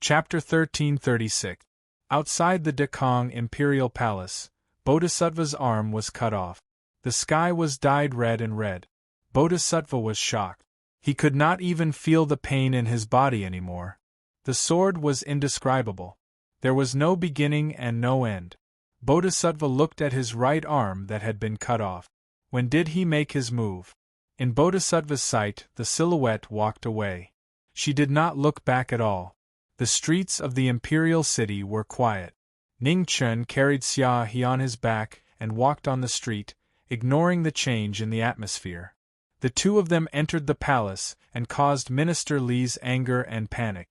Chapter 1336. Outside the Dekong Imperial Palace, Bodhisattva's arm was cut off. The sky was dyed red and red. Bodhisattva was shocked. He could not even feel the pain in his body anymore. The sword was indescribable. There was no beginning and no end. Bodhisattva looked at his right arm that had been cut off. When did he make his move? In Bodhisattva's sight, the silhouette walked away. She did not look back at all. The streets of the imperial city were quiet. Ning Chen carried Xia He on his back and walked on the street, ignoring the change in the atmosphere. The two of them entered the palace and caused Minister Li's anger and panic.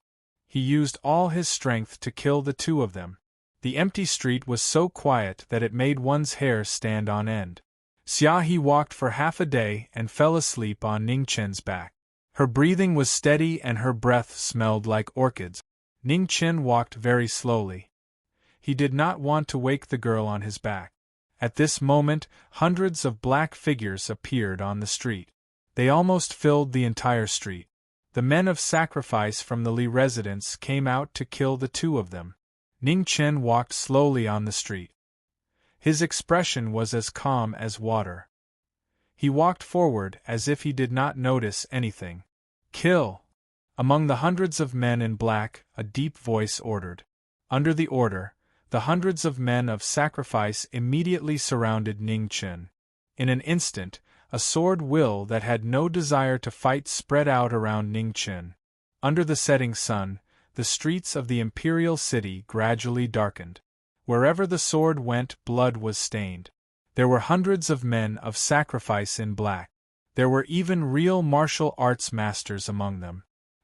He used all his strength to kill the two of them. The empty street was so quiet that it made one's hair stand on end. Xia He walked for half a day and fell asleep on Ning Chen's back. Her breathing was steady and her breath smelled like orchids. Ning Chen walked very slowly. He did not want to wake the girl on his back. At this moment, hundreds of black figures appeared on the street. They almost filled the entire street. The men of sacrifice from the Li residence came out to kill the two of them. Ning Chen walked slowly on the street. His expression was as calm as water. He walked forward as if he did not notice anything. "Kill!" Among the hundreds of men in black, a deep voice ordered. Under the order, the hundreds of men of sacrifice immediately surrounded Ning Chen. In an instant, a sword will that had no desire to fight spread out around Ning Chen. Under the setting sun, the streets of the imperial city gradually darkened. Wherever the sword went, blood was stained. There were hundreds of men of sacrifice in black. There were even real martial arts masters among them.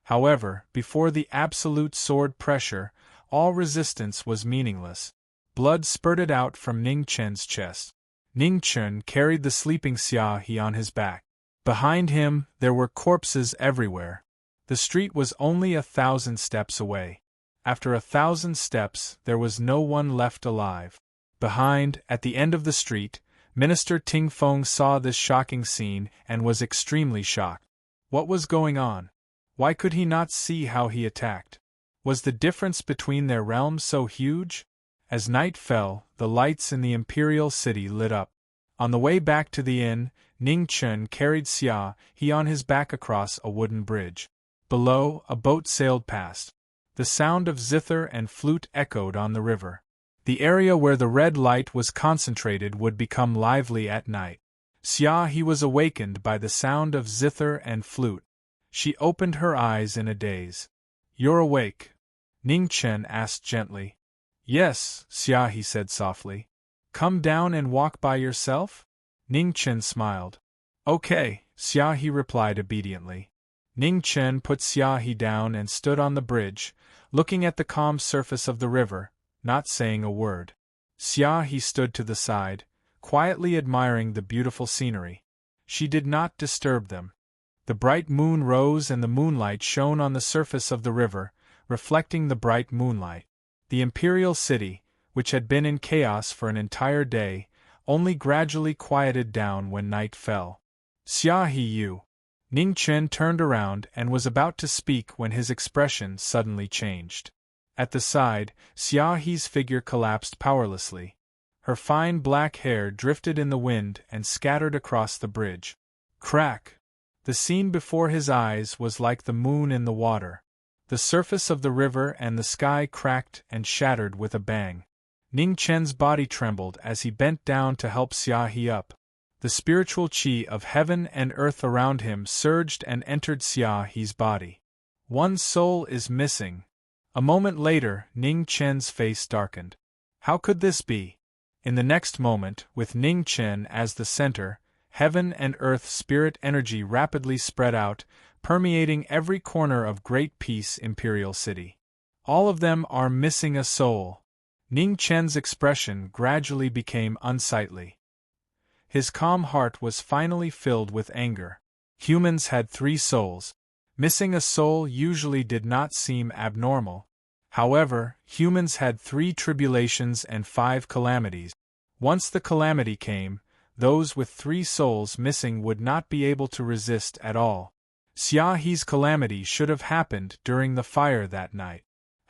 However, before the absolute sword pressure, all resistance was meaningless. Blood spurted out from Ning Chen's chest. Ning Chen carried the sleeping Xia He on his back. Behind him, there were corpses everywhere. The street was only 1,000 steps away. After 1,000 steps, there was no one left alive. Behind, at the end of the street, Minister Ting Feng saw this shocking scene and was extremely shocked. What was going on? Why could he not see how he attacked? Was the difference between their realms so huge? As night fell, the lights in the imperial city lit up. On the way back to the inn, Ning Chen carried Xia He on his back across a wooden bridge. Below, a boat sailed past. The sound of zither and flute echoed on the river. The area where the red light was concentrated would become lively at night. Xia He was awakened by the sound of zither and flute. She opened her eyes in a daze. "You're awake?" Ning Chen asked gently. "Yes," Xia He said softly. "Come down and walk by yourself?" Ning Chen smiled. "Okay," Xia He replied obediently. Ning Chen put Xia He down and stood on the bridge, looking at the calm surface of the river, not saying a word. Xia He stood to the side, quietly admiring the beautiful scenery. She did not disturb them. The bright moon rose and the moonlight shone on the surface of the river, reflecting the bright moonlight. The imperial city, which had been in chaos for an entire day, only gradually quieted down when night fell. "Xia He, you!" Ning Chen turned around and was about to speak when his expression suddenly changed. At the side, Xia He's figure collapsed powerlessly. Her fine black hair drifted in the wind and scattered across the bridge. Crack! The scene before his eyes was like the moon in the water. The surface of the river and the sky cracked and shattered with a bang. Ning Chen's body trembled as he bent down to help Xia He up. The spiritual qi of heaven and earth around him surged and entered Xia He's body. "One soul is missing." A moment later, Ning Chen's face darkened. How could this be? In the next moment, with Ning Chen as the center, heaven and earth spirit energy rapidly spread out, permeating every corner of Great Peace Imperial City. All of them are missing a soul. Ning Chen's expression gradually became unsightly. His calm heart was finally filled with anger. Humans had 3 souls. Missing a soul usually did not seem abnormal. However, humans had 3 tribulations and 5 calamities. Once the calamity came, those with 3 souls missing would not be able to resist at all. Xia He's calamity should have happened during the fire that night.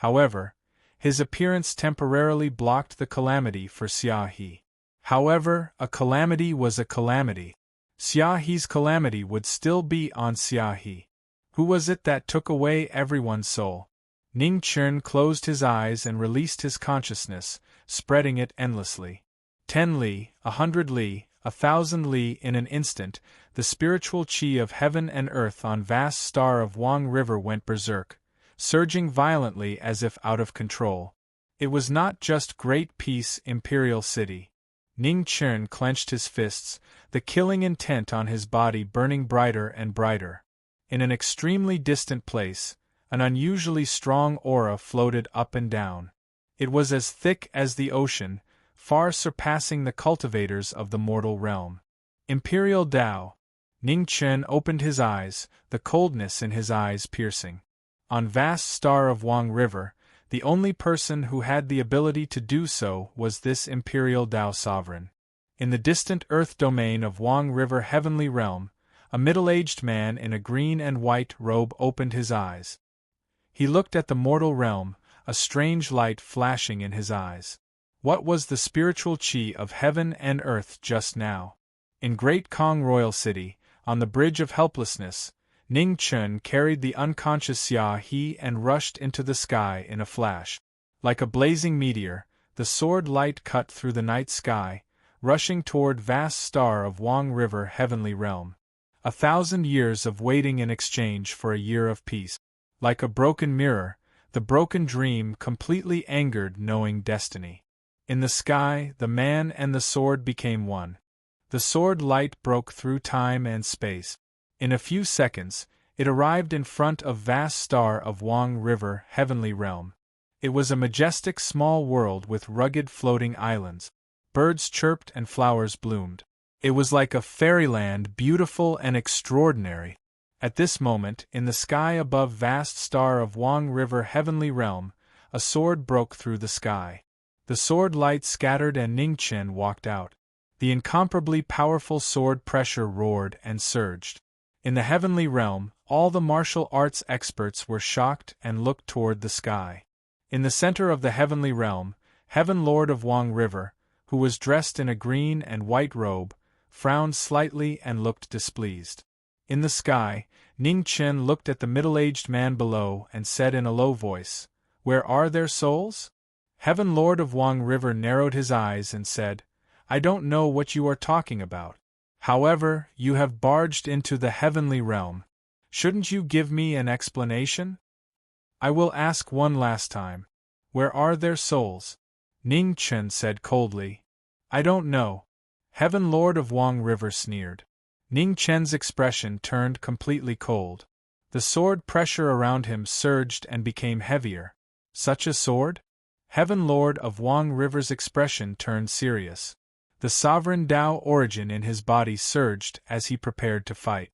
However, his appearance temporarily blocked the calamity for Xia He. However, a calamity was a calamity. Xia He's calamity would still be on Xia He. Who was it that took away everyone's soul? Ning Chen closed his eyes and released his consciousness, spreading it endlessly. 10 li, 100 li, 1,000 li in an instant, the spiritual qi of heaven and earth on vast star of Wang River went berserk, surging violently as if out of control. It was not just great peace imperial city. Ning Chen clenched his fists, the killing intent on his body burning brighter and brighter. In an extremely distant place, an unusually strong aura floated up and down. It was as thick as the ocean, far surpassing the cultivators of the mortal realm. Imperial Tao. Ning Chen opened his eyes, the coldness in his eyes piercing. On vast star of Wang River, the only person who had the ability to do so was this Imperial Tao sovereign. In the distant earth domain of Wang River heavenly realm, a middle-aged man in a green and white robe opened his eyes. He looked at the mortal realm, a strange light flashing in his eyes. What was the spiritual qi of heaven and earth just now? In Great Kong Royal City, on the Bridge of Helplessness, Ning Chen carried the unconscious Xia He and rushed into the sky in a flash. Like a blazing meteor, the sword light cut through the night sky, rushing toward vast star of Wang River heavenly realm. 1,000 years of waiting in exchange for a year of peace. Like a broken mirror, the broken dream completely angered knowing destiny. In the sky, the man and the sword became one. The sword light broke through time and space. In a few seconds, it arrived in front of vast star of Wang River heavenly realm. It was a majestic small world with rugged floating islands. Birds chirped and flowers bloomed. It was like a fairyland, beautiful and extraordinary. At this moment, in the sky above vast star of Wang River heavenly realm, a sword broke through the sky. The sword light scattered and Ning Chen walked out. The incomparably powerful sword pressure roared and surged. In the heavenly realm, all the martial arts experts were shocked and looked toward the sky. In the center of the heavenly realm, Heaven Lord of Wang River, who was dressed in a green and white robe, frowned slightly and looked displeased. In the sky, Ning Chen looked at the middle-aged man below and said in a low voice, "Where are their souls?" Heaven Lord of Wang River narrowed his eyes and said, "I don't know what you are talking about. However, you have barged into the heavenly realm. Shouldn't you give me an explanation? I will ask one last time. Where are their souls?" Ning Chen said coldly, "I don't know." Heaven Lord of Wang River sneered. Ning Chen's expression turned completely cold. The sword pressure around him surged and became heavier. Such a sword? Heaven Lord of Wang River's expression turned serious. The sovereign Tao origin in his body surged as he prepared to fight.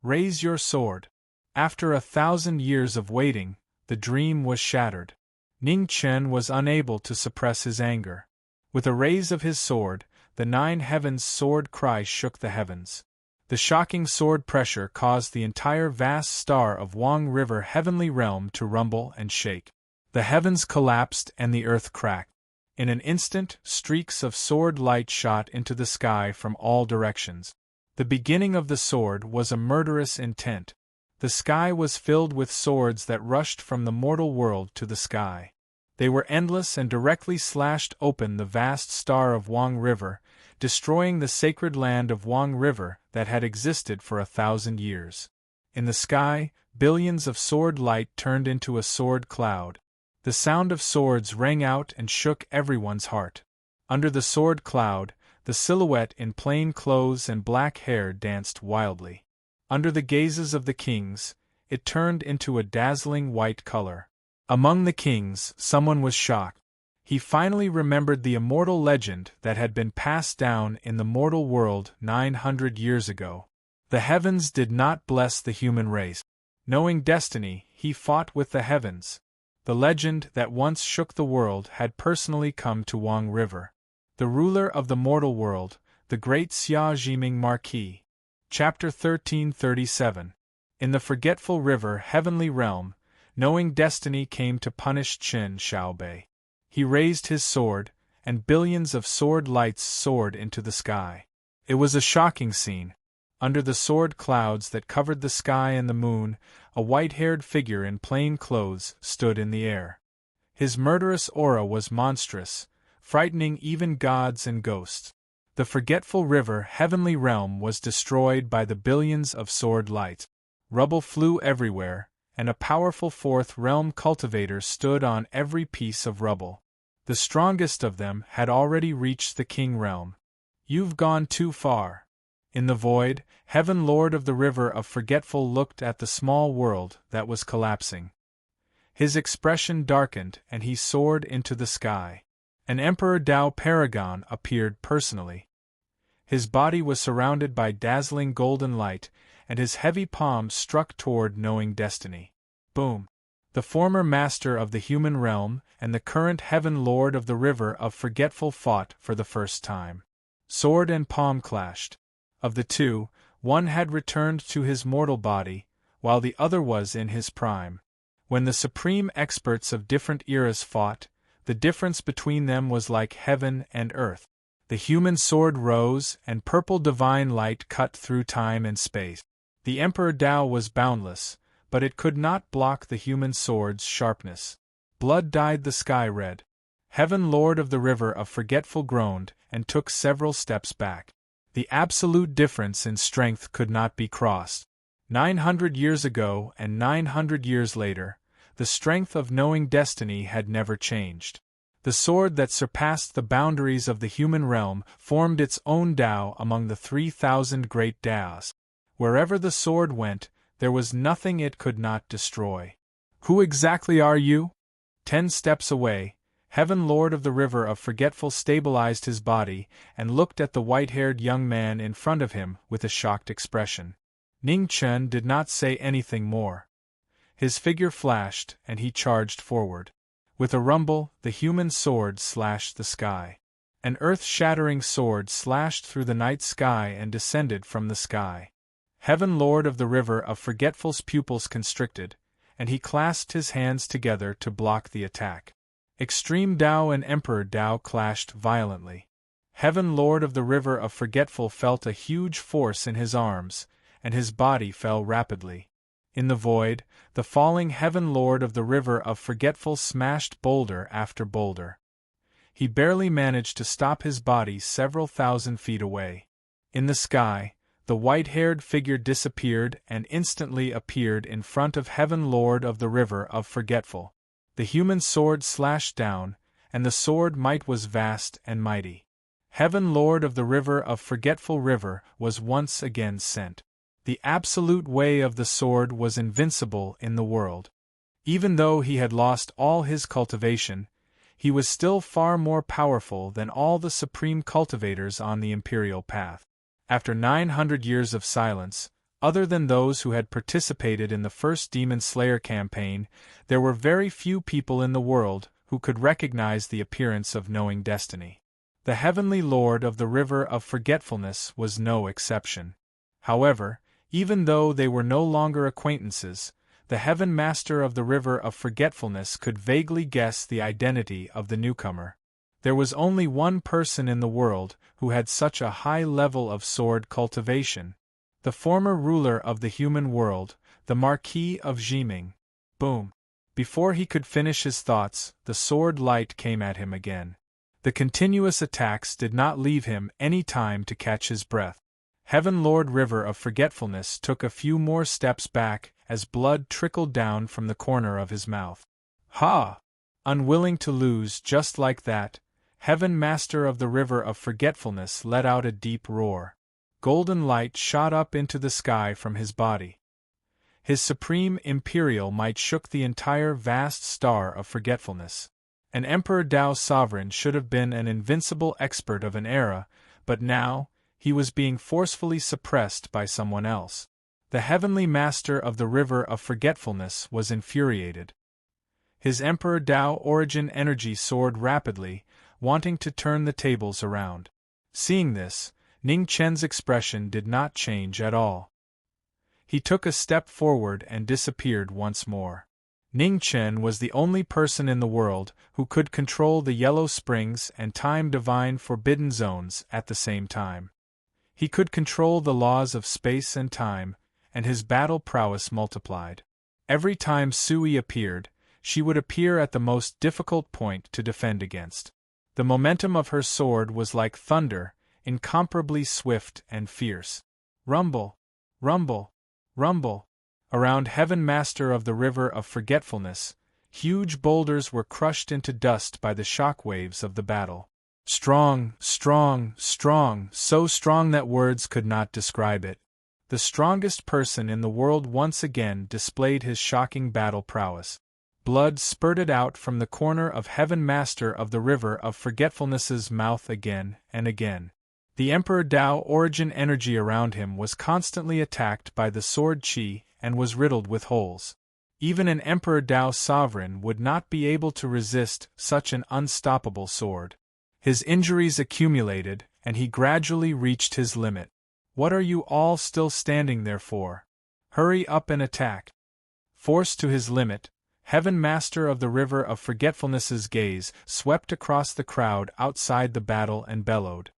"Raise your sword." After 1,000 years of waiting, the dream was shattered. Ning Chen was unable to suppress his anger. With a raise of his sword, the 9 heavens' sword cry shook the heavens. The shocking sword pressure caused the entire vast star of Wang River heavenly realm to rumble and shake. The heavens collapsed and the earth cracked. In an instant, streaks of sword light shot into the sky from all directions. The beginning of the sword was a murderous intent. The sky was filled with swords that rushed from the mortal world to the sky. They were endless and directly slashed open the vast star of Wang River, destroying the sacred land of Wang River that had existed for 1,000 years. In the sky, billions of sword light turned into a sword cloud. The sound of swords rang out and shook everyone's heart. Under the sword cloud, the silhouette in plain clothes and black hair danced wildly. Under the gazes of the kings, it turned into a dazzling white color. Among the kings, someone was shocked. He finally remembered the immortal legend that had been passed down in the mortal world 900 years ago. The heavens did not bless the human race. Knowing destiny, he fought with the heavens. The legend that once shook the world had personally come to Wang River. The ruler of the mortal world, the great Xia Jiming Marquis. Chapter 1337. In the forgetful river heavenly realm, knowing destiny came to punish Chen Xiaobei. He raised his sword, and billions of sword lights soared into the sky. It was a shocking scene. Under the sword clouds that covered the sky and the moon, a white-haired figure in plain clothes stood in the air. His murderous aura was monstrous, frightening even gods and ghosts. The forgetful river heavenly realm was destroyed by the billions of sword lights. Rubble flew everywhere, and a powerful fourth realm cultivator stood on every piece of rubble. The strongest of them had already reached the king realm. "You've gone too far." In the void, Heaven Lord of the River of Forgetful looked at the small world that was collapsing. His expression darkened and he soared into the sky. An Emperor Dao Paragon appeared personally. His body was surrounded by dazzling golden light, and his heavy palms struck toward knowing destiny. Boom! The former master of the human realm and the current Heaven Lord of the River of Forgetful fought for the first time. Sword and palm clashed. Of the two, one had returned to his mortal body, while the other was in his prime. When the supreme experts of different eras fought, the difference between them was like heaven and earth. The human sword rose, and purple divine light cut through time and space. The Emperor Dao was boundless, but it could not block the human sword's sharpness. Blood dyed the sky red. Heaven Lord of the River of Forgetful groaned and took several steps back. The absolute difference in strength could not be crossed. 900 years ago and 900 years later, the strength of knowing destiny had never changed. The sword that surpassed the boundaries of the human realm formed its own Tao among the 3,000 great Taos. Wherever the sword went, there was nothing it could not destroy. "Who exactly are you?" 10 steps away, Heaven Lord of the River of Forgetful stabilized his body and looked at the white-haired young man in front of him with a shocked expression. Ning Chen did not say anything more. His figure flashed and he charged forward. With a rumble, the human sword slashed the sky. An earth-shattering sword slashed through the night sky and descended from the sky. Heaven Lord of the River of Forgetful's pupils constricted, and he clasped his hands together to block the attack. Extreme Dao and Emperor Dao clashed violently. Heaven Lord of the River of Forgetful felt a huge force in his arms, and his body fell rapidly. In the void, the falling Heaven Lord of the River of Forgetful smashed boulder after boulder. He barely managed to stop his body several thousand feet away. In the sky, the white-haired figure disappeared and instantly appeared in front of Heaven Lord of the River of Forgetful. The human sword slashed down, and the sword might was vast and mighty. Heaven Lord of the River of Forgetful River was once again sent. The absolute way of the sword was invincible in the world. Even though he had lost all his cultivation, he was still far more powerful than all the supreme cultivators on the imperial path. After 900 years of silence, other than those who had participated in the first Demon Slayer campaign, there were very few people in the world who could recognize the appearance of knowing destiny. The Heavenly Lord of the River of Forgetfulness was no exception. However, even though they were no longer acquaintances, the Heaven Master of the River of Forgetfulness could vaguely guess the identity of the newcomer. There was only one person in the world who had such a high level of sword cultivation. The former ruler of the human world, the Marquis of Jiming. Boom! Before he could finish his thoughts, the sword light came at him again. The continuous attacks did not leave him any time to catch his breath. Heaven Lord River of Forgetfulness took a few more steps back as blood trickled down from the corner of his mouth. Ha! Unwilling to lose just like that, Heaven Master of the River of Forgetfulness let out a deep roar. Golden light shot up into the sky from his body. His supreme imperial might shook the entire vast star of forgetfulness. An Emperor Dao sovereign should have been an invincible expert of an era, but now, he was being forcefully suppressed by someone else. The Heavenly Master of the River of Forgetfulness was infuriated. His Emperor Dao origin energy soared rapidly, wanting to turn the tables around. Seeing this, Ning Chen's expression did not change at all. He took a step forward and disappeared once more. Ning Chen was the only person in the world who could control the yellow springs and time divine forbidden zones at the same time. He could control the laws of space and time, and his battle prowess multiplied. Every time Sui appeared, she would appear at the most difficult point to defend against. The momentum of her sword was like thunder, incomparably swift and fierce. Rumble! Rumble! Rumble! Around Heaven Master of the River of Forgetfulness, huge boulders were crushed into dust by the shock waves of the battle. Strong, strong, strong, so strong that words could not describe it. The strongest person in the world once again displayed his shocking battle prowess. Blood spurted out from the corner of Heaven Master of the River of Forgetfulness's mouth again and again. The Emperor Tao origin energy around him was constantly attacked by the sword Qi and was riddled with holes. Even an Emperor Tao sovereign would not be able to resist such an unstoppable sword. His injuries accumulated, and he gradually reached his limit. What are you all still standing there for? Hurry up and attack! Forced to his limit, Heaven Master of the River of Forgetfulness's gaze swept across the crowd outside the battle and bellowed.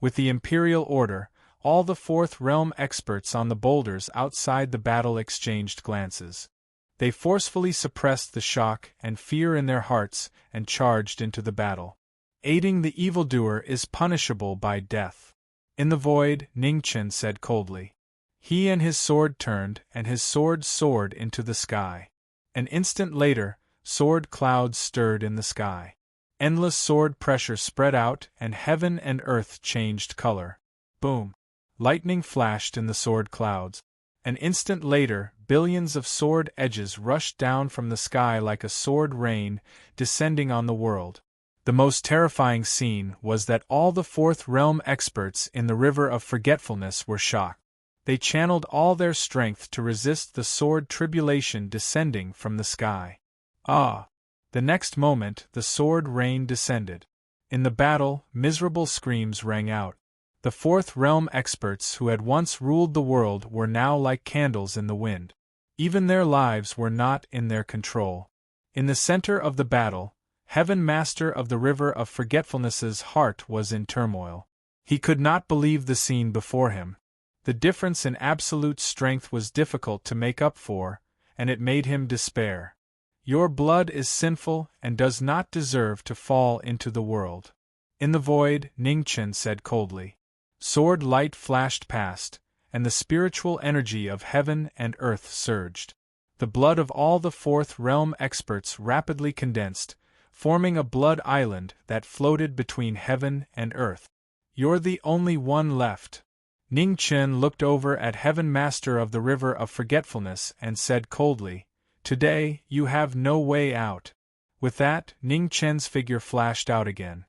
With the Imperial Order, all the Fourth Realm experts on the boulders outside the battle exchanged glances. They forcefully suppressed the shock and fear in their hearts and charged into the battle. Aiding the evildoer is punishable by death. In the void, Ning Chen said coldly. He and his sword turned, and his sword soared into the sky. An instant later, sword clouds stirred in the sky. Endless sword pressure spread out, and heaven and earth changed color. Boom! Lightning flashed in the sword clouds. An instant later, billions of sword edges rushed down from the sky like a sword rain, descending on the world. The most terrifying scene was that all the Fourth Realm experts in the River of Forgetfulness were shocked. They channeled all their strength to resist the sword tribulation descending from the sky. Ah! The next moment, the sword rain descended. In the battle, miserable screams rang out. The Fourth Realm experts who had once ruled the world were now like candles in the wind. Even their lives were not in their control. In the center of the battle, Heaven Master of the River of Forgetfulness's heart was in turmoil. He could not believe the scene before him. The difference in absolute strength was difficult to make up for, and it made him despair. Your blood is sinful and does not deserve to fall into the world. In the void, Ning Chen said coldly. Sword light flashed past, and the spiritual energy of heaven and earth surged. The blood of all the Fourth Realm experts rapidly condensed, forming a blood island that floated between heaven and earth. You're the only one left. Ning Chen looked over at Heaven Master of the River of Forgetfulness and said coldly, Today, you have no way out. With that, Ning Chen's figure flashed out again.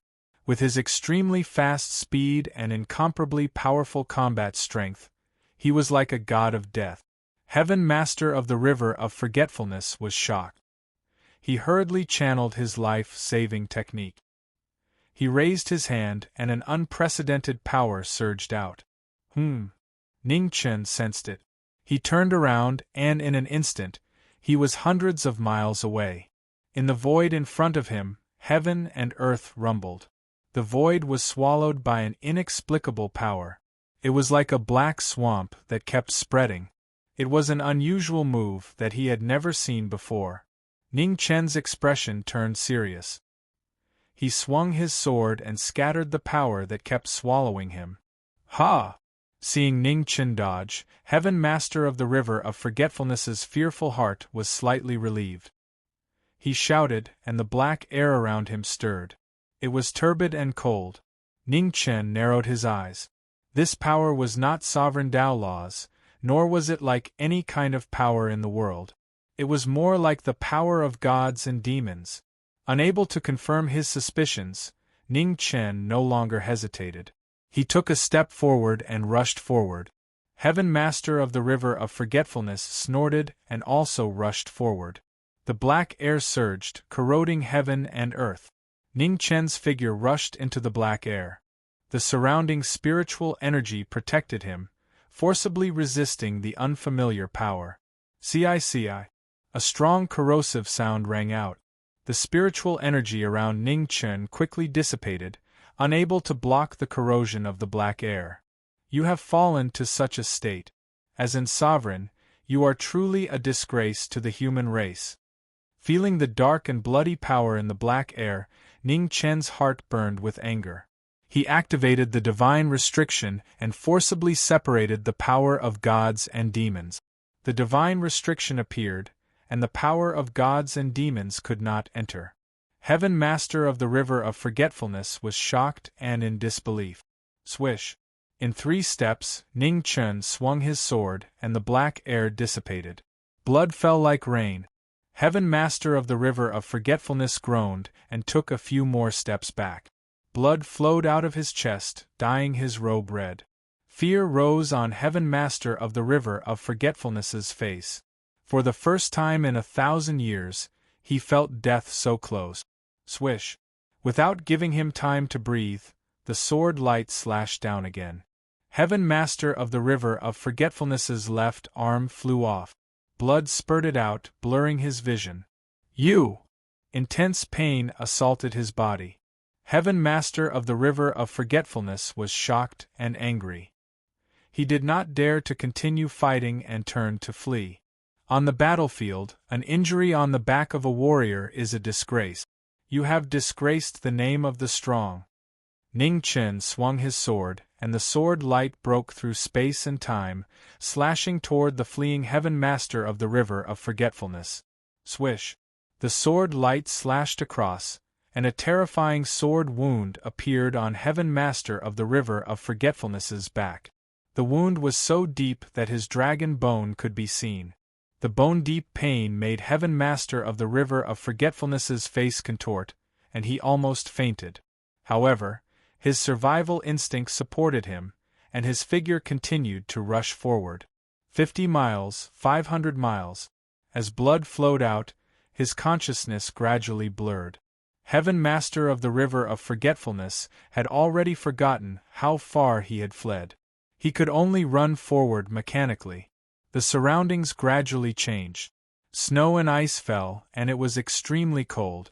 With his extremely fast speed and incomparably powerful combat strength, he was like a god of death. Heaven Master of the River of Forgetfulness was shocked. He hurriedly channeled his life-saving technique. He raised his hand and an unprecedented power surged out. Ning Chen sensed it. He turned around and in an instant, he was hundreds of miles away. In the void in front of him, heaven and earth rumbled. The void was swallowed by an inexplicable power. It was like a black swamp that kept spreading. It was an unusual move that he had never seen before. Ning Chen's expression turned serious. He swung his sword and scattered the power that kept swallowing him. Ha! Seeing Ning Chen dodge, Heaven Master of the River of Forgetfulness's fearful heart was slightly relieved. He shouted, and the black air around him stirred. It was turbid and cold. Ning Chen narrowed his eyes. This power was not sovereign Tao laws, nor was it like any kind of power in the world. It was more like the power of gods and demons. Unable to confirm his suspicions, Ning Chen no longer hesitated. He took a step forward and rushed forward. Heaven Master of the River of Forgetfulness snorted and also rushed forward. The black air surged, corroding heaven and earth. Ning Chen's figure rushed into the black air. The surrounding spiritual energy protected him, forcibly resisting the unfamiliar power. CICI. A strong corrosive sound rang out. The spiritual energy around Ning Chen quickly dissipated, unable to block the corrosion of the black air. You have fallen to such a state. As in sovereign, you are truly a disgrace to the human race. Feeling the dark and bloody power in the black air, Ning Chen's heart burned with anger. He activated the divine restriction and forcibly separated the power of gods and demons. The divine restriction appeared, and the power of gods and demons could not enter. Heaven Master of the River of Forgetfulness was shocked and in disbelief. Swish! In 3 steps, Ning Chen swung his sword and the black air dissipated. Blood fell like rain. Heaven Master of the River of Forgetfulness groaned and took a few more steps back. Blood flowed out of his chest, dyeing his robe red. Fear rose on Heaven Master of the River of Forgetfulness's face. For the first time in 1,000 years, he felt death so close. Swish! Without giving him time to breathe, the sword light slashed down again. Heaven Master of the River of Forgetfulness's left arm flew off. Blood spurted out, blurring his vision. You! Intense pain assaulted his body. Heaven Master of the River of Forgetfulness was shocked and angry. He did not dare to continue fighting and turned to flee. On the battlefield, an injury on the back of a warrior is a disgrace. You have disgraced the name of the strong. Ning Chen swung his sword, and the sword light broke through space and time, slashing toward the fleeing Heaven Master of the River of Forgetfulness. Swish! The sword light slashed across, and a terrifying sword wound appeared on Heaven Master of the River of Forgetfulness's back. The wound was so deep that his dragon bone could be seen. The bone-deep pain made Heaven Master of the River of Forgetfulness's face contort, and he almost fainted. However, his survival instinct supported him, and his figure continued to rush forward. 50 miles, 500 miles. As blood flowed out, his consciousness gradually blurred. Heaven Master of the River of Forgetfulness had already forgotten how far he had fled. He could only run forward mechanically. The surroundings gradually changed. Snow and ice fell, and it was extremely cold.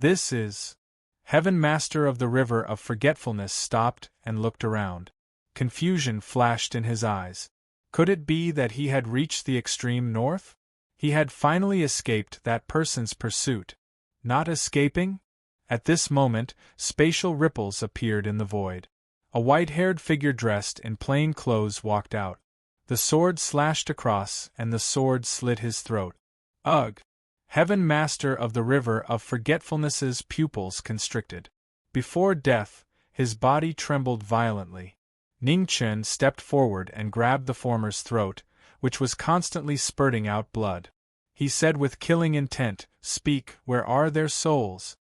This is... Heaven Master of the River of Forgetfulness stopped and looked around. Confusion flashed in his eyes. Could it be that he had reached the extreme north? He had finally escaped that person's pursuit. Not escaping? At this moment, spatial ripples appeared in the void. A white-haired figure dressed in plain clothes walked out. The sword slashed across, and the sword slit his throat. Ugh! Heaven Master of the River of Forgetfulness's pupils constricted. Before death, his body trembled violently. Ning Chen stepped forward and grabbed the former's throat, which was constantly spurting out blood. He said with killing intent, "Speak, where are their souls?"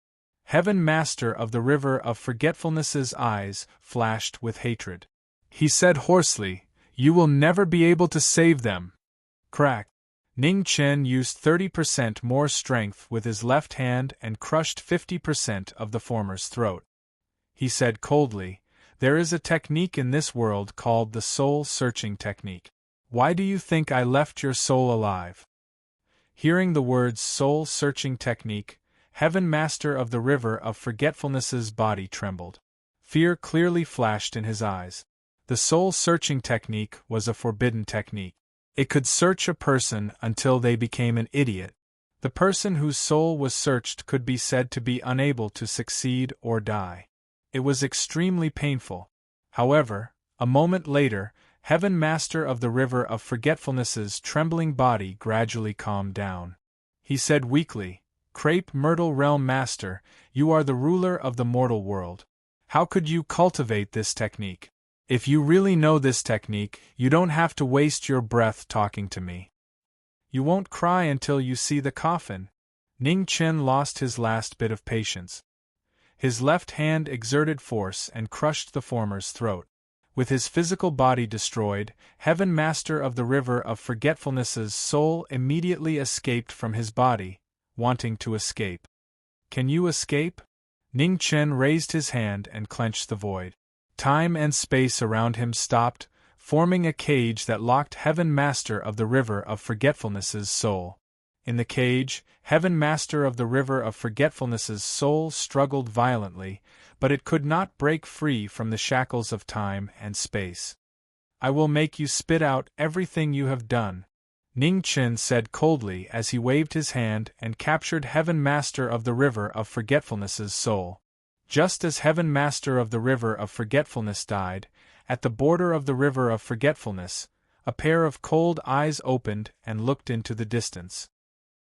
Heaven Master of the River of Forgetfulness's eyes flashed with hatred. He said hoarsely, "You will never be able to save them." Crack! Ning Chen used 30% more strength with his left hand and crushed 50% of the former's throat. He said coldly, "There is a technique in this world called the soul-searching technique. Why do you think I left your soul alive?" Hearing the words soul-searching technique, Heaven Master of the River of Forgetfulness's body trembled. Fear clearly flashed in his eyes. The soul-searching technique was a forbidden technique. It could search a person until they became an idiot. The person whose soul was searched could be said to be unable to succeed or die. It was extremely painful. However, a moment later, Heaven Master of the River of Forgetfulness's trembling body gradually calmed down. He said weakly, "Crepe Myrtle Realm Master, you are the ruler of the mortal world. How could you cultivate this technique? If you really know this technique, you don't have to waste your breath talking to me. You won't cry until you see the coffin." Ning Chen lost his last bit of patience. His left hand exerted force and crushed the former's throat. With his physical body destroyed, Heaven Master of the River of Forgetfulness's soul immediately escaped from his body, wanting to escape. "Can you escape?" Ning Chen raised his hand and clenched the void. Time and space around him stopped, forming a cage that locked Heaven Master of the River of Forgetfulness's soul. In the cage, Heaven Master of the River of Forgetfulness's soul struggled violently, but it could not break free from the shackles of time and space. I will make you spit out everything you have done, Ning Chen said coldly as he waved his hand and captured Heaven Master of the River of Forgetfulness's soul. Just as Heaven Master of the River of Forgetfulness died, at the border of the River of Forgetfulness, a pair of cold eyes opened and looked into the distance.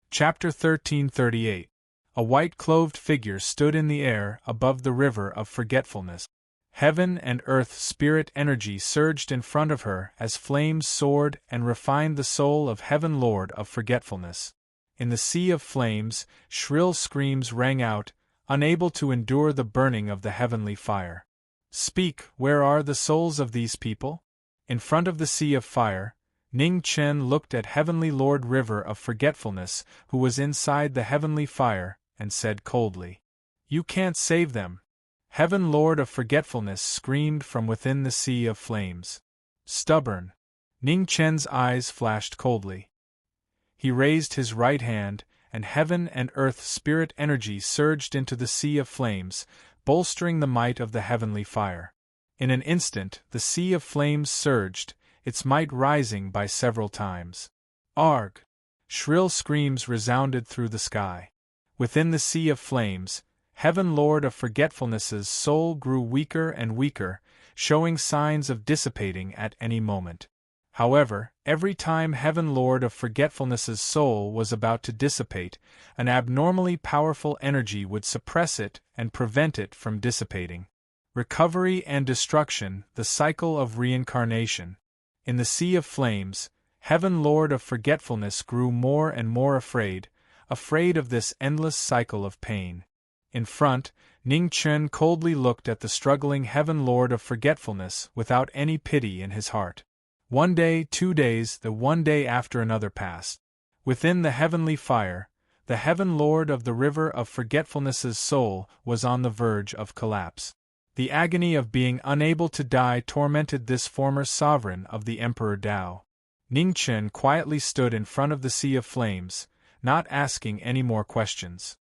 Chapter 1338. A white-clothed figure stood in the air above the River of Forgetfulness. Heaven and earth spirit energy surged in front of her as flames soared and refined the soul of Heaven Lord of Forgetfulness. In the sea of flames, shrill screams rang out, unable to endure the burning of the heavenly fire. Speak, where are the souls of these people? In front of the sea of fire, Ning Chen looked at Heavenly Lord River of Forgetfulness, who was inside the heavenly fire, and said coldly, "You can't save them." Heaven Lord of Forgetfulness screamed from within the sea of flames. Stubborn. Ning Chen's eyes flashed coldly. He raised his right hand, and heaven and earth spirit energy surged into the sea of flames, bolstering the might of the heavenly fire. In an instant, the sea of flames surged, its might rising by several times. Arg! Shrill screams resounded through the sky. Within the sea of flames, Heaven Lord of Forgetfulness's soul grew weaker and weaker, showing signs of dissipating at any moment. However, every time Heaven Lord of Forgetfulness's soul was about to dissipate, an abnormally powerful energy would suppress it and prevent it from dissipating. Recovery and destruction, the cycle of reincarnation. In the sea of flames, Heaven Lord of Forgetfulness grew more and more afraid of this endless cycle of pain. In front, Ning Chen coldly looked at the struggling Heaven Lord of Forgetfulness without any pity in his heart. 1 day, 2 days, the one day after another passed. Within the heavenly fire, the Heaven Lord of the River of Forgetfulness's soul was on the verge of collapse. The agony of being unable to die tormented this former sovereign of the Emperor Dao. Ning Chen quietly stood in front of the sea of flames, not asking any more questions.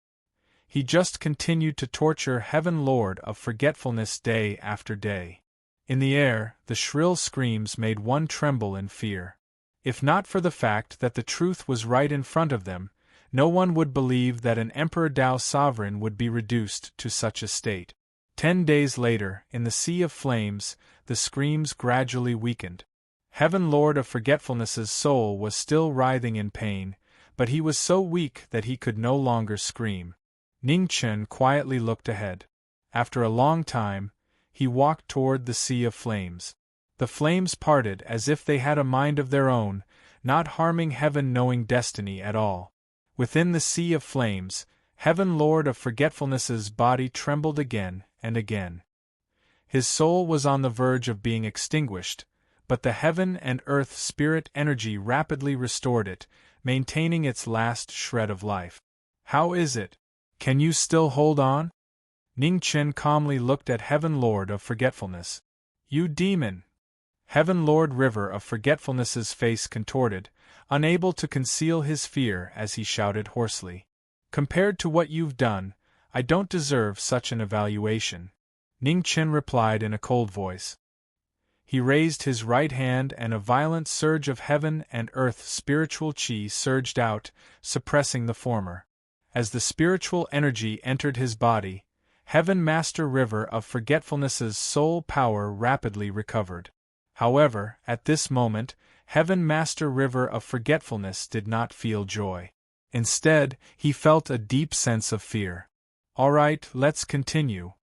He just continued to torture Heaven Lord of Forgetfulness day after day. In the air, the shrill screams made one tremble in fear. If not for the fact that the truth was right in front of them, no one would believe that an Emperor Dao sovereign would be reduced to such a state. 10 days later, in the sea of flames, the screams gradually weakened. Heaven Lord of Forgetfulness's soul was still writhing in pain, but he was so weak that he could no longer scream. Ning Chen quietly looked ahead. After a long time, he walked toward the sea of flames. The flames parted as if they had a mind of their own, not harming heaven-knowing destiny at all. Within the sea of flames, Heaven Lord of Forgetfulness's body trembled again and again. His soul was on the verge of being extinguished, but the heaven and earth spirit energy rapidly restored it, maintaining its last shred of life. "How is it? Can you still hold on?" Ning Chen calmly looked at Heaven Lord of Forgetfulness. "You demon!" Heaven Lord River of Forgetfulness's face contorted, unable to conceal his fear as he shouted hoarsely. "Compared to what you've done, I don't deserve such an evaluation," Ning Chen replied in a cold voice. He raised his right hand and a violent surge of heaven and earth spiritual chi surged out, suppressing the former. As the spiritual energy entered his body, Heaven Master River of Forgetfulness's soul power rapidly recovered. However, at this moment, Heaven Master River of Forgetfulness did not feel joy. Instead, he felt a deep sense of fear. "All right, let's continue."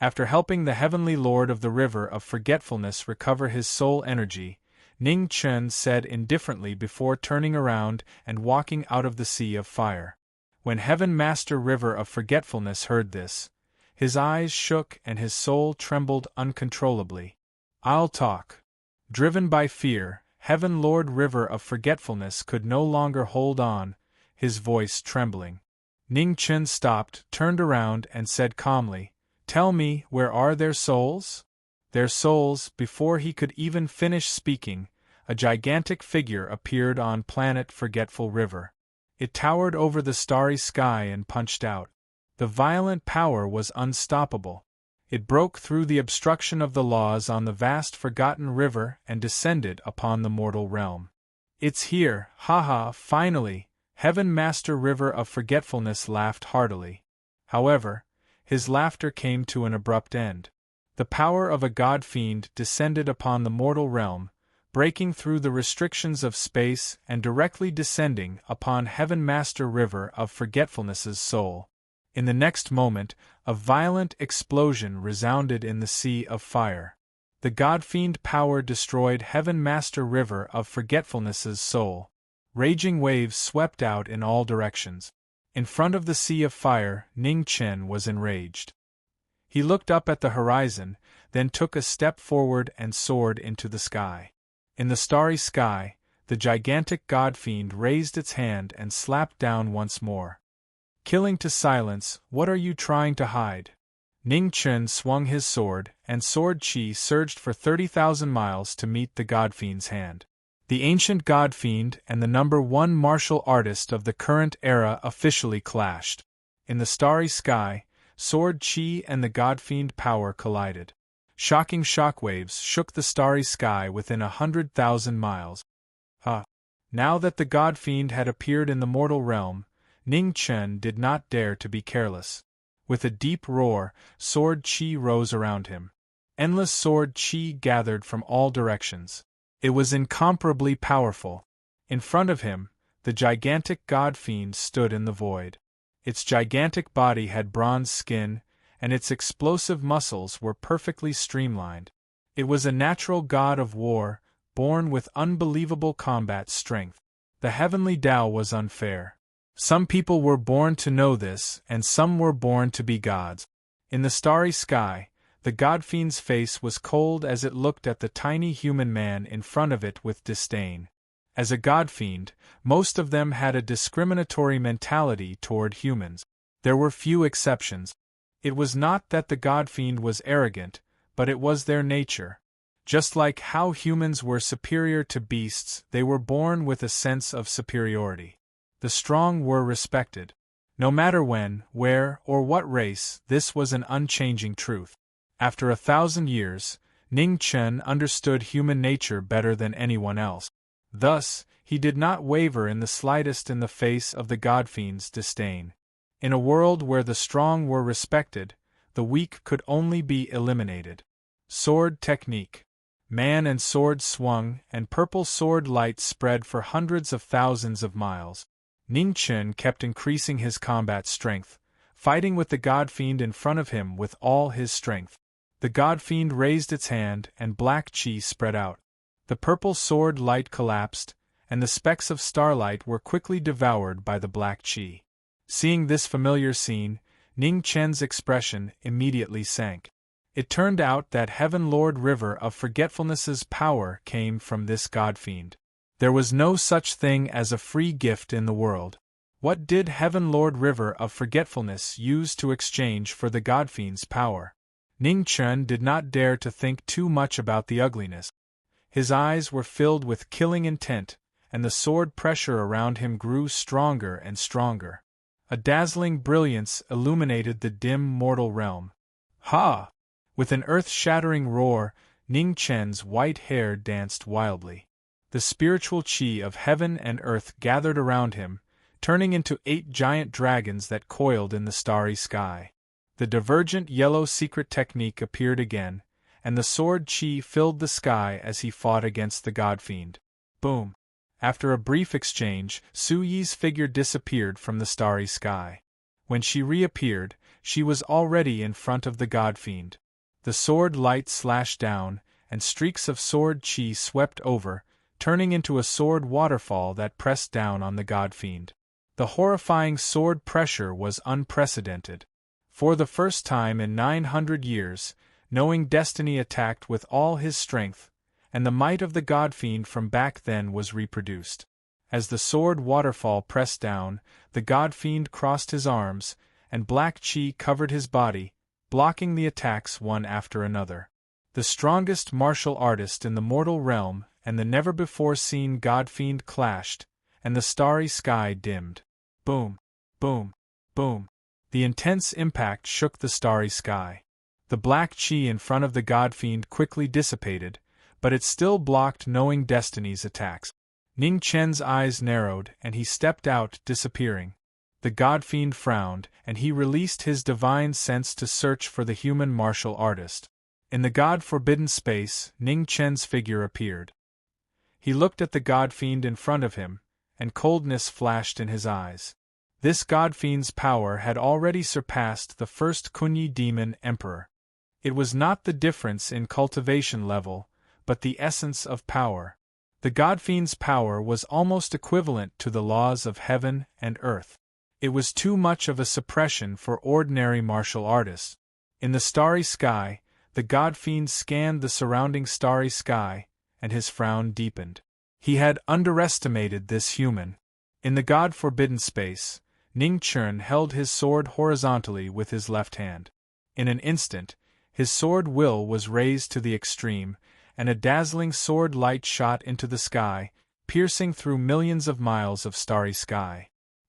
After helping the Heavenly Lord of the River of Forgetfulness recover his soul energy, Ning Chen said indifferently before turning around and walking out of the sea of fire. When Heaven Master River of Forgetfulness heard this, his eyes shook and his soul trembled uncontrollably. "I'll talk." Driven by fear, Heaven Lord River of Forgetfulness could no longer hold on, his voice trembling. Ning Chen stopped, turned around and said calmly, "Tell me, where are their souls?" Their souls. Before he could even finish speaking, a gigantic figure appeared on planet Forgetful River. It towered over the starry sky and punched out. The violent power was unstoppable. It broke through the obstruction of the laws on the vast forgotten river and descended upon the mortal realm. "It's here, haha, finally!" Heaven Master River of Forgetfulness laughed heartily. However, his laughter came to an abrupt end. The power of a god-fiend descended upon the mortal realm, breaking through the restrictions of space and directly descending upon Heaven Master River of Forgetfulness's soul. In the next moment, a violent explosion resounded in the sea of fire. The god-fiend power destroyed Heaven Master River of Forgetfulness's soul. Raging waves swept out in all directions. In front of the sea of fire, Ning Chen was enraged. He looked up at the horizon, then took a step forward and soared into the sky. In the starry sky, the gigantic god-fiend raised its hand and slapped down once more. "Killing to silence, what are you trying to hide?" Ning Chen swung his sword, and sword chi surged for 30,000 miles to meet the god-fiend's hand. The ancient god-fiend and the #1 martial artist of the current era officially clashed. In the starry sky, sword chi and the god-fiend power collided. Shocking shockwaves shook the starry sky within 100,000 miles. Now that the god-fiend had appeared in the mortal realm, Ning Chen did not dare to be careless. With a deep roar, sword chi rose around him. Endless sword chi gathered from all directions. It was incomparably powerful. In front of him, the gigantic god-fiend stood in the void. Its gigantic body had bronze skin, and its explosive muscles were perfectly streamlined. It was a natural god of war, born with unbelievable combat strength. The heavenly Tao was unfair. Some people were born to know this, and some were born to be gods. In the starry sky, the god-fiend's face was cold as it looked at the tiny human man in front of it with disdain. As a god-fiend, most of them had a discriminatory mentality toward humans. There were few exceptions. It was not that the god-fiend was arrogant, but it was their nature. Just like how humans were superior to beasts, they were born with a sense of superiority. The strong were respected. No matter when, where, or what race, this was an unchanging truth. After 1,000 years, Ning Chen understood human nature better than anyone else. Thus, he did not waver in the slightest in the face of the god-fiend's disdain. In a world where the strong were respected, the weak could only be eliminated. Sword technique. Man and sword swung, and purple sword light spread for hundreds of thousands of miles. Ning Chen kept increasing his combat strength, fighting with the god-fiend in front of him with all his strength. The god-fiend raised its hand, and black chi spread out. The purple sword light collapsed, and the specks of starlight were quickly devoured by the black chi. Seeing this familiar scene, Ning Chen's expression immediately sank. It turned out that Heaven Lord River of Forgetfulness's power came from this god-fiend. There was no such thing as a free gift in the world. What did Heaven Lord River of Forgetfulness use to exchange for the god-fiend's power? Ning Chen did not dare to think too much about the ugliness. His eyes were filled with killing intent, and the sword pressure around him grew stronger and stronger. A dazzling brilliance illuminated the dim mortal realm. Ha! With an earth-shattering roar, Ning Chen's white hair danced wildly. The spiritual chi of heaven and earth gathered around him, turning into 8 giant dragons that coiled in the starry sky. The divergent yellow secret technique appeared again, and the sword chi filled the sky as he fought against the god-fiend. Boom! After a brief exchange, Su Yi's figure disappeared from the starry sky. When she reappeared, she was already in front of the god-fiend. The sword light slashed down, and streaks of sword chi swept over, turning into a sword waterfall that pressed down on the god-fiend. The horrifying sword pressure was unprecedented. For the first time in 900 years, knowing destiny attacked with all his strength, and the might of the god-fiend from back then was reproduced. As the sword waterfall pressed down, the god-fiend crossed his arms, and black chi covered his body, blocking the attacks one after another. The strongest martial artist in the mortal realm and the never-before-seen god-fiend clashed, and the starry sky dimmed. Boom, boom, boom. The intense impact shook the starry sky. The black chi in front of the god-fiend quickly dissipated, but it still blocked knowing destiny's attacks. Ning Chen's eyes narrowed and he stepped out, disappearing. The god-fiend frowned, and he released his divine sense to search for the human martial artist. In the god-forbidden space, Ning Chen's figure appeared. He looked at the god-fiend in front of him, and coldness flashed in his eyes. This god-fiend's power had already surpassed the first Kunyi demon emperor. It was not the difference in cultivation level, but the essence of power. The god-fiend's power was almost equivalent to the laws of heaven and earth. It was too much of a suppression for ordinary martial artists. In the starry sky, the god-fiend scanned the surrounding starry sky, and his frown deepened. He had underestimated this human. In the god-forbidden space, Ning Chen held his sword horizontally with his left hand. In an instant, his sword will was raised to the extreme, and a dazzling sword light shot into the sky, piercing through millions of miles of starry sky.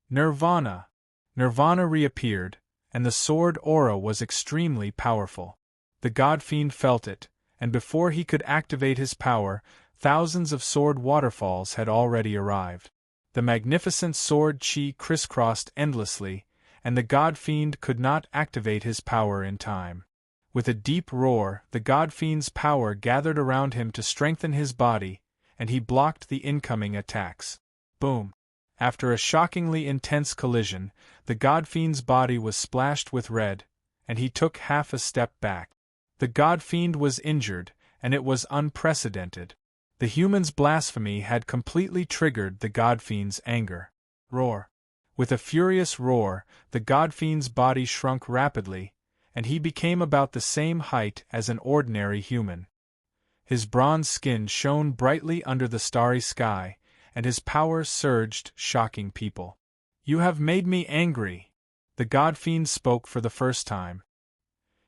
Nirvana! Nirvana reappeared, and the sword aura was extremely powerful. The god-fiend felt it, and before he could activate his power, thousands of sword waterfalls had already arrived. The magnificent sword chi crisscrossed endlessly, and the god-fiend could not activate his power in time. With a deep roar, the god-fiend's power gathered around him to strengthen his body, and he blocked the incoming attacks. Boom! After a shockingly intense collision, the god-fiend's body was splashed with red, and he took half a step back. The god-fiend was injured, and it was unprecedented. The human's blasphemy had completely triggered the god-fiend's anger. Roar! With a furious roar, the god-fiend's body shrunk rapidly, and he became about the same height as an ordinary human. His bronze skin shone brightly under the starry sky, and his power surged, shocking people. "You have made me angry," the god-fiend spoke for the first time.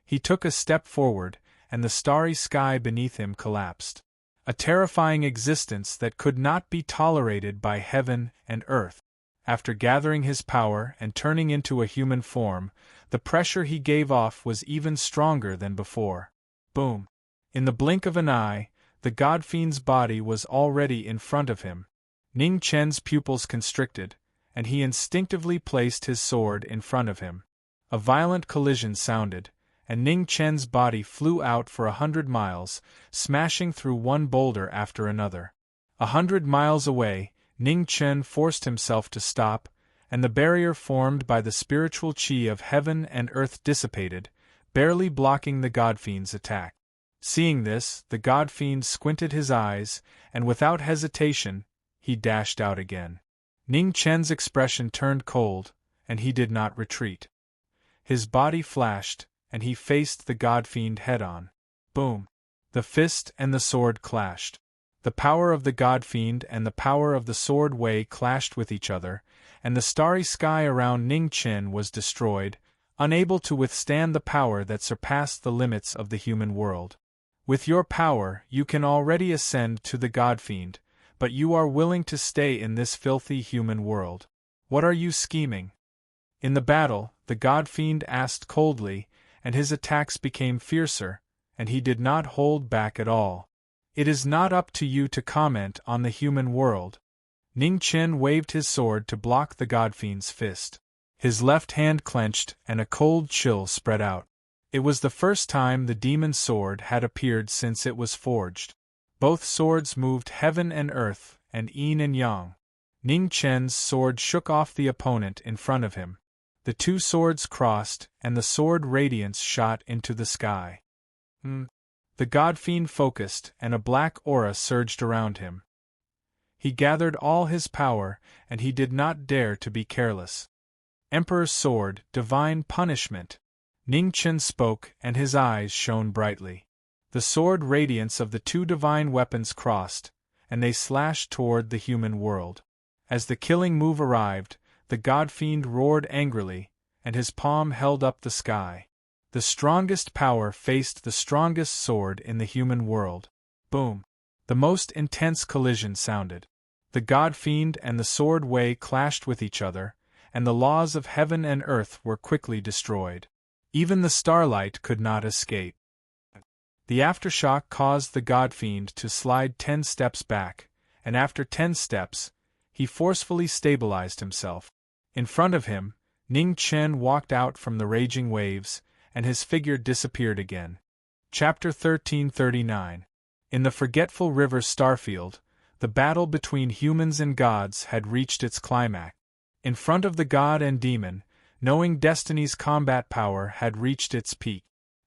He took a step forward, and the starry sky beneath him collapsed. A terrifying existence that could not be tolerated by heaven and earth. After gathering his power and turning into a human form, the pressure he gave off was even stronger than before. Boom! In the blink of an eye, the god-fiend's body was already in front of him. Ning Chen's pupils constricted, and he instinctively placed his sword in front of him. A violent collision sounded, and Ning Chen's body flew out for 100 miles, smashing through one boulder after another. 100 miles away, Ning Chen forced himself to stop, and the barrier formed by the spiritual chi of heaven and earth dissipated, barely blocking the god-fiend's attack. Seeing this, the god-fiend squinted his eyes, and without hesitation, he dashed out again. Ning Chen's expression turned cold, and he did not retreat. His body flashed, and he faced the god-fiend head-on. Boom! The fist and the sword clashed. The power of the god-fiend and the power of the sword Wei clashed with each other, and the starry sky around Ning Chen was destroyed, unable to withstand the power that surpassed the limits of the human world. With your power, you can already ascend to the god-fiend, but you are willing to stay in this filthy human world. What are you scheming? In the battle, the god-fiend asked coldly, and his attacks became fiercer, and he did not hold back at all. It is not up to you to comment on the human world. Ning Chen waved his sword to block the god-fiend's fist. His left hand clenched, and a cold chill spread out. It was the first time the demon sword had appeared since it was forged. Both swords moved heaven and earth, and yin and yang. Ning Chen's sword shook off the opponent in front of him. The two swords crossed, and the sword radiance shot into the sky. The god-fiend focused, and a black aura surged around him. He gathered all his power, and he did not dare to be careless. Emperor's sword, divine punishment. Ning Chen spoke, and his eyes shone brightly. The sword radiance of the two divine weapons crossed, and they slashed toward the human world. As the killing move arrived, the god-fiend roared angrily, and his palm held up the sky. The strongest power faced the strongest sword in the human world. Boom! The most intense collision sounded. The god-fiend and the sword Wei clashed with each other, and the laws of heaven and earth were quickly destroyed. Even the starlight could not escape. The aftershock caused the godfiend to slide 10 steps back, and after 10 steps, he forcefully stabilized himself. In front of him, Ning Chen walked out from the raging waves, and his figure disappeared again. Chapter 1339. In the forgetful river Starfield, the battle between humans and gods had reached its climax. In front of the god and demon, knowing Destiny's combat power had reached its peak.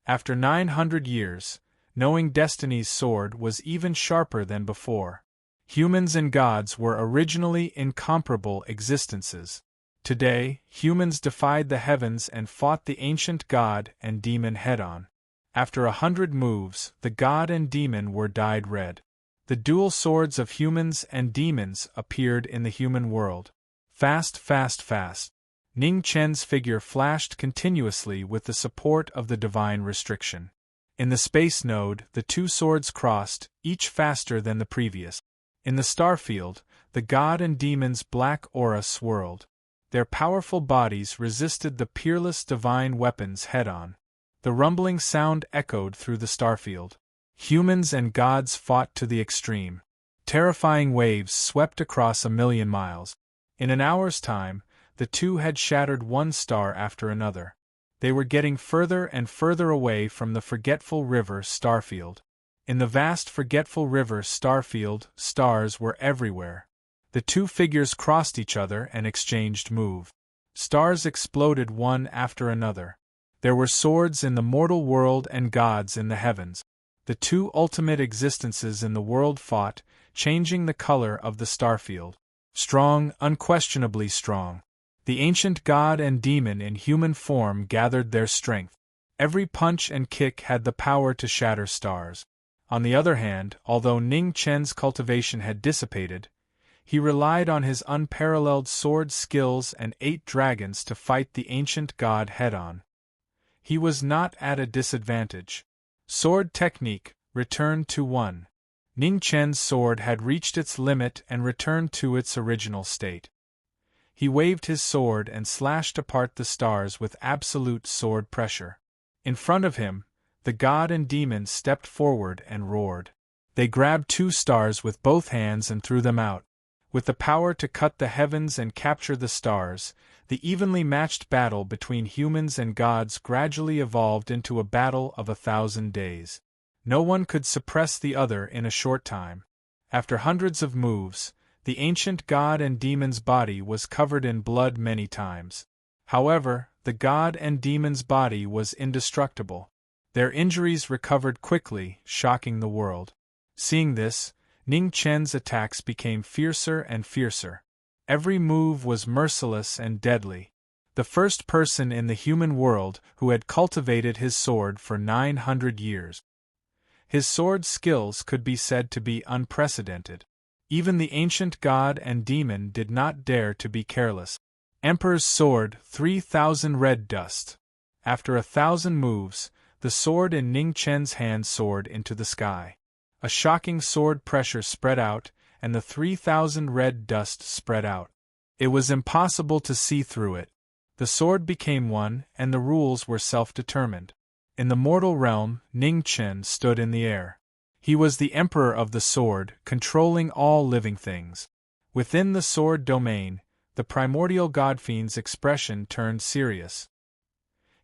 After 900 years, knowing Destiny's sword was even sharper than before. Humans and gods were originally incomparable existences. Today, humans defied the heavens and fought the ancient god and demon head-on. After 100 moves, the god and demon were dyed red. The dual swords of humans and demons appeared in the human world. Fast, fast, fast. Ning Chen's figure flashed continuously with the support of the divine restriction. In the space node, the two swords crossed, each faster than the previous. In the starfield, the god and demon's black aura swirled. Their powerful bodies resisted the peerless divine weapons head-on. The rumbling sound echoed through the starfield. Humans and gods fought to the extreme. Terrifying waves swept across 1,000,000 miles. In an hour's time, the two had shattered one star after another. They were getting further and further away from the forgetful river Starfield. In the vast forgetful river Starfield, stars were everywhere. The two figures crossed each other and exchanged moves. Stars exploded one after another. There were swords in the mortal world and gods in the heavens. The two ultimate existences in the world fought, changing the color of the starfield. Strong, unquestionably strong. The ancient god and demon in human form gathered their strength. Every punch and kick had the power to shatter stars. On the other hand, although Ning Chen's cultivation had dissipated, he relied on his unparalleled sword skills and 8 dragons to fight the ancient god head-on. He was not at a disadvantage. Sword technique returned to 1. Ning Chen's sword had reached its limit and returned to its original state. He waved his sword and slashed apart the stars with absolute sword pressure. In front of him, the god and demon stepped forward and roared. They grabbed 2 stars with both hands and threw them out. With the power to cut the heavens and capture the stars, the evenly matched battle between humans and gods gradually evolved into a battle of 1,000 days. No one could suppress the other in a short time. After hundreds of moves, the ancient god and demon's body was covered in blood many times. However, the god and demon's body was indestructible. Their injuries recovered quickly, shocking the world. Seeing this, Ning Chen's attacks became fiercer and fiercer. Every move was merciless and deadly. The first person in the human world who had cultivated his sword for 900 years. His sword skills could be said to be unprecedented. Even the ancient god and demon did not dare to be careless. Emperor's sword, 3,000 red dust. After 1,000 moves, the sword in Ning Chen's hand soared into the sky. A shocking sword pressure spread out, and the 3,000 red dust spread out. It was impossible to see through it. The sword became one, and the rules were self-determined. In the mortal realm, Ning Chen stood in the air. He was the emperor of the sword, controlling all living things. Within the sword domain, the primordial godfiend's expression turned serious.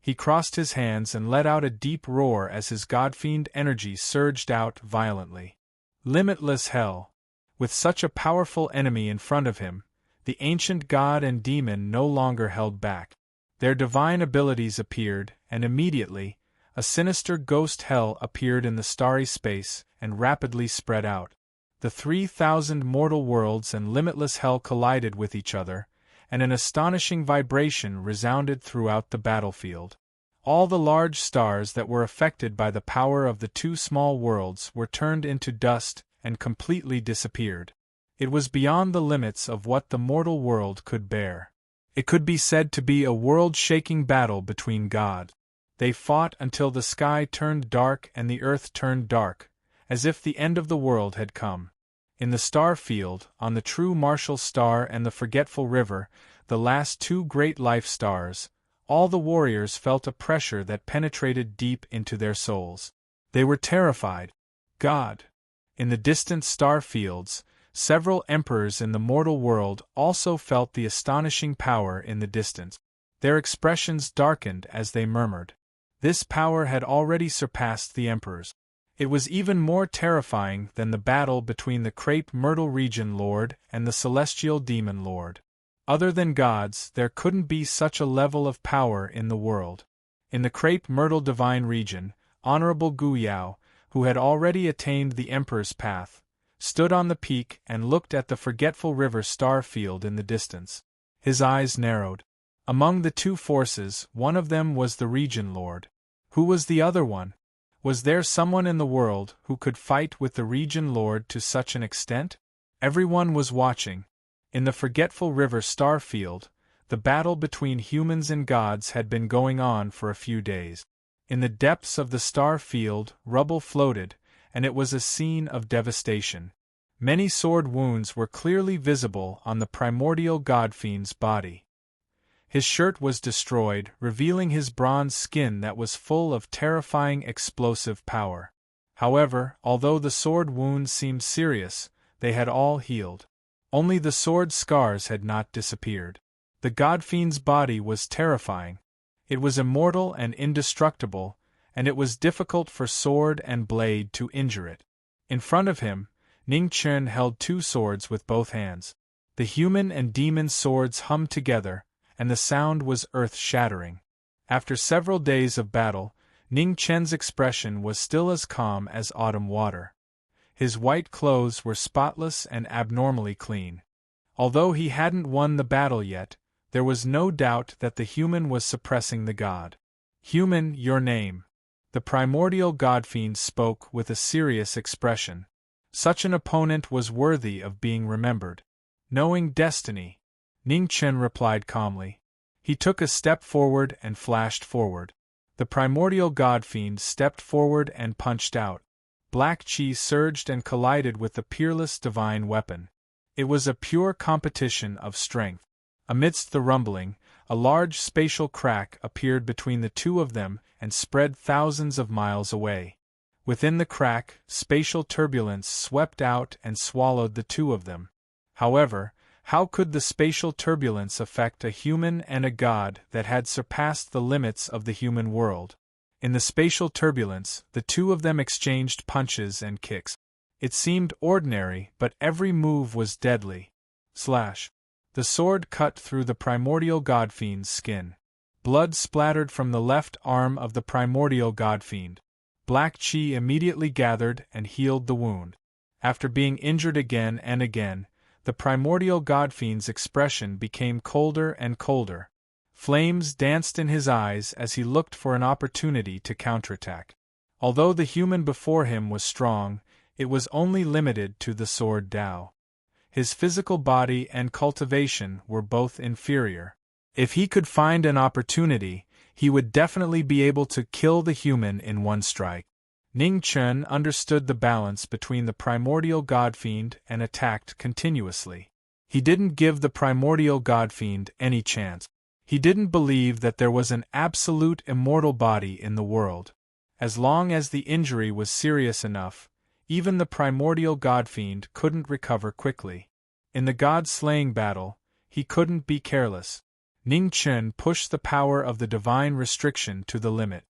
He crossed his hands and let out a deep roar as his godfiend energy surged out violently. Limitless hell. With such a powerful enemy in front of him, the ancient god and demon no longer held back. Their divine abilities appeared, and immediately, a sinister ghost hell appeared in the starry space and rapidly spread out. The 3,000 mortal worlds and limitless hell collided with each other, and an astonishing vibration resounded throughout the battlefield. All the large stars that were affected by the power of the 2 small worlds were turned into dust and completely disappeared. It was beyond the limits of what the mortal world could bear. It could be said to be a world-shaking battle between gods. They fought until the sky turned dark and the earth turned dark, as if the end of the world had come. In the star field, on the true martial star and the forgetful river, the last two great life stars, all the warriors felt a pressure that penetrated deep into their souls. They were terrified. God! In the distant star fields, several emperors in the mortal world also felt the astonishing power in the distance. Their expressions darkened as they murmured. This power had already surpassed the emperors. It was even more terrifying than the battle between the Crepe Myrtle Region Lord and the Celestial Demon Lord. Other than gods, there couldn't be such a level of power in the world. In the Crepe Myrtle Divine Region, Honorable Gu Yao, who had already attained the Emperor's path, stood on the peak and looked at the forgetful river star field in the distance. His eyes narrowed. Among the two forces, one of them was the Region Lord. Who was the other one? Was there someone in the world who could fight with the Region Lord to such an extent? Everyone was watching. In the forgetful river star field, the battle between humans and gods had been going on for a few days. In the depths of the star field, rubble floated, and it was a scene of devastation. Many sword wounds were clearly visible on the primordial godfiend's body. His shirt was destroyed, revealing his bronze skin that was full of terrifying explosive power. However, although the sword wounds seemed serious, they had all healed. Only the sword scars had not disappeared. The godfiend's body was terrifying. It was immortal and indestructible, and it was difficult for sword and blade to injure it. In front of him, Ning Chen held two swords with both hands. The human and demon swords hummed together, and the sound was earth-shattering. After several days of battle, Ning Chen's expression was still as calm as autumn water. His white clothes were spotless and abnormally clean. Although he hadn't won the battle yet, there was no doubt that the human was suppressing the god. "Human, your name." The primordial godfiend spoke with a serious expression. Such an opponent was worthy of being remembered. "Knowing destiny," Ning Chen replied calmly. He took a step forward and flashed forward. The primordial godfiend stepped forward and punched out. Black chi surged and collided with the peerless divine weapon. It was a pure competition of strength. Amidst the rumbling, a large spatial crack appeared between the two of them and spread thousands of miles away. Within the crack, spatial turbulence swept out and swallowed the two of them. However, how could the spatial turbulence affect a human and a god that had surpassed the limits of the human world? In the spatial turbulence, the two of them exchanged punches and kicks. It seemed ordinary, but every move was deadly. Slash. The sword cut through the primordial godfiend's skin. Blood splattered from the left arm of the primordial godfiend. Black chi immediately gathered and healed the wound. After being injured again and again, the primordial godfiend's expression became colder and colder. Flames danced in his eyes as he looked for an opportunity to counterattack. Although the human before him was strong, it was only limited to the sword Dao. His physical body and cultivation were both inferior. If he could find an opportunity, he would definitely be able to kill the human in one strike. Ning Chen understood the balance between the primordial godfiend and attacked continuously. He didn't give the primordial godfiend any chance. He didn't believe that there was an absolute immortal body in the world. As long as the injury was serious enough, even the primordial godfiend couldn't recover quickly. In the god-slaying battle, he couldn't be careless. Ning Chen pushed the power of the divine restriction to the limit.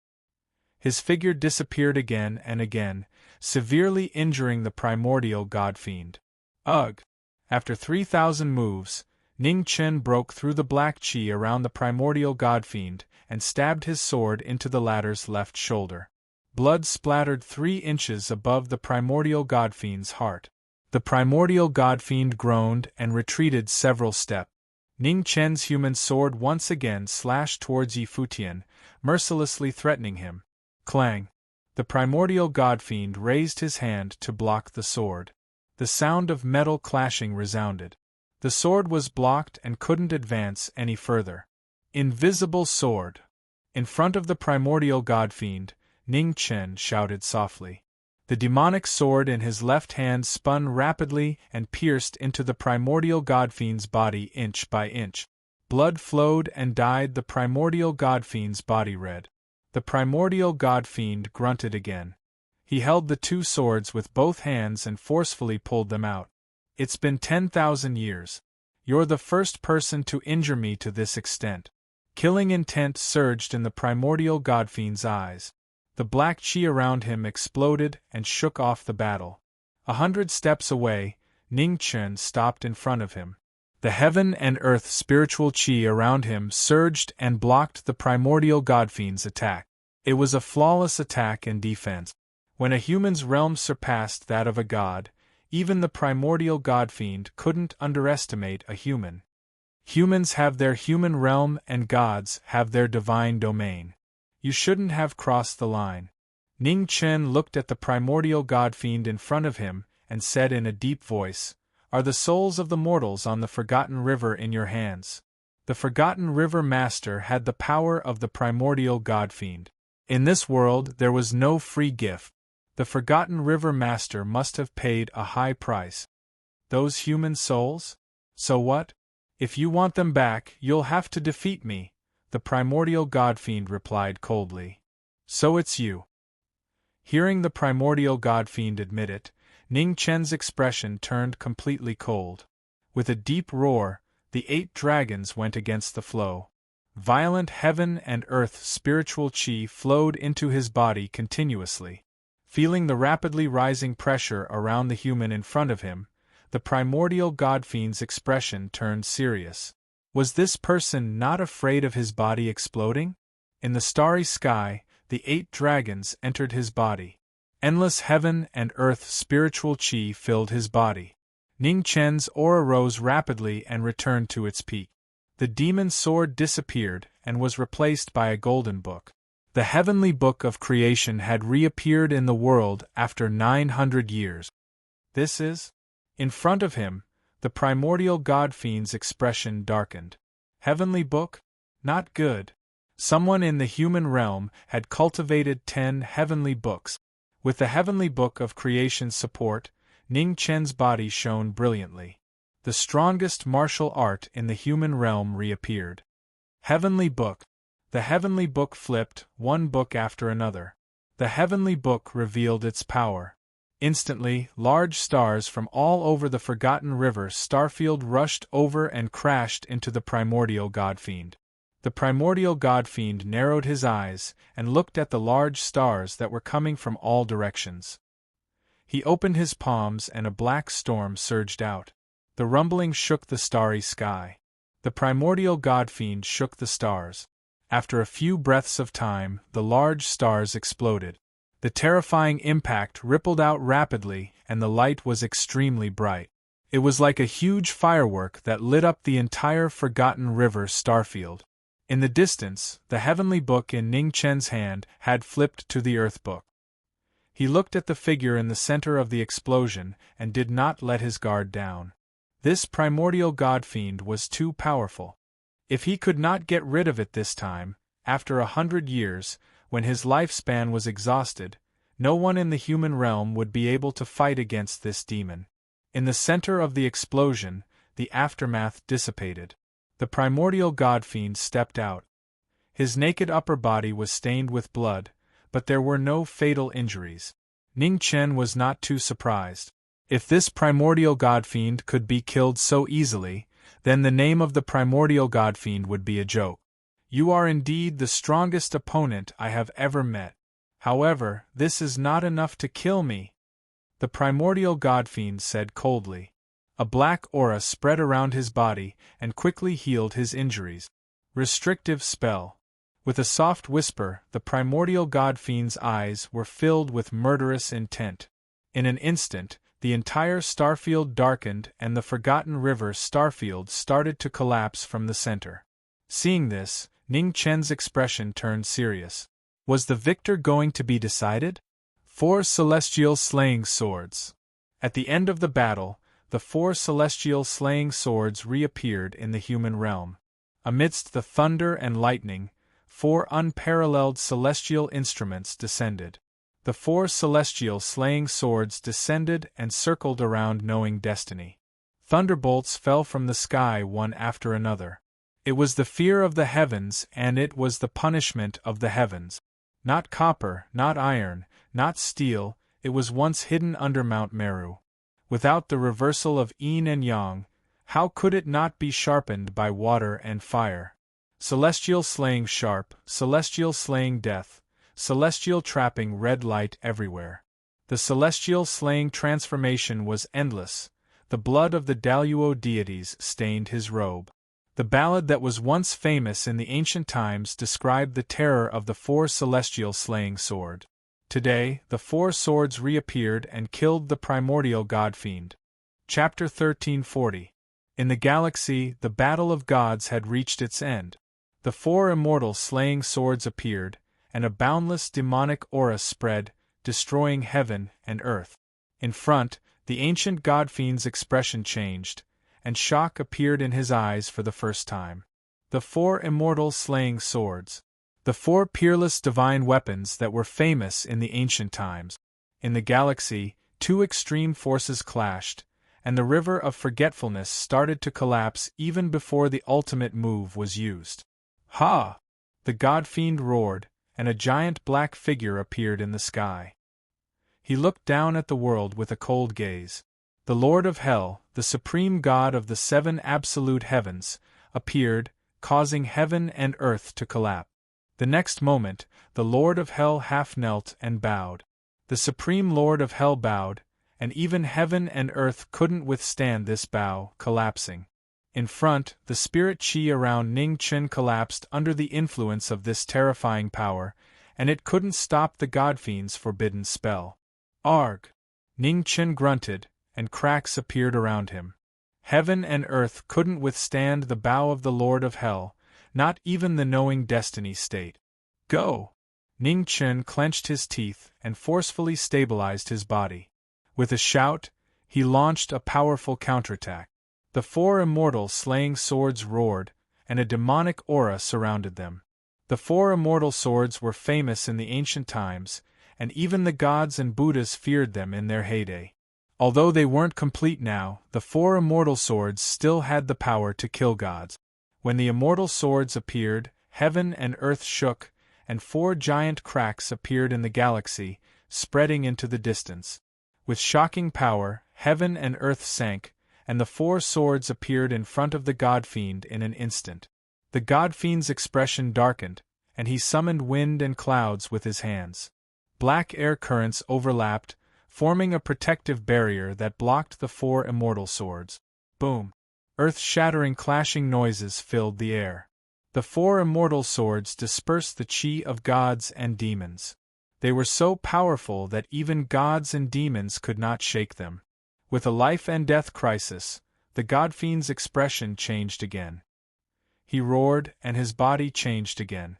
His figure disappeared again and again, severely injuring the primordial godfiend. Ugh! After 3,000 moves, Ning Chen broke through the black chi around the primordial godfiend and stabbed his sword into the latter's left shoulder. Blood splattered 3 inches above the primordial godfiend's heart. The primordial godfiend groaned and retreated several steps. Ning Chen's human sword once again slashed towards Yi Futian, mercilessly threatening him. Clang! The primordial godfiend raised his hand to block the sword. The sound of metal clashing resounded. The sword was blocked and couldn't advance any further. Invisible sword! In front of the primordial godfiend, Ning Chen shouted softly. The demonic sword in his left hand spun rapidly and pierced into the primordial godfiend's body inch by inch. Blood flowed and dyed the primordial godfiend's body red. The primordial godfiend grunted again. He held the two swords with both hands and forcefully pulled them out. It's been 10,000 years. You're the first person to injure me to this extent. Killing intent surged in the primordial godfiend's eyes. The black chi around him exploded and shook off the battle. 100 steps away, Ning Chen stopped in front of him. The heaven and earth spiritual chi around him surged and blocked the primordial godfiend's attack. It was a flawless attack and defense. When a human's realm surpassed that of a god, even the primordial godfiend couldn't underestimate a human. Humans have their human realm and gods have their divine domain. You shouldn't have crossed the line. Ning Chen looked at the primordial godfiend in front of him and said in a deep voice, "Are the souls of the mortals on the Forgotten River in your hands?" The Forgotten River Master had the power of the primordial godfiend. In this world there was no free gift. The Forgotten River Master must have paid a high price. Those human souls? So what? If you want them back, you'll have to defeat me, the primordial godfiend replied coldly. So it's you. Hearing the primordial godfiend admit it, Ning Chen's expression turned completely cold. With a deep roar, the 8 dragons went against the flow. Violent heaven and earth spiritual chi flowed into his body continuously. Feeling the rapidly rising pressure around the human in front of him, the primordial godfiend's expression turned serious. Was this person not afraid of his body exploding? In the starry sky, the 8 dragons entered his body. Endless heaven and earth spiritual chi filled his body. Ning Chen's aura rose rapidly and returned to its peak. The demon sword disappeared and was replaced by a golden book. The heavenly book of creation had reappeared in the world after 900 years. This is? In front of him, the primordial godfiend's expression darkened. Heavenly book? Not good. Someone in the human realm had cultivated 10 heavenly books. With the heavenly book of creation's support, Ning Chen's body shone brilliantly. The strongest martial art in the human realm reappeared. Heavenly book. The heavenly book flipped, one book after another. The heavenly book revealed its power. Instantly, large stars from all over the Forgotten River starfield rushed over and crashed into the primordial godfiend. The primordial godfiend narrowed his eyes and looked at the large stars that were coming from all directions. He opened his palms and a black storm surged out. The rumbling shook the starry sky. The primordial godfiend shook the stars. After a few breaths of time, the large stars exploded. The terrifying impact rippled out rapidly, and the light was extremely bright. It was like a huge firework that lit up the entire Forgotten River starfield. In the distance, the heavenly book in Ning Chen's hand had flipped to the earth book. He looked at the figure in the center of the explosion and did not let his guard down. This primordial godfiend was too powerful. If he could not get rid of it this time, after 100 years, when his lifespan was exhausted, no one in the human realm would be able to fight against this demon. In the center of the explosion, the aftermath dissipated. The primordial godfiend stepped out. His naked upper body was stained with blood, but there were no fatal injuries. Ning Chen was not too surprised. If this primordial godfiend could be killed so easily, then the name of the primordial godfiend would be a joke. You are indeed the strongest opponent I have ever met. However, this is not enough to kill me, the primordial godfiend said coldly. A black aura spread around his body and quickly healed his injuries. Restrictive spell. With a soft whisper, the primordial godfiend's eyes were filled with murderous intent. In an instant, the entire starfield darkened and the Forgotten River starfield started to collapse from the center. Seeing this, Ning Chen's expression turned serious. Was the victor going to be decided? 4 celestial slaying swords. At the end of the battle, the 4 celestial slaying swords reappeared in the human realm. Amidst the thunder and lightning, 4 unparalleled celestial instruments descended. The 4 celestial slaying swords descended and circled around knowing destiny. Thunderbolts fell from the sky one after another. It was the fear of the heavens, and it was the punishment of the heavens. Not copper, not iron, not steel, it was once hidden under Mount Meru. Without the reversal of yin and yang, how could it not be sharpened by water and fire? Celestial slaying sharp, celestial slaying death, celestial trapping red light everywhere. The celestial slaying transformation was endless. The blood of the Daluo deities stained his robe. The ballad that was once famous in the ancient times described the terror of the four celestial slaying sword. Today, the four swords reappeared and killed the primordial god-fiend. Chapter 1340. In the galaxy, the battle of gods had reached its end. The four immortal slaying swords appeared, and a boundless demonic aura spread, destroying heaven and earth. In front, the ancient god-fiend's expression changed, and shock appeared in his eyes for the first time. The four immortal slaying swords. The four peerless divine weapons that were famous in the ancient times. In the galaxy, two extreme forces clashed, and the river of forgetfulness started to collapse even before the ultimate move was used. Ha! The god-fiend roared, and a giant black figure appeared in the sky. He looked down at the world with a cold gaze. The Lord of Hell, the supreme god of the seven absolute heavens, appeared, causing heaven and earth to collapse. The next moment, the Lord of Hell half knelt and bowed. The supreme Lord of Hell bowed, and even heaven and earth couldn't withstand this bow, collapsing. In front, the spirit chi around Ning Chen collapsed under the influence of this terrifying power, and it couldn't stop the godfiend's forbidden spell. Arg! Ning Chen grunted, and cracks appeared around him. Heaven and earth couldn't withstand the bow of the Lord of Hell, not even the knowing destiny state. Go! Ning Chen clenched his teeth and forcefully stabilized his body. With a shout, he launched a powerful counterattack. The four immortal slaying swords roared, and a demonic aura surrounded them. The four immortal swords were famous in the ancient times, and even the gods and Buddhas feared them in their heyday. Although they weren't complete now, the four immortal swords still had the power to kill gods. When the immortal swords appeared, heaven and earth shook, and four giant cracks appeared in the galaxy, spreading into the distance. With shocking power, heaven and earth sank, and the four swords appeared in front of the god-fiend in an instant. The god-fiend's expression darkened, and he summoned wind and clouds with his hands. Black air currents overlapped, forming a protective barrier that blocked the four immortal swords. Boom! Earth-shattering clashing noises filled the air. The four immortal swords dispersed the chi of gods and demons. They were so powerful that even gods and demons could not shake them. With a life-and-death crisis, the god-fiend's expression changed again. He roared, and his body changed again.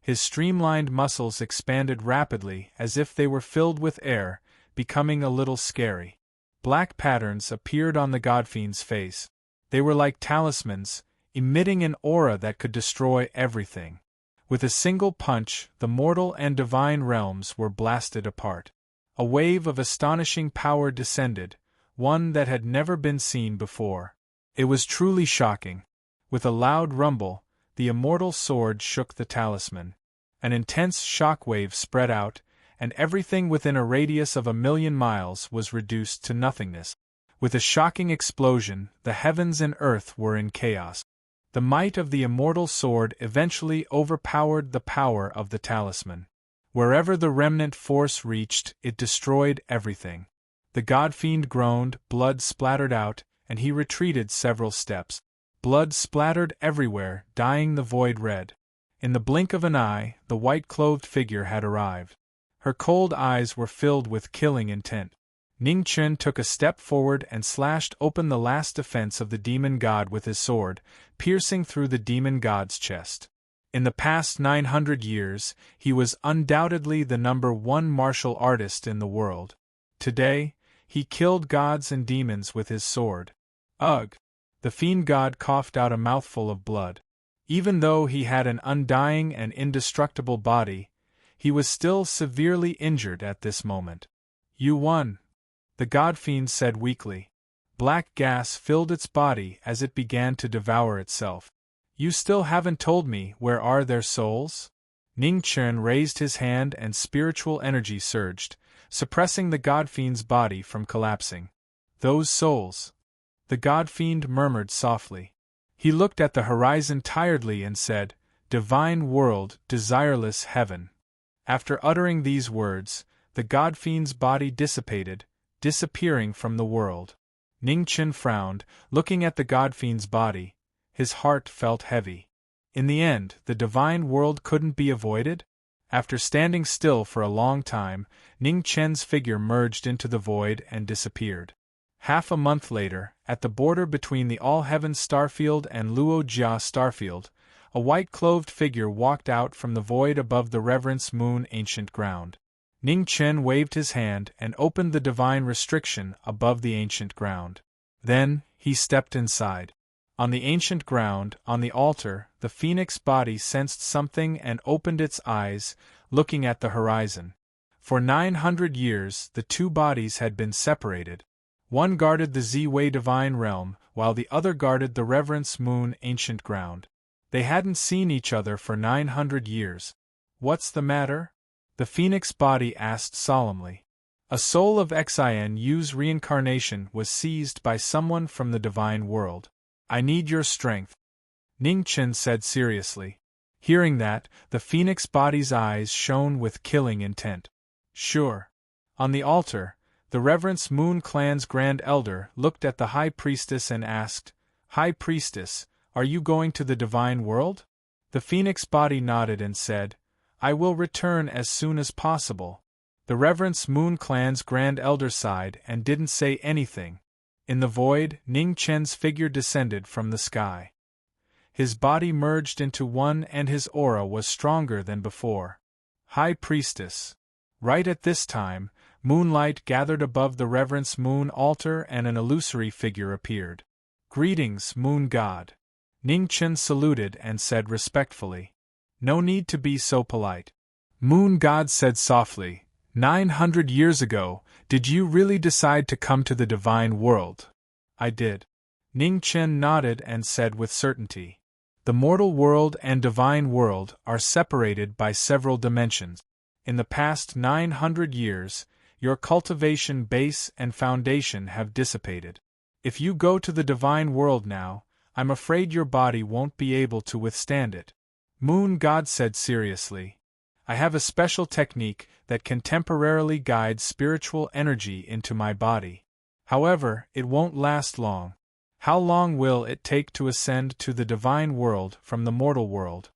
His streamlined muscles expanded rapidly as if they were filled with air, becoming a little scary. Black patterns appeared on the god-fiend's face. They were like talismans, emitting an aura that could destroy everything. With a single punch, the mortal and divine realms were blasted apart. A wave of astonishing power descended, one that had never been seen before. It was truly shocking. With a loud rumble, the immortal sword shook the talisman. An intense shockwave spread out, and everything within a radius of 1,000,000 miles was reduced to nothingness. With a shocking explosion, the heavens and earth were in chaos. The might of the immortal sword eventually overpowered the power of the talisman. Wherever the remnant force reached, it destroyed everything. The god-fiend groaned, blood splattered out, and he retreated several steps. Blood splattered everywhere, dyeing the void red. In the blink of an eye, the white-clothed figure had arrived. Her cold eyes were filled with killing intent. Ning Chen took a step forward and slashed open the last defense of the demon god with his sword, piercing through the demon god's chest. In the past 900 years, he was undoubtedly the #1 martial artist in the world. Today, he killed gods and demons with his sword. Ugh! The fiend god coughed out a mouthful of blood. Even though he had an undying and indestructible body, he was still severely injured at this moment. You won, the god-fiend said weakly. Black gas filled its body as it began to devour itself. You still haven't told me where are their souls? Ning Chen raised his hand and spiritual energy surged, suppressing the god-fiend's body from collapsing. Those souls. The god-fiend murmured softly. He looked at the horizon tiredly and said, Divine world, desireless heaven. After uttering these words, the god-fiend's body dissipated, disappearing from the world. Ning Chen frowned, looking at the god-fiend's body. His heart felt heavy. In the end, the divine world couldn't be avoided? After standing still for a long time, Ning Chen's figure merged into the void and disappeared. Half a month later, at the border between the All-Heaven Starfield and Luo Jia Starfield, a white-clothed figure walked out from the void above the Reverence Moon ancient ground. Ning Chen waved his hand and opened the divine restriction above the ancient ground. Then, he stepped inside. On the ancient ground, on the altar, the phoenix body sensed something and opened its eyes, looking at the horizon. For 900 years, the two bodies had been separated. One guarded the Z-Wei divine realm, while the other guarded the Reverence Moon ancient ground. They hadn't seen each other for 900 years. What's the matter? The phoenix body asked solemnly. A soul of Xinyu's reincarnation was seized by someone from the divine world. I need your strength, Ning Chen said seriously. Hearing that, the phoenix body's eyes shone with killing intent. Sure. On the altar, the Reverence Moon Clan's Grand Elder looked at the High Priestess and asked, High Priestess, are you going to the divine world? The phoenix body nodded and said, I will return as soon as possible. The Reverence Moon Clan's Grand Elder sighed and didn't say anything. In the void, Ning Chen's figure descended from the sky. His body merged into one and his aura was stronger than before. High Priestess. Right at this time, moonlight gathered above the Reverence Moon altar and an illusory figure appeared. Greetings, Moon God. Ning Chen saluted and said respectfully. No need to be so polite. Moon God said softly, 900 years ago, did you really decide to come to the divine world? I did. Ning Chen nodded and said with certainty. The mortal world and divine world are separated by several dimensions. In the past 900 years, your cultivation base and foundation have dissipated. If you go to the divine world now, I'm afraid your body won't be able to withstand it. Moon God said seriously. I have a special technique that can temporarily guide spiritual energy into my body. However, it won't last long. How long will it take to ascend to the divine world from the mortal world?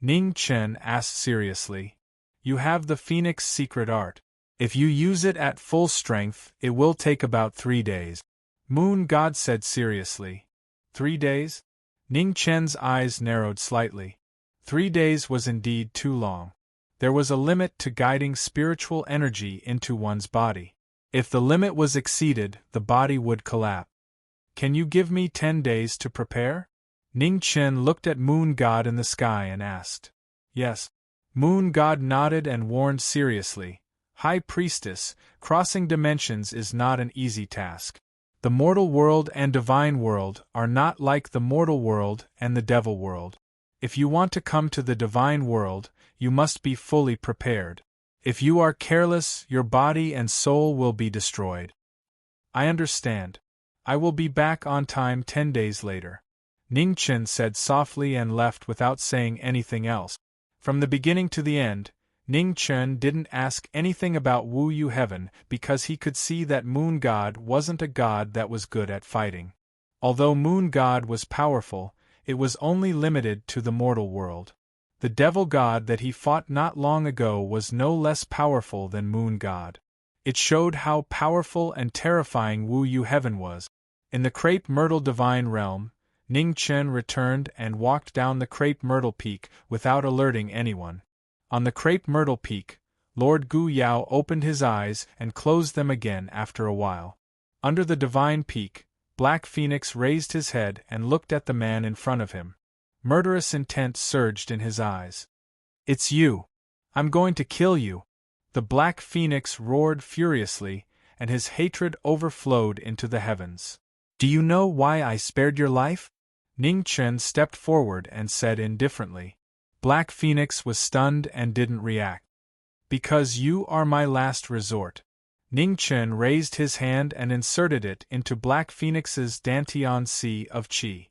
Ning Chen asked seriously. You have the Phoenix secret art. If you use it at full strength, it will take about 3 days. Moon God said seriously. 3 days? Ning Chen's eyes narrowed slightly. 3 days was indeed too long. There was a limit to guiding spiritual energy into one's body. If the limit was exceeded, the body would collapse. Can you give me 10 days to prepare? Ning Chen looked at Moon God in the sky and asked. Yes. Moon God nodded and warned seriously. High Priestess, crossing dimensions is not an easy task. The mortal world and divine world are not like the mortal world and the devil world. If you want to come to the divine world, you must be fully prepared. If you are careless, your body and soul will be destroyed. I understand. I will be back on time 10 days later. Ning Chen said softly and left without saying anything else. From the beginning to the end, Ning Chen didn't ask anything about Wu Yu Heaven because he could see that Moon God wasn't a god that was good at fighting. Although Moon God was powerful, it was only limited to the mortal world. The devil god that he fought not long ago was no less powerful than Moon God. It showed how powerful and terrifying Wu Yu Heaven was. In the Crepe Myrtle Divine Realm, Ning Chen returned and walked down the Crepe Myrtle Peak without alerting anyone. On the Crepe Myrtle Peak, Lord Gu Yao opened his eyes and closed them again after a while. Under the Divine Peak, Black Phoenix raised his head and looked at the man in front of him. Murderous intent surged in his eyes. It's you. I'm going to kill you. The Black Phoenix roared furiously, and his hatred overflowed into the heavens. Do you know why I spared your life? Ning Chen stepped forward and said indifferently. Black Phoenix was stunned and didn't react. Because you are my last resort. Ning Chen raised his hand and inserted it into Black Phoenix's Dantian Sea of Qi.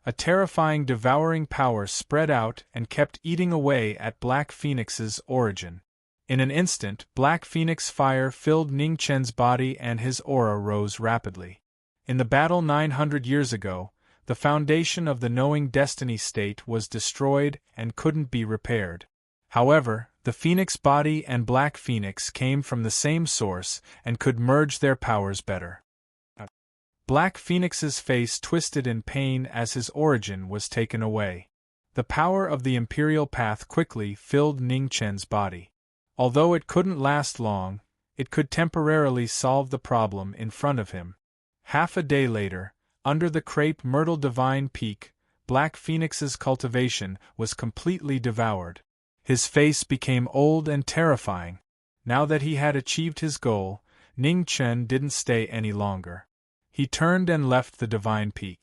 A terrifying devouring power spread out and kept eating away at Black Phoenix's origin. In an instant, Black Phoenix fire filled Ning Chen's body and his aura rose rapidly. In the battle 900 years ago, the foundation of the knowing destiny state was destroyed and couldn't be repaired. However, the Phoenix body and Black Phoenix came from the same source and could merge their powers better. Black Phoenix's face twisted in pain as his origin was taken away. The power of the Imperial Path quickly filled Ning Chen's body. Although it couldn't last long, it could temporarily solve the problem in front of him. Half a day later, under the crepe myrtle divine peak, Black Phoenix's cultivation was completely devoured. His face became old and terrifying. Now that he had achieved his goal, Ning Chen didn't stay any longer. He turned and left the divine peak.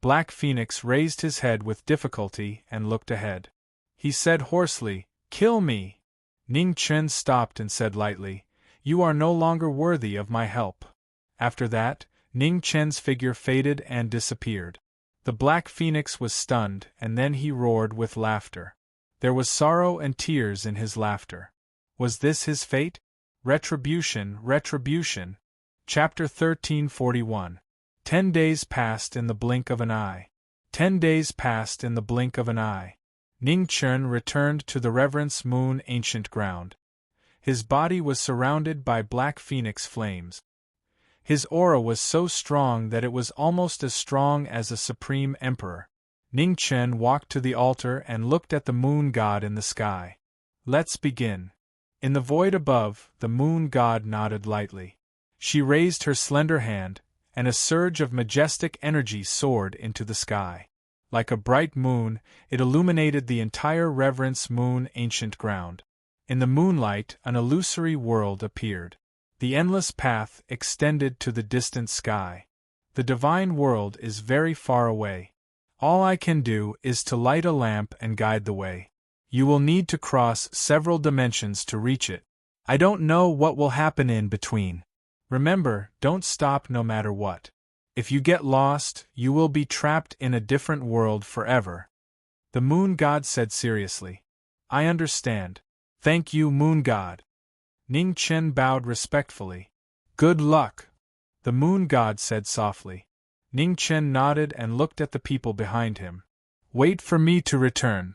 Black Phoenix raised his head with difficulty and looked ahead. He said hoarsely, "Kill me!" Ning Chen stopped and said lightly, "You are no longer worthy of my help." After that, Ning Chen's figure faded and disappeared. The Black Phoenix was stunned, and then he roared with laughter. There was sorrow and tears in his laughter. Was this his fate? Retribution, retribution. Chapter 1341. 10 days passed in the blink of an eye. 10 days passed in the blink of an eye. Ning Chen returned to the Reverence Moon ancient ground. His body was surrounded by Black Phoenix flames. His aura was so strong that it was almost as strong as a supreme emperor. Ning Chen walked to the altar and looked at the moon god in the sky. "Let's begin." In the void above, the moon god nodded lightly. She raised her slender hand, and a surge of majestic energy soared into the sky. Like a bright moon, it illuminated the entire Reverence Moon ancient ground. In the moonlight, an illusory world appeared. The endless path extended to the distant sky. The divine world is very far away. All I can do is to light a lamp and guide the way. You will need to cross several dimensions to reach it. I don't know what will happen in between. Remember, don't stop no matter what. If you get lost, you will be trapped in a different world forever. The moon god said seriously. I understand. Thank you, moon god. Ning Chen bowed respectfully. Good luck. The moon god said softly. Ning Chen nodded and looked at the people behind him. Wait for me to return.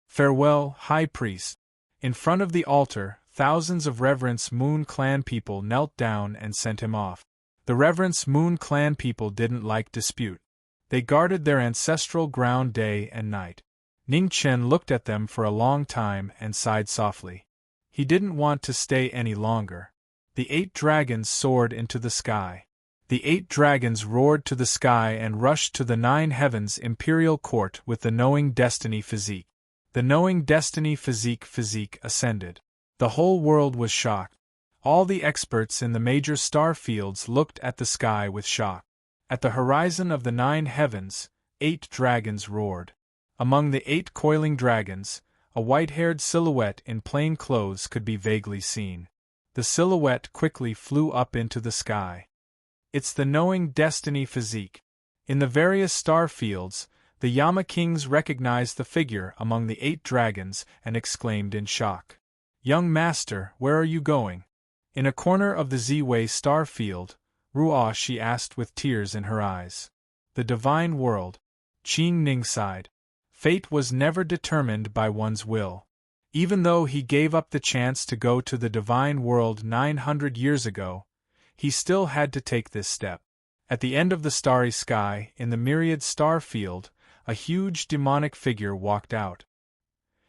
Farewell, High Priest. In front of the altar, thousands of Reverence Moon Clan people knelt down and sent him off. The Reverence Moon Clan people didn't like dispute. They guarded their ancestral ground day and night. Ning Chen looked at them for a long time and sighed softly. He didn't want to stay any longer. The 8 dragons soared into the sky. The 8 dragons roared to the sky and rushed to the 9 heavens imperial court with the knowing destiny physique. The knowing destiny physique ascended. The whole world was shocked. All the experts in the major star fields looked at the sky with shock. At the horizon of the 9 heavens, 8 dragons roared. Among the 8 coiling dragons, a white-haired silhouette in plain clothes could be vaguely seen. The silhouette quickly flew up into the sky. It's the knowing destiny physique. In the various star fields, the Yama kings recognized the figure among the 8 dragons and exclaimed in shock. Young master, where are you going? In a corner of the Z-Way star field, Ruo she asked with tears in her eyes. The divine world. Qing Ning sighed. Fate was never determined by one's will. Even though he gave up the chance to go to the divine world 900 years ago, he still had to take this step. At the end of the starry sky, in the myriad star field, a huge demonic figure walked out.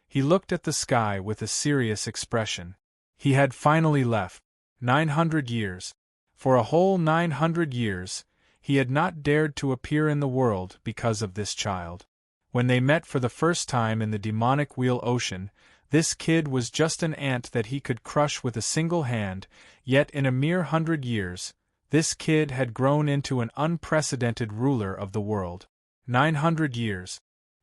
He looked at the sky with a serious expression. He had finally left. 900 years. For a whole 900 years, he had not dared to appear in the world because of this child. When they met for the first time in the demonic wheel ocean, this kid was just an ant that he could crush with a single hand, yet in a mere 100 years, this kid had grown into an unprecedented ruler of the world. 900 years.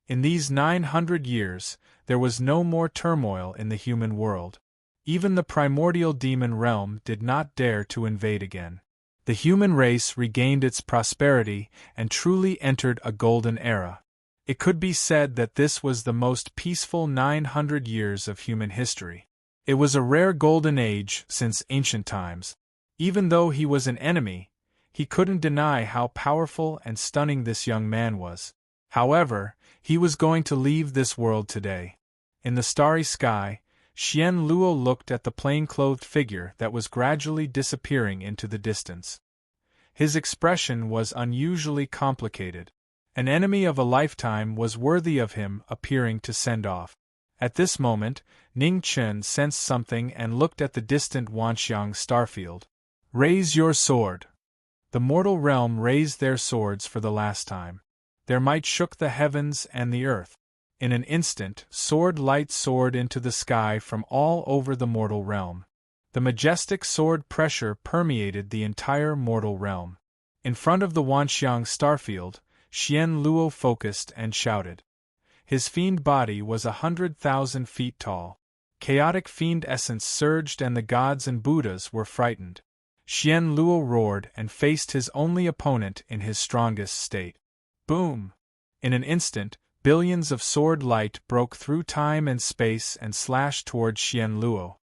In these 900 years, there was no more turmoil in the human world. Even the primordial demon realm did not dare to invade again. The human race regained its prosperity and truly entered a golden era. It could be said that this was the most peaceful 900 years of human history. It was a rare golden age since ancient times. Even though he was an enemy, he couldn't deny how powerful and stunning this young man was. However, he was going to leave this world today. In the starry sky, Xian Luo looked at the plain-clothed figure that was gradually disappearing into the distance. His expression was unusually complicated. An enemy of a lifetime was worthy of him appearing to send off. At this moment, Ning Chen sensed something and looked at the distant Wanxiang starfield. "Raise your sword." The mortal realm raised their swords for the last time. Their might shook the heavens and the earth. In an instant, sword light soared into the sky from all over the mortal realm. The majestic sword pressure permeated the entire mortal realm. In front of the Wanxiang starfield, Xian Luo focused and shouted. His fiend body was 100,000 feet tall. Chaotic fiend essence surged and the gods and Buddhas were frightened. Xian Luo roared and faced his only opponent in his strongest state. Boom! In an instant, billions of sword light broke through time and space and slashed toward Xian Luo.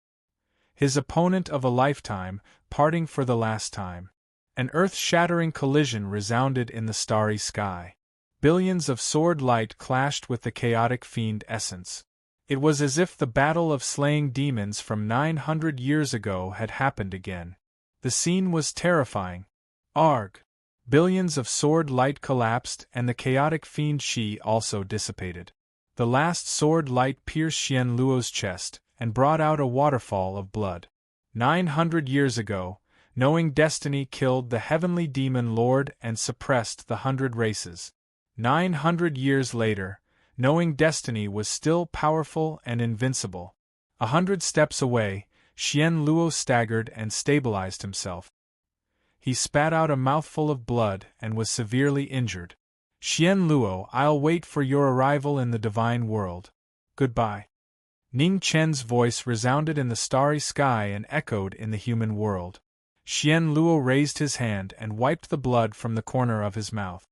His opponent of a lifetime, parting for the last time. An earth-shattering collision resounded in the starry sky. Billions of sword light clashed with the chaotic fiend essence. It was as if the battle of slaying demons from 900 years ago had happened again. The scene was terrifying. Arg! Billions of sword light collapsed and the chaotic fiend Shi also dissipated. The last sword light pierced Xian Luo's chest and brought out a waterfall of blood. 900 years ago, knowing destiny killed the heavenly demon lord and suppressed the 100 races. 900 years later, knowing destiny was still powerful and invincible. 100 steps away, Xian Luo staggered and stabilized himself. He spat out a mouthful of blood and was severely injured. "Xian Luo, I'll wait for your arrival in the divine world. Goodbye." Ning Chen's voice resounded in the starry sky and echoed in the human world. Xian Luo raised his hand and wiped the blood from the corner of his mouth.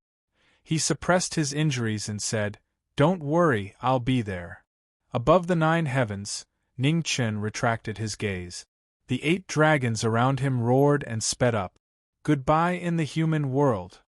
He suppressed his injuries and said, "Don't worry, I'll be there." Above the 9 heavens, Ning Chen retracted his gaze. The 8 dragons around him roared and sped up. "Goodbye in the human world."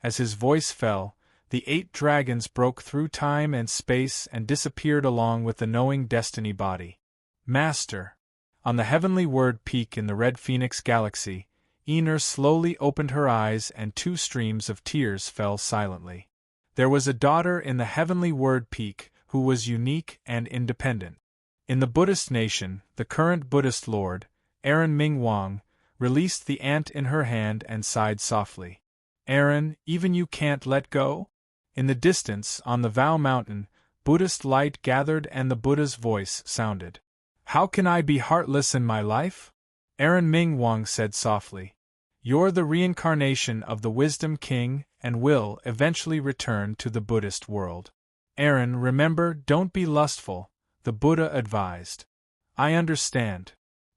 As his voice fell, the 8 dragons broke through time and space and disappeared along with the knowing destiny body. "Master." On the heavenly word peak in the Red Phoenix galaxy, Ener slowly opened her eyes and 2 streams of tears fell silently. There was a daughter in the heavenly word peak who was unique and independent. In the Buddhist nation, the current Buddhist lord, Aaron Ming Wang, released the ant in her hand and sighed softly. "Aaron, even you can't let go?" In the distance, on the Vow Mountain, Buddhist light gathered and the Buddha's voice sounded. "How can I be heartless in my life?" Aaron Ming Wang said softly. "You're the reincarnation of the Wisdom King and will eventually return to the Buddhist world. Aaron, remember, don't be lustful," the Buddha advised. "I understand."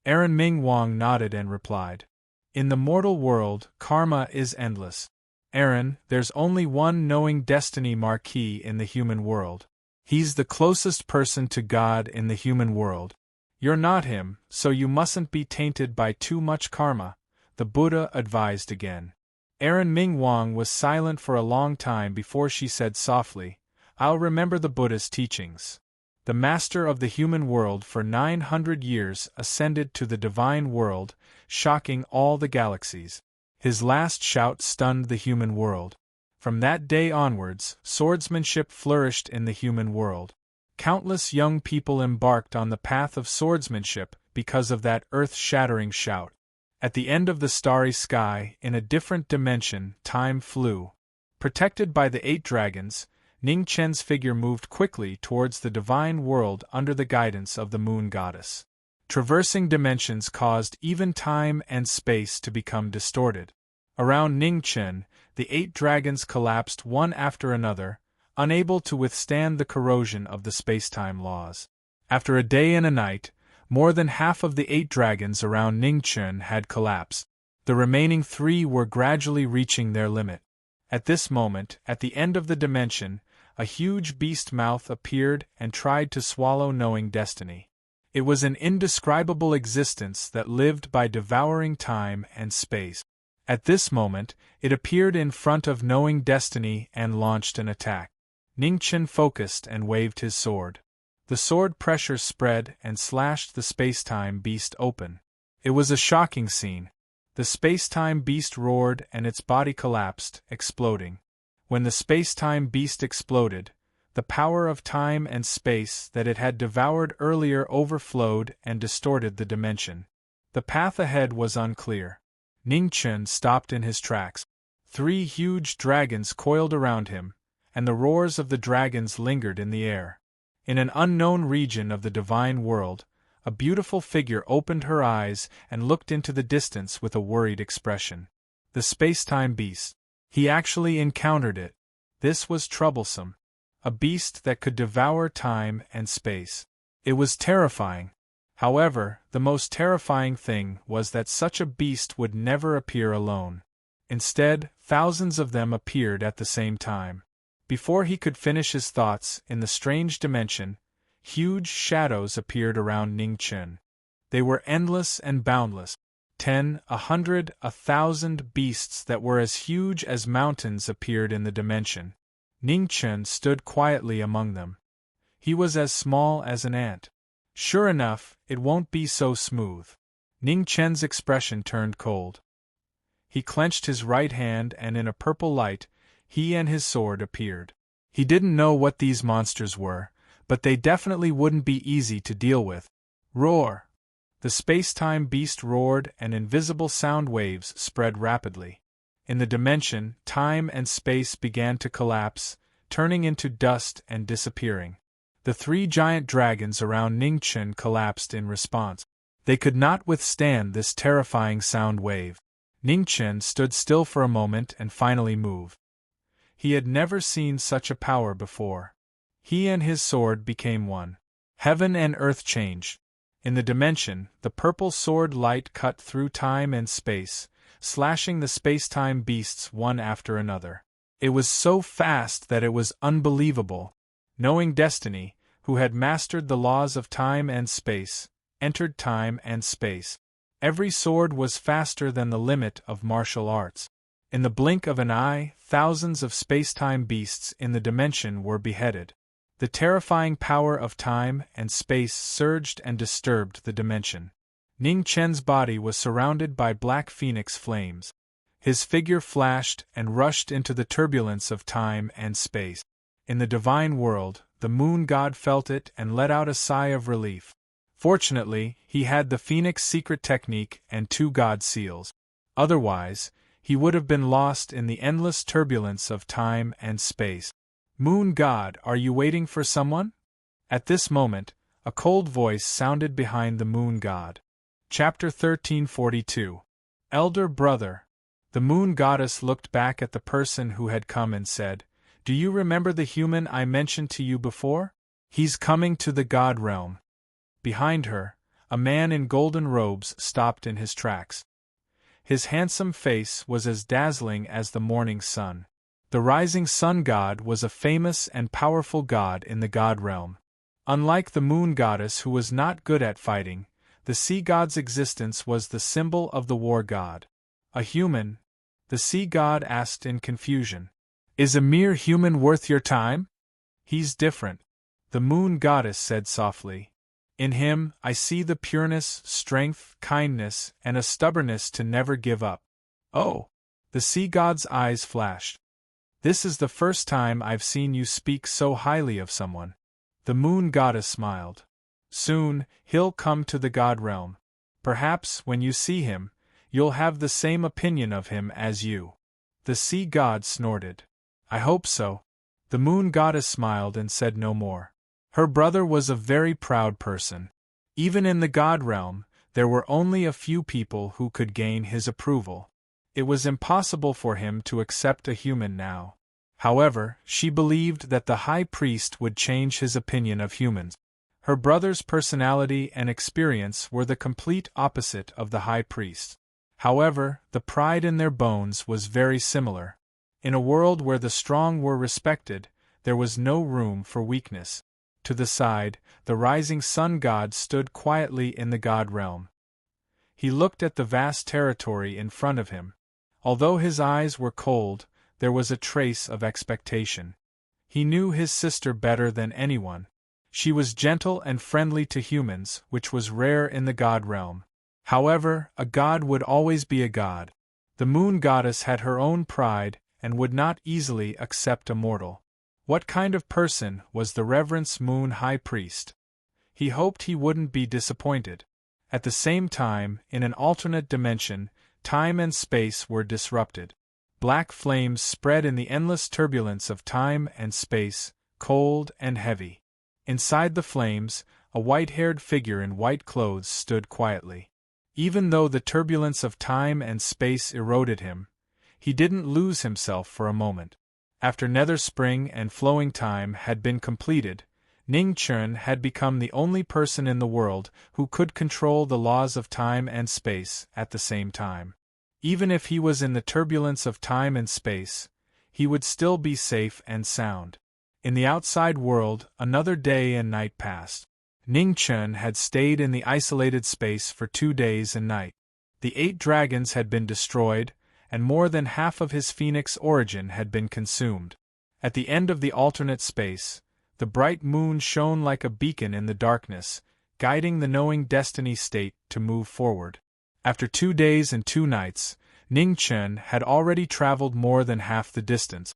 Aaron Ming Wang nodded and replied. "In the mortal world, karma is endless. Aaron, there's only one knowing destiny Marquis in the human world. He's the closest person to God in the human world. You're not him, so you mustn't be tainted by too much karma," the Buddha advised again. Aaron Ming Wang was silent for a long time before she said softly, "I'll remember the Buddha's teachings." The master of the human world for 900 years ascended to the divine world, shocking all the galaxies. His last shout stunned the human world. From that day onwards, swordsmanship flourished in the human world. Countless young people embarked on the path of swordsmanship because of that earth-shattering shout. At the end of the starry sky, in a different dimension, time flew. Protected by the 8 dragons, Ning Chen's figure moved quickly towards the divine world under the guidance of the moon goddess. Traversing dimensions caused even time and space to become distorted. Around Ningchen, the 8 dragons collapsed one after another, unable to withstand the corrosion of the spacetime laws. After a day and a night, more than half of the 8 dragons around Ningchen had collapsed. The remaining 3 were gradually reaching their limit. At this moment, at the end of the dimension, a huge beast mouth appeared and tried to swallow knowing destiny. It was an indescribable existence that lived by devouring time and space. At this moment, it appeared in front of knowing destiny and launched an attack. Ningchen focused and waved his sword. The sword pressure spread and slashed the spacetime beast open. It was a shocking scene. The spacetime beast roared and its body collapsed, exploding. When the spacetime beast exploded, the power of time and space that it had devoured earlier overflowed and distorted the dimension. The path ahead was unclear. Ningchen stopped in his tracks. 3 huge dragons coiled around him, and the roars of the dragons lingered in the air. In an unknown region of the divine world, a beautiful figure opened her eyes and looked into the distance with a worried expression. The spacetime beast. He actually encountered it. This was troublesome. A beast that could devour time and space. It was terrifying. However, the most terrifying thing was that such a beast would never appear alone. Instead, thousands of them appeared at the same time. Before he could finish his thoughts, in the strange dimension, huge shadows appeared around Ningchen. They were endless and boundless. 10, 100, 1,000 beasts that were as huge as mountains appeared in the dimension. Ningchen stood quietly among them. He was as small as an ant. Sure enough, it won't be so smooth. Ningchen's expression turned cold. He clenched his right hand and in a purple light, he and his sword appeared. He didn't know what these monsters were, but they definitely wouldn't be easy to deal with. Roar! The spacetime beast roared and invisible sound waves spread rapidly. In the dimension, time and space began to collapse, turning into dust and disappearing. The 3 giant dragons around Ningchen collapsed in response. They could not withstand this terrifying sound wave. Ningchen stood still for a moment and finally moved. He had never seen such a power before. He and his sword became one. Heaven and earth changed. In the dimension, the purple sword light cut through time and space, slashing the spacetime beasts one after another. It was so fast that it was unbelievable. Knowing destiny, who had mastered the laws of time and space, entered time and space. Every sword was faster than the limit of martial arts. In the blink of an eye, thousands of spacetime beasts in the dimension were beheaded. The terrifying power of time and space surged and disturbed the dimension. Ningchen's body was surrounded by black phoenix flames. His figure flashed and rushed into the turbulence of time and space. In the divine world, the moon god felt it and let out a sigh of relief. Fortunately, he had the phoenix secret technique and 2 god seals. Otherwise, he would have been lost in the endless turbulence of time and space. Moon god, are you waiting for someone? At this moment, a cold voice sounded behind the moon god. Chapter 1342. Elder brother. The moon goddess looked back at the person who had come and said, "Do you remember the human I mentioned to you before? He's coming to the god realm." Behind her, a man in golden robes stopped in his tracks. His handsome face was as dazzling as the morning sun. The rising sun god was a famous and powerful god in the god realm. Unlike the moon goddess who was not good at fighting, the sea god's existence was the symbol of the war god. A human? The sea god asked in confusion. Is a mere human worth your time? He's different, the moon goddess said softly. In him, I see the pureness, strength, kindness, and a stubbornness to never give up. Oh! The sea god's eyes flashed. This is the first time I've seen you speak so highly of someone. The moon goddess smiled. Soon, he'll come to the god realm. Perhaps, when you see him, you'll have the same opinion of him as you. The sea god snorted. I hope so. The moon goddess smiled and said no more. Her brother was a very proud person. Even in the god realm, there were only a few people who could gain his approval. It was impossible for him to accept a human now. However, she believed that the high priest would change his opinion of humans. Her brother's personality and experience were the complete opposite of the high priest. However, the pride in their bones was very similar. In a world where the strong were respected, there was no room for weakness. To the side, the rising sun god stood quietly in the god realm. He looked at the vast territory in front of him. Although his eyes were cold, there was a trace of expectation. He knew his sister better than anyone. She was gentle and friendly to humans, which was rare in the god realm. However, a god would always be a god. The moon goddess had her own pride and would not easily accept a mortal. What kind of person was the reverence moon high priest? He hoped he wouldn't be disappointed. At the same time, in an alternate dimension, time and space were disrupted. Black flames spread in the endless turbulence of time and space, cold and heavy. Inside the flames, a white-haired figure in white clothes stood quietly. Even though the turbulence of time and space eroded him, he didn't lose himself for a moment. After Nether Spring and Flowing Time had been completed, Ning Chun had become the only person in the world who could control the laws of time and space at the same time. Even if he was in the turbulence of time and space, he would still be safe and sound. In the outside world, another day and night passed. Ning Chun had stayed in the isolated space for 2 days and night. The 8 dragons had been destroyed, and more than half of his phoenix origin had been consumed. At the end of the alternate space, the bright moon shone like a beacon in the darkness, guiding the knowing destiny state to move forward. After 2 days and 2 nights, Ning Chun had already traveled more than half the distance.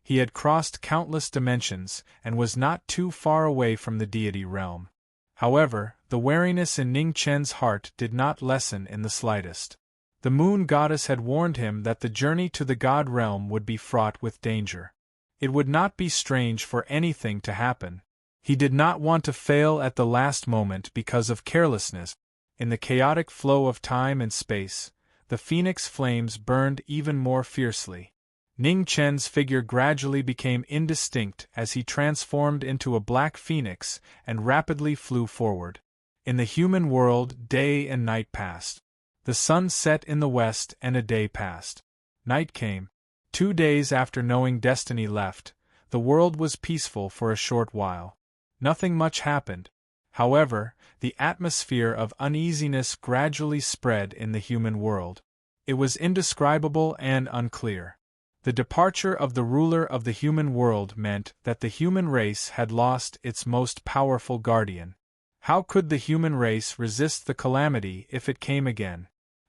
He had crossed countless dimensions and was not too far away from the deity realm. However, the wariness in Ning Chun's heart did not lessen in the slightest. The moon goddess had warned him that the journey to the god realm would be fraught with danger. It would not be strange for anything to happen. He did not want to fail at the last moment because of carelessness. In the chaotic flow of time and space, the phoenix flames burned even more fiercely. Ning Chun's figure gradually became indistinct as he transformed into a black phoenix and rapidly flew forward. In the human world, day and night passed. The sun set in the west and a day passed. Night came. 2 days after knowing destiny left, the world was peaceful for a short while. Nothing much happened. However, the atmosphere of uneasiness gradually spread in the human world. It was indescribable and unclear. The departure of the ruler of the human world meant that the human race had lost its most powerful guardian. How could the human race resist the calamity if it came again?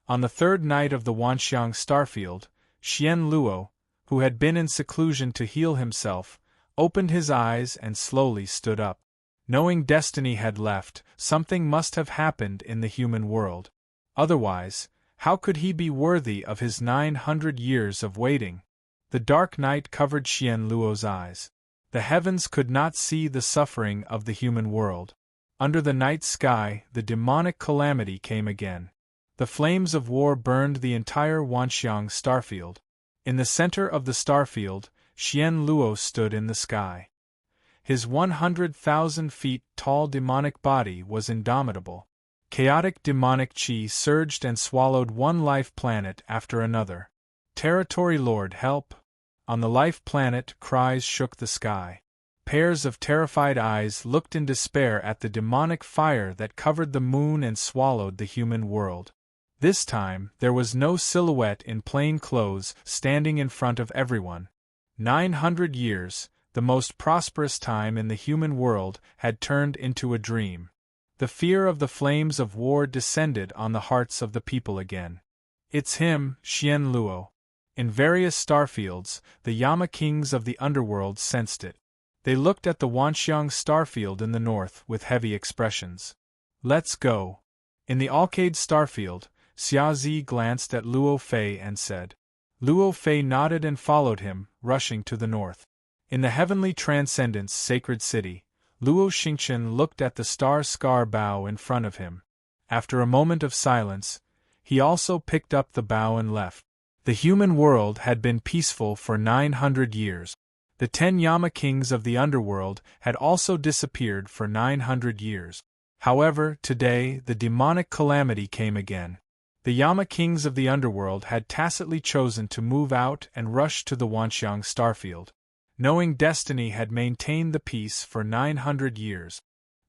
On the 3rd night of the Wanxiang starfield, Xian Luo, who had been in seclusion to heal himself, opened his eyes and slowly stood up. Knowing destiny had left, something must have happened in the human world. Otherwise, how could he be worthy of his 900 years of waiting? The dark night covered Xian Luo's eyes. The heavens could not see the suffering of the human world. Under the night sky, the demonic calamity came again. The flames of war burned the entire Wanxiang starfield. In the center of the starfield, Xian Luo stood in the sky. His 100,000 feet tall demonic body was indomitable. Chaotic demonic chi surged and swallowed one life planet after another. Territory Lord, help! On the life planet, cries shook the sky. Pairs of terrified eyes looked in despair at the demonic fire that covered the moon and swallowed the human world. This time, there was no silhouette in plain clothes standing in front of everyone. 900 years, the most prosperous time in the human world, had turned into a dream. The fear of the flames of war descended on the hearts of the people again. It's him, Xian Luo. In various starfields, the Yama kings of the underworld sensed it. They looked at the Wanxiang starfield in the north with heavy expressions. Let's go. In the Alcade starfield, Xiaozi glanced at Luo Fei and said. Luo Fei nodded and followed him, rushing to the north. In the heavenly transcendence sacred city, Luo Xingqian looked at the star scar bow in front of him. After a moment of silence, he also picked up the bow and left. The human world had been peaceful for 900 years. The 10 Yama kings of the underworld had also disappeared for 900 years. However, today the demonic calamity came again. The Yama kings of the underworld had tacitly chosen to move out and rush to the Wanxiang starfield. Knowing destiny had maintained the peace for 900 years.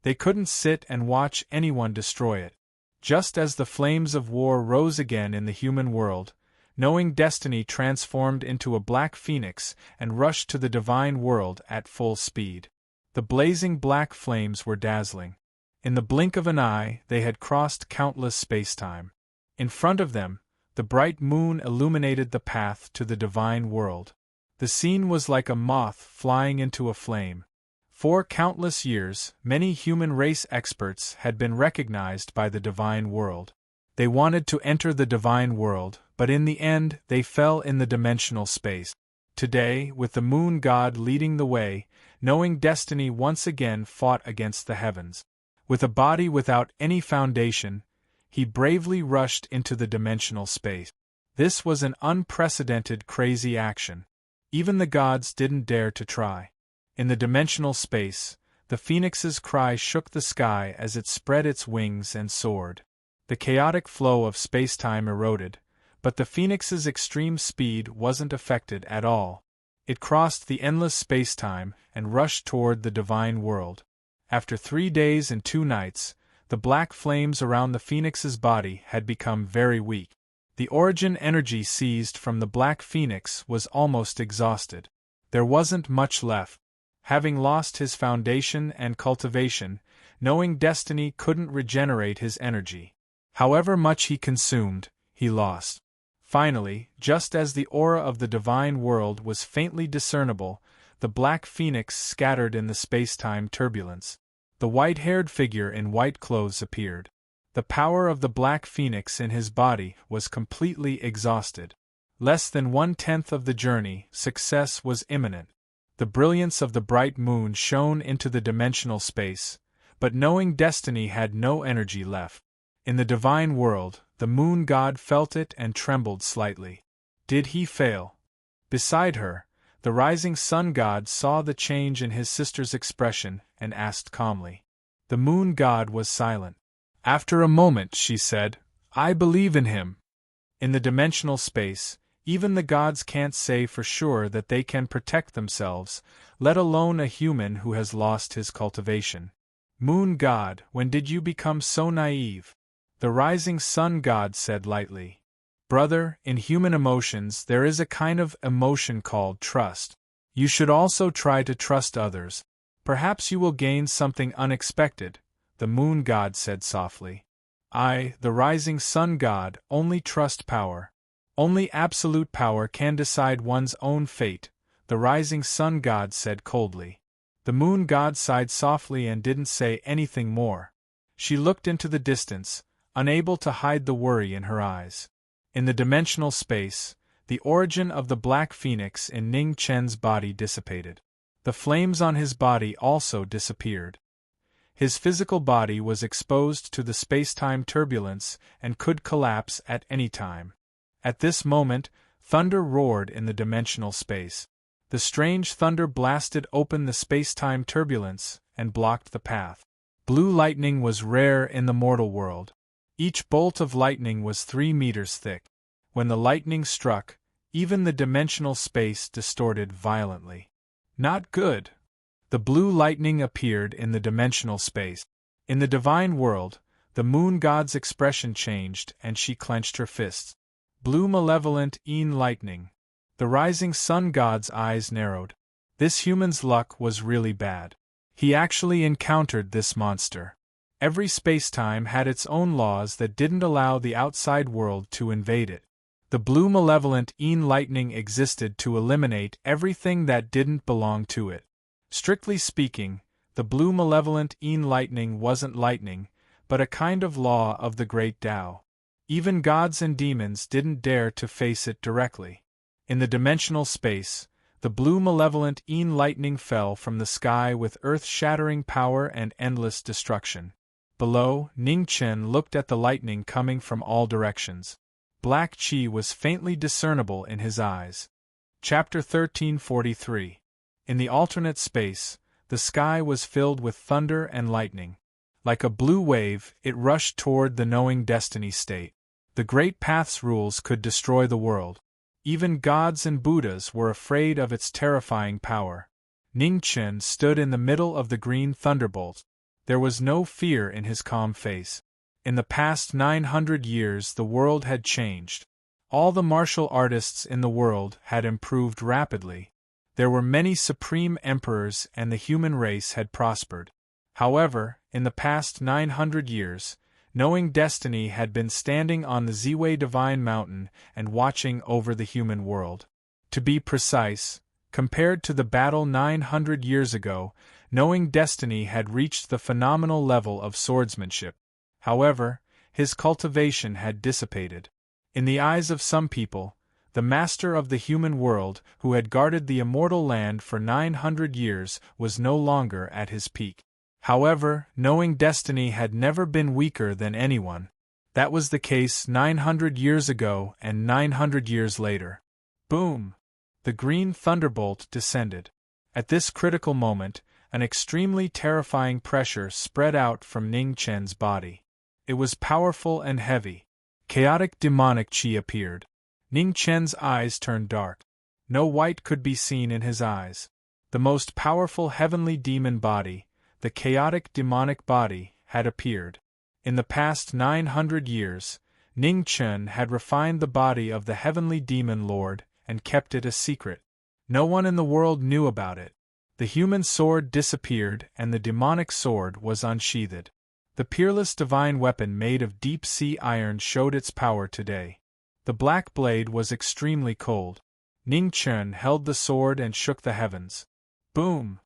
They couldn't sit and watch anyone destroy it. Just as the flames of war rose again in the human world, knowing destiny transformed into a black phoenix and rushed to the divine world at full speed. The blazing black flames were dazzling. In the blink of an eye, they had crossed countless space-time. In front of them, the bright moon illuminated the path to the divine world. The scene was like a moth flying into a flame. For countless years, many human race experts had been recognized by the divine world. They wanted to enter the divine world, but in the end they fell in the dimensional space. Today, with the moon god leading the way, knowing destiny once again fought against the heavens. With a body without any foundation, he bravely rushed into the dimensional space. This was an unprecedented crazy action. Even the gods didn't dare to try. In the dimensional space, the phoenix's cry shook the sky as it spread its wings and soared. The chaotic flow of space-time eroded, but the phoenix's extreme speed wasn't affected at all. It crossed the endless space-time and rushed toward the divine world. After 3 days and 2 nights, the black flames around the phoenix's body had become very weak. The origin energy seized from the black phoenix was almost exhausted. There wasn't much left. Having lost his foundation and cultivation, knowing destiny couldn't regenerate his energy. However much he consumed, he lost. Finally, just as the aura of the divine world was faintly discernible, the black phoenix scattered in the space-time turbulence. The white-haired figure in white clothes appeared. The power of the black phoenix in his body was completely exhausted. Less than 1/10 of the journey, success was imminent. The brilliance of the bright moon shone into the dimensional space, but knowing destiny had no energy left. In the divine world, the moon god felt it and trembled slightly. Did he fail? Beside her, the rising sun god saw the change in his sister's expression and asked calmly. The moon god was silent. After a moment she said, "I believe in him." In the dimensional space, even the gods can't say for sure that they can protect themselves, let alone a human who has lost his cultivation. Moon god, when did you become so naive? The rising sun god said lightly. Brother, in human emotions there is a kind of emotion called trust. You should also try to trust others. Perhaps you will gain something unexpected, the moon god said softly. I, the rising sun god, only trust power. Only absolute power can decide one's own fate, the rising sun god said coldly. The moon god sighed softly and didn't say anything more. She looked into the distance, unable to hide the worry in her eyes. In the dimensional space, the origin of the black phoenix in Ning Chen's body dissipated. The flames on his body also disappeared. His physical body was exposed to the space-time turbulence and could collapse at any time. At this moment, thunder roared in the dimensional space. The strange thunder blasted open the space-time turbulence and blocked the path. Blue lightning was rare in the mortal world. Each bolt of lightning was 3 meters thick. When the lightning struck, even the dimensional space distorted violently. Not good. The blue lightning appeared in the dimensional space. In the divine world, the moon god's expression changed and she clenched her fists. Blue malevolent lightning. The rising sun god's eyes narrowed. This human's luck was really bad. He actually encountered this monster. Every space-time had its own laws that didn't allow the outside world to invade it. The blue malevolent lightning existed to eliminate everything that didn't belong to it. Strictly speaking, the blue malevolent lightning wasn't lightning, but a kind of law of the great Tao. Even gods and demons didn't dare to face it directly. In the dimensional space, the blue malevolent lightning fell from the sky with earth-shattering power and endless destruction. Below, Ning Chen looked at the lightning coming from all directions. Black chi was faintly discernible in his eyes. Chapter 1343. In the alternate space, the sky was filled with thunder and lightning. Like a blue wave, it rushed toward the knowing destiny state. The great path's rules could destroy the world. Even gods and Buddhas were afraid of its terrifying power. Ning Chen stood in the middle of the green thunderbolt. There was no fear in his calm face. In the past 900 years the world had changed. All the martial artists in the world had improved rapidly. There were many supreme emperors and the human race had prospered. However, in the past 900 years, knowing destiny had been standing on the Ziwei Divine Mountain and watching over the human world. To be precise, compared to the battle 900 years ago, knowing destiny had reached the phenomenal level of swordsmanship. However, his cultivation had dissipated. In the eyes of some people, the master of the human world, who had guarded the immortal land for 900 years, was no longer at his peak. However, knowing destiny had never been weaker than anyone. That was the case 900 years ago and 900 years later. Boom! The green thunderbolt descended. At this critical moment, an extremely terrifying pressure spread out from Ning Chen's body. It was powerful and heavy. Chaotic demonic chi appeared. Ning Chen's eyes turned dark. No white could be seen in his eyes. The most powerful heavenly demon body, the chaotic demonic body, had appeared. In the past 900 years, Ning Chen had refined the body of the heavenly demon lord and kept it a secret. No one in the world knew about it. The human sword disappeared and the demonic sword was unsheathed. The peerless divine weapon made of deep-sea iron showed its power today. The black blade was extremely cold. Ning Chen held the sword and shook the heavens. Boom!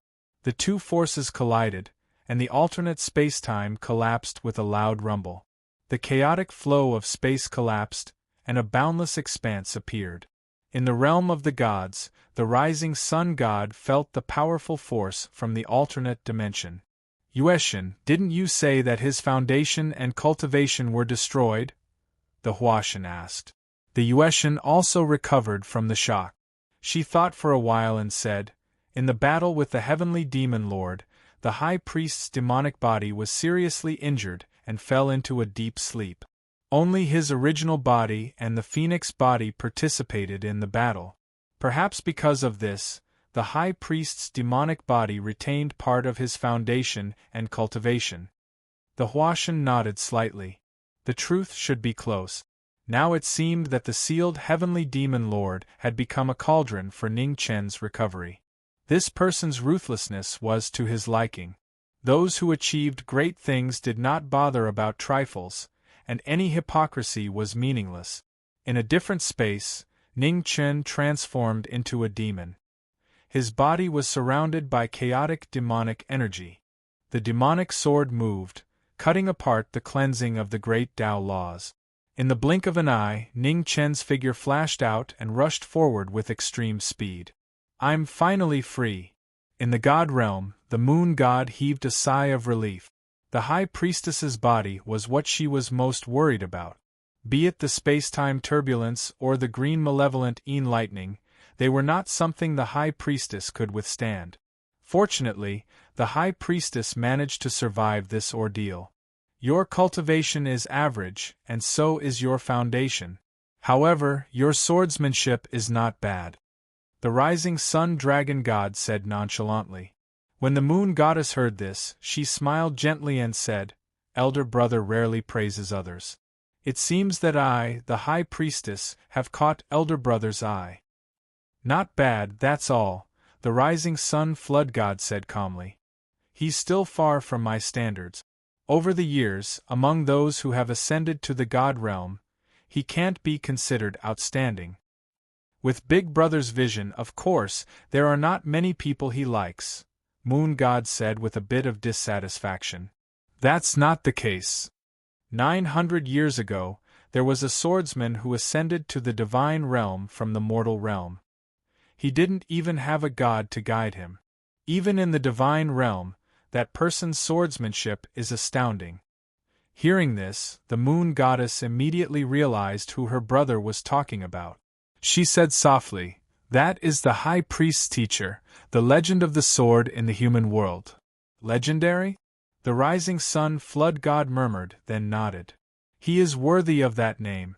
The two forces collided, and the alternate space-time collapsed with a loud rumble. The chaotic flow of space collapsed, and a boundless expanse appeared. In the realm of the gods, the rising sun god felt the powerful force from the alternate dimension. Yueshin, didn't you say that his foundation and cultivation were destroyed? The Huashan asked. The Yueshin also recovered from the shock. She thought for a while and said, in the battle with the heavenly demon lord, the high priest's demonic body was seriously injured and fell into a deep sleep. Only his original body and the phoenix body participated in the battle. Perhaps because of this, the high priest's demonic body retained part of his foundation and cultivation. The Huashan nodded slightly. The truth should be close. Now it seemed that the sealed heavenly demon lord had become a cauldron for Ning Chen's recovery. This person's ruthlessness was to his liking. Those who achieved great things did not bother about trifles, and any hypocrisy was meaningless. In a different space, Ning Chen transformed into a demon. His body was surrounded by chaotic demonic energy. The demonic sword moved, cutting apart the cleansing of the great Tao laws. In the blink of an eye, Ning Chen's figure flashed out and rushed forward with extreme speed. I'm finally free. In the god realm, the moon god heaved a sigh of relief. The high priestess's body was what she was most worried about. Be it the space-time turbulence or the green malevolent Een lightning, they were not something the high priestess could withstand. Fortunately, the high priestess managed to survive this ordeal. Your cultivation is average, and so is your foundation. However, your swordsmanship is not bad. The rising sun dragon god said nonchalantly. When the moon goddess heard this, she smiled gently and said, Elder brother rarely praises others. It seems that I, the high priestess, have caught elder brother's eye. Not bad, that's all, the rising sun flood god said calmly. He's still far from my standards. Over the years, among those who have ascended to the god realm, he can't be considered outstanding. With Big Brother's vision, of course, there are not many people he likes, Moon God said with a bit of dissatisfaction. That's not the case. 900 years ago, there was a swordsman who ascended to the divine realm from the mortal realm. He didn't even have a god to guide him. Even in the divine realm, that person's swordsmanship is astounding. Hearing this, the moon goddess immediately realized who her brother was talking about. She said softly, "That is the high priest's teacher, the legend of the sword in the human world." Legendary? The rising sun flood god murmured, then nodded. He is worthy of that name.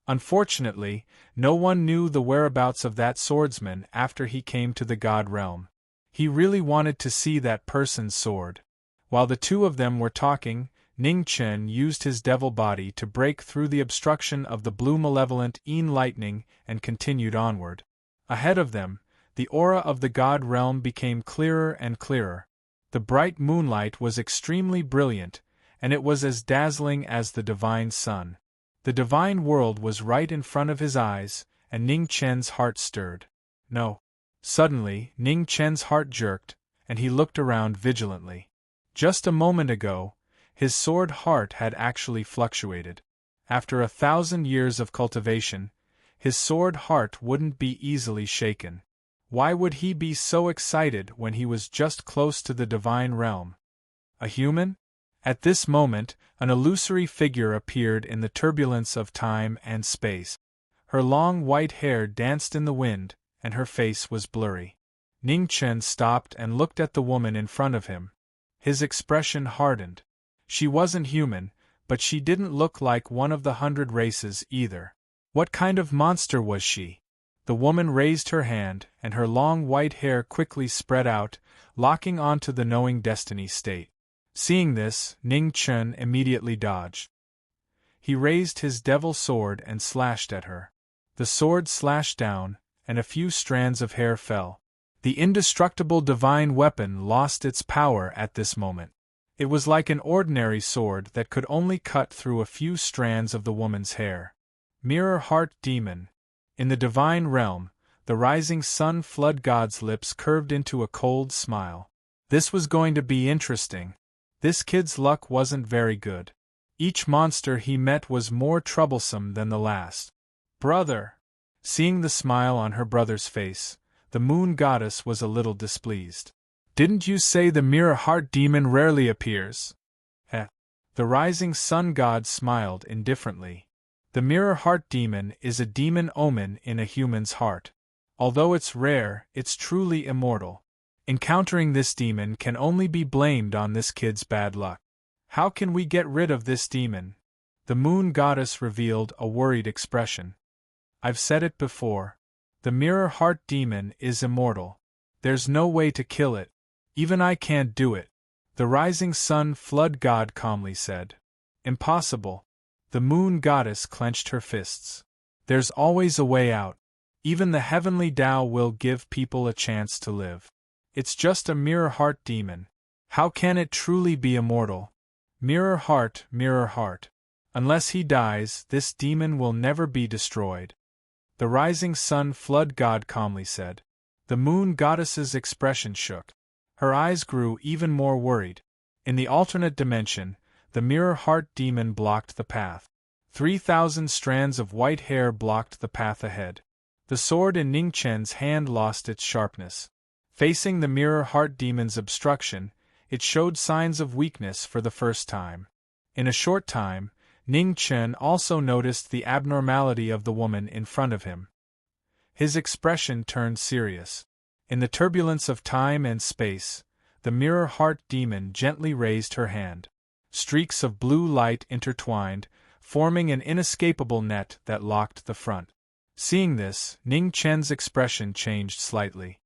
Unfortunately, no one knew the whereabouts of that swordsman after he came to the god realm. He really wanted to see that person's sword. While the two of them were talking, Ning Chen used his devil body to break through the obstruction of the blue malevolent Een lightning and continued onward. Ahead of them, the aura of the god realm became clearer and clearer. The bright moonlight was extremely brilliant, and it was as dazzling as the divine sun. The divine world was right in front of his eyes, and Ning Chen's heart stirred. No. Suddenly, Ning Chen's heart jerked, and he looked around vigilantly. Just a moment ago, his sword heart had actually fluctuated. After 1,000 years of cultivation, his sword heart wouldn't be easily shaken. Why would he be so excited when he was just close to the divine realm? A human? At this moment, an illusory figure appeared in the turbulence of time and space. Her long white hair danced in the wind, and her face was blurry. Ning Chen stopped and looked at the woman in front of him. His expression hardened. She wasn't human, but she didn't look like one of the 100 races either. What kind of monster was she? The woman raised her hand, and her long white hair quickly spread out, locking onto the knowing destiny state. Seeing this, Ning Chen immediately dodged. He raised his devil sword and slashed at her. The sword slashed down, and a few strands of hair fell. The indestructible divine weapon lost its power at this moment. It was like an ordinary sword that could only cut through a few strands of the woman's hair. Mirror Heart Demon. In the divine realm, the rising sun flood god's lips curved into a cold smile. This was going to be interesting. This kid's luck wasn't very good. Each monster he met was more troublesome than the last. Brother! Seeing the smile on her brother's face, the moon goddess was a little displeased. Didn't you say the mirror heart demon rarely appears? The rising sun god smiled indifferently. The mirror heart demon is a demon omen in a human's heart. Although it's rare, it's truly immortal. Encountering this demon can only be blamed on this kid's bad luck. How can we get rid of this demon? The moon goddess revealed a worried expression. I've said it before. The mirror heart demon is immortal. There's no way to kill it. Even I can't do it. The rising sun flood god calmly said. Impossible. The moon goddess clenched her fists. There's always a way out. Even the heavenly Tao will give people a chance to live. It's just a mirror heart demon. How can it truly be immortal? Mirror heart, mirror heart. Unless he dies, this demon will never be destroyed. The rising sun flood god calmly said. The moon goddess's expression shook. Her eyes grew even more worried. In the alternate dimension, the mirror heart demon blocked the path. 3,000 strands of white hair blocked the path ahead. The sword in Ning Chen's hand lost its sharpness. Facing the mirror heart demon's obstruction, it showed signs of weakness for the first time. In a short time, Ning Chen also noticed the abnormality of the woman in front of him. His expression turned serious. In the turbulence of time and space, the mirror heart demon gently raised her hand. Streaks of blue light intertwined, forming an inescapable net that locked the front. Seeing this, Ning Chen's expression changed slightly.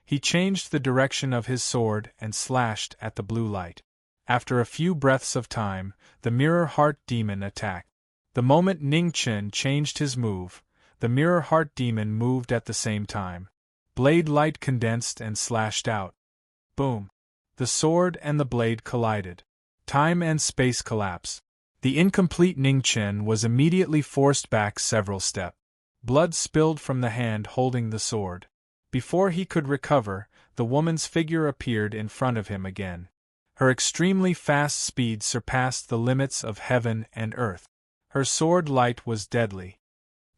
He changed the direction of his sword and slashed at the blue light. After a few breaths of time, the mirror heart demon attacked. The moment Ning Chen changed his move, the mirror heart demon moved at the same time. Blade light condensed and slashed out. Boom! The sword and the blade collided. Time and space collapsed. The incomplete Ning Chen was immediately forced back several steps. Blood spilled from the hand holding the sword. Before he could recover, the woman's figure appeared in front of him again. Her extremely fast speed surpassed the limits of heaven and earth. Her sword light was deadly.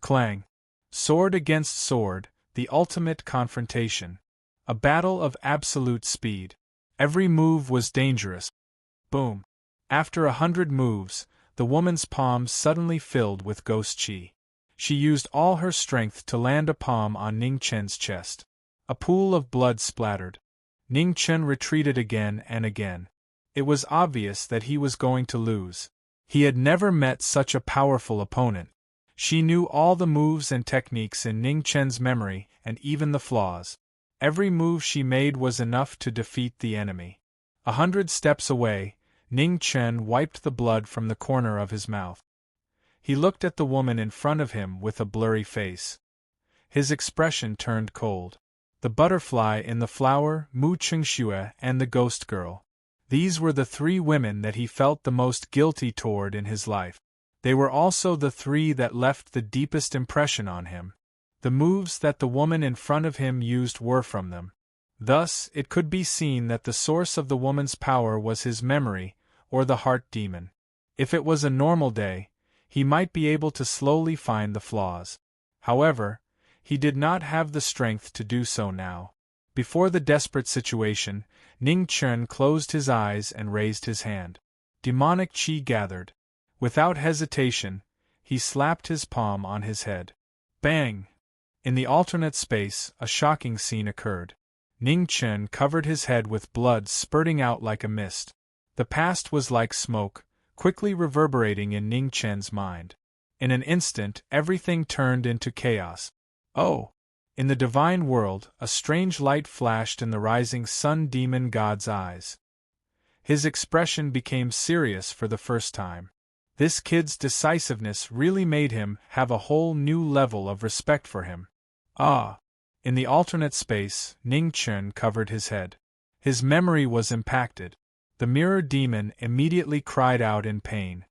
Clang! Sword against sword, the ultimate confrontation. A battle of absolute speed. Every move was dangerous. Boom! After 100 moves, the woman's palms suddenly filled with ghost chi. She used all her strength to land a palm on Ning Chen's chest. A pool of blood splattered. Ning Chen retreated again and again. It was obvious that he was going to lose. He had never met such a powerful opponent. She knew all the moves and techniques in Ning Chen's memory and even the flaws. Every move she made was enough to defeat the enemy. 100 steps away, Ning Chen wiped the blood from the corner of his mouth. He looked at the woman in front of him with a blurry face. His expression turned cold. The butterfly in the flower, Mu Chengxue, and the ghost girl. These were the 3 women that he felt the most guilty toward in his life. They were also the 3 that left the deepest impression on him. The moves that the woman in front of him used were from them. Thus, it could be seen that the source of the woman's power was his memory, or the heart demon. If it was a normal day, he might be able to slowly find the flaws. However, he did not have the strength to do so now. Before the desperate situation, Ning Chen closed his eyes and raised his hand. Demonic chi gathered. Without hesitation, he slapped his palm on his head. Bang! In the alternate space, a shocking scene occurred. Ning Chen covered his head with blood spurting out like a mist. The past was like smoke, quickly reverberating in Ning Chen's mind. In an instant, everything turned into chaos. Oh! In the divine world, a strange light flashed in the rising sun demon god's eyes. His expression became serious for the first time. This kid's decisiveness really made him have a whole new level of respect for him. Ah! In the alternate space, Ning Chen covered his head. His memory was impacted. The mirror demon immediately cried out in pain.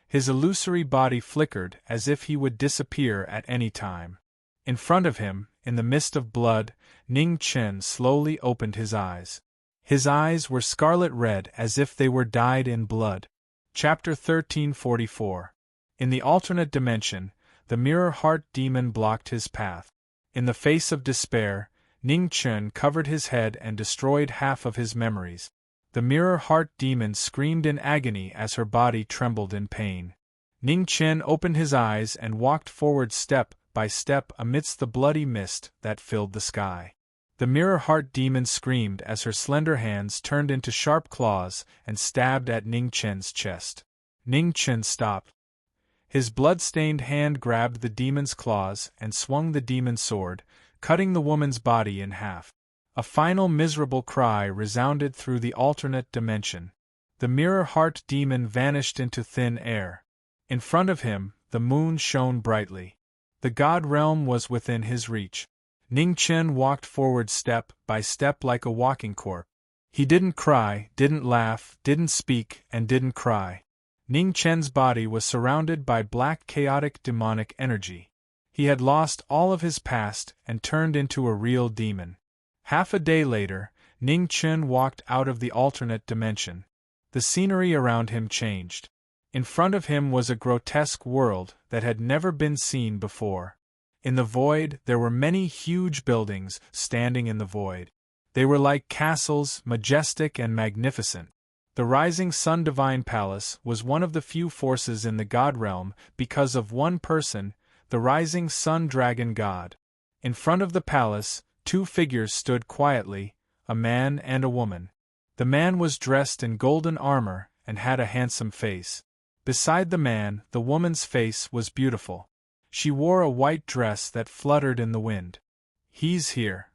His illusory body flickered as if he would disappear at any time. In front of him, in the mist of blood, Ning Chen slowly opened his eyes. His eyes were scarlet red as if they were dyed in blood. Chapter 1344. In the alternate dimension, the mirror heart demon blocked his path. In the face of despair, Ning Chen covered his head and destroyed half of his memories. The mirror heart demon screamed in agony as her body trembled in pain. Ning Chen opened his eyes and walked forward step by step amidst the bloody mist that filled the sky. The mirror heart demon screamed as her slender hands turned into sharp claws and stabbed at Ning Chen's chest. Ning Chen stopped. His blood-stained hand grabbed the demon's claws and swung the demon's sword, cutting the woman's body in half. A final miserable cry resounded through the alternate dimension. The mirror heart demon vanished into thin air. In front of him, the moon shone brightly. The god realm was within his reach. Ning Chen walked forward step by step like a walking corpse. He didn't cry, didn't laugh, didn't speak, and didn't cry. Ning Chen's body was surrounded by black chaotic demonic energy. He had lost all of his past and turned into a real demon. Half a day later, Ning Chen walked out of the alternate dimension. The scenery around him changed. In front of him was a grotesque world that had never been seen before. In the void, there were many huge buildings standing in the void. They were like castles, majestic and magnificent. The rising sun divine palace was one of the few forces in the god realm because of one person, the rising sun dragon god. In front of the palace, 2 figures stood quietly, a man and a woman. The man was dressed in golden armor and had a handsome face. Beside the man, the woman's face was beautiful. She wore a white dress that fluttered in the wind. "He's here,"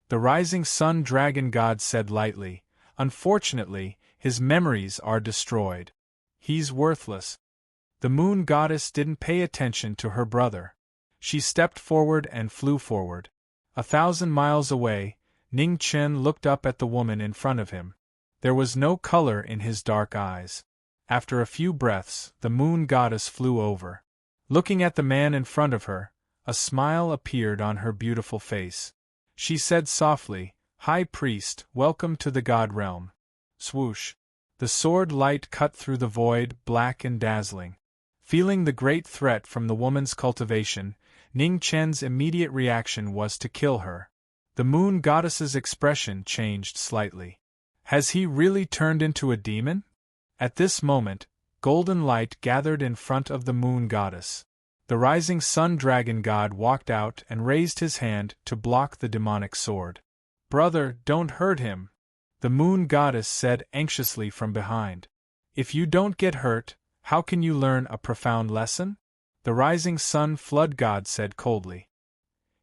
the rising sun dragon god said lightly. "Unfortunately, his memories are destroyed. He's worthless." The moon goddess didn't pay attention to her brother. She stepped forward and flew forward. 1,000 miles away, Ning Chen looked up at the woman in front of him. There was no color in his dark eyes. After a few breaths, the moon goddess flew over. Looking at the man in front of her, a smile appeared on her beautiful face. She said softly, "High Priest, welcome to the god realm." Swoosh! The sword light cut through the void, black and dazzling. Feeling the great threat from the woman's cultivation, Ning Chen's immediate reaction was to kill her. The moon goddess's expression changed slightly. Has he really turned into a demon? At this moment, golden light gathered in front of the moon goddess. The rising sun dragon god walked out and raised his hand to block the demonic sword. "Brother, don't hurt him," the moon goddess said anxiously from behind. "If you don't get hurt, how can you learn a profound lesson?" The rising sun flood god said coldly.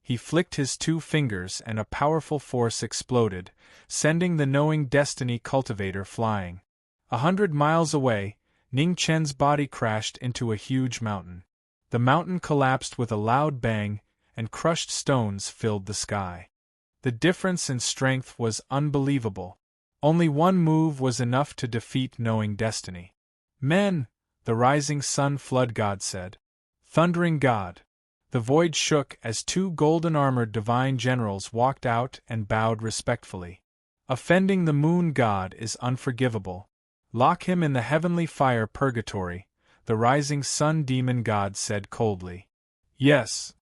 He flicked his 2 fingers and a powerful force exploded, sending the knowing destiny cultivator flying. 100 miles away, Ning Chen's body crashed into a huge mountain. The mountain collapsed with a loud bang, and crushed stones filled the sky. The difference in strength was unbelievable. Only one move was enough to defeat knowing destiny. "Men," the rising sun flood god said. "Thundering god." The void shook as 2 golden-armored divine generals walked out and bowed respectfully. "Offending the moon god is unforgivable. Lock him in the heavenly fire purgatory," the rising sun demon god said coldly. "Yes."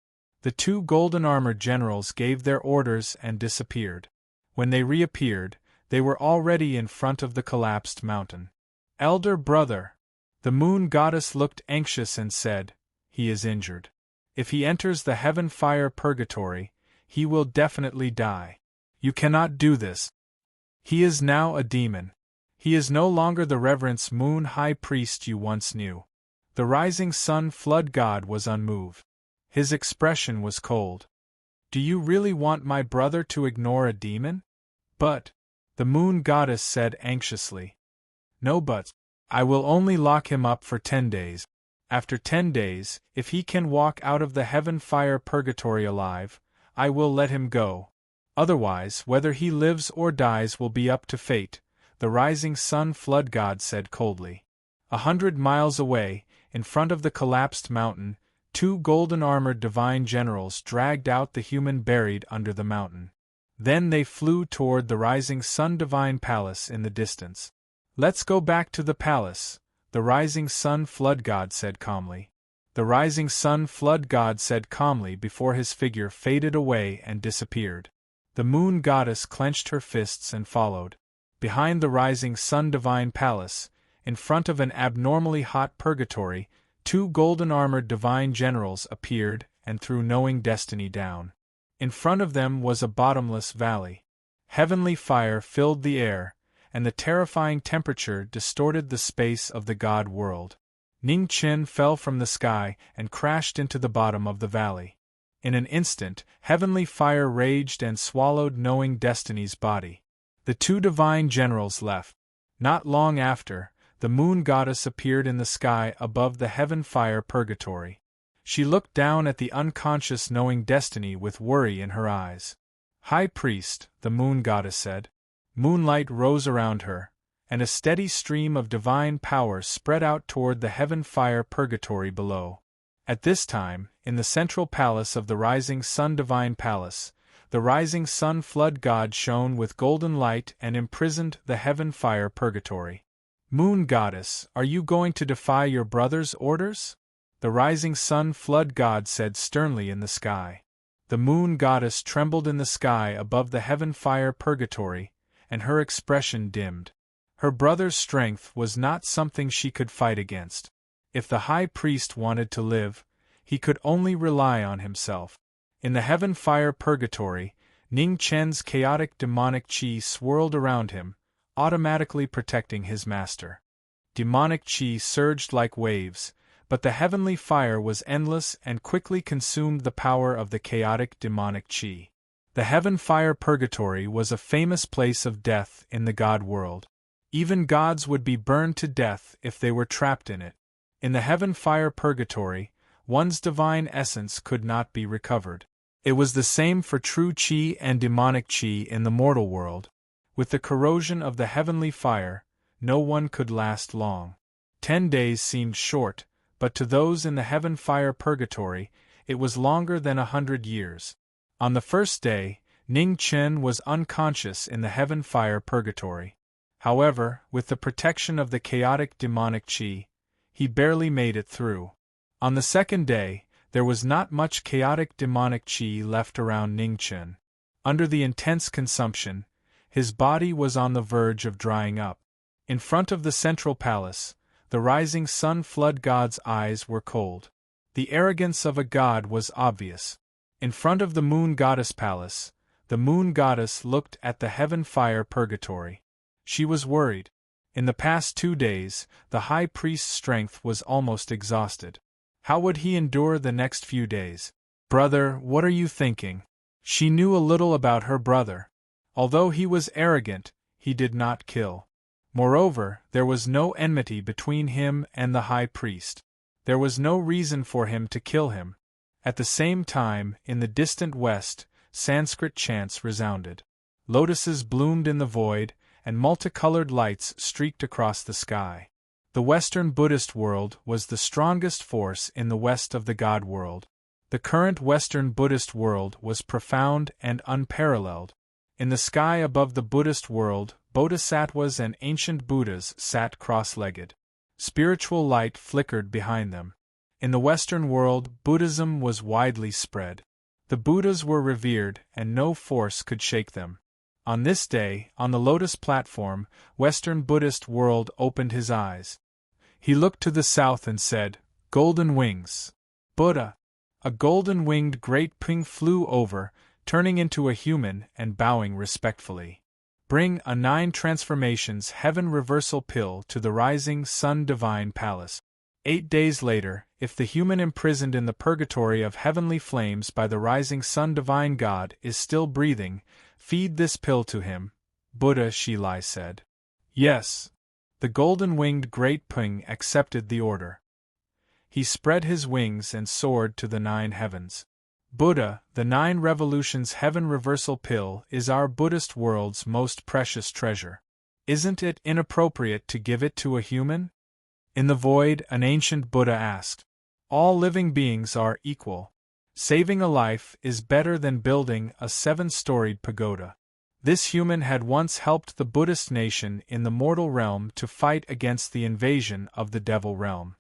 The 2 golden-armored generals gave their orders and disappeared. When they reappeared, they were already in front of the collapsed mountain. "Elder brother," the moon goddess looked anxious and said, "he is injured. If he enters the heaven fire purgatory, he will definitely die. You cannot do this. He is now a demon. He is no longer the reverence moon high priest you once knew." The rising sun flood god was unmoved. His expression was cold. "Do you really want my brother to ignore a demon?" "But," the moon goddess said anxiously. "No buts. I will only lock him up for 10 days. After 10 days, if he can walk out of the heaven fire purgatory alive, I will let him go. Otherwise, whether he lives or dies will be up to fate," the rising sun flood god said coldly. 100 miles away, in front of the collapsed mountain, 2 golden-armored divine generals dragged out the human buried under the mountain. Then they flew toward the rising sun divine palace in the distance. "Let's go back to the palace," the rising sun flood god said calmly. The rising sun flood god said calmly before his figure faded away and disappeared. The moon goddess clenched her fists and followed. Behind the rising sun divine palace, in front of an abnormally hot purgatory, 2 golden-armored divine generals appeared and threw knowing destiny down. In front of them was a bottomless valley. Heavenly fire filled the air, and the terrifying temperature distorted the space of the god world. Ning Chen fell from the sky and crashed into the bottom of the valley. In an instant, heavenly fire raged and swallowed knowing destiny's body. The 2 divine generals left. Not long after, the moon goddess appeared in the sky above the heaven fire purgatory. She looked down at the unconscious knowing destiny with worry in her eyes. "High priest," the moon goddess said. Moonlight rose around her, and a steady stream of divine power spread out toward the heaven fire purgatory below. At this time, in the central palace of the rising sun divine palace, the rising sun flood god shone with golden light and imprisoned the heaven fire purgatory. "Moon goddess, are you going to defy your brother's orders?" the rising sun flood god said sternly in the sky. The moon goddess trembled in the sky above the heaven fire purgatory, and her expression dimmed. Her brother's strength was not something she could fight against. If the high priest wanted to live, he could only rely on himself. In the heaven fire purgatory, Ning Chen's chaotic demonic chi swirled around him, automatically protecting his master. Demonic chi surged like waves, but the heavenly fire was endless and quickly consumed the power of the chaotic demonic chi. The heaven fire purgatory was a famous place of death in the god world. Even gods would be burned to death if they were trapped in it. In the heaven fire purgatory, one's divine essence could not be recovered. It was the same for true chi and demonic chi in the mortal world. With the corrosion of the heavenly fire, no one could last long. 10 days seemed short, but to those in the heaven fire purgatory, it was longer than 100 years. On the first day, Ning Chen was unconscious in the heaven fire purgatory. However, with the protection of the chaotic demonic chi, he barely made it through. On the second day, there was not much chaotic demonic chi left around Ning Chen. Under the intense consumption, his body was on the verge of drying up. In front of the central palace, the rising sun flood god's eyes were cold. The arrogance of a god was obvious. In front of the moon goddess palace, the moon goddess looked at the heaven fire purgatory. She was worried. In the past 2 days, the high priest's strength was almost exhausted. How would he endure the next few days? Brother, what are you thinking? She knew a little about her brother. Although he was arrogant, he did not kill. Moreover, there was no enmity between him and the high priest. There was no reason for him to kill him. At the same time, in the distant west, Sanskrit chants resounded. Lotuses bloomed in the void, and multicolored lights streaked across the sky. The Western Buddhist world was the strongest force in the west of the God world. The current Western Buddhist world was profound and unparalleled. In the sky above the Buddhist world, bodhisattvas and ancient Buddhas sat cross-legged. Spiritual light flickered behind them. In the Western world, Buddhism was widely spread. The Buddhas were revered, and no force could shake them. On this day, on the lotus platform, Western Buddhist world opened his eyes. He looked to the south and said, "Golden wings. Buddha." A golden-winged great ping flew over, turning into a human and bowing respectfully. Bring a 9 transformations heaven reversal pill to the rising sun divine palace. 8 days later, if the human imprisoned in the purgatory of heavenly flames by the rising sun divine God is still breathing, feed this pill to him, Buddha Shilai said. Yes. The golden-winged great Ping accepted the order. He spread his wings and soared to the 9 heavens. Buddha, the 9 revolutions heaven reversal pill is our Buddhist world's most precious treasure. Isn't it inappropriate to give it to a human? In the void, an ancient Buddha asked. All living beings are equal. Saving a life is better than building a 7-storied pagoda. This human had once helped the Buddhist nation in the mortal realm to fight against the invasion of the devil realm.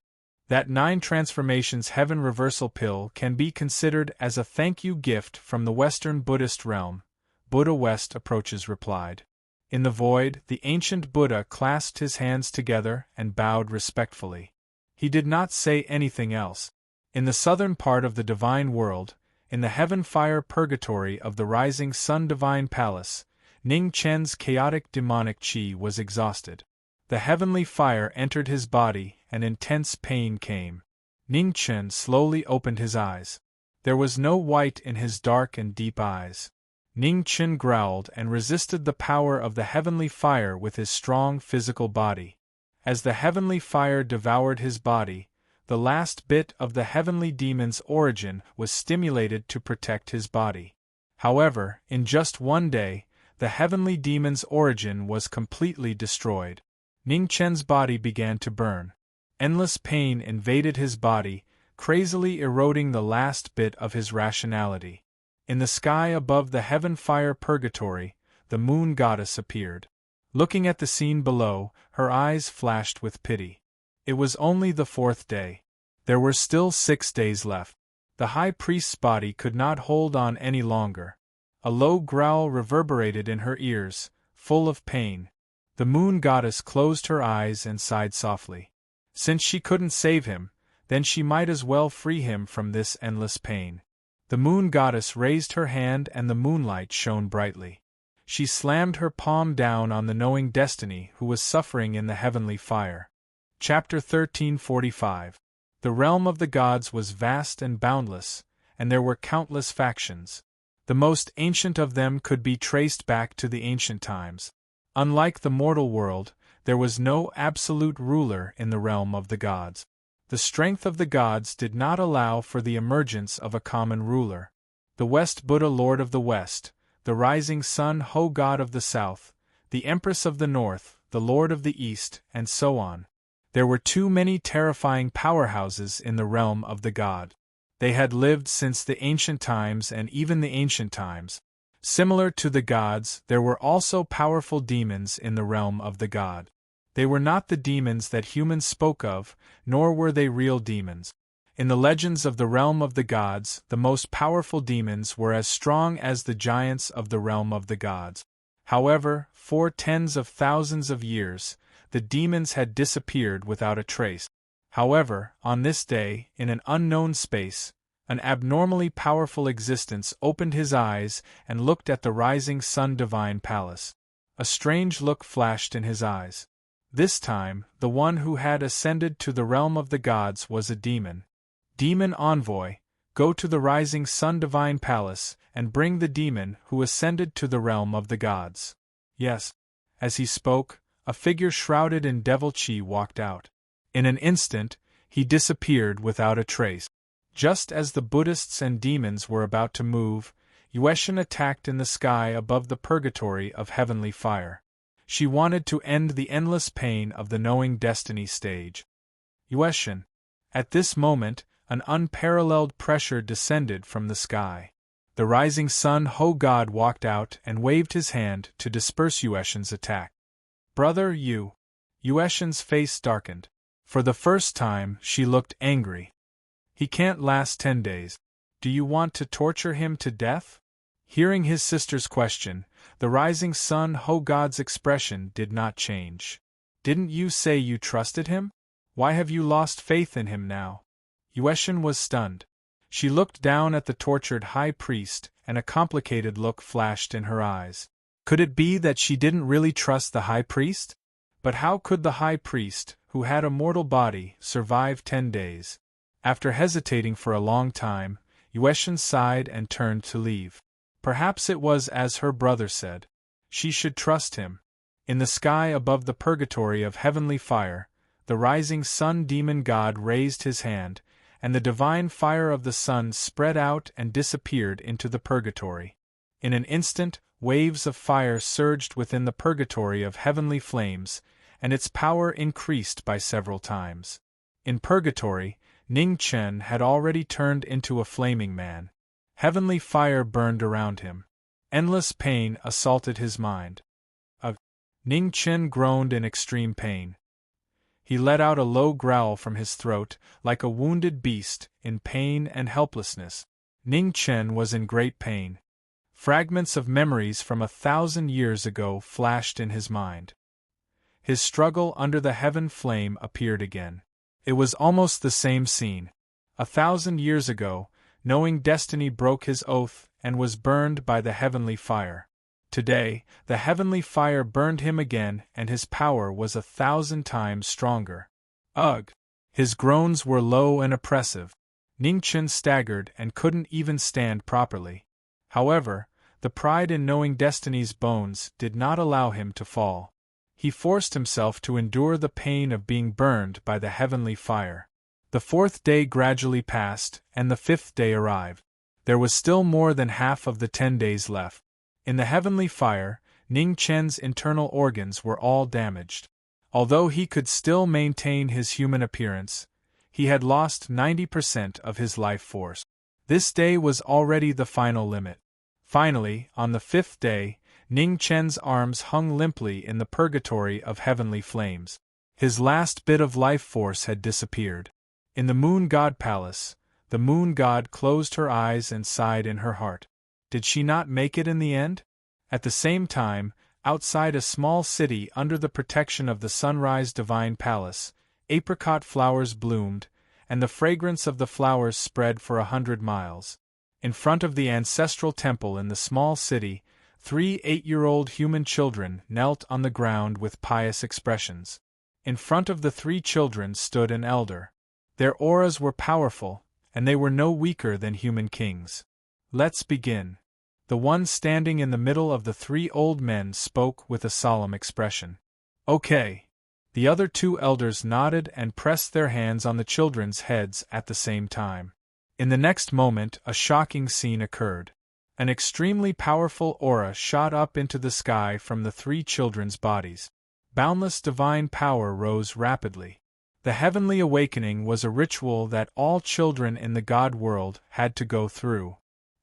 That 9 transformations heaven reversal pill can be considered as a thank you gift from the Western Buddhist realm, Buddha West approaches replied. In the void, the ancient Buddha clasped his hands together and bowed respectfully. He did not say anything else. In the southern part of the divine world, in the heaven fire purgatory of the rising sun divine palace, Ning Chen's chaotic demonic chi was exhausted. The heavenly fire entered his body and intense pain came. Ning Chen slowly opened his eyes. There was no white in his dark and deep eyes. Ning Chen growled and resisted the power of the heavenly fire with his strong physical body. As the heavenly fire devoured his body, the last bit of the heavenly demon's origin was stimulated to protect his body. However, in just 1 day, the heavenly demon's origin was completely destroyed. Ning Chen's body began to burn. Endless pain invaded his body, crazily eroding the last bit of his rationality. In the sky above the heaven fire purgatory, the moon goddess appeared. Looking at the scene below, her eyes flashed with pity. It was only the 4th day. There were still 6 days left. The high priest's body could not hold on any longer. A low growl reverberated in her ears, full of pain. The moon goddess closed her eyes and sighed softly. Since she couldn't save him, then she might as well free him from this endless pain. The moon goddess raised her hand and the moonlight shone brightly. She slammed her palm down on the knowing destiny who was suffering in the heavenly fire. Chapter 1345. The realm of the gods was vast and boundless, and there were countless factions. The most ancient of them could be traced back to the ancient times. Unlike the mortal world, there was no absolute ruler in the realm of the gods. The strength of the gods did not allow for the emergence of a common ruler. The West Buddha Lord of the West, the rising sun Ho God of the South, the Empress of the North, the Lord of the East, and so on. There were too many terrifying powerhouses in the realm of the god. They had lived since the ancient times and even the ancient times. Similar to the gods, there were also powerful demons in the realm of the god. They were not the demons that humans spoke of, nor were they real demons. In the legends of the realm of the gods, the most powerful demons were as strong as the giants of the realm of the gods. However, for tens of thousands of years, the demons had disappeared without a trace. However, on this day, in an unknown space, an abnormally powerful existence opened his eyes and looked at the rising sun divine palace. A strange look flashed in his eyes. This time, the one who had ascended to the realm of the gods was a demon. Demon envoy, go to the rising sun divine palace and bring the demon who ascended to the realm of the gods. Yes. As he spoke, a figure shrouded in devil chi walked out. In an instant, he disappeared without a trace. Just as the Buddhists and demons were about to move, Yueshin attacked in the sky above the purgatory of heavenly fire. She wanted to end the endless pain of the knowing destiny stage. Yueshin. At this moment, an unparalleled pressure descended from the sky. The rising sun Ho God walked out and waved his hand to disperse Yueshin's attack. Brother, you. Yueshin's face darkened. For the first time, she looked angry. He can't last 10 days. Do you want to torture him to death? Hearing his sister's question, the rising sun Ho God's expression did not change. Didn't you say you trusted him? Why have you lost faith in him now? Yueshin was stunned. She looked down at the tortured high priest, and a complicated look flashed in her eyes. Could it be that she didn't really trust the high priest? But how could the high priest, who had a mortal body, survive 10 days? After hesitating for a long time, Yueshin sighed and turned to leave. Perhaps it was as her brother said. She should trust him. In the sky above the purgatory of heavenly fire, the rising sun demon god raised his hand, and the divine fire of the sun spread out and disappeared into the purgatory. In an instant, waves of fire surged within the purgatory of heavenly flames, and its power increased by several times. In purgatory, Ning Chen had already turned into a flaming man. Heavenly fire burned around him. Endless pain assaulted his mind. Ning Chen groaned in extreme pain. He let out a low growl from his throat, like a wounded beast, in pain and helplessness. Ning Chen was in great pain. Fragments of memories from 1,000 years ago flashed in his mind. His struggle under the heaven flame appeared again. It was almost the same scene. 1,000 years ago, knowing destiny broke his oath and was burned by the heavenly fire. Today, the heavenly fire burned him again and his power was 1,000 times stronger. Ugh! His groans were low and oppressive. Ning Chen staggered and couldn't even stand properly. However, the pride in knowing destiny's bones did not allow him to fall. He forced himself to endure the pain of being burned by the heavenly fire. The 4th day gradually passed, and the 5th day arrived. There was still more than half of the 10 days left. In the heavenly fire, Ning Chen's internal organs were all damaged. Although he could still maintain his human appearance, he had lost 90% of his life force. This day was already the final limit. Finally, on the 5th day, Ning Chen's arms hung limply in the purgatory of heavenly flames. His last bit of life force had disappeared. In the Moon God Palace, the Moon God closed her eyes and sighed in her heart. Did she not make it in the end? At the same time, outside a small city under the protection of the Sunrise Divine Palace, apricot flowers bloomed, and the fragrance of the flowers spread for 100 miles. In front of the ancestral temple in the small city, 3 8-year-old human children knelt on the ground with pious expressions. In front of the 3 children stood an elder. Their auras were powerful, and they were no weaker than human kings. Let's begin. The one standing in the middle of the 3 old men spoke with a solemn expression. Okay. The other 2 elders nodded and pressed their hands on the children's heads at the same time. In the next moment, a shocking scene occurred. An extremely powerful aura shot up into the sky from the 3 children's bodies. Boundless divine power rose rapidly. The heavenly awakening was a ritual that all children in the God world had to go through.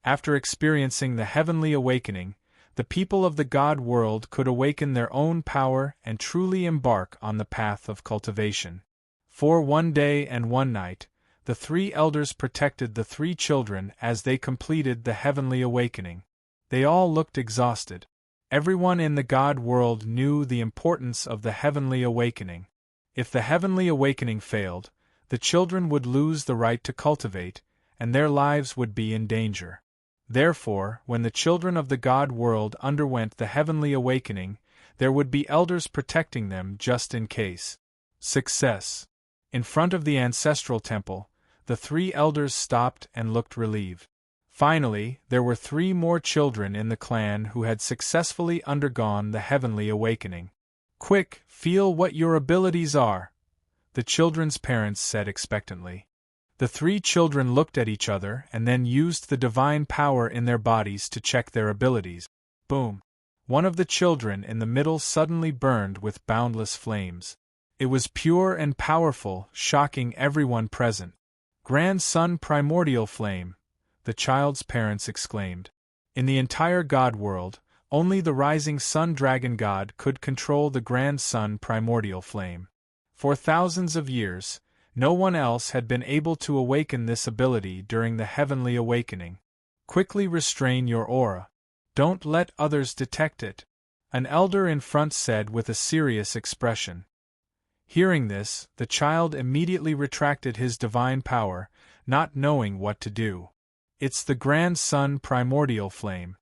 After experiencing the heavenly awakening, the people of the God world could awaken their own power and truly embark on the path of cultivation. For 1 day and 1 night, the 3 elders protected the 3 children as they completed the heavenly awakening. They all looked exhausted. Everyone in the God world knew the importance of the heavenly awakening. If the heavenly awakening failed, the children would lose the right to cultivate, and their lives would be in danger. Therefore, when the children of the God world underwent the heavenly awakening, there would be elders protecting them just in case. Success. In front of the ancestral temple, the 3 elders stopped and looked relieved. Finally, there were 3 more children in the clan who had successfully undergone the heavenly awakening. "Quick, feel what your abilities are," the children's parents said expectantly. The 3 children looked at each other and then used the divine power in their bodies to check their abilities. Boom! One of the children in the middle suddenly burned with boundless flames. It was pure and powerful, shocking everyone present. "Grandson primordial flame," the child's parents exclaimed. In the entire God world, only the rising sun dragon god could control the grandson primordial flame. For thousands of years, no one else had been able to awaken this ability during the heavenly awakening. "Quickly restrain your aura. Don't let others detect it," an elder in front said with a serious expression. Hearing this, the child immediately retracted his divine power, not knowing what to do. "It's the grandson primordial flame.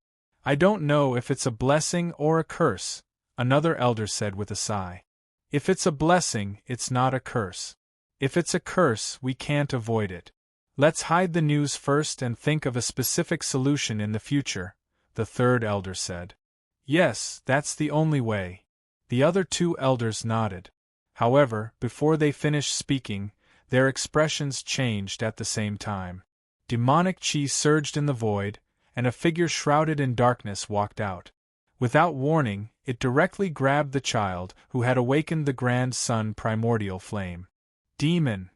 I don't know if it's a blessing or a curse," another elder said with a sigh. "If it's a blessing, it's not a curse. If it's a curse, we can't avoid it. Let's hide the news first and think of a specific solution in the future," the 3rd elder said. "Yes, that's the only way." The other 2 elders nodded. However, before they finished speaking, their expressions changed at the same time. Demonic chi surged in the void, and a figure shrouded in darkness walked out. Without warning, it directly grabbed the child who had awakened the grand sun primordial flame. Demon!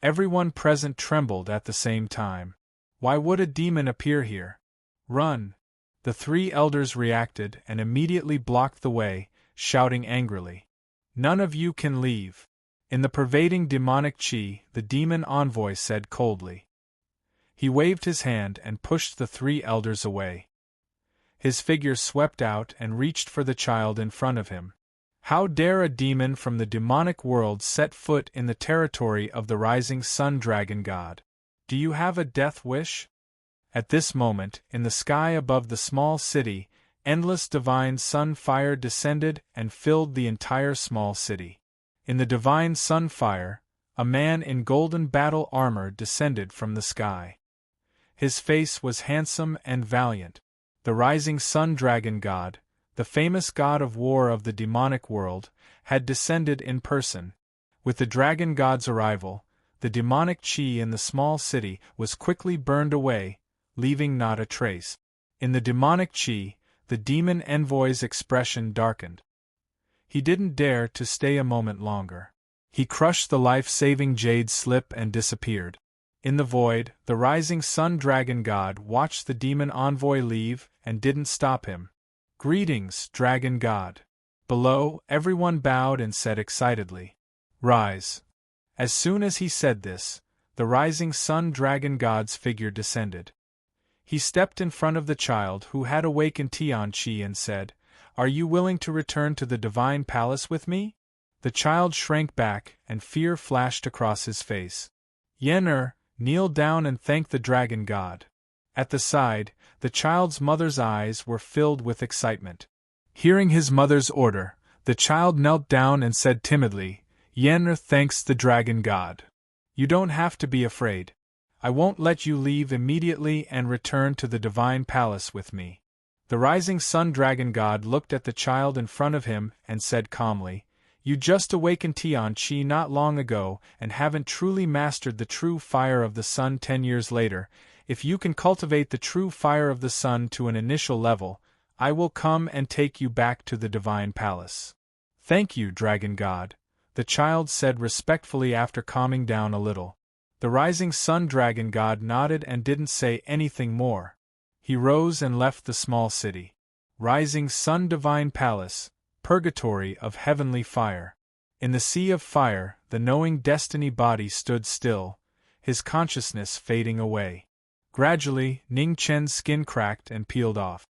Everyone present trembled at the same time. Why would a demon appear here? "Run!" The 3 elders reacted and immediately blocked the way, shouting angrily. "None of you can leave." In the pervading demonic chi, the demon envoy said coldly. He waved his hand and pushed the 3 elders away. His figure swept out and reached for the child in front of him. "How dare a demon from the demonic world set foot in the territory of the rising sun dragon god? Do you have a death wish?" At this moment, in the sky above the small city, endless divine sun fire descended and filled the entire small city. In the divine sun fire, a man in golden battle armor descended from the sky. His face was handsome and valiant. The rising sun dragon god, the famous god of war of the demonic world, had descended in person. With the dragon god's arrival, the demonic chi in the small city was quickly burned away, leaving not a trace. In the demonic chi, the demon envoy's expression darkened. He didn't dare to stay a moment longer. He crushed the life-saving jade slip and disappeared. In the void, the rising sun dragon god watched the demon envoy leave and didn't stop him. "Greetings, dragon god." Below, everyone bowed and said excitedly, "Rise." As soon as he said this, the rising sun dragon god's figure descended. He stepped in front of the child who had awakened Tian Chi and said, "Are you willing to return to the divine palace with me?" The child shrank back and fear flashed across his face. "Yen'er, kneel down and thank the dragon god." At the side, the child's mother's eyes were filled with excitement. Hearing his mother's order, the child knelt down and said timidly, "Yen'er thanks the dragon god. You don't have to be afraid. I won't let you leave immediately and return to the divine palace with me." The rising sun dragon god looked at the child in front of him and said calmly, "You just awakened Tian Chi not long ago and haven't truly mastered the true fire of the sun 10 years later. If you can cultivate the true fire of the sun to an initial level, I will come and take you back to the divine palace." "Thank you, dragon god," the child said respectfully after calming down a little. The rising sun dragon god nodded and didn't say anything more. He rose and left the small city. Rising sun divine palace, purgatory of heavenly fire. In the sea of fire, the knowing destiny body stood still, his consciousness fading away. Gradually, Ning Chen's skin cracked and peeled off.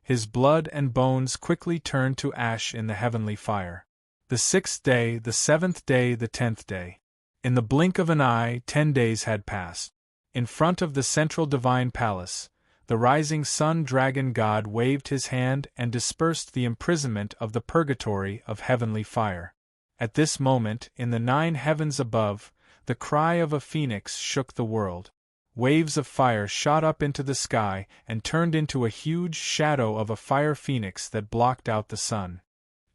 His blood and bones quickly turned to ash in the heavenly fire. The 6th day, the 7th day, the 10th day. In the blink of an eye, 10 days had passed. In front of the central divine palace, the rising sun dragon god waved his hand and dispersed the imprisonment of the purgatory of heavenly fire. At this moment, in the 9 heavens above, the cry of a phoenix shook the world. Waves of fire shot up into the sky and turned into a huge shadow of a fire phoenix that blocked out the sun.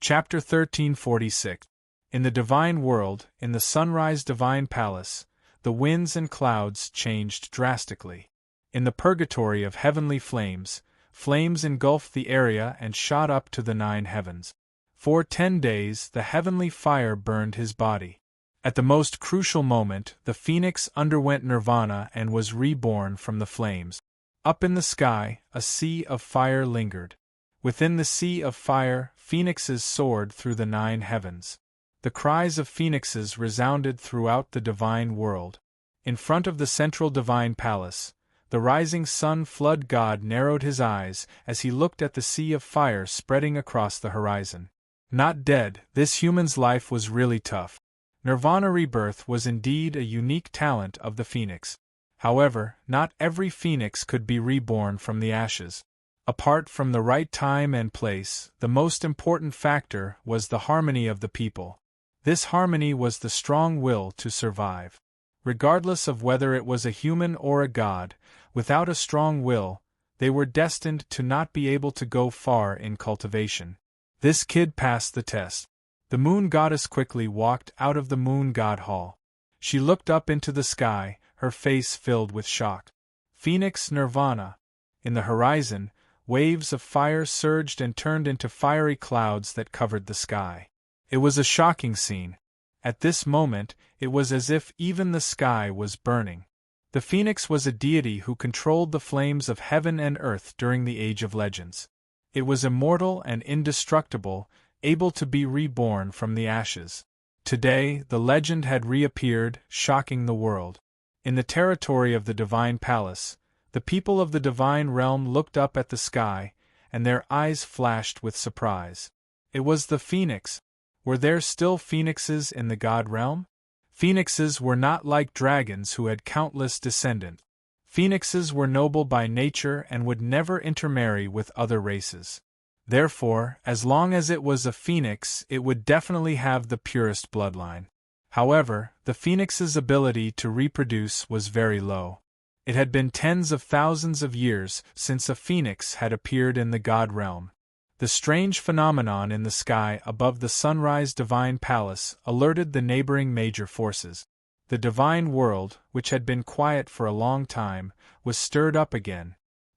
Chapter 1346. In the divine world, in the sunrise divine palace, the winds and clouds changed drastically. In the purgatory of heavenly flames, flames engulfed the area and shot up to the 9 heavens. For 10 days the heavenly fire burned his body. At the most crucial moment, the phoenix underwent nirvana and was reborn from the flames. Up in the sky, a sea of fire lingered. Within the sea of fire, phoenixes soared through the 9 heavens. The cries of phoenixes resounded throughout the divine world. In front of the central divine palace, the rising sun flood god narrowed his eyes as he looked at the sea of fire spreading across the horizon. Not dead, this human's life was really tough. Nirvana rebirth was indeed a unique talent of the phoenix. However, not every phoenix could be reborn from the ashes. Apart from the right time and place, the most important factor was the harmony of the people. This harmony was the strong will to survive. Regardless of whether it was a human or a god, without a strong will, they were destined to not be able to go far in cultivation. This kid passed the test. The moon goddess quickly walked out of the moon god hall. She looked up into the sky, her face filled with shock. Phoenix Nirvana. In the horizon, waves of fire surged and turned into fiery clouds that covered the sky. It was a shocking scene. At this moment, it was as if even the sky was burning. The phoenix was a deity who controlled the flames of heaven and earth during the Age of Legends. It was immortal and indestructible, able to be reborn from the ashes. Today, the legend had reappeared, shocking the world. In the territory of the divine palace, the people of the divine realm looked up at the sky, and their eyes flashed with surprise. It was the phoenix. Were there still phoenixes in the god realm? Phoenixes were not like dragons who had countless descendants. Phoenixes were noble by nature and would never intermarry with other races. Therefore, as long as it was a phoenix, it would definitely have the purest bloodline. However, the phoenix's ability to reproduce was very low. It had been tens of thousands of years since a phoenix had appeared in the god realm. The strange phenomenon in the sky above the sunrise divine palace alerted the neighboring major forces. The divine world, which had been quiet for a long time, was stirred up again.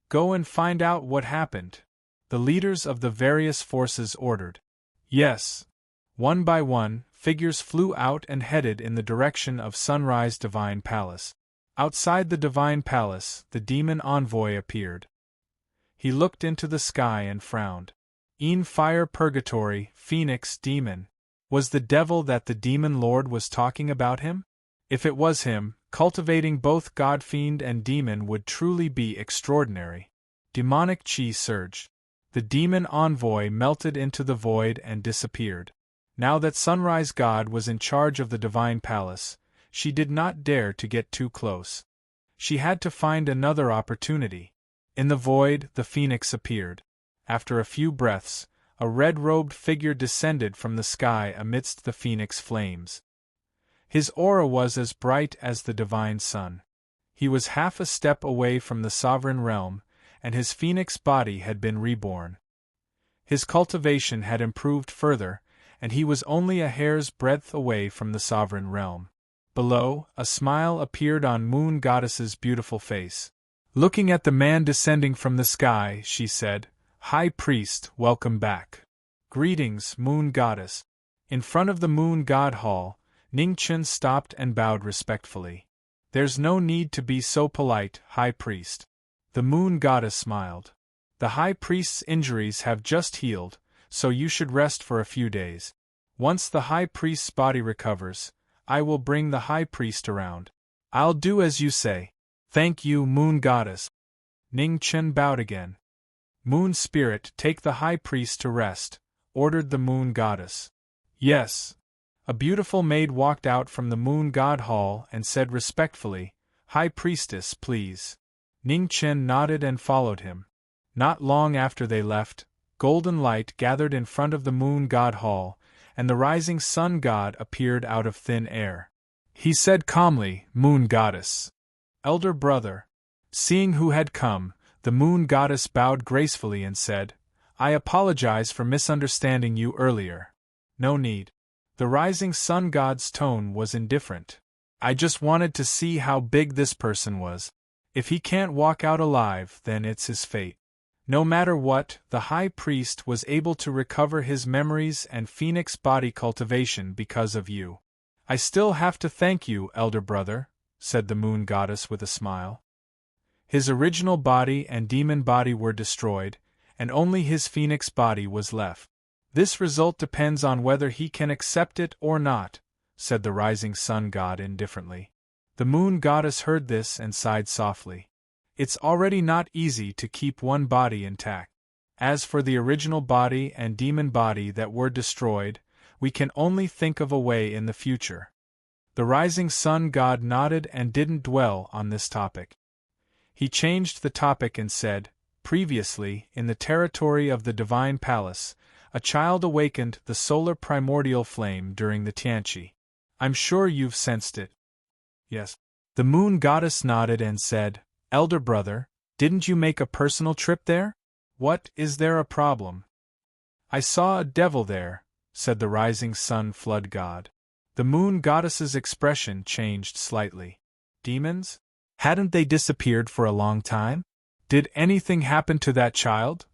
Go and find out what happened, the leaders of the various forces ordered. Yes. One by one, figures flew out and headed in the direction of sunrise divine palace. Outside the divine palace, the demon envoy appeared. He looked into the sky and frowned. Fire purgatory, phoenix demon. Was the devil that the demon lord was talking about him? If it was him, cultivating both god-fiend and demon would truly be extraordinary. Demonic chi surged. The demon envoy melted into the void and disappeared. Now that Sunrise God was in charge of the divine palace, she did not dare to get too close. She had to find another opportunity. In the void, the phoenix appeared. After a few breaths, a red-robed figure descended from the sky amidst the phoenix flames. His aura was as bright as the divine sun. He was half a step away from the sovereign realm, and his phoenix body had been reborn. His cultivation had improved further, and he was only a hair's breadth away from the sovereign realm. Below, a smile appeared on Moon Goddess's beautiful face. Looking at the man descending from the sky, she said, "High Priest, welcome back." "Greetings, Moon Goddess." In front of the Moon God Hall, Ningchen stopped and bowed respectfully. "There's no need to be so polite, High Priest." The Moon Goddess smiled. "The High Priest's injuries have just healed, so you should rest for a few days. Once the High Priest's body recovers, I will bring the High Priest around." "I'll do as you say." "Thank you, Moon Goddess." Ningchen bowed again. Moon spirit, take the high priest to rest, ordered the moon goddess. Yes. A beautiful maid walked out from the moon god hall and said respectfully, High priestess, please. Ning Chen nodded and followed him. Not long after they left, golden light gathered in front of the moon god hall, and the rising sun god appeared out of thin air. He said calmly, Moon goddess. Elder brother. Seeing who had come, the moon goddess bowed gracefully and said, I apologize for misunderstanding you earlier. No need. The rising sun god's tone was indifferent. I just wanted to see how big this person was. If he can't walk out alive, then it's his fate. No matter what, the high priest was able to recover his memories and phoenix body cultivation because of you. I still have to thank you, elder brother, said the moon goddess with a smile. His original body and demon body were destroyed, and only his phoenix body was left. This result depends on whether he can accept it or not, said the rising sun god indifferently. The moon goddess heard this and sighed softly. It's already not easy to keep one body intact. As for the original body and demon body that were destroyed, we can only think of a way in the future. The rising sun god nodded and didn't dwell on this topic. He changed the topic and said, Previously, in the territory of the Divine Palace, a child awakened the solar primordial flame during the Tianqi. I'm sure you've sensed it. Yes. The moon goddess nodded and said, Elder brother, didn't you make a personal trip there? What, is there a problem? I saw a devil there, said the rising sun flood god. The moon goddess's expression changed slightly. Demons? Hadn't they disappeared for a long time? Did anything happen to that child?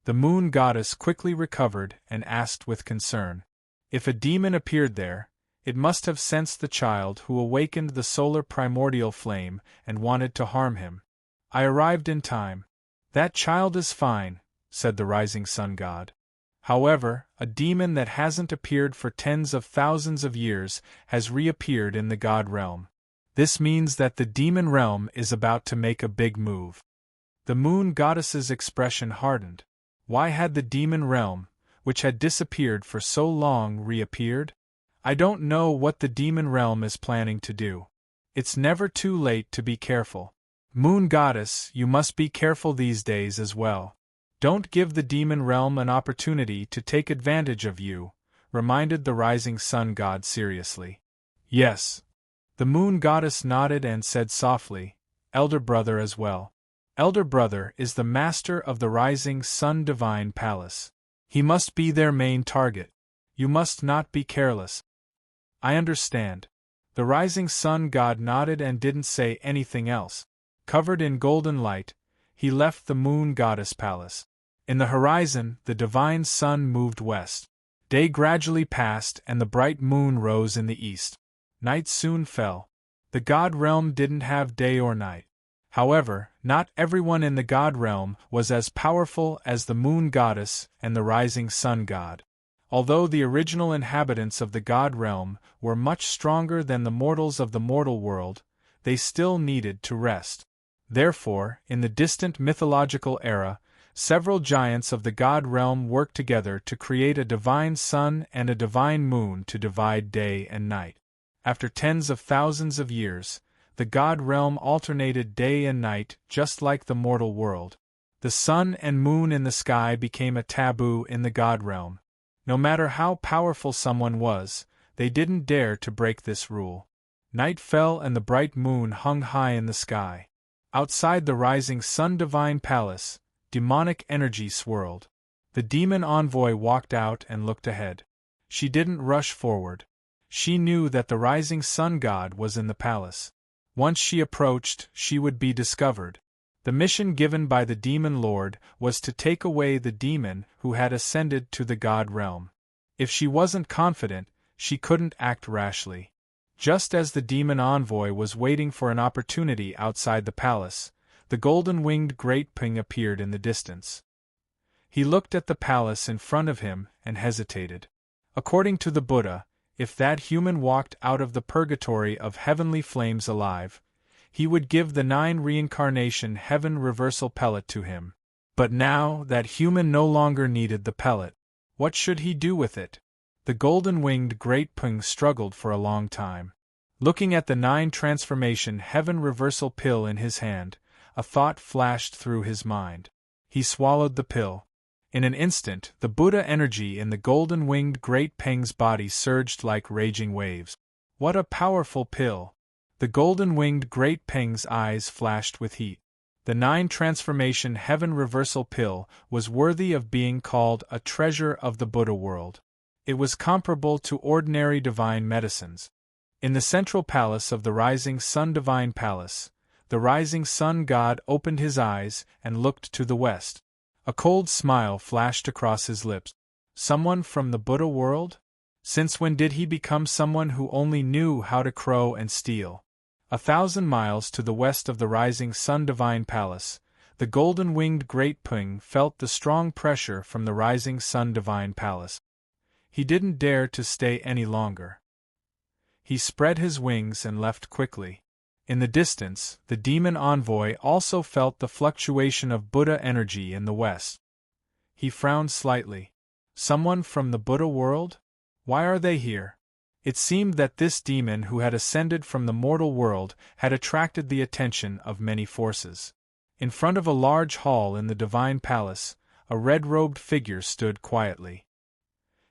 The moon goddess quickly recovered and asked with concern. If a demon appeared there, it must have sensed the child who awakened the solar primordial flame and wanted to harm him. I arrived in time. That child is fine, said the rising sun god. However, a demon that hasn't appeared for tens of thousands of years has reappeared in the god realm. This means that the demon realm is about to make a big move. The moon goddess's expression hardened. Why had the demon realm, which had disappeared for so long, reappeared? I don't know what the demon realm is planning to do. It's never too late to be careful. Moon goddess, you must be careful these days as well. Don't give the demon realm an opportunity to take advantage of you, reminded the rising sun god seriously. Yes. The moon goddess nodded and said softly, Elder brother as well. Elder brother is the master of the rising sun divine palace. He must be their main target. You must not be careless. I understand. The rising sun god nodded and didn't say anything else. Covered in golden light, he left the moon goddess palace. In the horizon, the divine sun moved west. Day gradually passed and the bright moon rose in the east. Night soon fell. The god realm didn't have day or night. However, not everyone in the god realm was as powerful as the moon goddess and the rising sun god. Although the original inhabitants of the god realm were much stronger than the mortals of the mortal world, they still needed to rest. Therefore, in the distant mythological era, several giants of the god realm worked together to create a divine sun and a divine moon to divide day and night. After tens of thousands of years, the god realm alternated day and night just like the mortal world. The sun and moon in the sky became a taboo in the god realm. No matter how powerful someone was, they didn't dare to break this rule. Night fell and the bright moon hung high in the sky. Outside the rising sun divine palace, demonic energy swirled. The demon envoy walked out and looked ahead. She didn't rush forward. She knew that the rising sun god was in the palace. Once she approached, she would be discovered. The mission given by the demon lord was to take away the demon who had ascended to the god realm. If she wasn't confident, she couldn't act rashly. Just as the demon envoy was waiting for an opportunity outside the palace, the golden-winged great ping appeared in the distance. He looked at the palace in front of him and hesitated. According to the Buddha, if that human walked out of the purgatory of heavenly flames alive, he would give the 9 reincarnation heaven reversal pellet to him. But now that human no longer needed the pellet, what should he do with it? The golden-winged great Pung struggled for a long time. Looking at the 9 transformation heaven reversal pill in his hand, a thought flashed through his mind. He swallowed the pill. In an instant, the Buddha energy in the golden-winged great Peng's body surged like raging waves. What a powerful pill! The golden-winged great Peng's eyes flashed with heat. The 9 transformation heaven reversal pill was worthy of being called a treasure of the Buddha world. It was comparable to ordinary divine medicines. In the central palace of the Rising Sun Divine Palace, the Rising Sun God opened his eyes and looked to the west. A cold smile flashed across his lips. Someone from the Buddha world? Since when did he become someone who only knew how to crow and steal? 1,000 miles to the west of the Rising Sun Divine Palace, the golden-winged Great Pung felt the strong pressure from the Rising Sun Divine Palace. He didn't dare to stay any longer. He spread his wings and left quickly. In the distance, the demon envoy also felt the fluctuation of Buddha energy in the west. He frowned slightly. Someone from the Buddha world? Why are they here? It seemed that this demon who had ascended from the mortal world had attracted the attention of many forces. In front of a large hall in the divine palace, a red-robed figure stood quietly.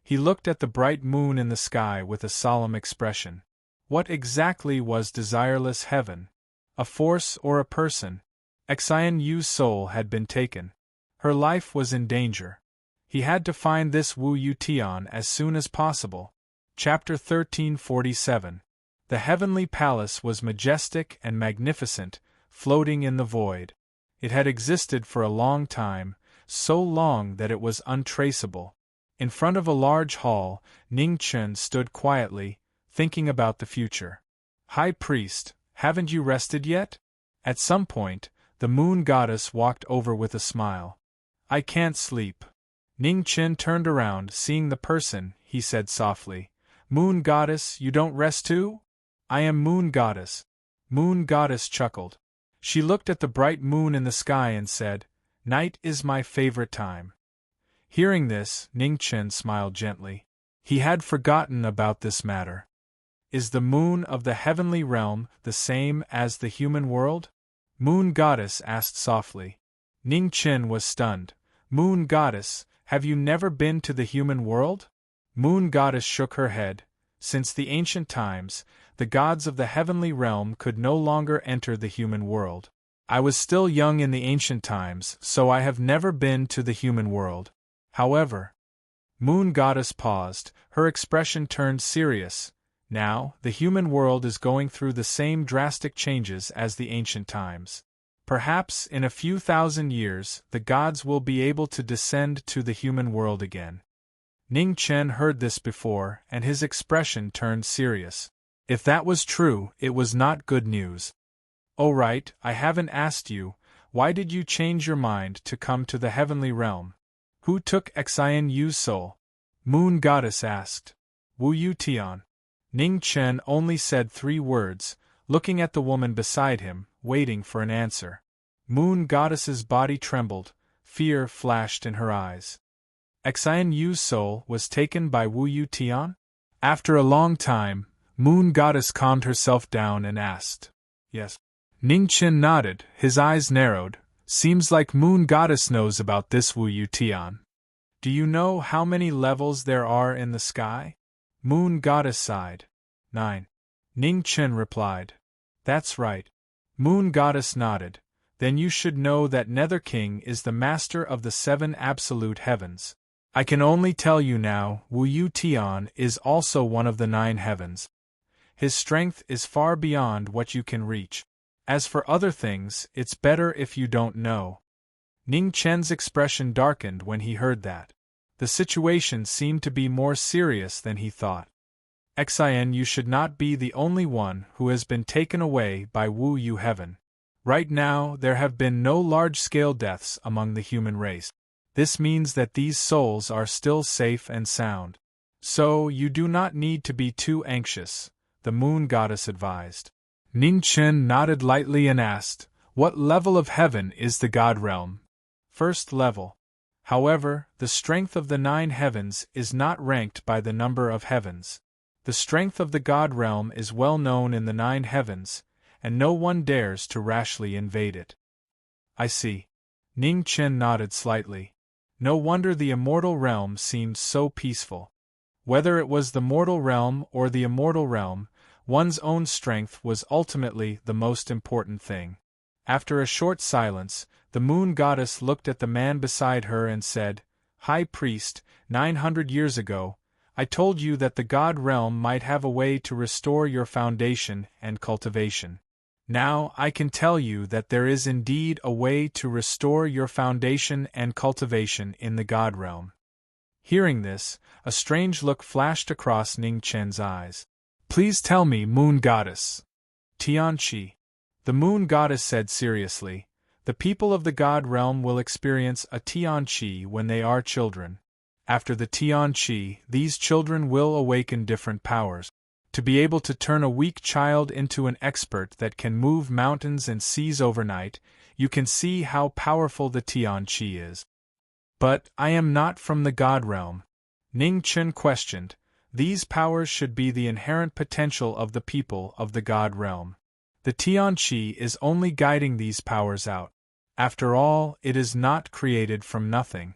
He looked at the bright moon in the sky with a solemn expression. What exactly was desireless heaven? A force or a person? Xian Yu's soul had been taken. Her life was in danger. He had to find this Wu Yu Tian as soon as possible. Chapter 1347. The heavenly palace was majestic and magnificent, floating in the void. It had existed for a long time, so long that it was untraceable. In front of a large hall, Ning Chen stood quietly, thinking about the future. High Priest, haven't you rested yet? At some point, the moon goddess walked over with a smile. I can't sleep. Ning Chen turned around, seeing the person. He said softly, Moon Goddess, you don't rest too? I am Moon Goddess. Moon Goddess chuckled. She looked at the bright moon in the sky and said, Night is my favorite time. Hearing this, Ning Chen smiled gently. He had forgotten about this matter. Is the moon of the heavenly realm the same as the human world? Moon Goddess asked softly. Ning Chen was stunned. Moon Goddess, have you never been to the human world? Moon Goddess shook her head. Since the ancient times, the gods of the heavenly realm could no longer enter the human world. I was still young in the ancient times, so I have never been to the human world. However, Moon Goddess paused, her expression turned serious. Now, the human world is going through the same drastic changes as the ancient times. Perhaps, in a few thousand years, the gods will be able to descend to the human world again. Ning Chen heard this before, and his expression turned serious. If that was true, it was not good news. Oh right, I haven't asked you, why did you change your mind to come to the heavenly realm? Who took Xian Yu's soul? Moon Goddess asked. Wu Yu Tian. Ning Chen only said 3 words, looking at the woman beside him, waiting for an answer. Moon Goddess's body trembled, fear flashed in her eyes. Xian Yu's soul was taken by Wu Yu Tian? After a long time, Moon Goddess calmed herself down and asked. Yes. Ning Chen nodded, his eyes narrowed. Seems like Moon Goddess knows about this Wu Yu Tian. Do you know how many levels there are in the sky? Moon Goddess sighed. 9. Ning Chen replied. That's right. Moon Goddess nodded. Then you should know that Nether King is the master of the 7 absolute heavens. I can only tell you now, Wu Yu Tian is also one of the 9 heavens. His strength is far beyond what you can reach. As for other things, it's better if you don't know. Ning Chen's expression darkened when he heard that. The situation seemed to be more serious than he thought. Xian, you should not be the only one who has been taken away by Wu Yu Heaven. Right now, there have been no large-scale deaths among the human race. This means that these souls are still safe and sound. So, you do not need to be too anxious, the Moon Goddess advised. Ning Chen nodded lightly and asked, What level of heaven is the God realm? First level. However, the strength of the 9 heavens is not ranked by the number of heavens. The strength of the God realm is well known in the 9 heavens, and no one dares to rashly invade it. I see. Ning Chen nodded slightly. No wonder the immortal realm seemed so peaceful. Whether it was the mortal realm or the immortal realm, one's own strength was ultimately the most important thing. After a short silence, the moon goddess looked at the man beside her and said, "High Priest, 900 years ago, I told you that the God realm might have a way to restore your foundation and cultivation. Now I can tell you that there is indeed a way to restore your foundation and cultivation in the God realm." Hearing this, a strange look flashed across Ning Chen's eyes. "Please tell me, Moon Goddess." Tianqi. The Moon Goddess said seriously, "The people of the God realm will experience a Tianqi when they are children. After the Tianqi, these children will awaken different powers. To be able to turn a weak child into an expert that can move mountains and seas overnight, you can see how powerful the Tianqi is." "But I am not from the God realm," Ning Chen questioned. "These powers should be the inherent potential of the people of the God realm. The Tianqi is only guiding these powers out. After all, it is not created from nothing."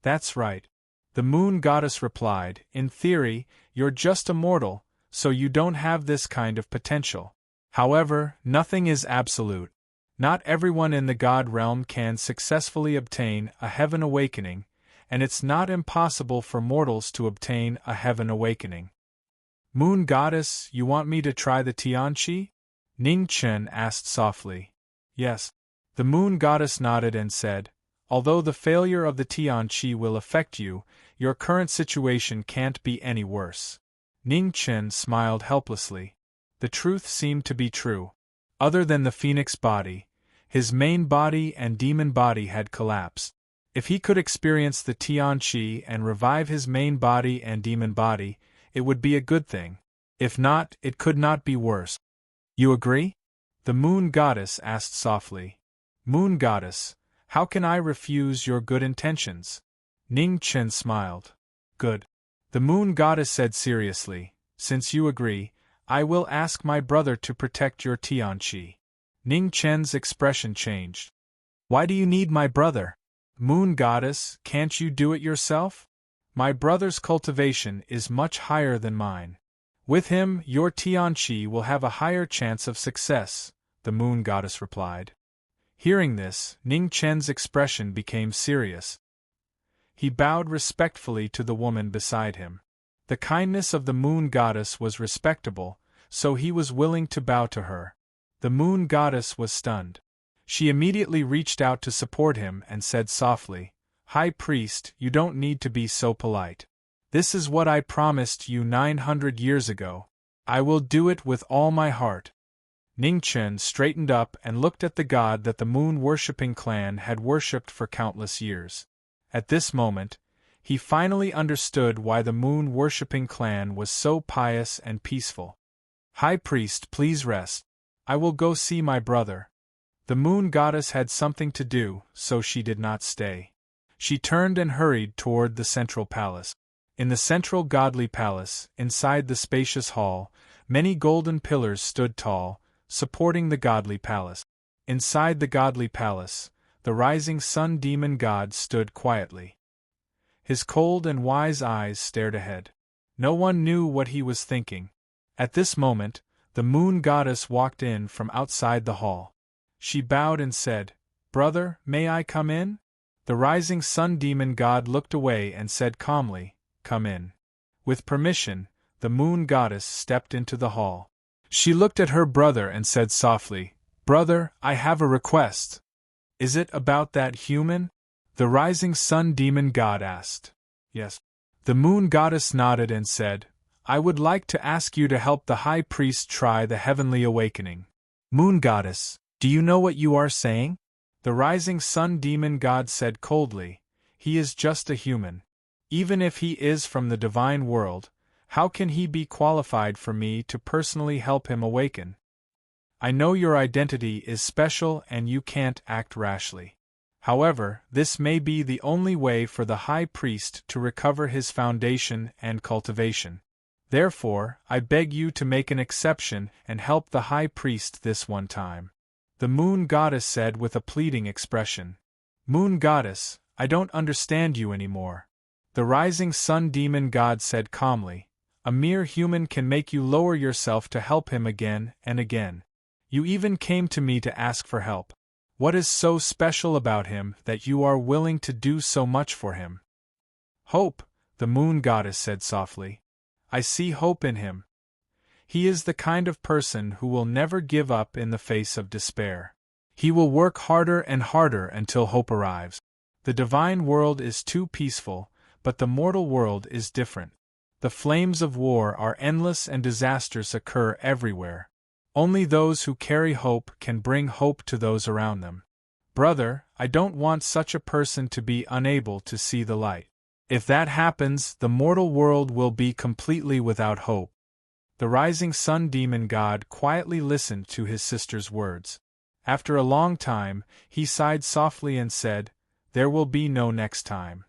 "That's right," the Moon Goddess replied. "In theory, you're just a mortal, so you don't have this kind of potential. However, nothing is absolute. Not everyone in the God realm can successfully obtain a heaven awakening, and it's not impossible for mortals to obtain a heaven awakening." "Moon Goddess, you want me to try the Tianqi?" Ning Chen asked softly. "Yes." The Moon Goddess nodded and said, "Although the failure of the Tianqi will affect you, your current situation can't be any worse." Ning Chen smiled helplessly. The truth seemed to be true. Other than the phoenix body, his main body and demon body had collapsed. If he could experience the Tianqi and revive his main body and demon body, it would be a good thing. If not, it could not be worse. "You agree?" the Moon Goddess asked softly. "Moon Goddess, how can I refuse your good intentions?" Ning Chen smiled. "Good." The Moon Goddess said seriously, "Since you agree, I will ask my brother to protect your Tianqi." Ning Chen's expression changed. "Why do you need my brother?" "Moon Goddess, can't you do it yourself? My brother's cultivation is much higher than mine. With him, your Tianqi will have a higher chance of success," the Moon Goddess replied. Hearing this, Ning Chen's expression became serious. He bowed respectfully to the woman beside him. The kindness of the Moon Goddess was respectable, so he was willing to bow to her. The Moon Goddess was stunned. She immediately reached out to support him and said softly, "High Priest, you don't need to be so polite. This is what I promised you 900 years ago. I will do it with all my heart." Ning Chen straightened up and looked at the god that the moon-worshipping clan had worshipped for countless years. At this moment, he finally understood why the moon-worshipping clan was so pious and peaceful. "High Priest, please rest. I will go see my brother." The Moon Goddess had something to do, so she did not stay. She turned and hurried toward the central palace. In the central godly palace, inside the spacious hall, many golden pillars stood tall, supporting the godly palace. Inside the godly palace, the rising sun demon god stood quietly. His cold and wise eyes stared ahead. No one knew what he was thinking. At this moment, the Moon Goddess walked in from outside the hall. She bowed and said, "Brother, may I come in?" The rising sun demon god looked away and said calmly, "Come in." With permission, the Moon Goddess stepped into the hall. She looked at her brother and said softly, "Brother, I have a request." "Is it about that human?" the rising sun demon god asked. "Yes." The Moon Goddess nodded and said, "I would like to ask you to help the High Priest try the heavenly awakening." "Moon Goddess, do you know what you are saying?" the rising sun demon god said coldly, "He is just a human. Even if he is from the divine world, how can he be qualified for me to personally help him awaken? I know your identity is special and you can't act rashly. However, this may be the only way for the high priest to recover his foundation and cultivation. Therefore, I beg you to make an exception and help the high priest this one time." The moon goddess said with a pleading expression. "Moon goddess, I don't understand you anymore." The rising sun demon god said calmly, "A mere human can make you lower yourself to help him again and again. You even came to me to ask for help. What is so special about him that you are willing to do so much for him?" "Hope," the moon goddess said softly. "I see hope in him. He is the kind of person who will never give up in the face of despair. He will work harder and harder until hope arrives. The divine world is too peaceful, but the mortal world is different. The flames of war are endless and disasters occur everywhere. Only those who carry hope can bring hope to those around them. Brother, I don't want such a person to be unable to see the light. If that happens, the mortal world will be completely without hope." The rising sun demon god quietly listened to his sister's words. After a long time, he sighed softly and said, "There will be no next time."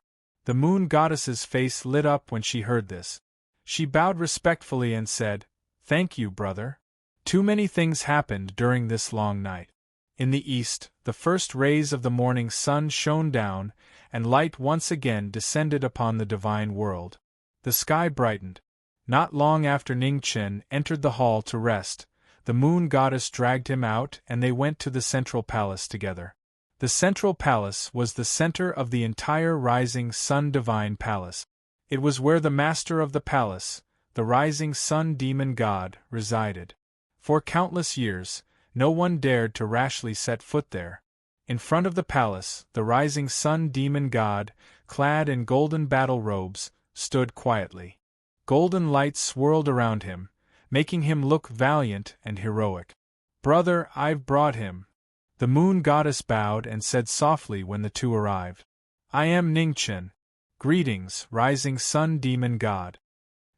The moon goddess's face lit up when she heard this. She bowed respectfully and said, "Thank you, brother." Too many things happened during this long night. In the east, the first rays of the morning sun shone down, and light once again descended upon the divine world. The sky brightened. Not long after Ning Chen entered the hall to rest, the moon goddess dragged him out and they went to the central palace together. The central palace was the center of the entire rising sun divine palace. It was where the master of the palace, the rising sun demon god, resided. For countless years, no one dared to rashly set foot there. In front of the palace, the rising sun demon god, clad in golden battle robes, stood quietly. Golden light swirled around him, making him look valiant and heroic. "Brother, I've brought him." The moon goddess bowed and said softly when the two arrived. "I am Ning Chen. Greetings, rising sun demon god."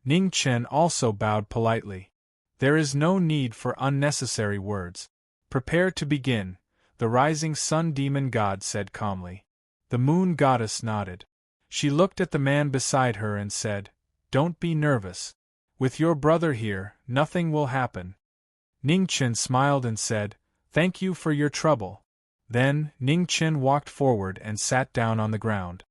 Ning Chen also bowed politely. "There is no need for unnecessary words. Prepare to begin," the rising sun demon god said calmly. The moon goddess nodded. She looked at the man beside her and said, "Don't be nervous. With your brother here, nothing will happen." Ning Chen smiled and said, "Thank you for your trouble." Then, Ning Chen walked forward and sat down on the ground.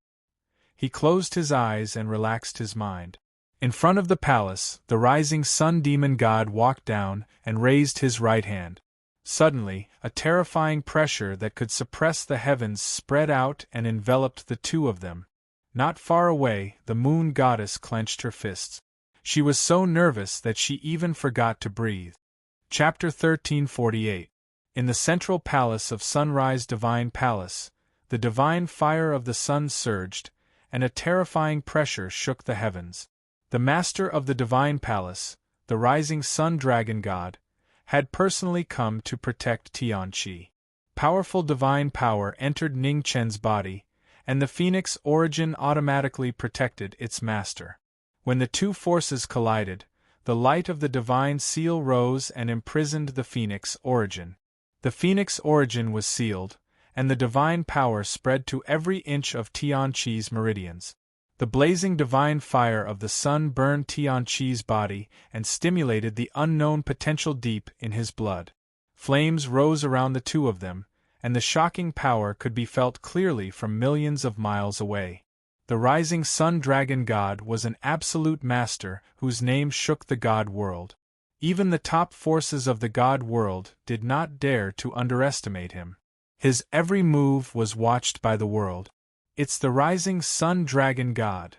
He closed his eyes and relaxed his mind. In front of the palace, the rising sun demon god walked down and raised his right hand. Suddenly, a terrifying pressure that could suppress the heavens spread out and enveloped the two of them. Not far away, the moon goddess clenched her fists. She was so nervous that she even forgot to breathe. Chapter 1348. In the central palace of Sunrise Divine Palace, the divine fire of the sun surged, and a terrifying pressure shook the heavens. The master of the divine palace, the rising sun dragon god, had personally come to protect Tianqi. Powerful divine power entered Ning Chen's body, and the phoenix origin automatically protected its master. When the two forces collided, the light of the divine seal rose and imprisoned the phoenix origin. The phoenix origin was sealed, and the divine power spread to every inch of Tianqi's meridians. The blazing divine fire of the sun burned Tianqi's body and stimulated the unknown potential deep in his blood. Flames rose around the two of them, and the shocking power could be felt clearly from millions of miles away. The rising sun dragon god was an absolute master whose name shook the god world. Even the top forces of the god world did not dare to underestimate him. His every move was watched by the world. "It's the rising sun dragon god."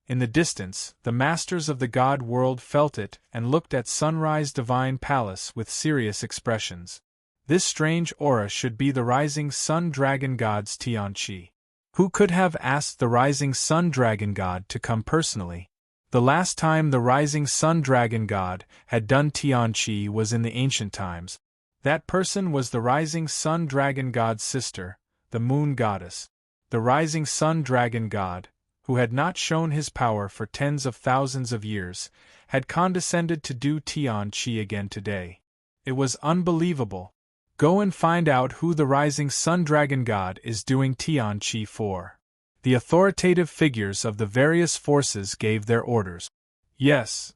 In the distance, the masters of the god world felt it and looked at Sunrise Divine Palace with serious expressions. This strange aura should be the rising sun dragon god's Tianqi. Who could have asked the rising sun dragon god to come personally? The last time the rising sun dragon god had done Tianqi was in the ancient times. That person was the rising sun dragon god's sister, the moon goddess. The rising sun dragon god, who had not shown his power for tens of thousands of years, had condescended to do Tianqi again today. It was unbelievable. Go and find out who the rising sun dragon god is doing Tianqi for. The authoritative figures of the various forces gave their orders. Yes.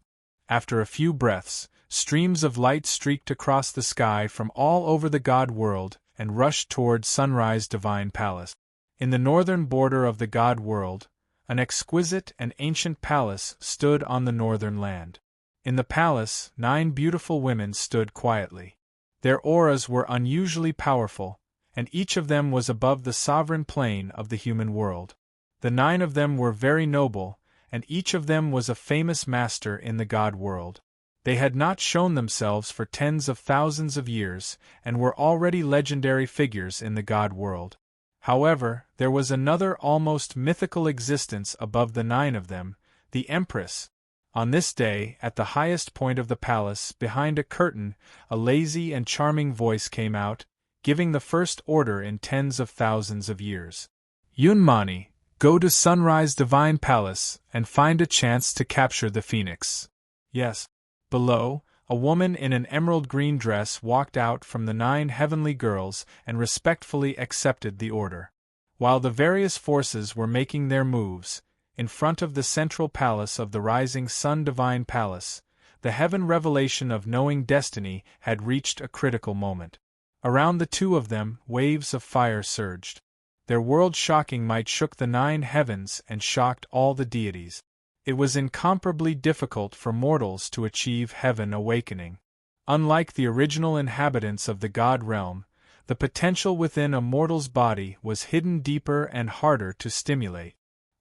After a few breaths, streams of light streaked across the sky from all over the god world and rushed toward Sunrise Divine Palace. In the northern border of the god world, an exquisite and ancient palace stood on the northern land. In the palace, 9 beautiful women stood quietly. Their auras were unusually powerful, and each of them was above the sovereign plane of the human world. The 9 of them were very noble, and each of them was a famous master in the god world. They had not shown themselves for tens of thousands of years, and were already legendary figures in the god world. However, there was another almost mythical existence above the 9 of them, the Empress. On this day, at the highest point of the palace, behind a curtain, a lazy and charming voice came out, giving the first order in tens of thousands of years. Yunmani, go to Sunrise Divine Palace and find a chance to capture the phoenix. Yes. Below, a woman in an emerald green dress walked out from the 9 heavenly girls and respectfully accepted the order. While the various forces were making their moves, in front of the central palace of the Rising Sun Divine Palace, the heaven revelation of knowing destiny had reached a critical moment. Around the 2 of them, waves of fire surged. Their world-shocking might shook the 9 heavens and shocked all the deities. It was incomparably difficult for mortals to achieve heaven awakening. Unlike the original inhabitants of the god realm, the potential within a mortal's body was hidden deeper and harder to stimulate.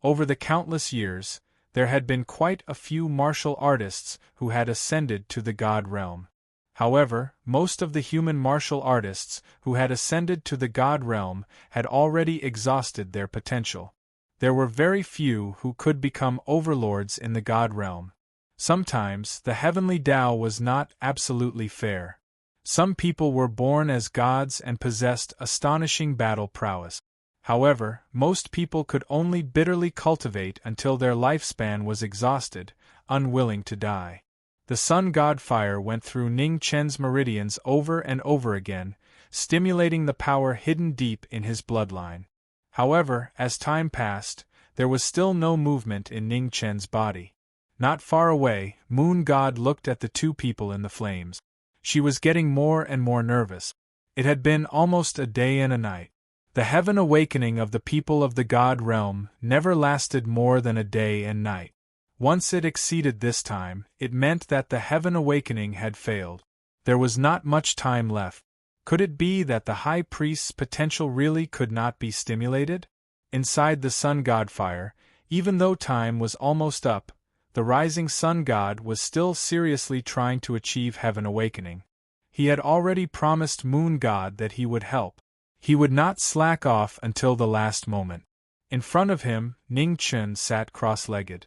Over the countless years, there had been quite a few martial artists who had ascended to the god realm. However, most of the human martial artists who had ascended to the god realm had already exhausted their potential. There were very few who could become overlords in the god realm. Sometimes, the heavenly Tao was not absolutely fair. Some people were born as gods and possessed astonishing battle prowess. However, most people could only bitterly cultivate until their lifespan was exhausted, unwilling to die. The sun god fire went through Ning Chen's meridians over and over again, stimulating the power hidden deep in his bloodline. However, as time passed, there was still no movement in Ning Chen's body. Not far away, Moon God looked at the 2 people in the flames. She was getting more and more nervous. It had been almost a day and a night. The heaven awakening of the people of the god realm never lasted more than a day and night. Once it exceeded this time, it meant that the heaven awakening had failed. There was not much time left. Could it be that the high priest's potential really could not be stimulated? Inside the sun god fire, even though time was almost up, the rising sun god was still seriously trying to achieve heaven awakening. He had already promised Moon God that he would help. He would not slack off until the last moment. In front of him, Ning Chen sat cross-legged.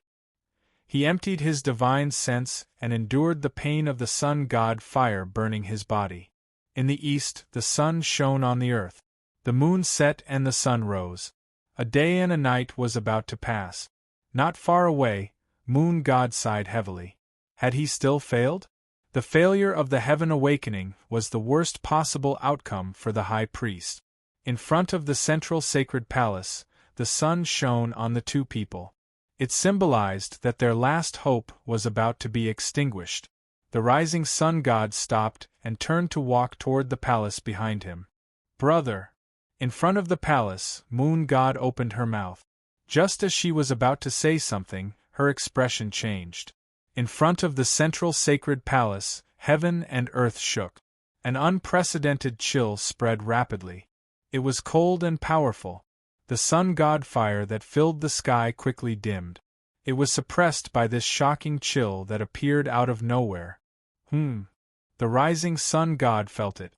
He emptied his divine sense and endured the pain of the sun god fire burning his body. In the east, the sun shone on the earth. The moon set and the sun rose. A day and a night was about to pass. Not far away, Moon God sighed heavily. Had he still failed? The failure of the heaven awakening was the worst possible outcome for the high priest. In front of the central sacred palace, the sun shone on the 2 people. It symbolized that their last hope was about to be extinguished. The rising sun god stopped and turned to walk toward the palace behind him. Brother! In front of the palace, Moon God opened her mouth. Just as she was about to say something, her expression changed. In front of the central sacred palace, heaven and earth shook. An unprecedented chill spread rapidly. It was cold and powerful. The sun god fire that filled the sky quickly dimmed. It was suppressed by this shocking chill that appeared out of nowhere. The rising sun god felt it.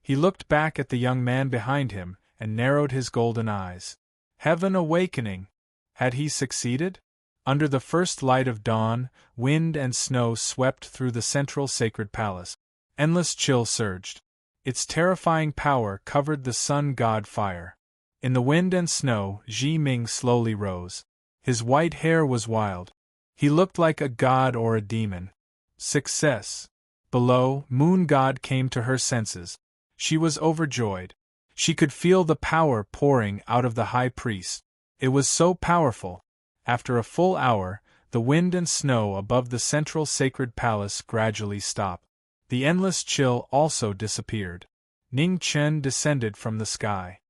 He looked back at the young man behind him and narrowed his golden eyes. Heaven awakening! Had he succeeded? Under the first light of dawn, wind and snow swept through the central sacred palace. Endless chill surged. Its terrifying power covered the sun god fire. In the wind and snow, Ji Ming slowly rose. His white hair was wild. He looked like a god or a demon. Success. Below, Moon God came to her senses. She was overjoyed. She could feel the power pouring out of the high priest. It was so powerful. After a full hour, the wind and snow above the central sacred palace gradually stopped. The endless chill also disappeared. Ning Chen descended from the sky.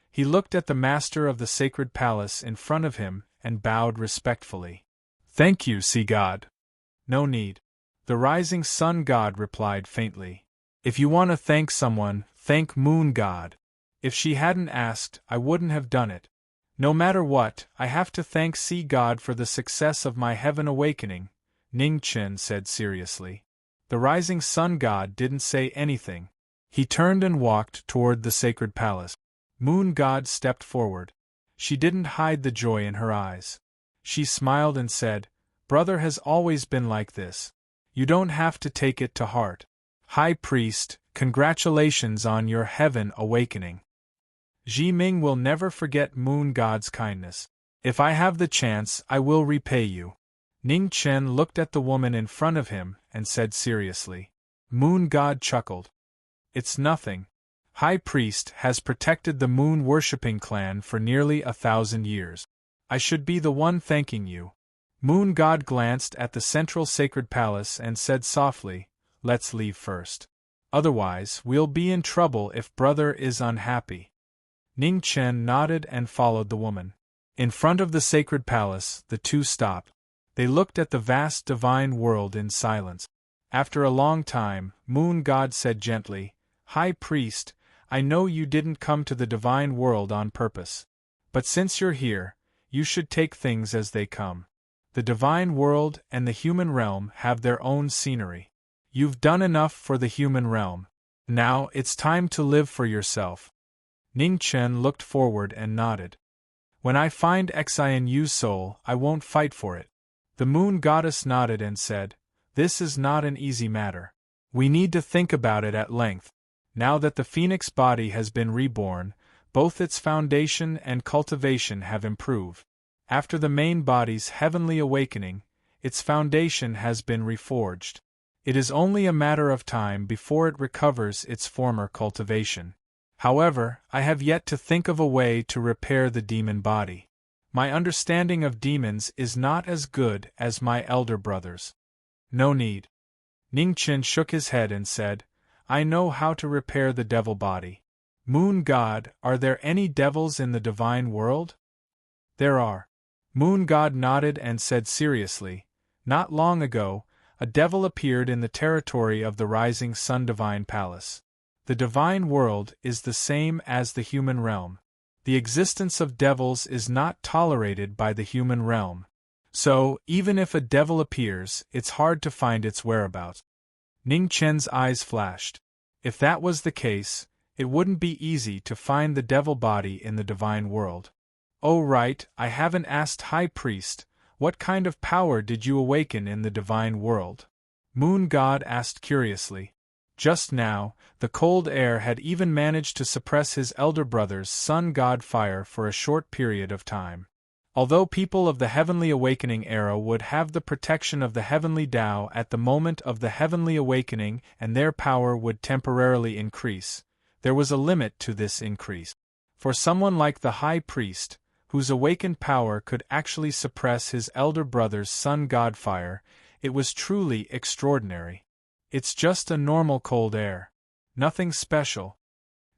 He looked at the master of the sacred palace in front of him and bowed respectfully. "Thank you, sea god." "No need." The rising sun god replied faintly. "If you want to thank someone, thank moon god. If she hadn't asked, I wouldn't have done it. No matter what, I have to thank sea god for the success of my heaven awakening," Ning Chen said seriously. The rising sun god didn't say anything. He turned and walked toward the sacred palace. Moon god stepped forward. She didn't hide the joy in her eyes. She smiled and said, "Brother has always been like this. You don't have to take it to heart. High priest, congratulations on your heaven awakening. Ji Ming will never forget moon god's kindness. If I have the chance, I will repay you." Ning Chen looked at the woman in front of him and said seriously. Moon god chuckled. "It's nothing. High priest has protected the moon-worshipping clan for nearly 1,000 years. I should be the one thanking you." Moon god glanced at the central sacred palace and said softly, "Let's leave first. Otherwise, we'll be in trouble if brother is unhappy." Ning Chen nodded and followed the woman. In front of the sacred palace, the two stopped. They looked at the vast divine world in silence. After a long time, Moon god said gently, "High priest, I know you didn't come to the divine world on purpose. But since you're here, you should take things as they come. The divine world and the human realm have their own scenery. You've done enough for the human realm. Now it's time to live for yourself." Ning Chen looked forward and nodded. "When I find Xian Yu's soul, I won't fight for it." The moon goddess nodded and said, "This is not an easy matter. We need to think about it at length. Now that the phoenix body has been reborn, both its foundation and cultivation have improved. After the main body's heavenly awakening, its foundation has been reforged. It is only a matter of time before it recovers its former cultivation. However, I have yet to think of a way to repair the demon body. My understanding of demons is not as good as my elder brother's." "No need." Ning Chen shook his head and said, "I know how to repair the devil body." "Moon god, are there any devils in the divine world?" "There are." Moon god nodded and said seriously, "Not long ago, a devil appeared in the territory of the rising sun divine palace. The divine world is the same as the human realm. The existence of devils is not tolerated by the human realm. So, even if a devil appears, it's hard to find its whereabouts." Ning Chen's eyes flashed. If that was the case, it wouldn't be easy to find the devil body in the divine world. "Oh right, I haven't asked High Priest, what kind of power did you awaken in the divine world?" Moon God asked curiously. Just now, the cold air had even managed to suppress his elder brother's sun god fire for a short period of time. Although people of the Heavenly Awakening era would have the protection of the Heavenly Tao at the moment of the Heavenly Awakening and their power would temporarily increase, there was a limit to this increase. For someone like the High Priest, whose awakened power could actually suppress his elder brother's sun god fire, it was truly extraordinary. "It's just a normal cold air. Nothing special."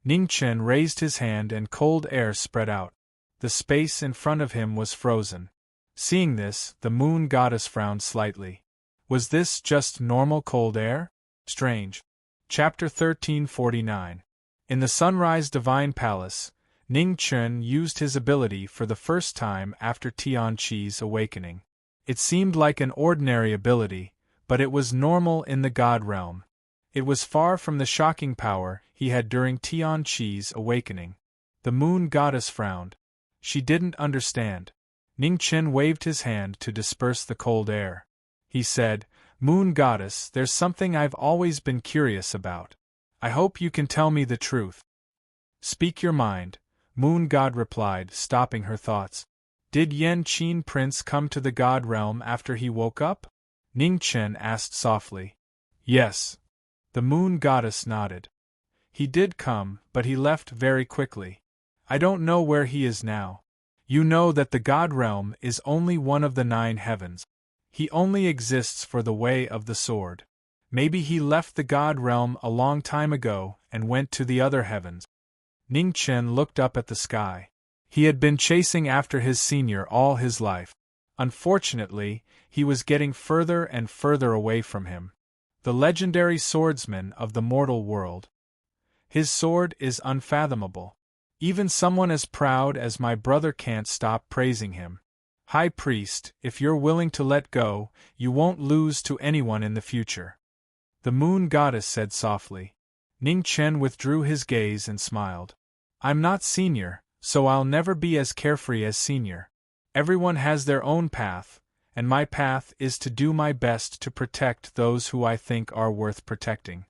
Ning Chen raised his hand and cold air spread out. The space in front of him was frozen. Seeing this, the moon goddess frowned slightly. Was this just normal cold air? Strange. Chapter 1349. In the Sunrise Divine Palace, Ning Chen used his ability for the first time after Tianqi's awakening. It seemed like an ordinary ability, but it was normal in the God realm. It was far from the shocking power he had during Tianqi's awakening. The moon goddess frowned. She didn't understand. Ning Chen waved his hand to disperse the cold air. He said, "Moon goddess, there's something I've always been curious about. I hope you can tell me the truth." "Speak your mind," Moon God replied, stopping her thoughts. "Did Yan Qin Prince come to the God realm after he woke up?" Ning Chen asked softly. "Yes." The moon goddess nodded. He did come, but he left very quickly. I don't know where he is now. You know that the God realm is only one of the 9 heavens. He only exists for the way of the sword. Maybe he left the God realm a long time ago and went to the other heavens. Ning Chen looked up at the sky. He had been chasing after his senior all his life. Unfortunately, he was getting further and further away from him. The legendary swordsman of the mortal world. His sword is unfathomable. Even someone as proud as my brother can't stop praising him. High Priest, if you're willing to let go, you won't lose to anyone in the future. The Moon Goddess said softly. Ning Chen withdrew his gaze and smiled. I'm not senior, so I'll never be as carefree as senior. Everyone has their own path, and my path is to do my best to protect those who I think are worth protecting.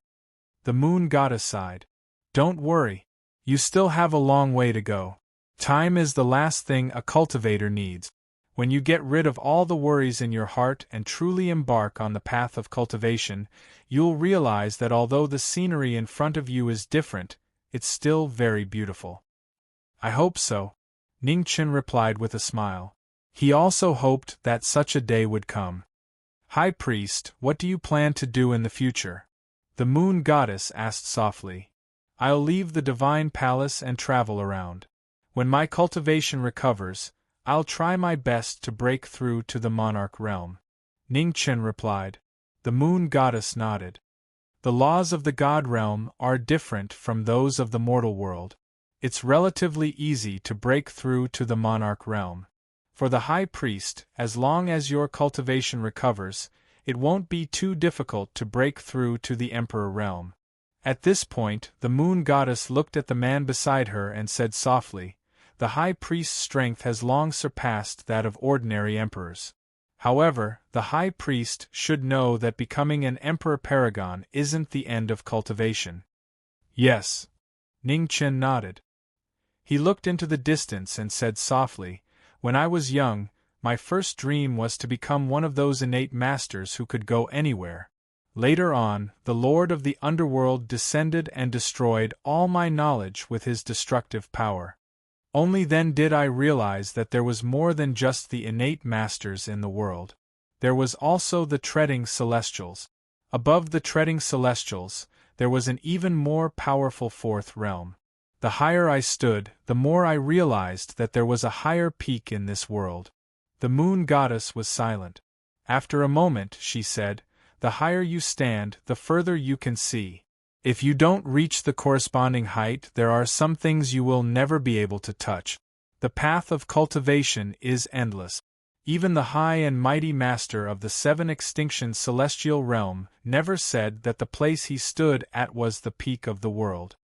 The Moon Goddess sighed. Don't worry. You still have a long way to go. Time is the last thing a cultivator needs. When you get rid of all the worries in your heart and truly embark on the path of cultivation, you'll realize that although the scenery in front of you is different, it's still very beautiful. I hope so, Ning Chen replied with a smile. He also hoped that such a day would come. High Priest, what do you plan to do in the future? The Moon Goddess asked softly. I'll leave the Divine Palace and travel around. When my cultivation recovers, I'll try my best to break through to the Monarch realm. Ning Chen replied. The Moon Goddess nodded. The laws of the God realm are different from those of the mortal world. It's relatively easy to break through to the Monarch realm. For the High Priest, as long as your cultivation recovers, it won't be too difficult to break through to the Emperor realm. At this point, the Moon Goddess looked at the man beside her and said softly, the High Priest's strength has long surpassed that of ordinary emperors. However, the High Priest should know that becoming an Emperor Paragon isn't the end of cultivation. Yes. Ning Chen nodded. He looked into the distance and said softly, when I was young, my first dream was to become one of those innate masters who could go anywhere. Later on, the Lord of the Underworld descended and destroyed all my knowledge with his destructive power. Only then did I realize that there was more than just the innate masters in the world. There was also the treading celestials. Above the treading celestials, there was an even more powerful fourth realm. The higher I stood, the more I realized that there was a higher peak in this world. The Moon Goddess was silent. After a moment, she said, the higher you stand, the further you can see. If you don't reach the corresponding height, there are some things you will never be able to touch. The path of cultivation is endless. Even the high and mighty master of the 7 extinction celestial realm never said that the place he stood at was the peak of the world.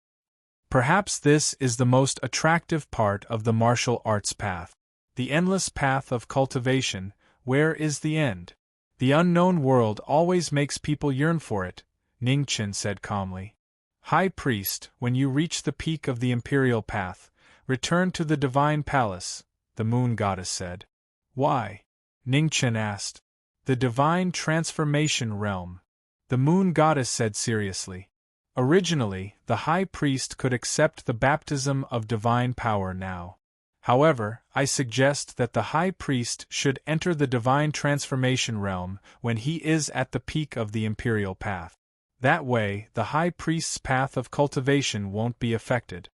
Perhaps this is the most attractive part of the martial arts path. The endless path of cultivation. Where is the end? The unknown world always makes people yearn for it, Ning Chen said calmly. High Priest, when you reach the peak of the Imperial Path, return to the Divine Palace, the Moon Goddess said. Why? Ning Chen asked. The Divine Transformation Realm. The Moon Goddess said seriously. Originally, the High Priest could accept the baptism of divine power now. However, I suggest that the High Priest should enter the Divine Transformation Realm when he is at the peak of the Imperial Path. That way, the High Priest's path of cultivation won't be affected.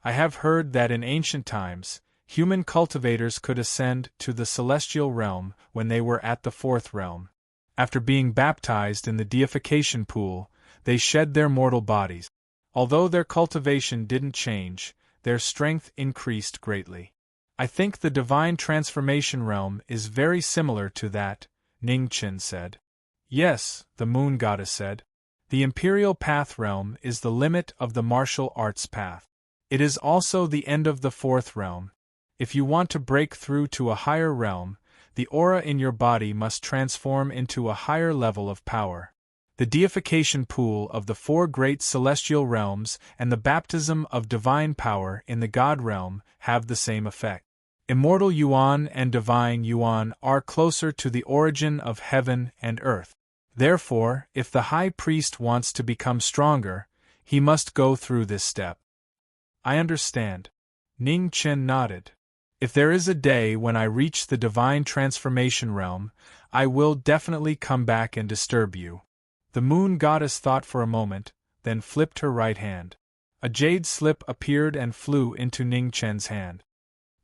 I have heard that in ancient times, human cultivators could ascend to the Celestial Realm when they were at the Fourth Realm. After being baptized in the deification pool, they shed their mortal bodies. Although their cultivation didn't change, their strength increased greatly. I think the Divine Transformation Realm is very similar to that, Ning Chen said. Yes, the Moon Goddess said. The Imperial Path Realm is the limit of the martial arts path. It is also the end of the Fourth Realm. If you want to break through to a higher realm, the aura in your body must transform into a higher level of power. The deification pool of the 4 great celestial realms and the baptism of divine power in the God realm have the same effect. Immortal Yuan and divine Yuan are closer to the origin of heaven and earth. Therefore, if the High Priest wants to become stronger, He must go through this step. I understand. Ning Chen nodded. If there is a day when I reach the divine transformation realm, I will definitely come back and disturb you. The moon goddess thought for a moment, then flipped her right hand. A jade slip appeared and flew into Ning Chen's hand.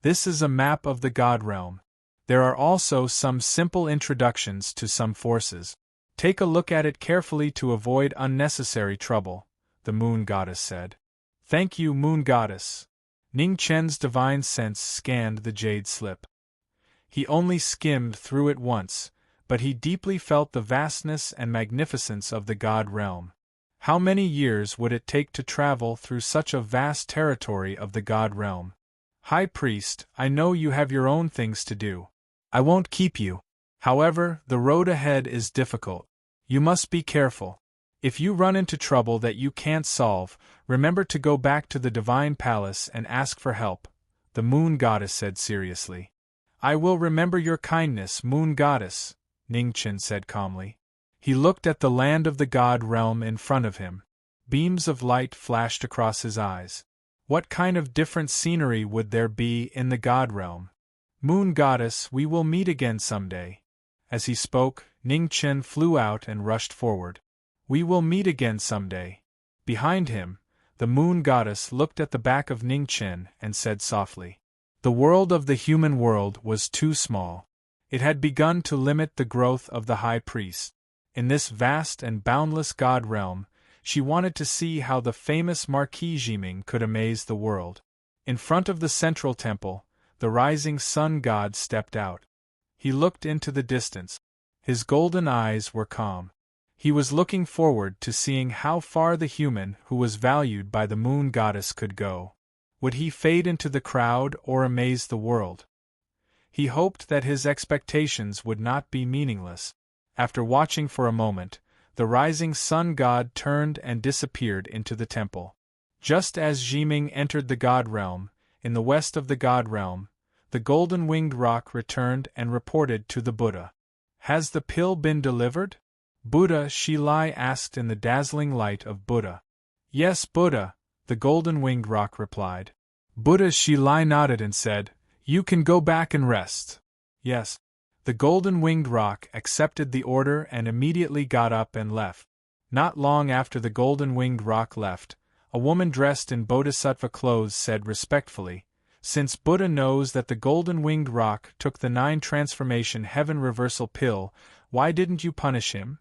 This is a map of the god realm. There are also some simple introductions to some forces. Take a look at it carefully to avoid unnecessary trouble, the moon goddess said. Thank you, moon goddess. Ning Chen's divine sense scanned the jade slip. He only skimmed through it once, but he deeply felt the vastness and magnificence of the god realm. How many years would it take to travel through such a vast territory of the god realm? High Priest, I know you have your own things to do. I won't keep you. However, the road ahead is difficult. You must be careful. If you run into trouble that you can't solve, remember to go back to the divine palace and ask for help, the moon goddess said seriously. I will remember your kindness, moon goddess, Ning Chen said calmly. He looked at the land of the god realm in front of him. Beams of light flashed across his eyes. What kind of different scenery would there be in the god realm? Moon goddess, we will meet again someday. As he spoke, Ning Chen flew out and rushed forward. We will meet again someday. Behind him, the moon goddess looked at the back of Ning Chen and said softly. The world of the human world was too small. It had begun to limit the growth of the high priest. In this vast and boundless god realm, she wanted to see how the famous Marquis could amaze the world. In front of the central temple, the rising sun god stepped out. He looked into the distance. His golden eyes were calm. He was looking forward to seeing how far the human who was valued by the moon goddess could go. Would he fade into the crowd or amaze the world? He hoped that his expectations would not be meaningless. After watching for a moment, the rising sun god turned and disappeared into the temple. Just as Jiming entered the god realm, in the west of the god realm, the golden-winged roc returned and reported to the Buddha. Has the pill been delivered? Buddha Shilai asked in the dazzling light of Buddha. Yes, Buddha, the golden-winged roc replied. Buddha Shilai nodded and said, You can go back and rest. Yes. The golden-winged roc accepted the order and immediately got up and left. Not long after the golden-winged roc left, a woman dressed in bodhisattva clothes said respectfully, Since Buddha knows that the golden-winged roc took the 9 transformation heaven reversal pill, why didn't you punish him?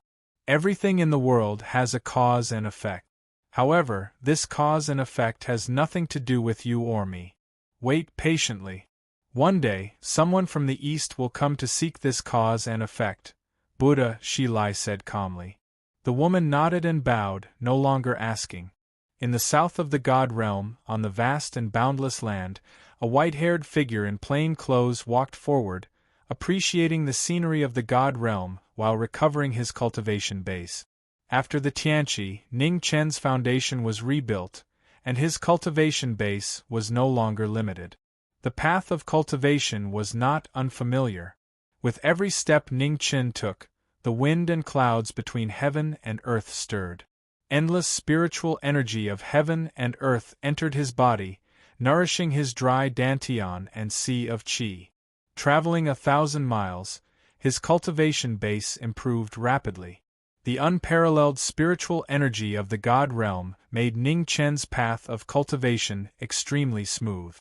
Everything in the world has a cause and effect. However, this cause and effect has nothing to do with you or me. Wait patiently. One day, someone from the east will come to seek this cause and effect, Buddha Shilai said calmly. The woman nodded and bowed, no longer asking. In the south of the god realm, on the vast and boundless land, a white-haired figure in plain clothes walked forward, appreciating the scenery of the god realm while recovering his cultivation base. After the Tianqi, Ning Chen's foundation was rebuilt, and his cultivation base was no longer limited. The path of cultivation was not unfamiliar. With every step Ning Chen took, the wind and clouds between heaven and earth stirred. Endless spiritual energy of heaven and earth entered his body, nourishing his dry dantian and sea of qi. Traveling 1,000 miles, his cultivation base improved rapidly. The unparalleled spiritual energy of the god realm made Ning Chen's path of cultivation extremely smooth.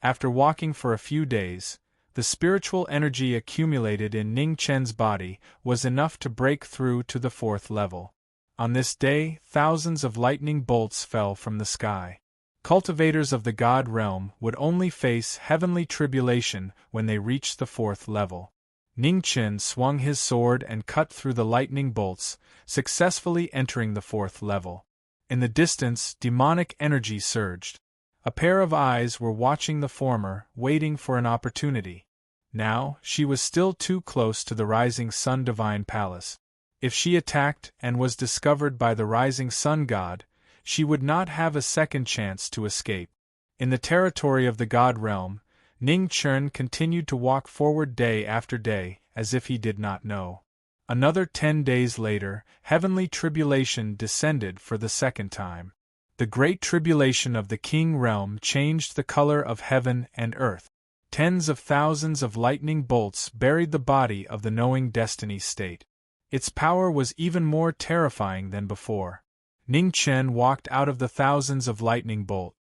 After walking for a few days, the spiritual energy accumulated in Ning Chen's body was enough to break through to the 4th level. On this day, thousands of lightning bolts fell from the sky. Cultivators of the god realm would only face heavenly tribulation when they reached the 4th level. Ning Chen swung his sword and cut through the lightning bolts, successfully entering the 4th level. In the distance, demonic energy surged. A pair of eyes were watching the former, waiting for an opportunity. Now, she was still too close to the rising sun divine palace. If she attacked and was discovered by the rising sun god, she would not have a second chance to escape. In the territory of the god realm, Ning Chen continued to walk forward day after day, as if he did not know. Another 10 days later, heavenly tribulation descended for the second time. The great tribulation of the king realm changed the color of heaven and earth. Tens of thousands of lightning bolts buried the body of the knowing destiny state. Its power was even more terrifying than before. Ning Chen walked out of the thousands of lightning bolts.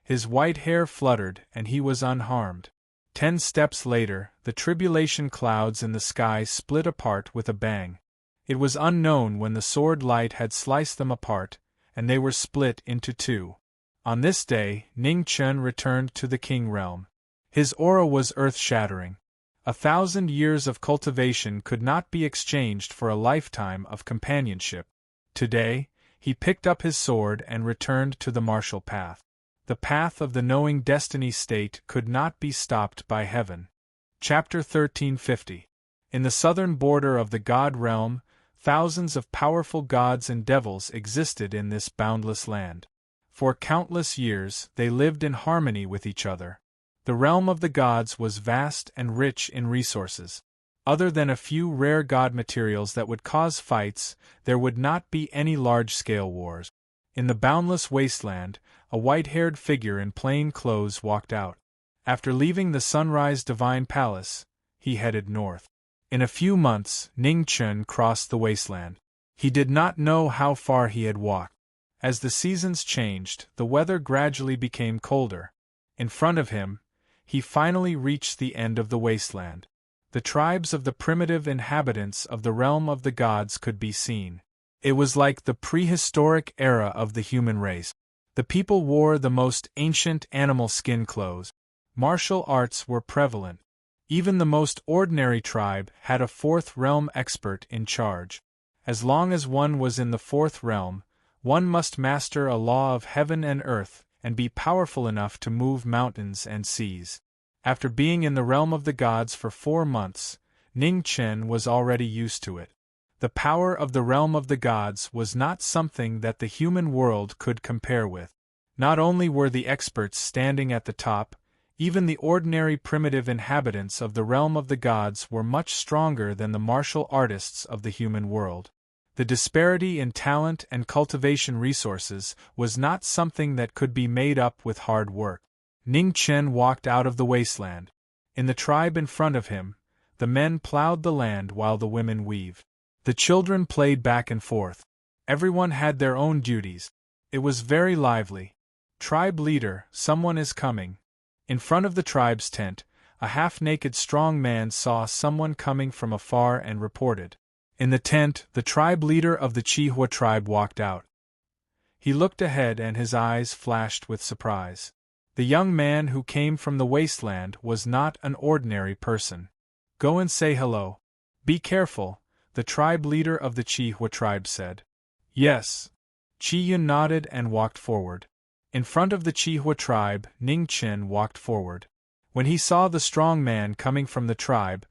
His white hair fluttered and he was unharmed. 10 steps later, the tribulation clouds in the sky split apart with a bang. It was unknown when the sword light had sliced them apart, and they were split into 2. On this day, Ning Chen returned to the king realm. His aura was earth-shattering. 1,000 years of cultivation could not be exchanged for a lifetime of companionship. Today, he picked up his sword and returned to the martial path. The path of the knowing destiny state could not be stopped by heaven. Chapter 1350. In the southern border of the God realm, thousands of powerful gods and devils existed in this boundless land. For countless years, they lived in harmony with each other. The realm of the gods was vast and rich in resources. Other than a few rare god materials that would cause fights, there would not be any large-scale wars. In the boundless wasteland, a white-haired figure in plain clothes walked out. After leaving the Sunrise Divine Palace, he headed north. In a few months, Ning Chen crossed the wasteland. He did not know how far he had walked. As the seasons changed, the weather gradually became colder. In front of him, he finally reached the end of the wasteland. The tribes of the primitive inhabitants of the realm of the gods could be seen. It was like the prehistoric era of the human race. The people wore the most ancient animal skin clothes. Martial arts were prevalent. Even the most ordinary tribe had a fourth realm expert in charge. As long as one was in the fourth realm, one must master a law of heaven and earth and be powerful enough to move mountains and seas. After being in the realm of the gods for 4 months, Ning Chen was already used to it. The power of the realm of the gods was not something that the human world could compare with. Not only were the experts standing at the top, even the ordinary primitive inhabitants of the realm of the gods were much stronger than the martial artists of the human world. The disparity in talent and cultivation resources was not something that could be made up with hard work. Ning Chen walked out of the wasteland. In the tribe in front of him, the men plowed the land while the women weaved. The children played back and forth. Everyone had their own duties. It was very lively. Tribe leader, someone is coming. In front of the tribe's tent, a half-naked strong man saw someone coming from afar and reported. In the tent, the tribe leader of the Chihua tribe walked out. He looked ahead and his eyes flashed with surprise. The young man who came from the wasteland was not an ordinary person. Go and say hello. Be careful, the tribe leader of the Chihua tribe said. Yes. Chi-yun nodded and walked forward. In front of the Chihua tribe, Ning Chen walked forward. When he saw the strong man coming from the tribe,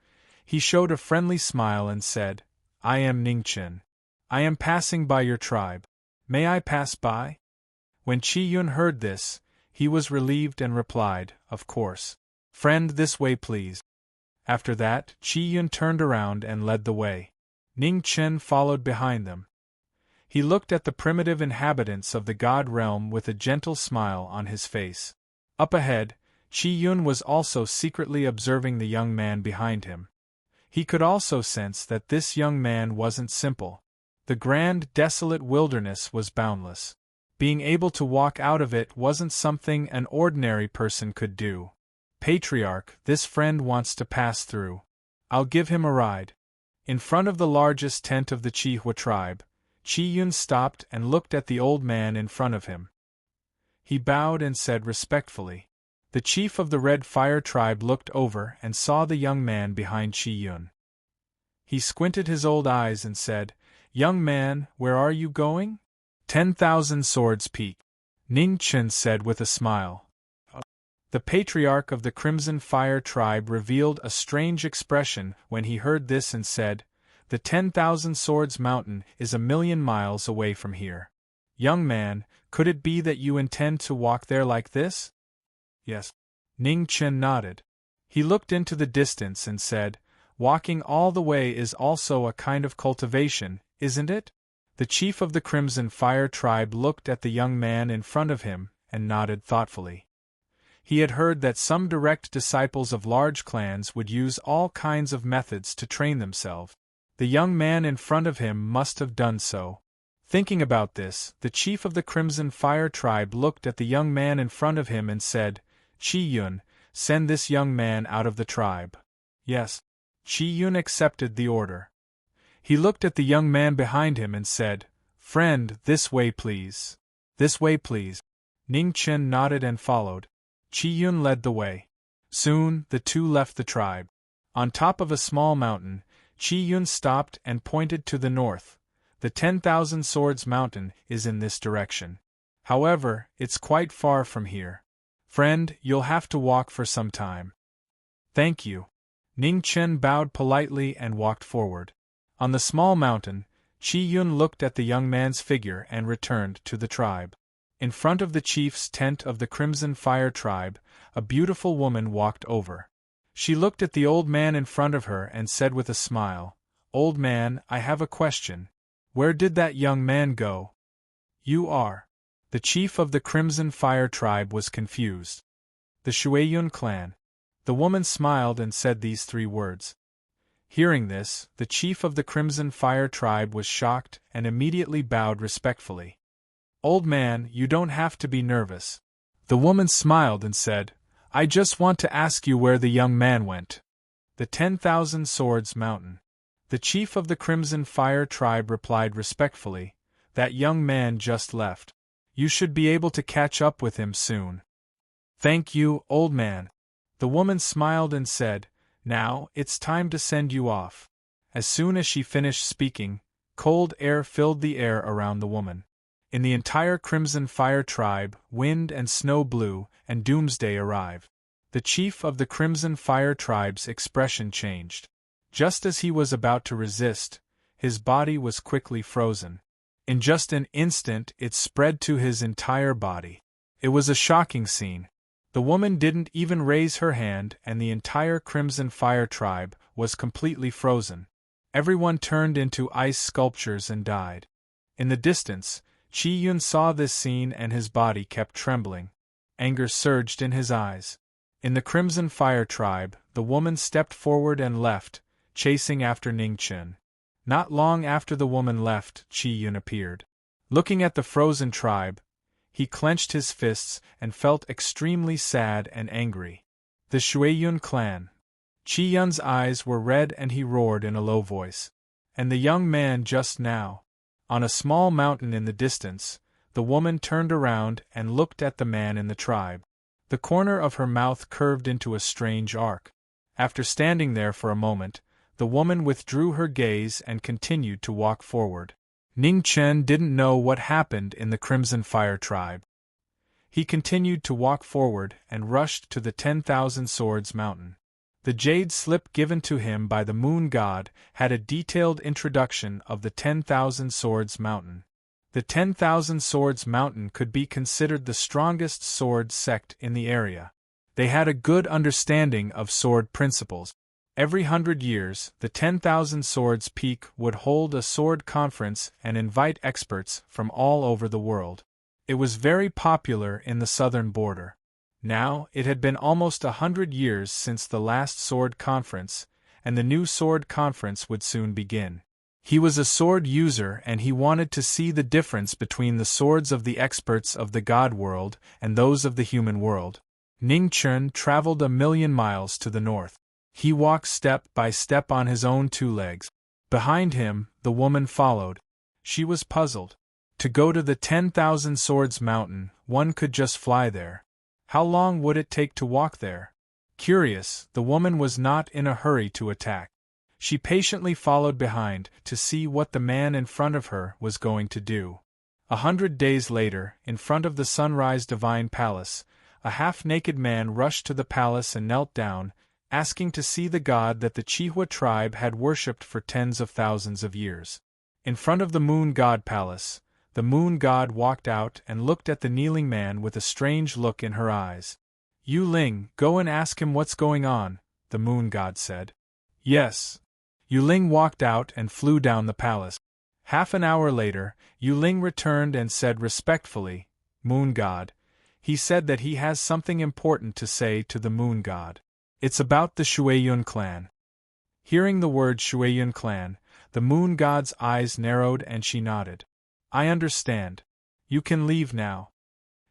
he showed a friendly smile and said, I am Ning Chen. I am passing by your tribe. May I pass by? When Chi-yun heard this, he was relieved and replied, Of course. Friend, this way please. After that, Chi-yun turned around and led the way. Ning Chen followed behind them. He looked at the primitive inhabitants of the god realm with a gentle smile on his face. Up ahead, Chi-yun was also secretly observing the young man behind him. He could also sense that this young man wasn't simple. The grand, desolate wilderness was boundless. Being able to walk out of it wasn't something an ordinary person could do. Patriarch, this friend wants to pass through. I'll give him a ride. In front of the largest tent of the Chihua tribe, Chi-yun stopped and looked at the old man in front of him. He bowed and said respectfully. The chief of the Red Fire tribe looked over and saw the young man behind Chi-yun. He squinted his old eyes and said, Young man, where are you going? 10,000 Swords Peak. Ning Chen said with a smile. The patriarch of the Crimson Fire tribe revealed a strange expression when he heard this and said, The 10,000 Swords Mountain is 1,000,000 miles away from here. Young man, could it be that you intend to walk there like this? Yes. Ning Chen nodded. He looked into the distance and said, Walking all the way is also a kind of cultivation, isn't it? The chief of the Crimson Fire tribe looked at the young man in front of him and nodded thoughtfully. He had heard that some direct disciples of large clans would use all kinds of methods to train themselves. The young man in front of him must have done so. Thinking about this, the chief of the Crimson Fire tribe looked at the young man in front of him and said, "Chi Yun, send this young man out of the tribe." Yes. Chi Yun accepted the order. He looked at the young man behind him and said, "Friend, this way please." "This way please." Ning Chen nodded and followed. Chi Yun led the way. Soon, the two left the tribe. On top of a small mountain, Chi Yun stopped and pointed to the north. "The 10,000 Swords Mountain is in this direction. However, it's quite far from here. Friend, you'll have to walk for some time." "Thank you." Ning Chen bowed politely and walked forward. On the small mountain, Chi Yun looked at the young man's figure and returned to the tribe. In front of the chief's tent of the Crimson Fire tribe, a beautiful woman walked over. She looked at the old man in front of her and said with a smile, "Old man, I have a question. Where did that young man go?" "You are." The chief of the Crimson Fire tribe was confused. "The Shueyun clan." The woman smiled and said these three words. Hearing this, the chief of the Crimson Fire tribe was shocked and immediately bowed respectfully. "Old man, you don't have to be nervous." The woman smiled and said, "I just want to ask you where the young man went." "The 10,000 Swords Mountain." The chief of the Crimson Fire tribe replied respectfully, "That young man just left. You should be able to catch up with him soon." "Thank you, old man." The woman smiled and said, "Now, it's time to send you off." As soon as she finished speaking, cold air filled the air around the woman. In the entire Crimson Fire tribe, wind and snow blew, and doomsday arrived. The chief of the Crimson Fire tribe's expression changed. Just as he was about to resist, his body was quickly frozen. In just an instant it spread to his entire body. It was a shocking scene. The woman didn't even raise her hand and the entire Crimson Fire tribe was completely frozen. Everyone turned into ice sculptures and died. In the distance, Chi Yun saw this scene and his body kept trembling. Anger surged in his eyes. In the Crimson Fire tribe, the woman stepped forward and left, chasing after Ning Chen. Not long after the woman left, Chi Yun appeared. Looking at the frozen tribe, he clenched his fists and felt extremely sad and angry. The Shueyun clan. Chi Yun's eyes were red and he roared in a low voice. "And the young man just now." On a small mountain in the distance, the woman turned around and looked at the man in the tribe. The corner of her mouth curved into a strange arc. After standing there for a moment, the woman withdrew her gaze and continued to walk forward. Ning Chen didn't know what happened in the Crimson Fire tribe. He continued to walk forward and rushed to the 10,000 Swords Mountain. The jade slip given to him by the Moon God had a detailed introduction of the 10,000 Swords Mountain. The 10,000 Swords Mountain could be considered the strongest sword sect in the area. They had a good understanding of sword principles. Every 100 years, the 10,000 Swords Peak would hold a sword conference and invite experts from all over the world. It was very popular in the southern border. Now, it had been almost 100 years since the last sword conference, and the new sword conference would soon begin. He was a sword user and he wanted to see the difference between the swords of the experts of the god world and those of the human world. Ning Chen traveled 1,000,000 miles to the north. He walked step by step on his own two legs. Behind him, the woman followed. She was puzzled. To go to the 10,000 Swords Mountain, one could just fly there. How long would it take to walk there? Curious, the woman was not in a hurry to attack. She patiently followed behind to see what the man in front of her was going to do. 100 days later, in front of the Sunrise Divine Palace, a half-naked man rushed to the palace and knelt down, asking to see the god that the Chihua tribe had worshipped for tens of thousands of years. In front of the Moon God Palace, the Moon God walked out and looked at the kneeling man with a strange look in her eyes. "Yu Ling, go and ask him what's going on," the Moon God said. "Yes." Yu Ling walked out and flew down the palace. Half an hour later, Yu Ling returned and said respectfully, Moon God. He said that he has something important to say to the Moon God. It's about the Shuiyun clan. Hearing the word Shuiyun clan, the Moon God's eyes narrowed and she nodded. I understand. You can leave now.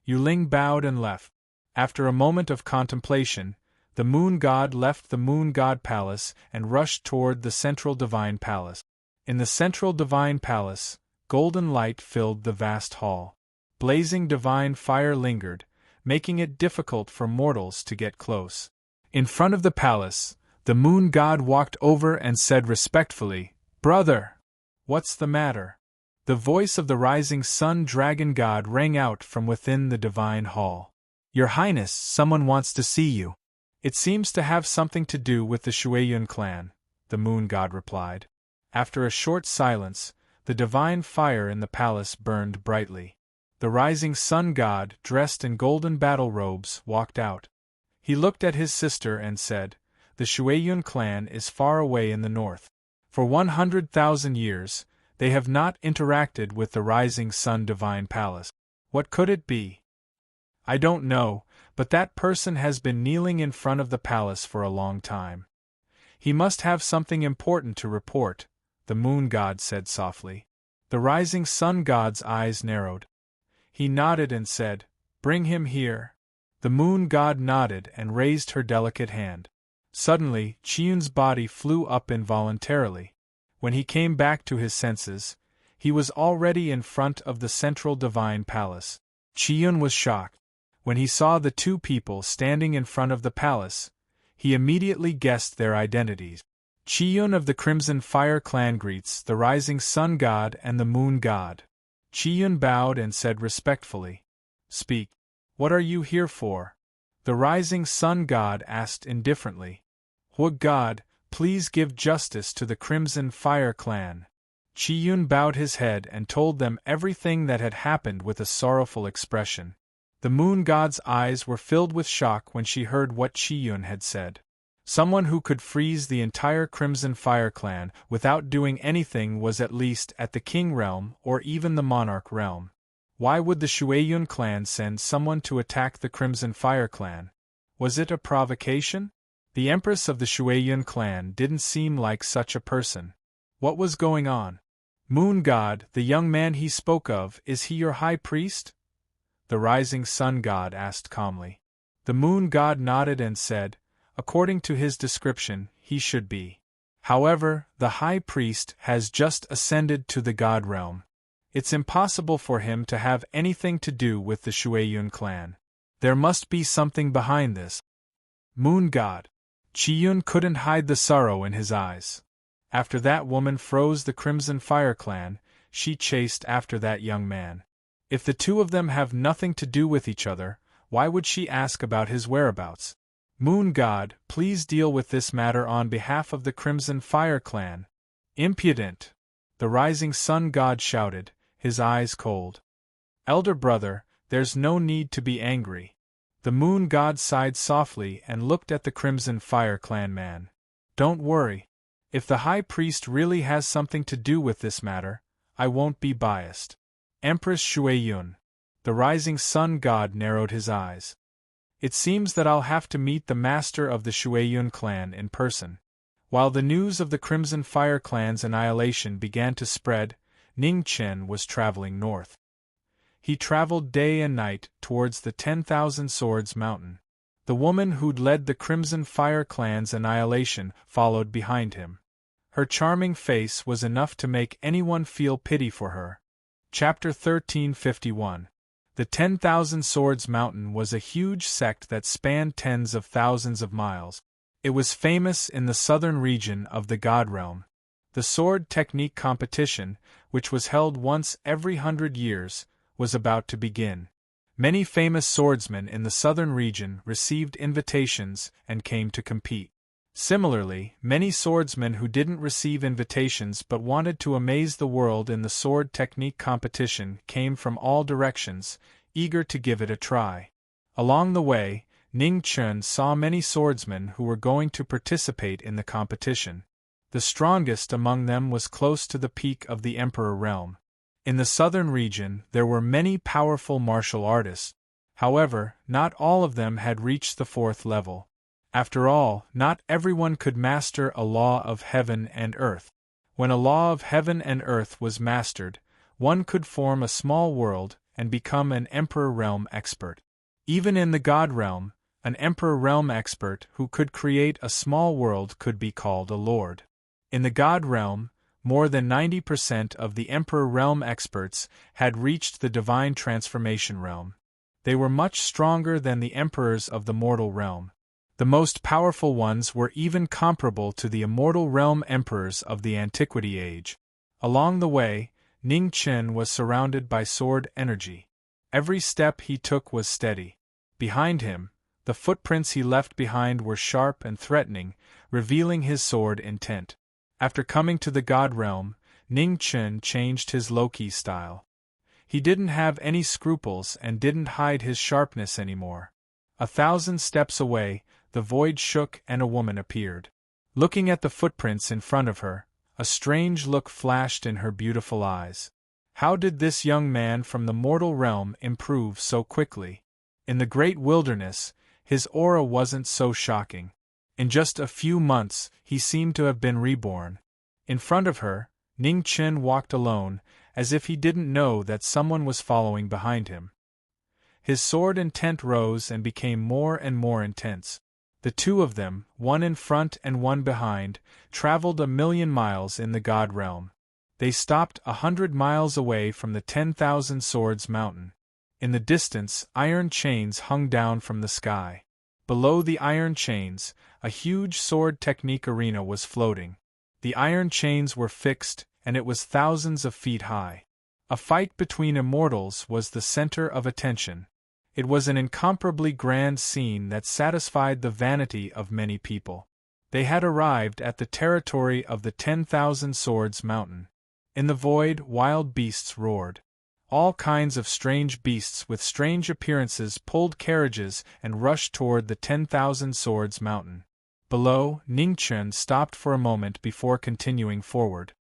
Yu Ling bowed and left. After a moment of contemplation, the Moon God left the Moon God Palace and rushed toward the Central Divine Palace. In the Central Divine Palace, golden light filled the vast hall. Blazing divine fire lingered, making it difficult for mortals to get close. In front of the palace, the Moon God walked over and said respectfully, Brother! What's the matter? The voice of the rising sun dragon god rang out from within the divine hall. Your Highness, someone wants to see you. It seems to have something to do with the Shuiyun clan, the Moon God replied. After a short silence, the divine fire in the palace burned brightly. The rising sun god, dressed in golden battle robes, walked out. He looked at his sister and said, The Shuiyun clan is far away in the north. For 100,000 years, they have not interacted with the rising sun divine palace. What could it be? I don't know, but that person has been kneeling in front of the palace for a long time. He must have something important to report, the Moon God said softly. The rising sun god's eyes narrowed. He nodded and said, Bring him here. The Moon God nodded and raised her delicate hand. Suddenly, Qiyun's body flew up involuntarily. When he came back to his senses, he was already in front of the Central Divine Palace. Qiyun was shocked. When he saw the two people standing in front of the palace, he immediately guessed their identities. Qiyun of the Crimson Fire clan greets the Rising Sun God and the Moon God. Qiyun bowed and said respectfully, Speak. What are you here for? The Rising Sun God asked indifferently. Would God, please give justice to the Crimson Fire clan? Qiyun bowed his head and told them everything that had happened with a sorrowful expression. The Moon God's eyes were filled with shock when she heard what Qiyun had said. Someone who could freeze the entire Crimson Fire clan without doing anything was at least at the King realm or even the Monarch realm. Why would the Shuiyun clan send someone to attack the Crimson Fire clan? Was it a provocation? The Empress of the Shuiyun clan didn't seem like such a person. What was going on? Moon God, the young man he spoke of, is he your high priest? The Rising Sun God asked calmly. The Moon God nodded and said, According to his description, he should be. However, the High Priest has just ascended to the God realm. It's impossible for him to have anything to do with the Shuiyun clan. There must be something behind this. Moon God. Qiyun couldn't hide the sorrow in his eyes. After that woman froze the Crimson Fire clan, she chased after that young man. If the two of them have nothing to do with each other, why would she ask about his whereabouts? Moon God, please deal with this matter on behalf of the Crimson Fire clan. Impudent! The Rising Sun God shouted, his eyes cold. Elder brother, there's no need to be angry. The Moon God sighed softly and looked at the Crimson Fire clan man. Don't worry. If the High Priest really has something to do with this matter, I won't be biased. Empress Shuiyun. The Rising Sun God narrowed his eyes. It seems that I'll have to meet the master of the Shuiyun clan in person. While the news of the Crimson Fire clan's annihilation began to spread, Ning Chen was traveling north. He traveled day and night towards the 10,000 Swords Mountain. The woman who'd led the Crimson Fire clan's annihilation followed behind him. Her charming face was enough to make anyone feel pity for her. Chapter 1351. The 10,000 Swords Mountain was a huge sect that spanned tens of thousands of miles. It was famous in the southern region of the God Realm. The sword technique competition, which was held once every 100 years, was about to begin. Many famous swordsmen in the southern region received invitations and came to compete. Similarly, many swordsmen who didn't receive invitations but wanted to amaze the world in the sword technique competition came from all directions, eager to give it a try. Along the way, Ning Chen saw many swordsmen who were going to participate in the competition. The strongest among them was close to the peak of the Emperor realm. In the southern region there were many powerful martial artists. However, not all of them had reached the 4th level. After all, not everyone could master a law of heaven and earth. When a law of heaven and earth was mastered, one could form a small world and become an Emperor realm expert. Even in the God realm, an Emperor realm expert who could create a small world could be called a lord. In the God realm, more than 90% of the Emperor realm experts had reached the divine transformation realm. They were much stronger than the emperors of the mortal realm. The most powerful ones were even comparable to the immortal realm emperors of the Antiquity Age. Along the way, Ning Chen was surrounded by sword energy. Every step he took was steady. Behind him, the footprints he left behind were sharp and threatening, revealing his sword intent. After coming to the God realm, Ning Chen changed his low-key style. He didn't have any scruples and didn't hide his sharpness anymore. 1,000 steps away, the void shook and a woman appeared. Looking at the footprints in front of her, a strange look flashed in her beautiful eyes. How did this young man from the mortal realm improve so quickly? In the great wilderness, his aura wasn't so shocking. In just a few months, he seemed to have been reborn. In front of her, Ning Chen walked alone, as if he didn't know that someone was following behind him. His sword intent rose and became more and more intense. The two of them, one in front and one behind, traveled 1,000,000 miles in the God realm. They stopped 100 miles away from the 10,000 Swords Mountain. In the distance, iron chains hung down from the sky. Below the iron chains, a huge sword technique arena was floating. The iron chains were fixed, and it was thousands of feet high. A fight between immortals was the center of attention. It was an incomparably grand scene that satisfied the vanity of many people. They had arrived at the territory of the 10,000 Swords Mountain. In the void, wild beasts roared. All kinds of strange beasts with strange appearances pulled carriages and rushed toward the 10,000 Swords Mountain. Below, Ning Chen stopped for a moment before continuing forward.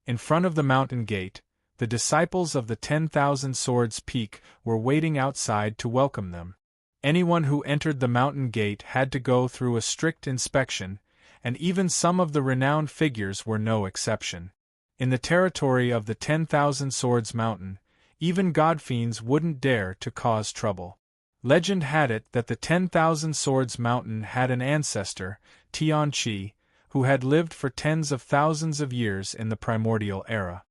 In front of the mountain gate, the disciples of the 10,000 Swords Peak were waiting outside to welcome them. Anyone who entered the mountain gate had to go through a strict inspection, and even some of the renowned figures were no exception. In the territory of the 10,000 Swords Mountain, even godfiends wouldn't dare to cause trouble. Legend had it that the 10,000 Swords Mountain had an ancestor, Tian Qi, who had lived for tens of thousands of years in the primordial era.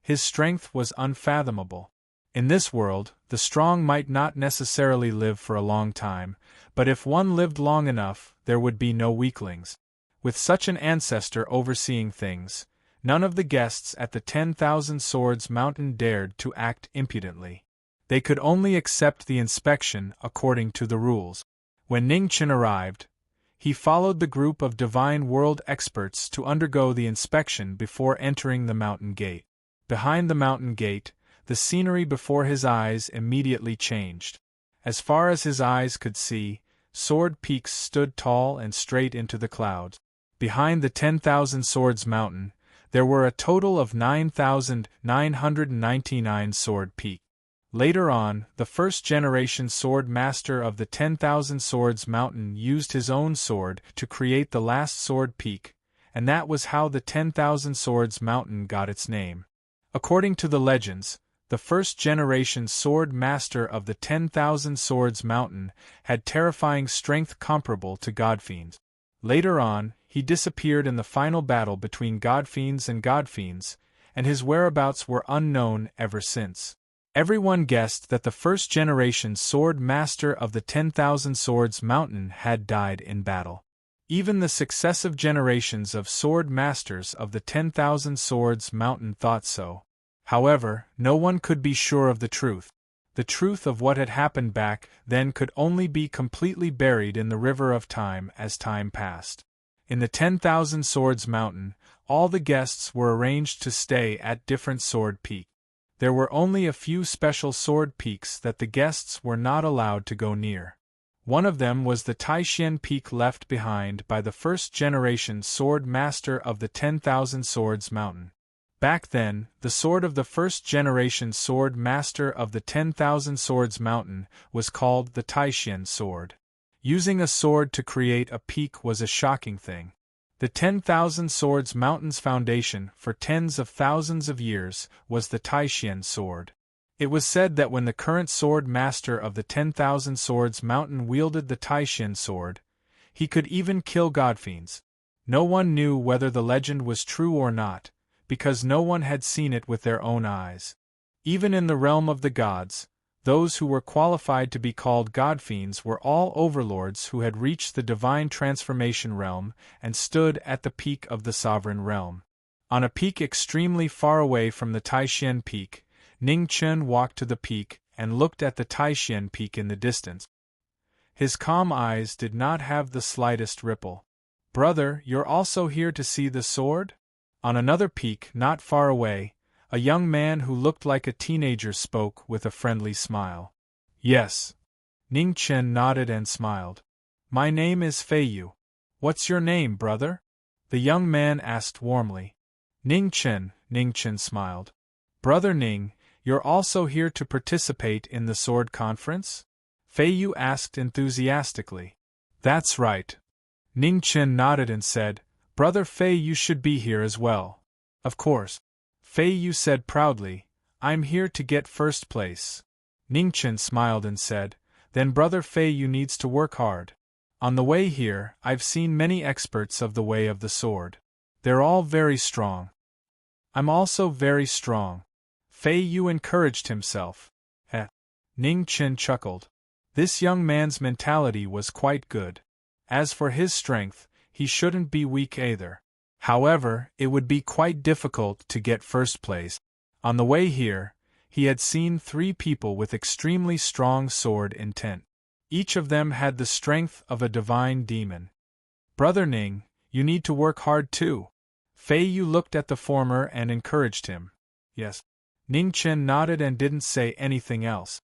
His strength was unfathomable. In this world, the strong might not necessarily live for a long time, but if one lived long enough, there would be no weaklings. With such an ancestor overseeing things, none of the guests at the 10,000 Swords Mountain dared to act impudently. They could only accept the inspection according to the rules. When Ning Chen arrived, he followed the group of divine world experts to undergo the inspection before entering the mountain gate. Behind the mountain gate, the scenery before his eyes immediately changed. As far as his eyes could see, sword peaks stood tall and straight into the clouds. Behind the 10,000 Swords Mountain, there were a total of 9,999 sword peaks. Later on, the first-generation sword master of the 10,000 Swords Mountain used his own sword to create the last sword peak, and that was how the 10,000 Swords Mountain got its name. According to the legends, the first-generation sword master of the 10,000 Swords Mountain had terrifying strength comparable to godfiends. Later on, he disappeared in the final battle between godfiends, and his whereabouts were unknown ever since. Everyone guessed that the first-generation sword master of the 10,000 Swords Mountain had died in battle. Even the successive generations of sword masters of the 10,000 Swords Mountain thought so. However, no one could be sure of the truth. The truth of what had happened back then could only be completely buried in the river of time as time passed. In the 10,000 Swords Mountain, all the guests were arranged to stay at different sword peaks. There were only a few special sword peaks that the guests were not allowed to go near. One of them was the Taishan Peak left behind by the first-generation sword master of the 10,000 Swords Mountain. Back then, the sword of the first-generation sword master of the 10,000 Swords Mountain was called the Taishan sword. Using a sword to create a peak was a shocking thing. The 10,000 Swords Mountain's foundation for tens of thousands of years was the Taishan sword. It was said that when the current sword master of the 10,000 Swords Mountain wielded the Taishan sword, he could even kill godfiends. No one knew whether the legend was true or not, because no one had seen it with their own eyes. Even in the realm of the gods, those who were qualified to be called godfiends were all overlords who had reached the divine transformation realm and stood at the peak of the sovereign realm. On a peak extremely far away from the Taishan Peak, Ning Chen walked to the peak and looked at the Taishan Peak in the distance. His calm eyes did not have the slightest ripple. "Brother, you're also here to see the sword?" On another peak not far away, a young man who looked like a teenager spoke with a friendly smile. "Yes." Ning Chen nodded and smiled. "My name is Fei Yu. What's your name, brother?" the young man asked warmly. Ning Chen smiled. "Brother Ning, you're also here to participate in the sword conference?" Fei Yu asked enthusiastically. "That's right." Ning Chen nodded and said, "Brother Fei, you should be here as well." "Of course." Fei Yu said proudly, "I'm here to get first place." Ning Chen smiled and said, "Then Brother Fei Yu needs to work hard. On the way here, I've seen many experts of the way of the sword. They're all very strong. I'm also very strong." Fei Yu encouraged himself. Ning Chen chuckled. This young man's mentality was quite good. As for his strength, he shouldn't be weak either. However, it would be quite difficult to get first place. On the way here, he had seen 3 people with extremely strong sword intent. Each of them had the strength of a divine demon. "Brother Ning, you need to work hard too." Fei Yu looked at the former and encouraged him. "Yes." Ning Chen nodded and didn't say anything else.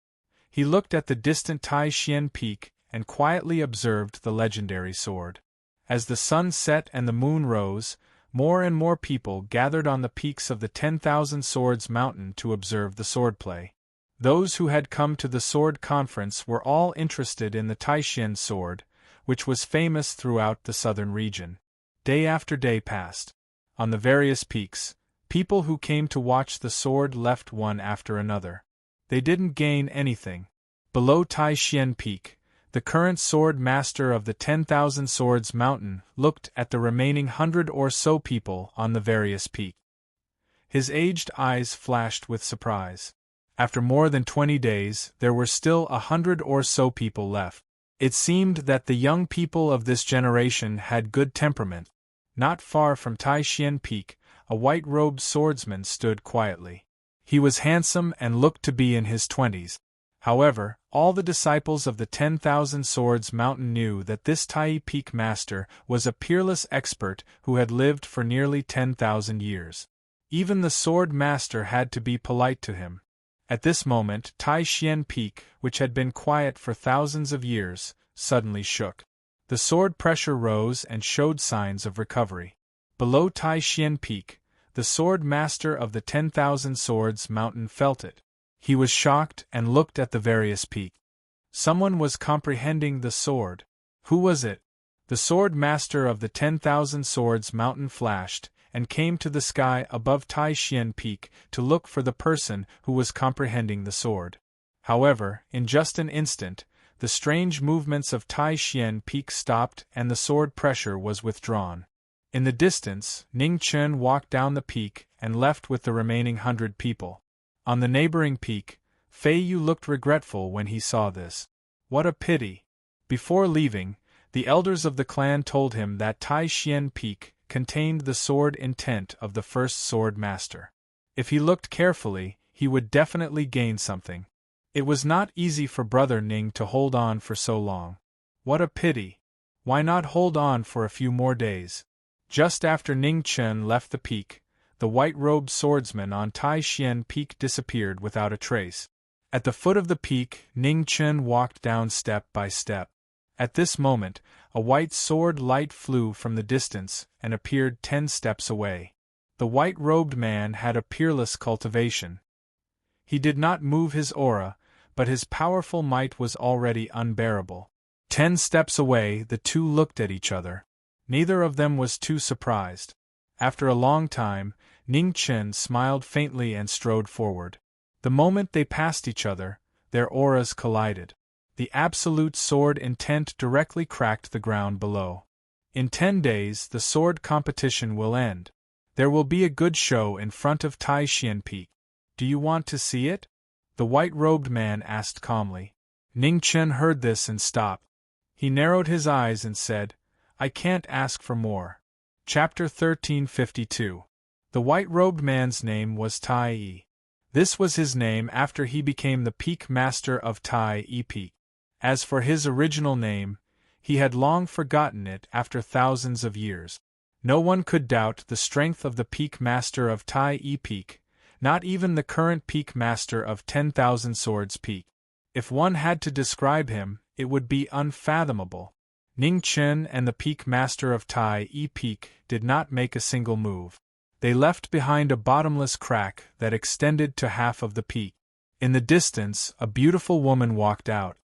He looked at the distant Taishan Peak and quietly observed the legendary sword. As the sun set and the moon rose, more and more people gathered on the peaks of the 10,000 Swords Mountain to observe the swordplay. Those who had come to the sword conference were all interested in the Taishan sword, which was famous throughout the southern region. Day after day passed. On the various peaks, people who came to watch the sword left one after another. They didn't gain anything. Below Taishan Peak, the current sword master of the 10,000 Swords Mountain looked at the remaining 100 or so people on the various peaks. His aged eyes flashed with surprise. After more than 20 days, there were still 100 or so people left. It seemed that the young people of this generation had good temperament. Not far from Taishan Peak, a white-robed swordsman stood quietly. He was handsome and looked to be in his 20s. However, all the disciples of the 10,000 Swords Mountain knew that this Tai Peak master was a peerless expert who had lived for nearly 10,000 years. Even the sword master had to be polite to him. At this moment, Taishan Peak, which had been quiet for thousands of years, suddenly shook. The sword pressure rose and showed signs of recovery. Below Taishan Peak, the sword master of the 10,000 Swords Mountain felt it. He was shocked and looked at the various peaks. Someone was comprehending the sword. Who was it? The sword master of the 10,000 Swords Mountain flashed and came to the sky above Taishan Peak to look for the person who was comprehending the sword. However, in just an instant, the strange movements of Taishan Peak stopped and the sword pressure was withdrawn. In the distance, Ning Chen walked down the peak and left with the remaining 100 people. On the neighboring peak, Fei Yu looked regretful when he saw this. What a pity! Before leaving, the elders of the clan told him that Taishan Peak contained the sword intent of the first sword master. If he looked carefully, he would definitely gain something. It was not easy for Brother Ning to hold on for so long. What a pity! Why not hold on for a few more days? Just after Ning Chen left the peak, the white-robed swordsman on Taishan Peak disappeared without a trace. At the foot of the peak, Ning Chen walked down step by step. At this moment, a white sword light flew from the distance and appeared 10 steps away. The white-robed man had a peerless cultivation. He did not move his aura, but his powerful might was already unbearable. 10 steps away, the two looked at each other. Neither of them was too surprised. After a long time, Ning Chen smiled faintly and strode forward. The moment they passed each other, their auras collided. The absolute sword intent directly cracked the ground below. In 10 days, the sword competition will end. There will be a good show in front of Taishan Peak. Do you want to see it? The white-robed man asked calmly. Ning Chen heard this and stopped. He narrowed his eyes and said, I can't ask for more. Chapter 1352. The white-robed man's name was Tai Yi. This was his name after he became the Peak Master of Tai Yi Peak. As for his original name, he had long forgotten it after thousands of years. No one could doubt the strength of the Peak Master of Tai Yi Peak, not even the current Peak Master of 10,000 Swords Peak. If one had to describe him, it would be unfathomable. Ning Chen and the Peak Master of Tai Yi Peak did not make a single move. They left behind a bottomless crack that extended to half of the peak. In the distance, a beautiful woman walked out.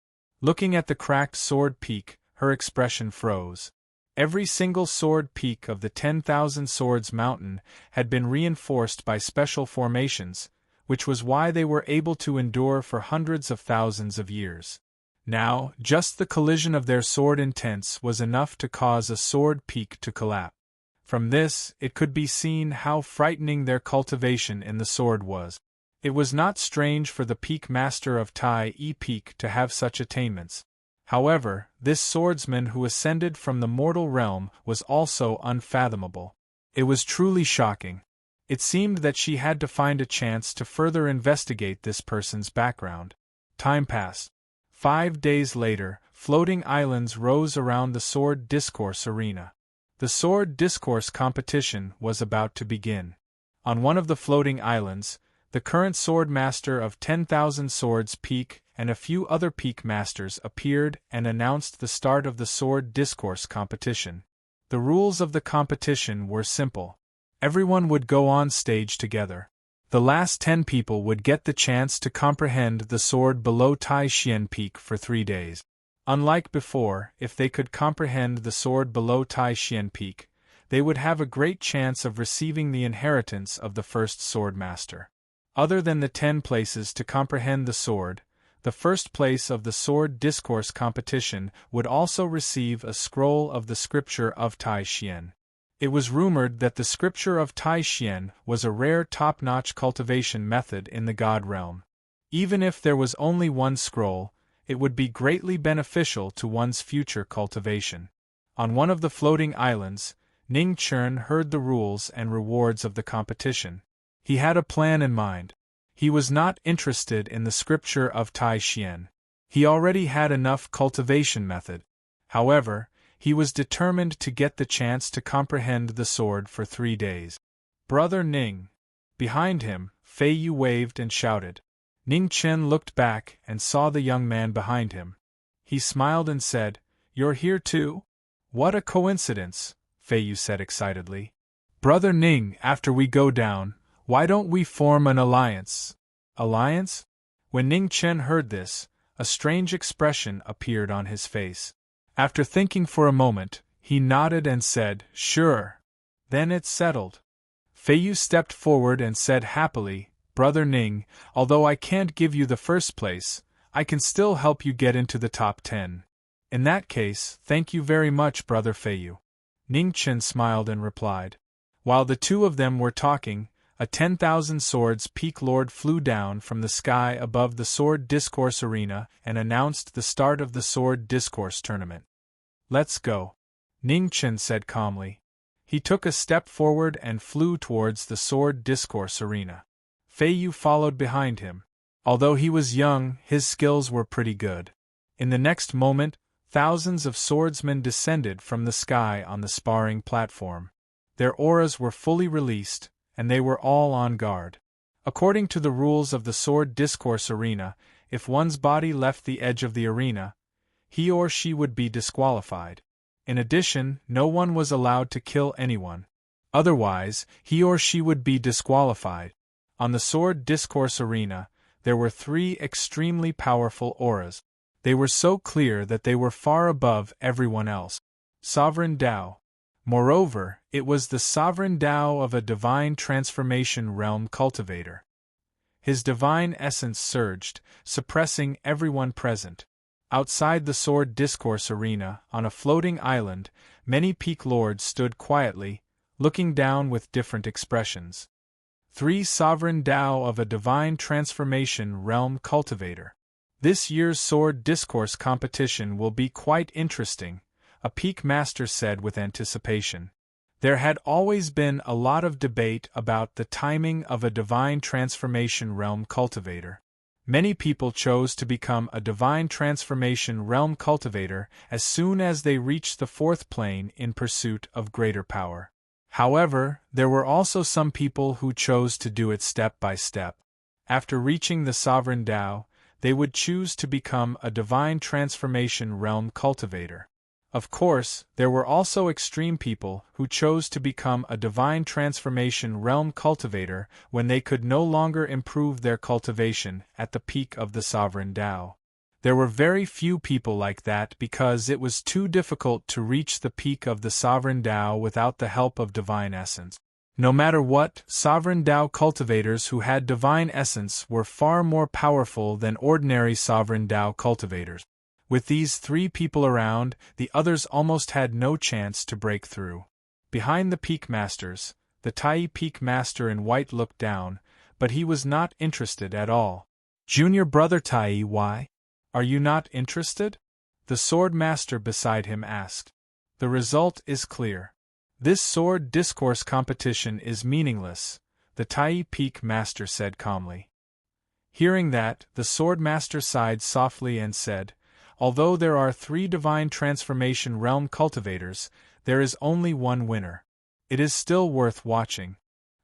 Looking at the cracked sword peak, her expression froze. Every single sword peak of the 10,000 Swords Mountain had been reinforced by special formations, which was why they were able to endure for hundreds of thousands of years. Now, just the collision of their sword intents was enough to cause a sword peak to collapse. From this, it could be seen how frightening their cultivation in the sword was. It was not strange for the Peak Master of Tai Yi Peak to have such attainments. However, this swordsman who ascended from the mortal realm was also unfathomable. It was truly shocking. It seemed that she had to find a chance to further investigate this person's background. Time passed. 5 days later, floating islands rose around the Sword Discourse Arena. The Sword Discourse competition was about to begin. On one of the floating islands, the current Sword Master of 10,000 Swords Peak and a few other Peak Masters appeared and announced the start of the Sword Discourse competition. The rules of the competition were simple. Everyone would go on stage together. The last 10 people would get the chance to comprehend the sword below Taishan Peak for 3 days. Unlike before, if they could comprehend the sword below Taishan Peak, they would have a great chance of receiving the inheritance of the first sword master. Other than the 10 places to comprehend the sword, the first place of the Sword Discourse competition would also receive a scroll of the scripture of Taishan. It was rumored that the scripture of Taishan was a rare top-notch cultivation method in the God realm. Even if there was only one scroll, it would be greatly beneficial to one's future cultivation. On one of the floating islands, Ning Chen heard the rules and rewards of the competition. He had a plan in mind. He was not interested in the scripture of Taishan. He already had enough cultivation method. However, he was determined to get the chance to comprehend the sword for 3 days. Brother Ning. Behind him, Fei Yu waved and shouted. Ning Chen looked back and saw the young man behind him. He smiled and said, "You're here too? What a coincidence," Fei Yu said excitedly. "Brother Ning, after we go down, why don't we form an alliance?" Alliance? When Ning Chen heard this, a strange expression appeared on his face. After thinking for a moment, he nodded and said, "Sure." Then it's settled. Fei Yu stepped forward and said happily, "Brother Ning, although I can't give you the first place, I can still help you get into the top 10. In that case, thank you very much, Brother Fei Yu." Ning Chen smiled and replied. While the two of them were talking, a 10,000 Swords Peak Lord flew down from the sky above the Sword Discourse Arena and announced the start of the Sword Discourse tournament. "Let's go," Ning Chen said calmly. He took a step forward and flew towards the Sword Discourse Arena. Fei Yu followed behind him. Although he was young, his skills were pretty good. In the next moment, thousands of swordsmen descended from the sky on the sparring platform. Their auras were fully released, and they were all on guard. According to the rules of the Sword Discourse Arena, if one's body left the edge of the arena, he or she would be disqualified. In addition, no one was allowed to kill anyone. Otherwise, he or she would be disqualified. On the sword discourse arena, there were 3 extremely powerful auras. They were so clear that they were far above everyone else. Sovereign Tao. Moreover, it was the sovereign Tao of a divine transformation realm cultivator. His divine essence surged, suppressing everyone present. Outside the sword discourse arena, on a floating island, many peak lords stood quietly, looking down with different expressions. 3 sovereign Tao of a divine transformation realm cultivator. This year's sword discourse competition will be quite interesting, a peak master said with anticipation. There had always been a lot of debate about the timing of a divine transformation realm cultivator. Many people chose to become a divine transformation realm cultivator as soon as they reached the 4th plane in pursuit of greater power. However, there were also some people who chose to do it step by step. After reaching the sovereign Tao, they would choose to become a divine transformation realm cultivator. Of course, there were also extreme people who chose to become a divine transformation realm cultivator when they could no longer improve their cultivation at the peak of the sovereign Tao. There were very few people like that because it was too difficult to reach the peak of the sovereign Tao without the help of divine essence. No matter what, sovereign Tao cultivators who had divine essence were far more powerful than ordinary sovereign Tao cultivators. With these 3 people around, the others almost had no chance to break through. Behind the peak masters, the Tai peak master in white looked down, but he was not interested at all. Junior brother Tai, why? Are you not interested? The sword master beside him asked. The result is clear. This sword discourse competition is meaningless, the Tai peak master said calmly. Hearing that, the sword master sighed softly and said, although there are 3 divine transformation realm cultivators, there is only one winner. It is still worth watching.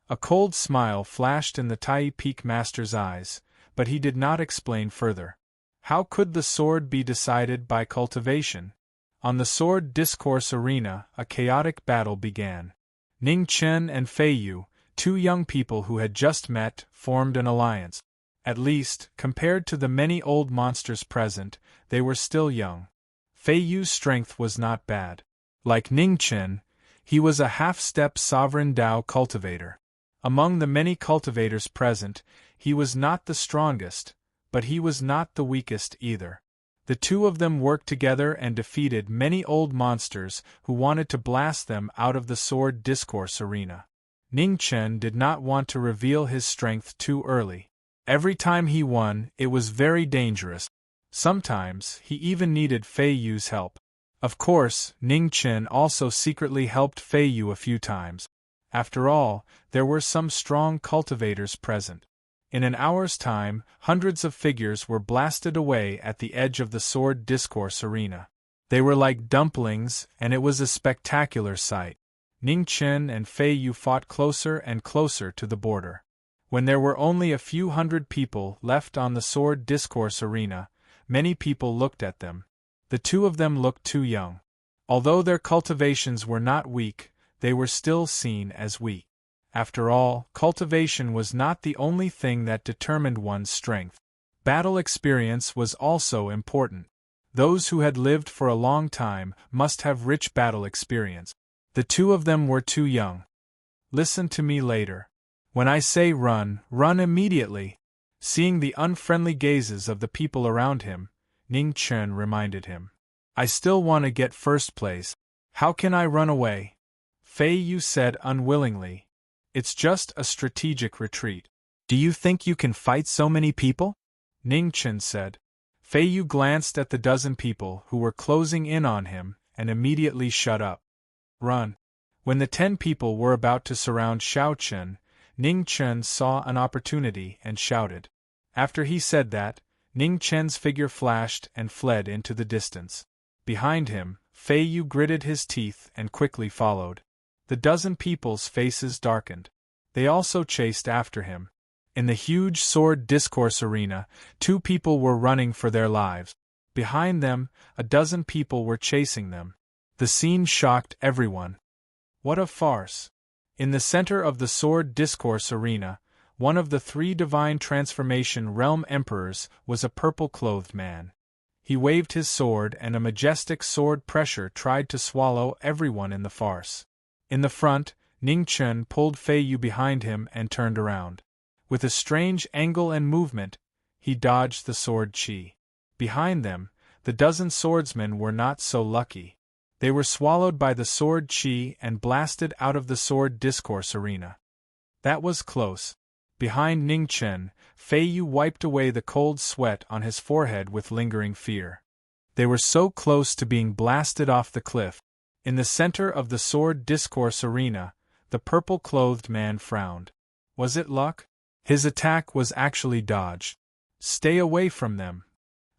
A cold smile flashed in the Tai peak master's eyes, but he did not explain further. How could the sword be decided by cultivation? On the sword discourse arena, a chaotic battle began. Ning Chen and Fei Yu, 2 young people who had just met, formed an alliance. At least, compared to the many old monsters present, they were still young. Fei Yu's strength was not bad. Like Ning Chen, he was a half-step sovereign Tao cultivator. Among the many cultivators present, he was not the strongest, but he was not the weakest either. The 2 of them worked together and defeated many old monsters who wanted to blast them out of the sword discourse arena. Ning Chen did not want to reveal his strength too early. Every time he won, it was very dangerous. Sometimes, he even needed Fei Yu's help. Of course, Ning Chen also secretly helped Fei Yu a few times. After all, there were some strong cultivators present. In an hour's time, hundreds of figures were blasted away at the edge of the sword discourse arena. They were like dumplings, and it was a spectacular sight. Ning Chen and Fei Yu fought closer and closer to the border. When there were only a few hundred people left on the sword discourse arena, many people looked at them. The 2 of them looked too young. Although their cultivations were not weak, they were still seen as weak. After all, cultivation was not the only thing that determined one's strength. Battle experience was also important. Those who had lived for a long time must have rich battle experience. The 2 of them were too young. Listen to me later. When I say run, run immediately. Seeing the unfriendly gazes of the people around him, Ning Chen reminded him. I still want to get first place. How can I run away? Fei Yu said unwillingly. It's just a strategic retreat. Do you think you can fight so many people? Ning Chen said. Fei Yu glanced at the dozen people who were closing in on him and immediately shut up. Run. When the 10 people were about to surround Xiao Chen, Ning Chen saw an opportunity and shouted. After he said that, Ning Chen's figure flashed and fled into the distance. Behind him, Fei Yu gritted his teeth and quickly followed. The dozen people's faces darkened. They also chased after him. In the huge sword discourse arena, 2 people were running for their lives. Behind them, a dozen people were chasing them. The scene shocked everyone. What a farce! In the center of the sword discourse arena, one of the three divine transformation realm emperors was a purple-clothed man. He waved his sword and a majestic sword pressure tried to swallow everyone in the farce. In the front, Ning Chen pulled Fei Yu behind him and turned around. With a strange angle and movement, he dodged the sword chi. Behind them, the dozen swordsmen were not so lucky. They were swallowed by the sword chi and blasted out of the sword discourse arena. That was close. Behind Ning Chen, Fei Yu wiped away the cold sweat on his forehead with lingering fear. They were so close to being blasted off the cliff. In the center of the sword discourse arena, the purple-clothed man frowned. Was it luck? His attack was actually dodged. Stay away from them.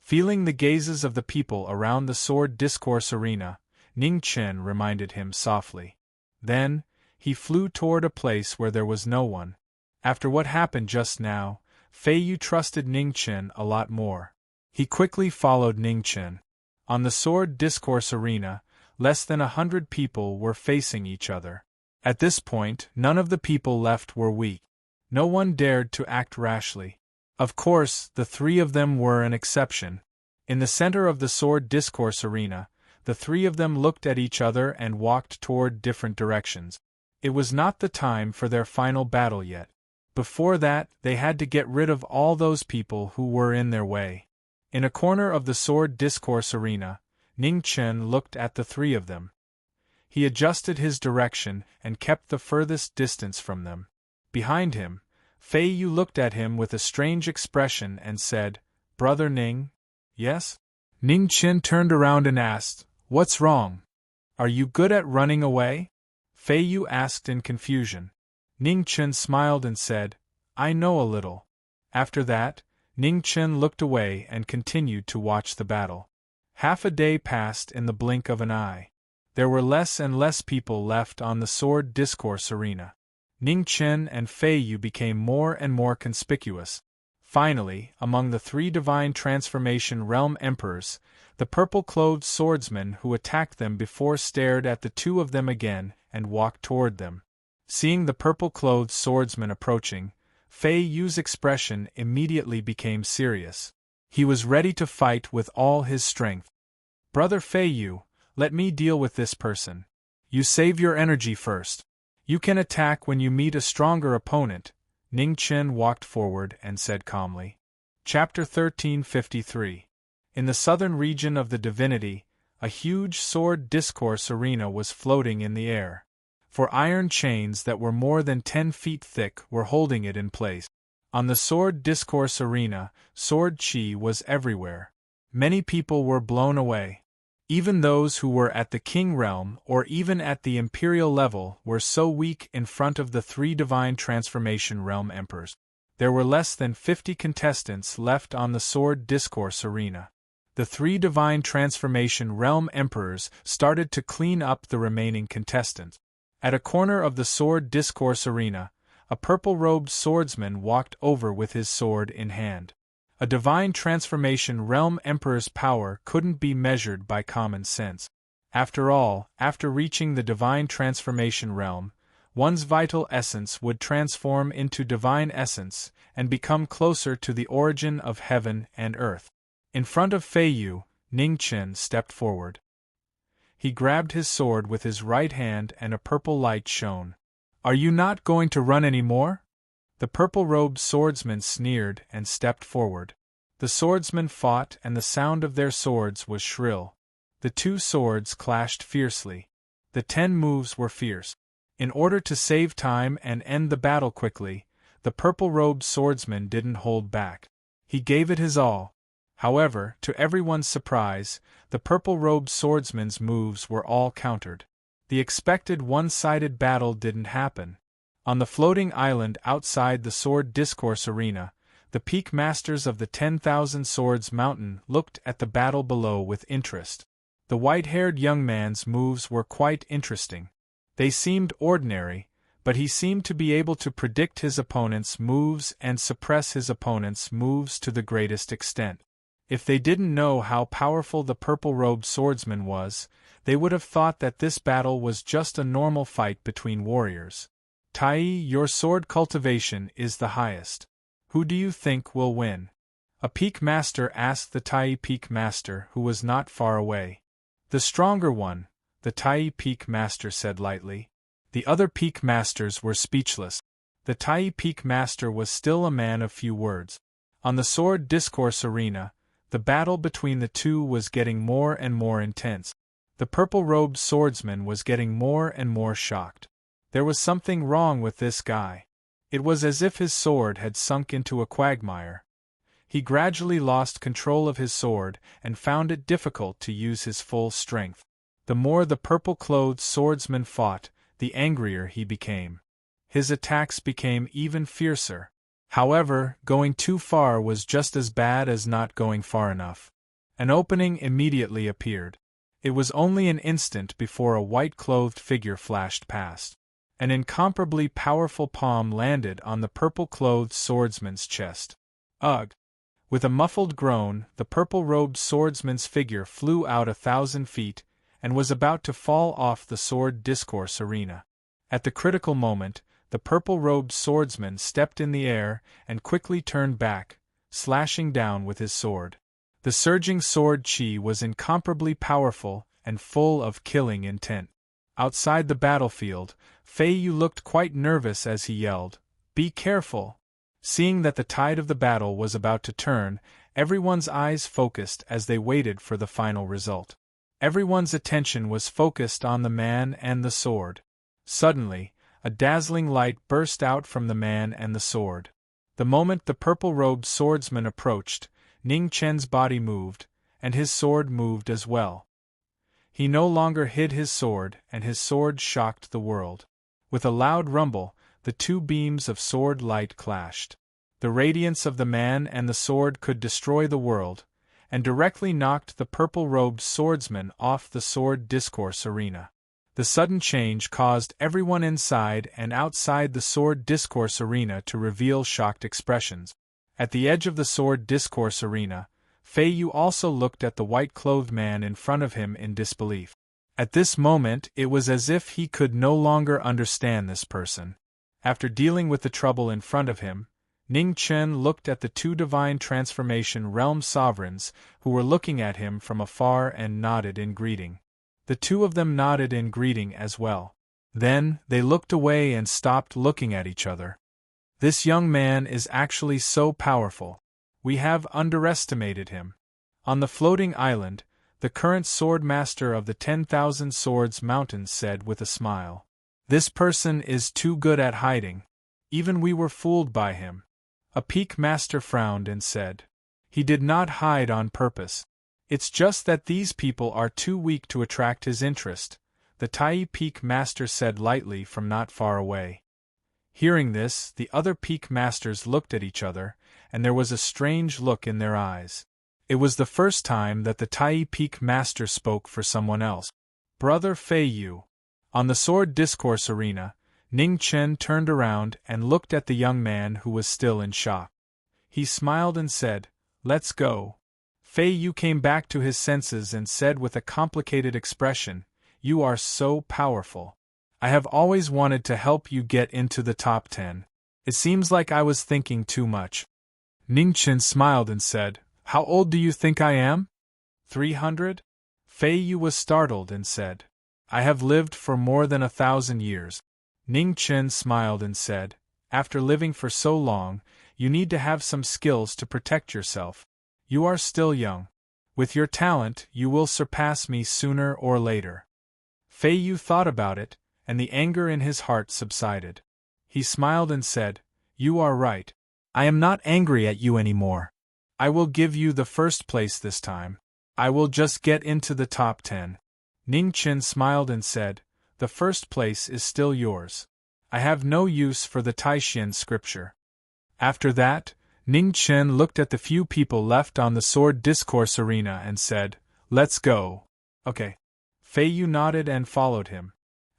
Feeling the gazes of the people around the sword discourse arena, Ning Chen reminded him softly. Then, he flew toward a place where there was no one. After what happened just now, Fei Yu trusted Ning Chen a lot more. He quickly followed Ning Chen. On the sword discourse arena, less than 100 people were facing each other. At this point, none of the people left were weak. No one dared to act rashly. Of course, the three of them were an exception. In the center of the sword discourse arena, the three of them looked at each other and walked toward different directions. It was not the time for their final battle yet. Before that, they had to get rid of all those people who were in their way. In a corner of the sword discourse arena, Ning Chen looked at the three of them. He adjusted his direction and kept the furthest distance from them. Behind him, Fei Yu looked at him with a strange expression and said, "Brother Ning?" "Yes?" Ning Chen turned around and asked, "What's wrong? Are you good at running away?" Fei Yu asked in confusion. Ning Chen smiled and said, "I know a little." After that, Ning Chen looked away and continued to watch the battle. Half a day passed in the blink of an eye. There were less and less people left on the sword discourse arena. Ning Chen and Fei Yu became more and more conspicuous. Finally, among the three divine transformation realm emperors, the purple-clothed swordsman who attacked them before stared at the two of them again and walked toward them. Seeing the purple-clothed swordsman approaching, Fei Yu's expression immediately became serious. He was ready to fight with all his strength. "Brother Fei Yu, let me deal with this person. You save your energy first. You can attack when you meet a stronger opponent," Ning Chen walked forward and said calmly. Chapter 1353. In the southern region of the divinity, a huge sword discourse arena was floating in the air. For iron chains that were more than 10 feet thick were holding it in place. On the sword discourse arena, sword chi was everywhere. Many people were blown away. Even those who were at the king realm or even at the imperial level were so weak in front of the three divine transformation realm emperors. There were less than 50 contestants left on the sword discourse arena. The three divine transformation realm emperors started to clean up the remaining contestants. At a corner of the sword discourse arena, a purple-robed swordsman walked over with his sword in hand. A divine transformation realm emperor's power couldn't be measured by common sense. After all, after reaching the divine transformation realm, one's vital essence would transform into divine essence and become closer to the origin of heaven and earth. In front of Fei Yu, Ning Chen stepped forward. He grabbed his sword with his right hand and a purple light shone. "Are you not going to run any more?" The purple-robed swordsman sneered and stepped forward. The swordsmen fought and the sound of their swords was shrill. The two swords clashed fiercely. The 10 moves were fierce. In order to save time and end the battle quickly, the purple-robed swordsman didn't hold back. He gave it his all. However, to everyone's surprise, the purple-robed swordsman's moves were all countered. The expected one-sided battle didn't happen. On the floating island outside the sword discourse arena, the peak masters of the 10,000 Swords Mountain looked at the battle below with interest. The white-haired young man's moves were quite interesting. They seemed ordinary, but he seemed to be able to predict his opponent's moves and suppress his opponent's moves to the greatest extent. If they didn't know how powerful the purple-robed swordsman was, they would have thought that this battle was just a normal fight between warriors. Tai, your sword cultivation is the highest. Who do you think will win? A peak master asked the Tai peak master who was not far away. The stronger one, the Tai peak master said lightly. The other peak masters were speechless. The Tai peak master was still a man of few words. On the sword discourse arena, the battle between the two was getting more and more intense. The purple-robed swordsman was getting more and more shocked. There was something wrong with this guy. It was as if his sword had sunk into a quagmire. He gradually lost control of his sword and found it difficult to use his full strength. The more the purple-clothed swordsman fought, the angrier he became. His attacks became even fiercer. However, going too far was just as bad as not going far enough. An opening immediately appeared. It was only an instant before a white-clothed figure flashed past. An incomparably powerful palm landed on the purple-clothed swordsman's chest. Ugh! With a muffled groan, the purple-robed swordsman's figure flew out 1,000 feet, and was about to fall off the sword discourse arena. At the critical moment, the purple-robed swordsman stepped in the air and quickly turned back, slashing down with his sword. The surging sword chi was incomparably powerful and full of killing intent. Outside the battlefield, Fei Yu looked quite nervous as he yelled, "Be careful!" Seeing that the tide of the battle was about to turn, everyone's eyes focused as they waited for the final result. Everyone's attention was focused on the man and the sword. Suddenly, a dazzling light burst out from the man and the sword. The moment the purple-robed swordsman approached, Ning Chen's body moved, and his sword moved as well. He no longer hid his sword, and his sword shocked the world. With a loud rumble, the two beams of sword light clashed. The radiance of the man and the sword could destroy the world, and directly knocked the purple-robed swordsman off the sword discourse arena. The sudden change caused everyone inside and outside the sword discourse arena to reveal shocked expressions. At the edge of the sword discourse arena, Fei Yu also looked at the white-clothed man in front of him in disbelief. At this moment it was as if he could no longer understand this person. After dealing with the trouble in front of him, Ning Chen looked at the two divine transformation realm sovereigns who were looking at him from afar and nodded in greeting. The two of them nodded in greeting as well. Then, they looked away and stopped looking at each other. This young man is actually so powerful. We have underestimated him. On the floating island, the current sword master of the 10,000 Swords Mountains said with a smile, "This person is too good at hiding. Even we were fooled by him." A peak master frowned and said, "He did not hide on purpose. It's just that these people are too weak to attract his interest," the Tai peak master said lightly from not far away. Hearing this, the other peak masters looked at each other, and there was a strange look in their eyes. It was the first time that the Tai peak master spoke for someone else. "Brother Fei Yu." On the sword discourse arena, Ning Chen turned around and looked at the young man who was still in shock. He smiled and said, "Let's go." Fei Yu came back to his senses and said with a complicated expression, "You are so powerful. I have always wanted to help you get into the top 10. It seems like I was thinking too much." Ning Chen smiled and said, "How old do you think I am?" 300? Fei Yu was startled and said, "I have lived for more than 1,000 years." Ning Chen smiled and said, "After living for so long, you need to have some skills to protect yourself. You are still young. With your talent, you will surpass me sooner or later." Fei Yu thought about it, and the anger in his heart subsided. He smiled and said, "You are right. I am not angry at you anymore. I will give you the first place this time. I will just get into the top 10. Ning Chen smiled and said, "The first place is still yours. I have no use for the Taishan scripture." After that, Ning Chen looked at the few people left on the sword discourse arena and said, "Let's go." "Okay." Fei Yu nodded and followed him.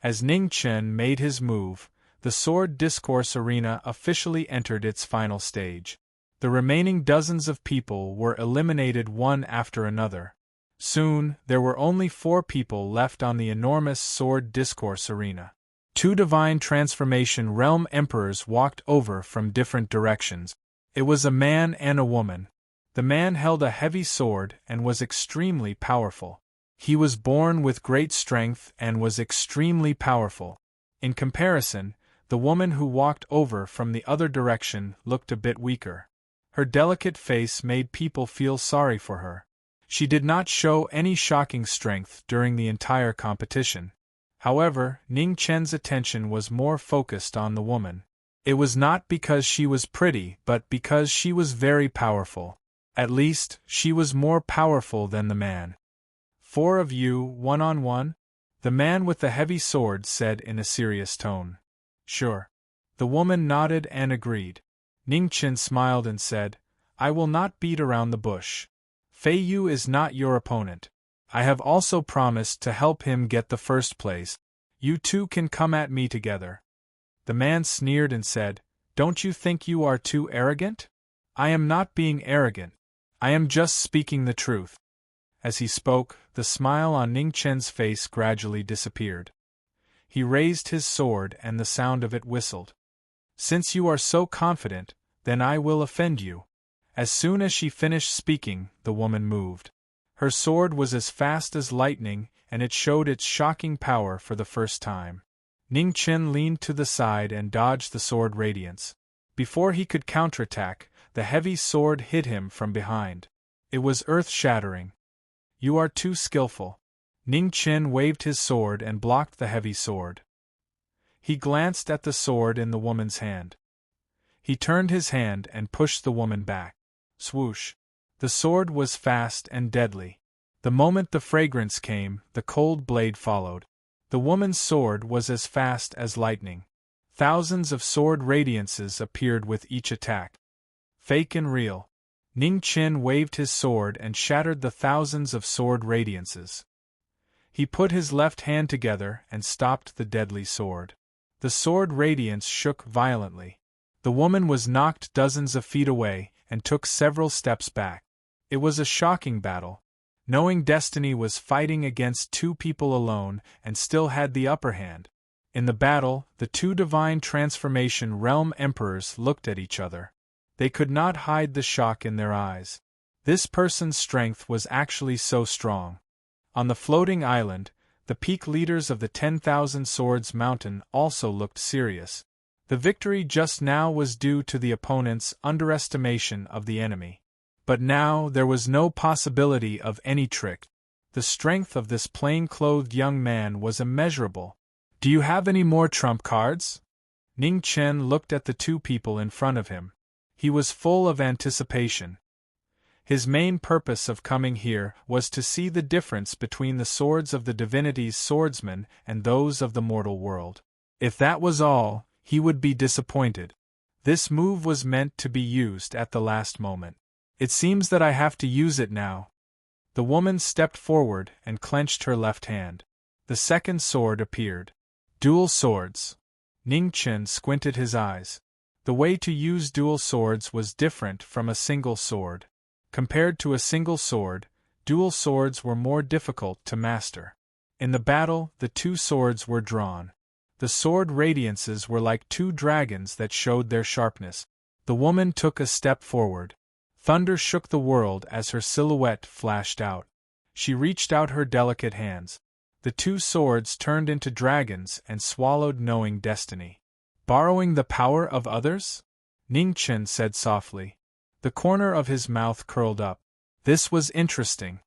As Ning Chen made his move, the sword discourse arena officially entered its final stage. The remaining dozens of people were eliminated one after another. Soon, there were only 4 people left on the enormous sword discourse arena. 2 divine transformation realm emperors walked over from different directions. It was a man and a woman. The man held a heavy sword and was extremely powerful. He was born with great strength and was extremely powerful. In comparison, the woman who walked over from the other direction looked a bit weaker. Her delicate face made people feel sorry for her. She did not show any shocking strength during the entire competition. However, Ning Chen's attention was more focused on the woman. It was not because she was pretty, but because she was very powerful. At least, she was more powerful than the man. 4 of you, one-on-one? The man with the heavy sword said in a serious tone. Sure. The woman nodded and agreed. Ning Chen smiled and said, I will not beat around the bush. Fei Yu is not your opponent. I have also promised to help him get the first place. You two can come at me together. The man sneered and said, Don't you think you are too arrogant? I am not being arrogant. I am just speaking the truth. As he spoke, the smile on Ning Chen's face gradually disappeared. He raised his sword and the sound of it whistled. Since you are so confident, then I will offend you. As soon as she finished speaking, the woman moved. Her sword was as fast as lightning, and it showed its shocking power for the first time. Ning Chen leaned to the side and dodged the sword radiance. Before he could counterattack, the heavy sword hit him from behind. It was earth-shattering. You are too skillful. Ning Chen waved his sword and blocked the heavy sword. He glanced at the sword in the woman's hand. He turned his hand and pushed the woman back. Swoosh! The sword was fast and deadly. The moment the fragrance came, the cold blade followed. The woman's sword was as fast as lightning. Thousands of sword radiances appeared with each attack. Fake and real. Ning Chen waved his sword and shattered the thousands of sword radiances. He put his left hand together and stopped the deadly sword. The sword radiance shook violently. The woman was knocked dozens of feet away and took several steps back. It was a shocking battle. Knowing Destiny was fighting against 2 people alone and still had the upper hand. In the battle, the 2 divine transformation realm emperors looked at each other. They could not hide the shock in their eyes. This person's strength was actually so strong. On the floating island, the peak leaders of the 10,000 Swords Mountain also looked serious. The victory just now was due to the opponent's underestimation of the enemy. But now there was no possibility of any trick. The strength of this plain-clothed young man was immeasurable. Do you have any more trump cards? Ning Chen looked at the 2 people in front of him. He was full of anticipation. His main purpose of coming here was to see the difference between the swords of the divinity's swordsmen and those of the mortal world. If that was all, he would be disappointed. This move was meant to be used at the last moment. It seems that I have to use it now. The woman stepped forward and clenched her left hand. The second sword appeared. Dual swords. Ning Chen squinted his eyes. The way to use dual swords was different from a single sword. Compared to a single sword, dual swords were more difficult to master. In the battle, the 2 swords were drawn. The sword radiances were like 2 dragons that showed their sharpness. The woman took a step forward. Thunder shook the world as her silhouette flashed out. She reached out her delicate hands. The 2 swords turned into dragons and swallowed knowing destiny. Borrowing the power of others? Ning Chen said softly. The corner of his mouth curled up. This was interesting.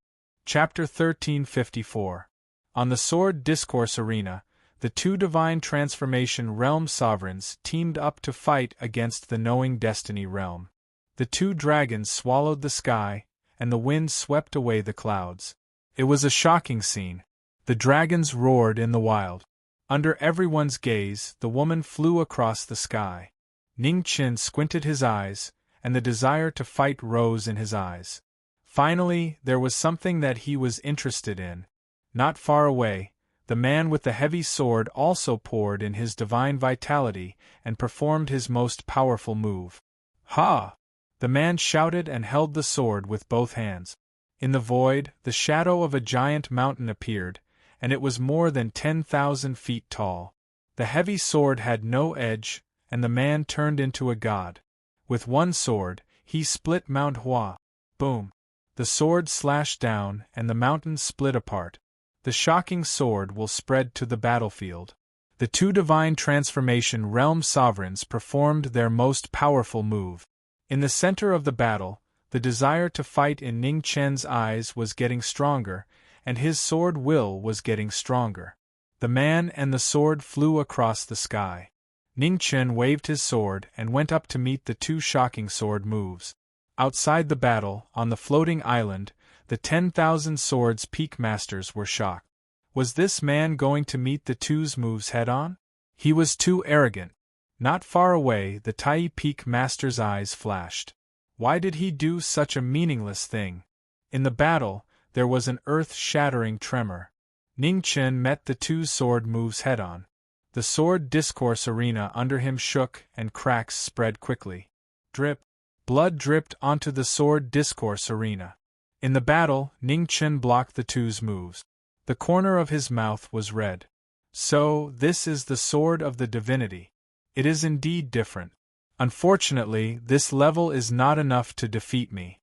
Chapter 1354. On the Sword Discourse Arena, the 2 divine transformation realm sovereigns teamed up to fight against the Knowing Destiny realm. The 2 dragons swallowed the sky, and the wind swept away the clouds. It was a shocking scene. The dragons roared in the wild. Under everyone's gaze, the woman flew across the sky. Ning Chen squinted his eyes, and the desire to fight rose in his eyes. Finally, there was something that he was interested in. Not far away, the man with the heavy sword also poured in his divine vitality and performed his most powerful move. Ha! The man shouted and held the sword with both hands. In the void, the shadow of a giant mountain appeared, and it was more than 10,000 feet tall. The heavy sword had no edge, and the man turned into a god. With one sword, he split Mount Hua. Boom! The sword slashed down, and the mountain split apart. The shocking sword will spread to the battlefield. The two divine transformation realm sovereigns performed their most powerful move. In the center of the battle, the desire to fight in Ning Chen's eyes was getting stronger, and his sword will was getting stronger. The man and the sword flew across the sky. Ning Chen waved his sword and went up to meet the two shocking sword moves. Outside the battle, on the floating island, the 10,000 swords peak masters were shocked. Was this man going to meet the two's moves head-on? He was too arrogant. Not far away, the Tai peak master's eyes flashed. Why did he do such a meaningless thing? In the battle, there was an earth-shattering tremor. Ning Chen met the two sword moves head-on. The sword discourse arena under him shook and cracks spread quickly. Drip. Blood dripped onto the sword discourse arena. In the battle, Ning Chen blocked the two's moves. The corner of his mouth was red. So, this is the sword of the divinity. It is indeed different. Unfortunately, this level is not enough to defeat me.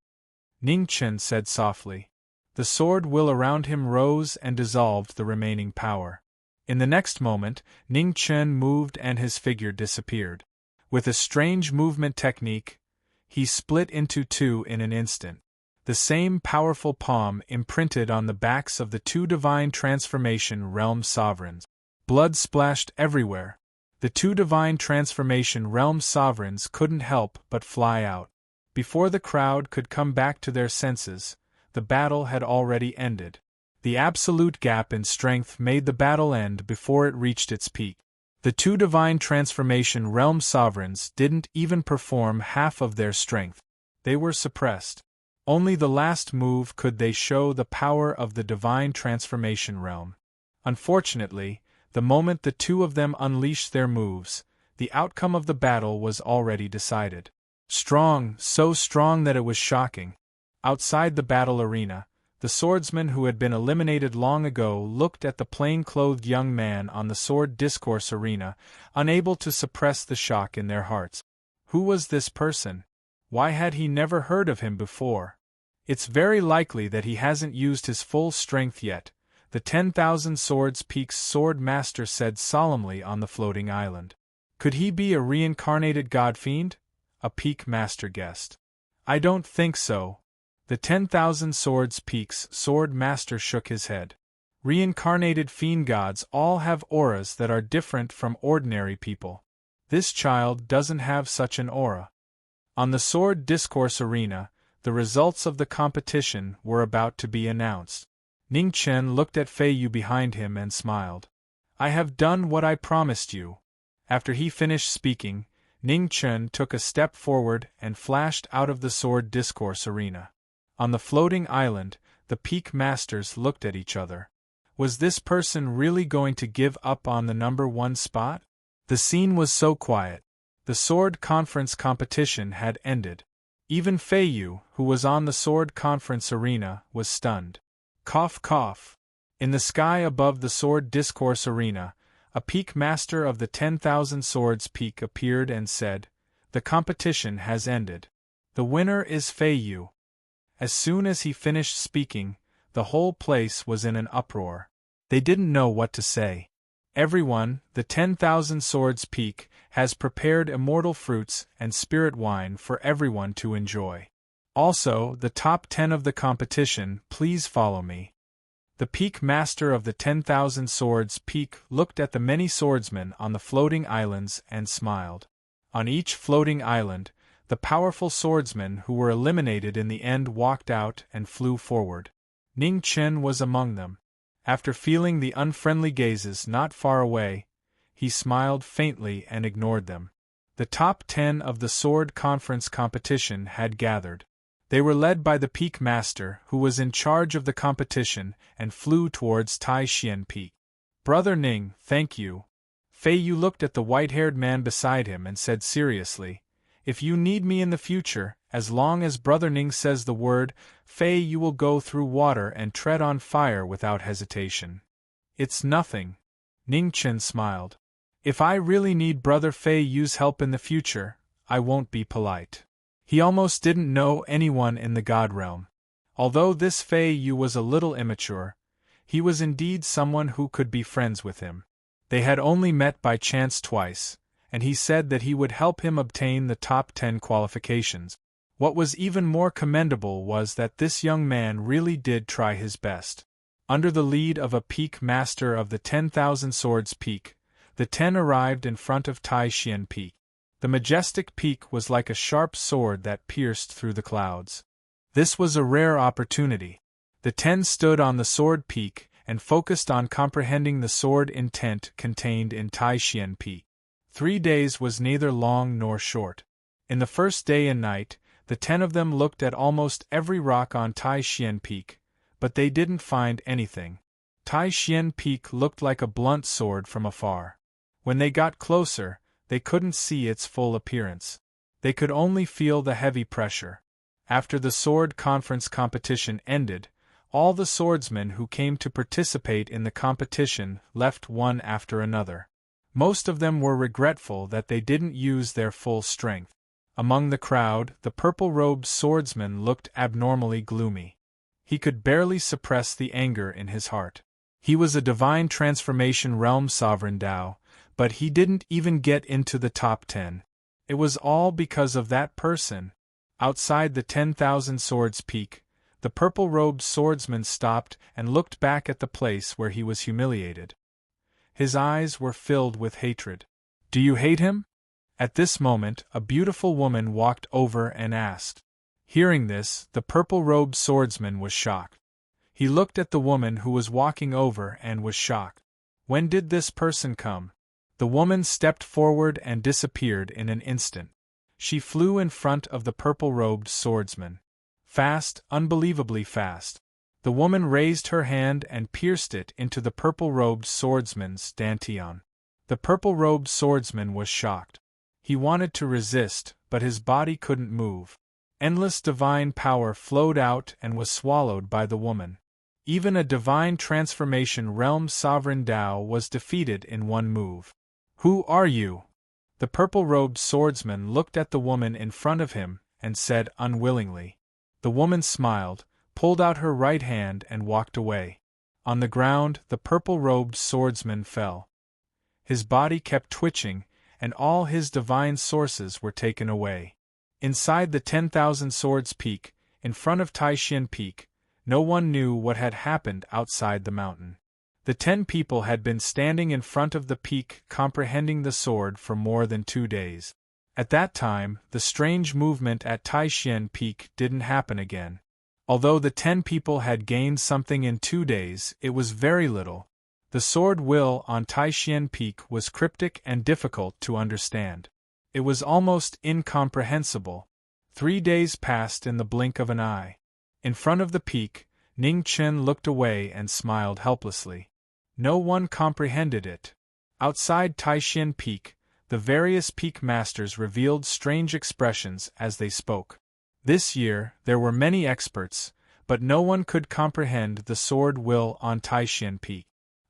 Ning Chen said softly. The sword will around him rose and dissolved the remaining power. In the next moment, Ning Chen moved and his figure disappeared. With a strange movement technique, he split into two in an instant. The same powerful palm imprinted on the backs of the two divine transformation realm sovereigns. Blood splashed everywhere. The two divine transformation realm sovereigns couldn't help but fly out. Before the crowd could come back to their senses, the battle had already ended. The absolute gap in strength made the battle end before it reached its peak. The two divine transformation realm sovereigns didn't even perform half of their strength. They were suppressed. Only the last move could they show the power of the divine transformation realm. Unfortunately, the moment the two of them unleashed their moves, the outcome of the battle was already decided. Strong, so strong that it was shocking. Outside the battle arena, the swordsmen who had been eliminated long ago looked at the plain-clothed young man on the sword discourse arena, unable to suppress the shock in their hearts. Who was this person? Why had he never heard of him before? It's very likely that he hasn't used his full strength yet, the 10,000 Swords Peak's sword master said solemnly on the floating island. Could he be a reincarnated god fiend? A peak master guessed. I don't think so. The 10,000 Swords Peak's sword master shook his head. Reincarnated fiend gods all have auras that are different from ordinary people. This child doesn't have such an aura. On the sword discourse arena, the results of the competition were about to be announced. Ning Chen looked at Fei Yu behind him and smiled. I have done what I promised you. After he finished speaking, Ning Chen took a step forward and flashed out of the sword discourse arena. On the floating island, the peak masters looked at each other. Was this person really going to give up on the number one spot? The scene was so quiet. The sword conference competition had ended. Even Fei Yu, who was on the sword conference arena, was stunned. Cough cough. In the sky above the sword discourse arena, a peak master of the 10,000 Swords Peak appeared and said, "The competition has ended. The winner is Fei Yu." As soon as he finished speaking, the whole place was in an uproar. They didn't know what to say. Everyone, the 10,000 Swords Peak, has prepared immortal fruits and spirit wine for everyone to enjoy. Also, the top 10 of the competition, please follow me. The peak master of the 10,000 Swords Peak looked at the many swordsmen on the floating islands and smiled. On each floating island, the powerful swordsmen who were eliminated in the end walked out and flew forward. Ning Chen was among them. After feeling the unfriendly gazes not far away, he smiled faintly and ignored them. The top 10 of the sword conference competition had gathered. They were led by the peak master, who was in charge of the competition, and flew towards Tai Xian Peak. Brother Ning, thank you. Fei Yu looked at the white-haired man beside him and said seriously, "If you need me in the future, As long as Brother Ning says the word, Fei, you will go through water and tread on fire without hesitation. It's nothing. Ning Chen smiled. If I really need Brother Fei Yu's help in the future, I won't be polite. He almost didn't know anyone in the God realm. Although this Fei Yu was a little immature, he was indeed someone who could be friends with him. They had only met by chance twice, and he said that he would help him obtain the top 10 qualifications. What was even more commendable was that this young man really did try his best. Under the lead of a peak master of the 10,000 Swords Peak, the 10 arrived in front of Tai Xian Peak. The majestic peak was like a sharp sword that pierced through the clouds. This was a rare opportunity. The 10 stood on the sword peak and focused on comprehending the sword intent contained in Tai Xian Peak. 3 days was neither long nor short. In the first day and night, the 10 of them looked at almost every rock on Tai Xian Peak, but they didn't find anything. Tai Xian Peak looked like a blunt sword from afar. When they got closer, they couldn't see its full appearance. They could only feel the heavy pressure. After the sword conference competition ended, all the swordsmen who came to participate in the competition left one after another. Most of them were regretful that they didn't use their full strength. Among the crowd, the purple-robed swordsman looked abnormally gloomy. He could barely suppress the anger in his heart. He was a divine transformation realm sovereign Dao, but he didn't even get into the top 10. It was all because of that person. Outside the 10,000 Swords Peak, the purple-robed swordsman stopped and looked back at the place where he was humiliated. His eyes were filled with hatred. "Do you hate him?" At this moment, a beautiful woman walked over and asked. Hearing this, the purple-robed swordsman was shocked. He looked at the woman who was walking over and was shocked. When did this person come? The woman stepped forward and disappeared in an instant. She flew in front of the purple-robed swordsman. Fast, unbelievably fast. The woman raised her hand and pierced it into the purple-robed swordsman's dantian. The purple-robed swordsman was shocked. He wanted to resist, but his body couldn't move. Endless divine power flowed out and was swallowed by the woman. Even a divine transformation realm sovereign Dao was defeated in one move. "Who are you?" The purple-robed swordsman looked at the woman in front of him and said unwillingly. The woman smiled, pulled out her right hand and walked away. On the ground, the purple-robed swordsman fell. His body kept twitching, and all his divine sources were taken away. Inside the 10,000 Swords Peak, in front of Tai Xian Peak, no one knew what had happened outside the mountain. The 10 people had been standing in front of the peak comprehending the sword for more than 2 days. At that time, the strange movement at Tai Xian Peak didn't happen again. Although the 10 people had gained something in 2 days, it was very little. The sword will on Tai Xian Peak was cryptic and difficult to understand. It was almost incomprehensible. 3 days passed in the blink of an eye. In front of the peak, Ning Chen looked away and smiled helplessly. No one comprehended it. Outside Tai Xian Peak, the various peak masters revealed strange expressions as they spoke. This year, there were many experts, but no one could comprehend the sword will on Tai Xian Peak.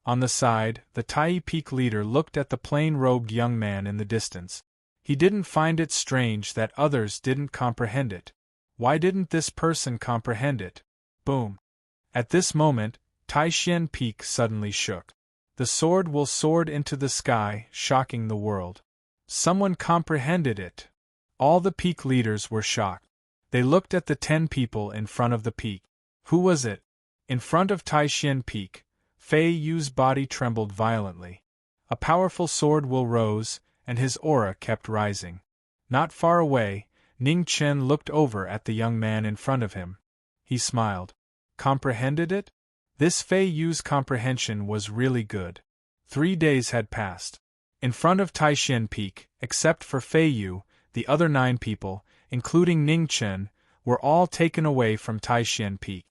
On the side, the Tai Peak leader looked at the plain-robed young man in the distance. He didn't find it strange that others didn't comprehend it. Why didn't this person comprehend it? Boom! At this moment, Tai Xian Peak suddenly shook. The sword will soared into the sky, shocking the world. Someone comprehended it. All the peak leaders were shocked. They looked at the 10 people in front of the peak. Who was it? In front of Tai Xian Peak, Fei Yu's body trembled violently. A powerful sword will rose, and his aura kept rising. Not far away, Ning Chen looked over at the young man in front of him. He smiled. Comprehended it? This Fei Yu's comprehension was really good. 3 days had passed. In front of Tai Xian Peak, except for Fei Yu, the other 9 people, including Ning Chen, were all taken away from Tai Xian Peak.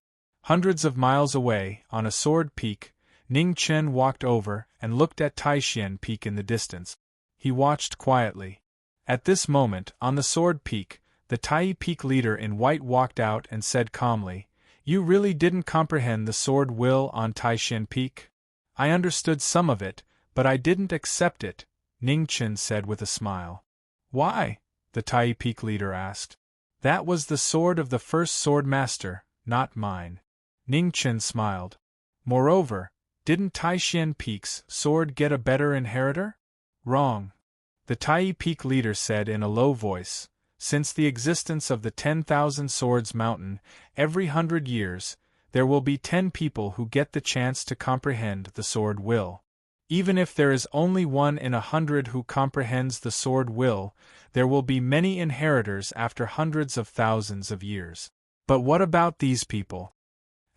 Hundreds of miles away, on a sword peak, Ning Chen walked over and looked at Tai Xian Peak in the distance. He watched quietly. At this moment, on the sword peak, The Tai Peak leader in white walked out and said calmly, "You really didn't comprehend the sword will on Taishan Peak? I understood some of it, but I didn't accept it," Ning Chen said with a smile. "Why?" the Tai Peak leader asked. "That was the sword of the first sword master, not mine." Ning Chen smiled. "Moreover, didn't Taishan Peak's sword get a better inheritor?" "Wrong," the Tai Peak leader said in a low voice. "Since the existence of the 10,000 Swords Mountain, every 100 years, there will be 10 people who get the chance to comprehend the sword will. Even if there is only 1 in 100 who comprehends the sword will, there will be many inheritors after hundreds of thousands of years. But what about these people?"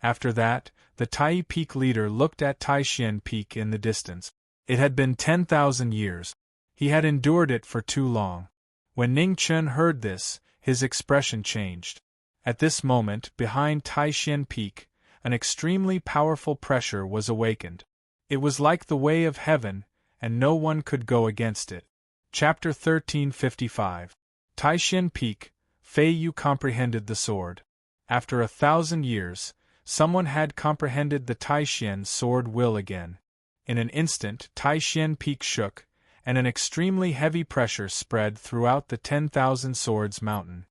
After that, the Tai Peak leader looked at Taishan Peak in the distance. It had been 10,000 years. He had endured it for too long. When Ning Chen heard this, his expression changed. At this moment, behind Taishan Peak, an extremely powerful pressure was awakened. It was like the way of heaven, and no one could go against it. Chapter 1355. Taishan Peak, Fei Yu comprehended the sword. After 1,000 years, someone had comprehended the Taishan sword will again. In an instant, Taishan Peak shook, and an extremely heavy pressure spread throughout the 10,000 Swords Mountain.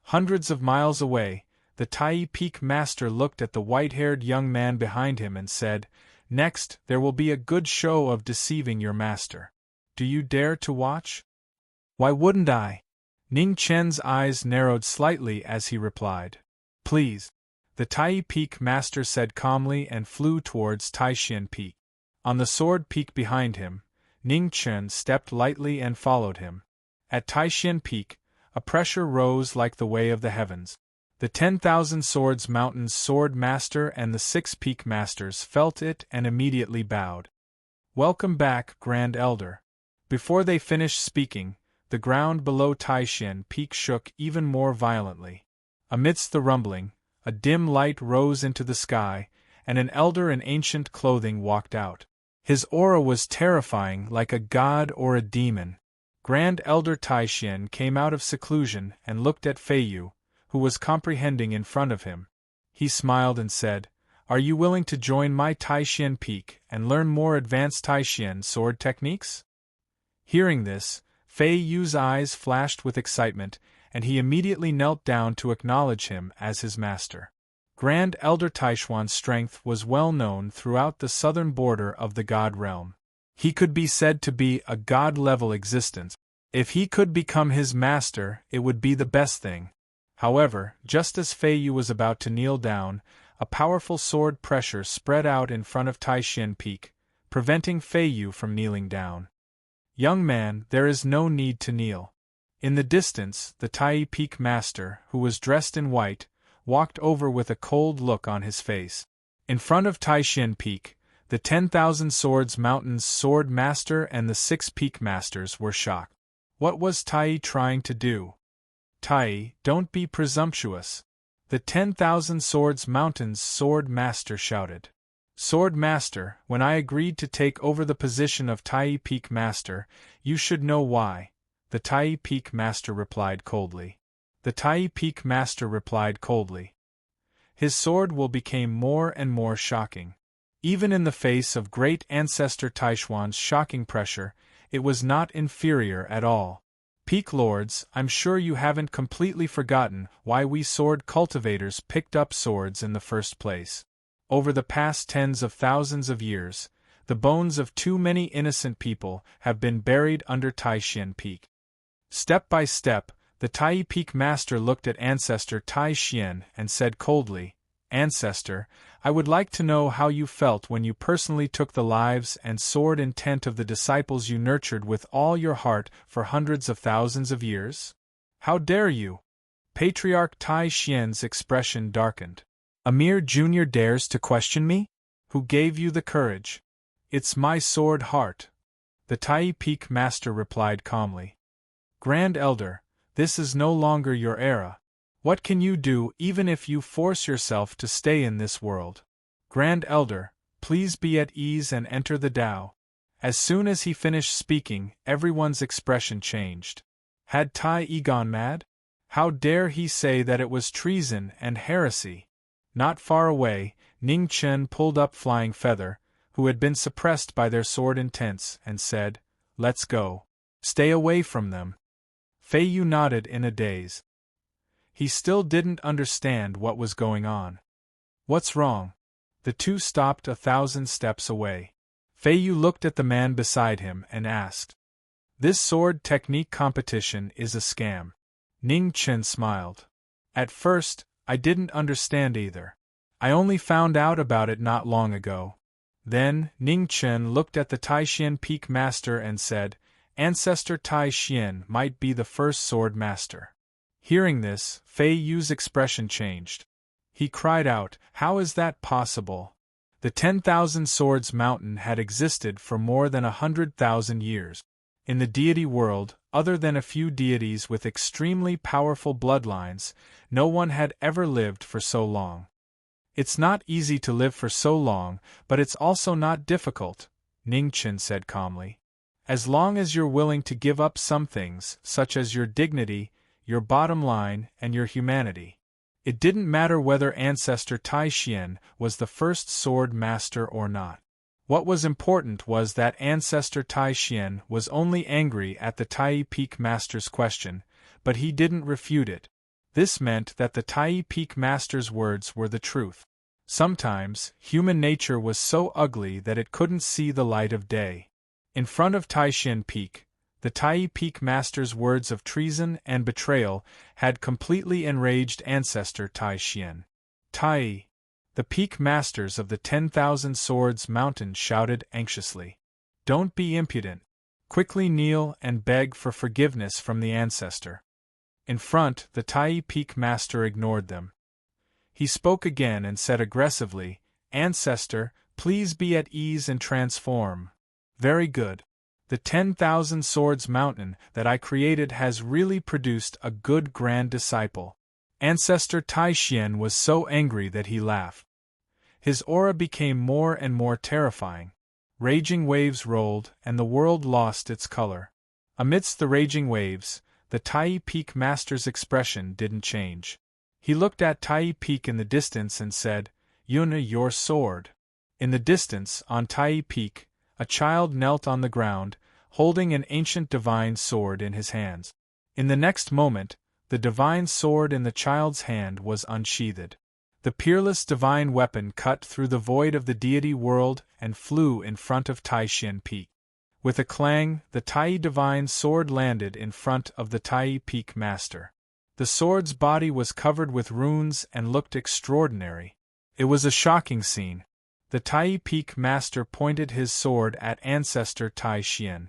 Hundreds of miles away, the Tai Peak master looked at the white-haired young man behind him and said, "Next, there will be a good show of deceiving your master. Do you dare to watch?" "Why wouldn't I?" Ning Chen's eyes narrowed slightly as he replied. "Please." The Tai Peak master said calmly and flew towards Taishan Peak. On the sword peak behind him, Ning Chen stepped lightly and followed him. At Taishan Peak, a pressure rose like the way of the heavens. The 10,000 Swords Mountain's sword master and the 6 peak masters felt it and immediately bowed. "Welcome back, Grand Elder." Before they finished speaking, the ground below Taishan Peak shook even more violently. Amidst the rumbling, a dim light rose into the sky, and an elder in ancient clothing walked out. His aura was terrifying, like a god or a demon. Grand Elder Taishan came out of seclusion and looked at Fei Yu, who was comprehending in front of him. He smiled and said, "Are you willing to join my Taishan Peak and learn more advanced Taishan sword techniques?" Hearing this, Fei Yu's eyes flashed with excitement, and he immediately knelt down to acknowledge him as his master. Grand Elder Taishuan's strength was well known throughout the southern border of the God realm. He could be said to be a god-level existence. If he could become his master, it would be the best thing. However, just as Fei Yu was about to kneel down, a powerful sword pressure spread out in front of Taishan Peak, preventing Fei Yu from kneeling down. "Young man, there is no need to kneel." In the distance, the Tai Peak master, who was dressed in white, walked over with a cold look on his face. In front of Taishan Peak, the 10,000 Swords Mountain's sword master and the 6 peak masters were shocked. What was Tai trying to do? "Tai, don't be presumptuous," the 10,000 Swords Mountain's sword master shouted. "Sword master, when I agreed to take over the position of Tai Peak master, you should know why," the Tai Peak master replied coldly. The Tai Peak master replied coldly. His sword will become more and more shocking. Even in the face of great ancestor Taishuan's shocking pressure, it was not inferior at all. "Peak lords, I'm sure you haven't completely forgotten why we sword cultivators picked up swords in the first place. Over the past tens of thousands of years, the bones of too many innocent people have been buried under Taishan Peak." Step by step, the Tai Peak master looked at Ancestor Tai Xian and said coldly, "Ancestor, I would like to know how you felt when you personally took the lives and sword intent of the disciples you nurtured with all your heart for hundreds of thousands of years? How dare you?" Patriarch Tai Xian's expression darkened. "A mere junior dares to question me? Who gave you the courage?" "It's my sword heart," the Tai Peak master replied calmly. "Grand Elder, this is no longer your era. What can you do even if you force yourself to stay in this world? Grand Elder, please be at ease and enter the Tao." As soon as he finished speaking, everyone's expression changed. Had Tai Yi gone mad? How dare he say that it was treason and heresy? Not far away, Ning Chen pulled up Flying Feather, who had been suppressed by their sword intents, and said, "Let's go. Stay away from them." Fei Yu nodded in a daze. He still didn't understand what was going on. "What's wrong?" The two stopped 1,000 steps away. Fei Yu looked at the man beside him and asked, "This sword technique competition is a scam." Ning Chen smiled. "At first, I didn't understand either. I only found out about it not long ago." Then, Ning Chen looked at the Taishan Peak Master and said, "Ancestor Taishan might be the first sword master." Hearing this, Fei Yu's expression changed. He cried out, "How is that possible?" The 10,000 Swords Mountain had existed for more than 100,000 years. In the deity world, other than a few deities with extremely powerful bloodlines, no one had ever lived for so long. "It's not easy to live for so long, but it's also not difficult," Ning Chen said calmly. "As long as you're willing to give up some things, such as your dignity, your bottom line, and your humanity." It didn't matter whether Ancestor Taishan was the first sword master or not. What was important was that Ancestor Taishan was only angry at the Tai Peak Master's question, but he didn't refute it. This meant that the Tai Peak Master's words were the truth. Sometimes, human nature was so ugly that it couldn't see the light of day. In front of Taishan Peak, the Tai Peak Master's words of treason and betrayal had completely enraged Ancestor Taishan. "Tai!" The Peak Masters of the 10,000 Swords Mountain shouted anxiously. "Don't be impudent. Quickly kneel and beg for forgiveness from the Ancestor." In front, the Tai Peak Master ignored them. He spoke again and said aggressively, "Ancestor, please be at ease and transform." "Very good. The 10,000 Swords Mountain that I created has really produced a good grand disciple." Ancestor Taishan was so angry that he laughed. His aura became more and more terrifying. Raging waves rolled, and the world lost its color. Amidst the raging waves, the Tai Peak Master's expression didn't change. He looked at Tai Peak in the distance and said, "Yuna, your sword." In the distance, on Tai Peak, a child knelt on the ground, holding an ancient divine sword in his hands. In the next moment, the divine sword in the child's hand was unsheathed. The peerless divine weapon cut through the void of the deity world and flew in front of Taishan Peak. With a clang, the Tai divine sword landed in front of the Tai Peak Master. The sword's body was covered with runes and looked extraordinary. It was a shocking scene. The Tai Peak Master pointed his sword at Ancestor Taishan.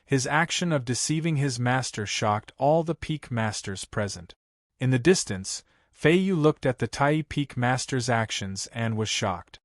His action of deceiving his master shocked all the Peak Masters present. In the distance, Fei Yu looked at the Tai Peak Master's actions and was shocked.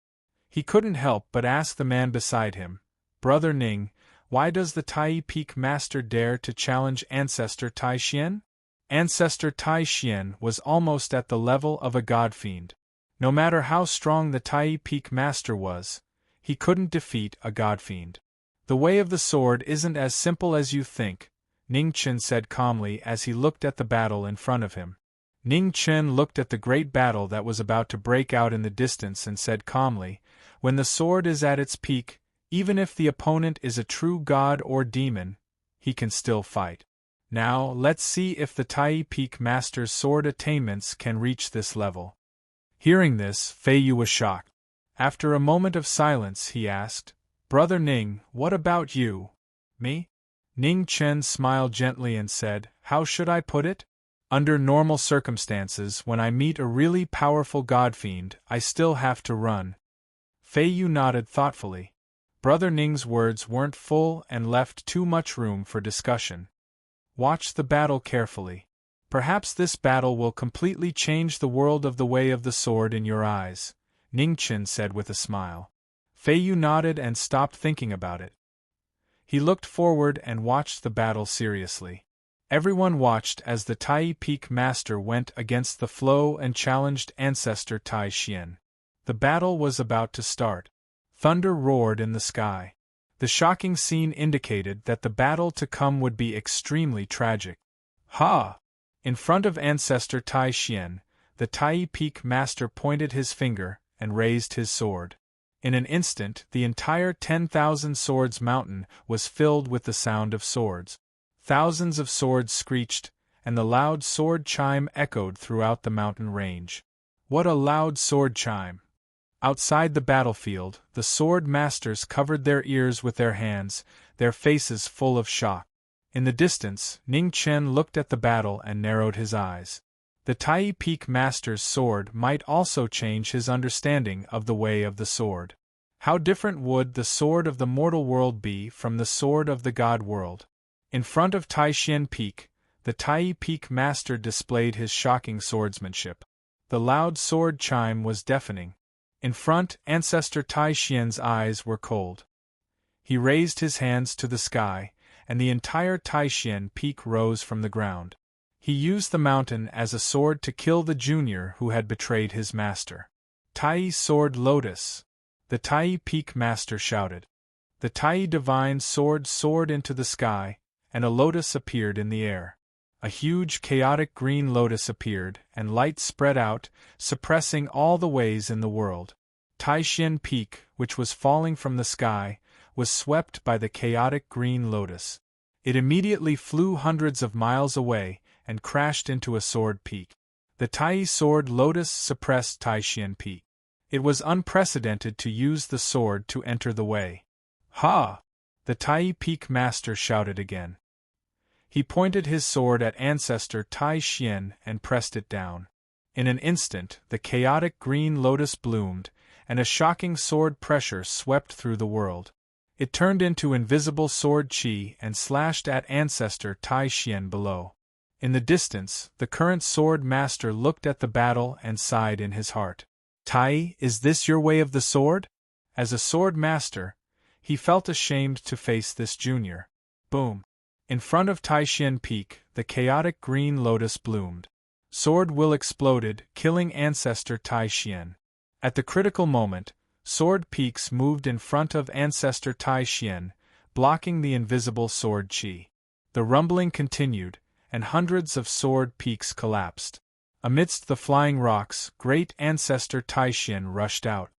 He couldn't help but ask the man beside him, "Brother Ning, why does the Tai Peak Master dare to challenge Ancestor Taishan?" Ancestor Taishan was almost at the level of a god-fiend. No matter how strong the Tai Peak Master was, he couldn't defeat a god-fiend. "The way of the sword isn't as simple as you think," Ning Chen said calmly as he looked at the battle in front of him. Ning Chen looked at the great battle that was about to break out in the distance and said calmly, "When the sword is at its peak, even if the opponent is a true god or demon, he can still fight. Now, let's see if the Tai Peak Master's sword attainments can reach this level." Hearing this, Fei Yu was shocked. After a moment of silence, he asked, "Brother Ning, what about you?" "Me?" Ning Chen smiled gently and said, "How should I put it? Under normal circumstances, when I meet a really powerful god-fiend, I still have to run." Fei Yu nodded thoughtfully. Brother Ning's words weren't full and left too much room for discussion. "Watch the battle carefully. Perhaps this battle will completely change the world of the way of the sword in your eyes," Ning Chen said with a smile. Fei Yu nodded and stopped thinking about it. He looked forward and watched the battle seriously. Everyone watched as the Tai Peak Master went against the flow and challenged Ancestor Taishan. The battle was about to start. Thunder roared in the sky. The shocking scene indicated that the battle to come would be extremely tragic. "Ha!" In front of ancestor Tai Xian, the Tai Peak Master pointed his finger and raised his sword. In an instant, the entire 10,000 Swords Mountain was filled with the sound of swords. Thousands of swords screeched, and the loud sword chime echoed throughout the mountain range. What a loud sword chime! Outside the battlefield, the sword masters covered their ears with their hands, their faces full of shock. In the distance, Ning Chen looked at the battle and narrowed his eyes. The Tai Peak Master's sword might also change his understanding of the way of the sword. How different would the sword of the mortal world be from the sword of the god world? In front of Taishan Peak, the Tai Peak Master displayed his shocking swordsmanship. The loud sword chime was deafening. In front, Ancestor Taishian's eyes were cold. He raised his hands to the sky, and the entire Taishan Peak rose from the ground. He used the mountain as a sword to kill the junior who had betrayed his master. Tai Sword Lotus! The Tai Peak Master shouted. The Tai Divine Sword soared into the sky, and a lotus appeared in the air. A huge chaotic green lotus appeared, and light spread out, suppressing all the ways in the world. Taishan Peak, which was falling from the sky, was swept by the chaotic green lotus. It immediately flew hundreds of miles away, and crashed into a sword peak. The Tai Sword Lotus suppressed Taishan Peak. It was unprecedented to use the sword to enter the way. Ha! The Tai Peak Master shouted again. He pointed his sword at Ancestor Tai Xian and pressed it down. In an instant, the chaotic green lotus bloomed, and a shocking sword pressure swept through the world. It turned into invisible sword chi and slashed at Ancestor Tai Xian below. In the distance, the current sword master looked at the battle and sighed in his heart. Tai, is this your way of the sword? As a sword master, he felt ashamed to face this junior. Boom! In front of Taishan Peak, the chaotic green lotus bloomed. Sword will exploded, killing Ancestor Tai Xian. At the critical moment, sword peaks moved in front of Ancestor Tai Xian, blocking the invisible sword chi. The rumbling continued, and hundreds of sword peaks collapsed. Amidst the flying rocks, great Ancestor Taishan rushed out.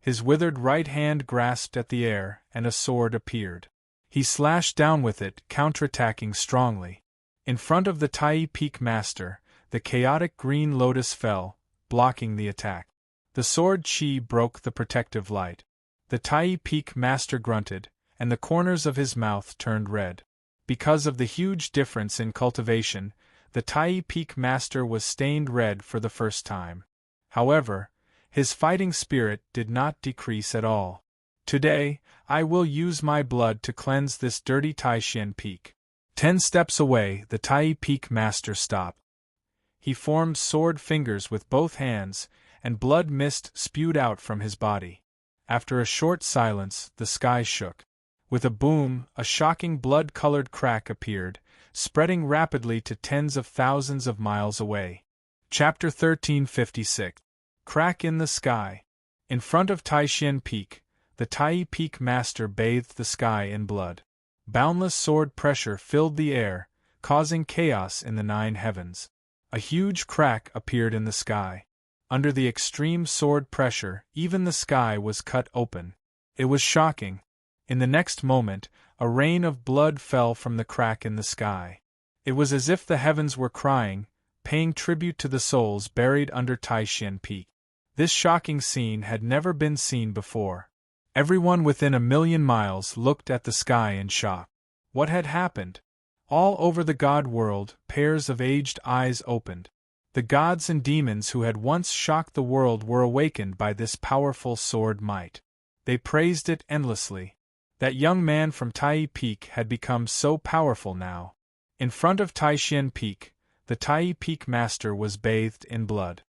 His withered right hand grasped at the air, and a sword appeared. He slashed down with it, counterattacking strongly. In front of the Tai Peak Master, the chaotic green lotus fell, blocking the attack. The sword chi broke the protective light. The Tai Peak Master grunted, and the corners of his mouth turned red. Because of the huge difference in cultivation, the Tai Peak Master was stained red for the first time. However, his fighting spirit did not decrease at all. Today, I will use my blood to cleanse this dirty Taishan Peak. 10 steps away, the Tai Peak Master stopped. He formed sword fingers with both hands, and blood mist spewed out from his body. After a short silence, the sky shook. With a boom, a shocking blood-colored crack appeared, spreading rapidly to tens of thousands of miles away. Chapter 1356. Crack in the Sky. In front of Taishan Peak, the Tai Peak Master bathed the sky in blood. Boundless sword pressure filled the air, causing chaos in the 9 heavens. A huge crack appeared in the sky. Under the extreme sword pressure, even the sky was cut open. It was shocking. In the next moment, a rain of blood fell from the crack in the sky. It was as if the heavens were crying, paying tribute to the souls buried under Taishan Peak. This shocking scene had never been seen before. Everyone within 1,000,000 miles looked at the sky in shock. What had happened? All over the god world, pairs of aged eyes opened. The gods and demons who had once shocked the world were awakened by this powerful sword might. They praised it endlessly. That young man from Tai Peak had become so powerful now. In front of Taishan Peak, the Tai Peak Master was bathed in blood.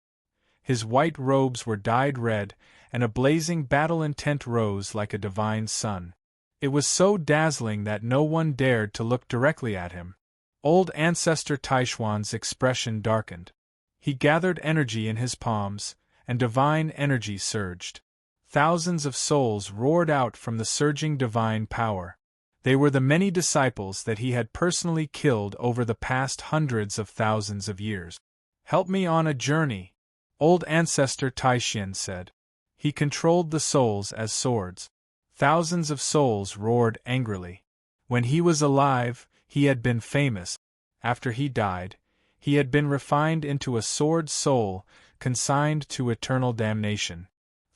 His white robes were dyed red, and a blazing battle intent rose like a divine sun. It was so dazzling that no one dared to look directly at him. Old Ancestor Taishuan's expression darkened. He gathered energy in his palms, and divine energy surged. Thousands of souls roared out from the surging divine power. They were the many disciples that he had personally killed over the past hundreds of thousands of years. "Help me on a journey," old ancestor Taishin said. He controlled the souls as swords. Thousands of souls roared angrily. When he was alive, he had been famous. After he died, he had been refined into a sword soul, consigned to eternal damnation.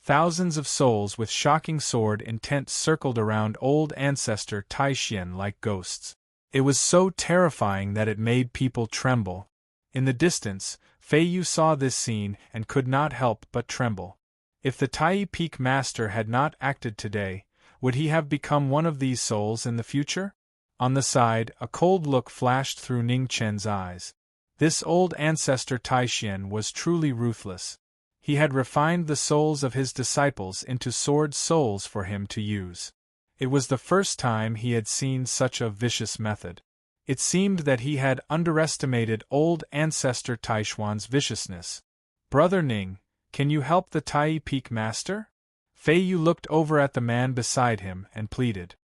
Thousands of souls with shocking sword intent circled around old ancestor Taishin like ghosts. It was so terrifying that it made people tremble. In the distance, Fei Yu saw this scene and could not help but tremble. If the Tai Peak Master had not acted today, would he have become one of these souls in the future? On the side, a cold look flashed through Ning Chen's eyes. This old ancestor Taishin was truly ruthless. He had refined the souls of his disciples into sword souls for him to use. It was the first time he had seen such a vicious method. It seemed that he had underestimated old ancestor Taishuan's viciousness. "Brother Ning, can you help the Tai Peak Master?" Fei Yu looked over at the man beside him and pleaded.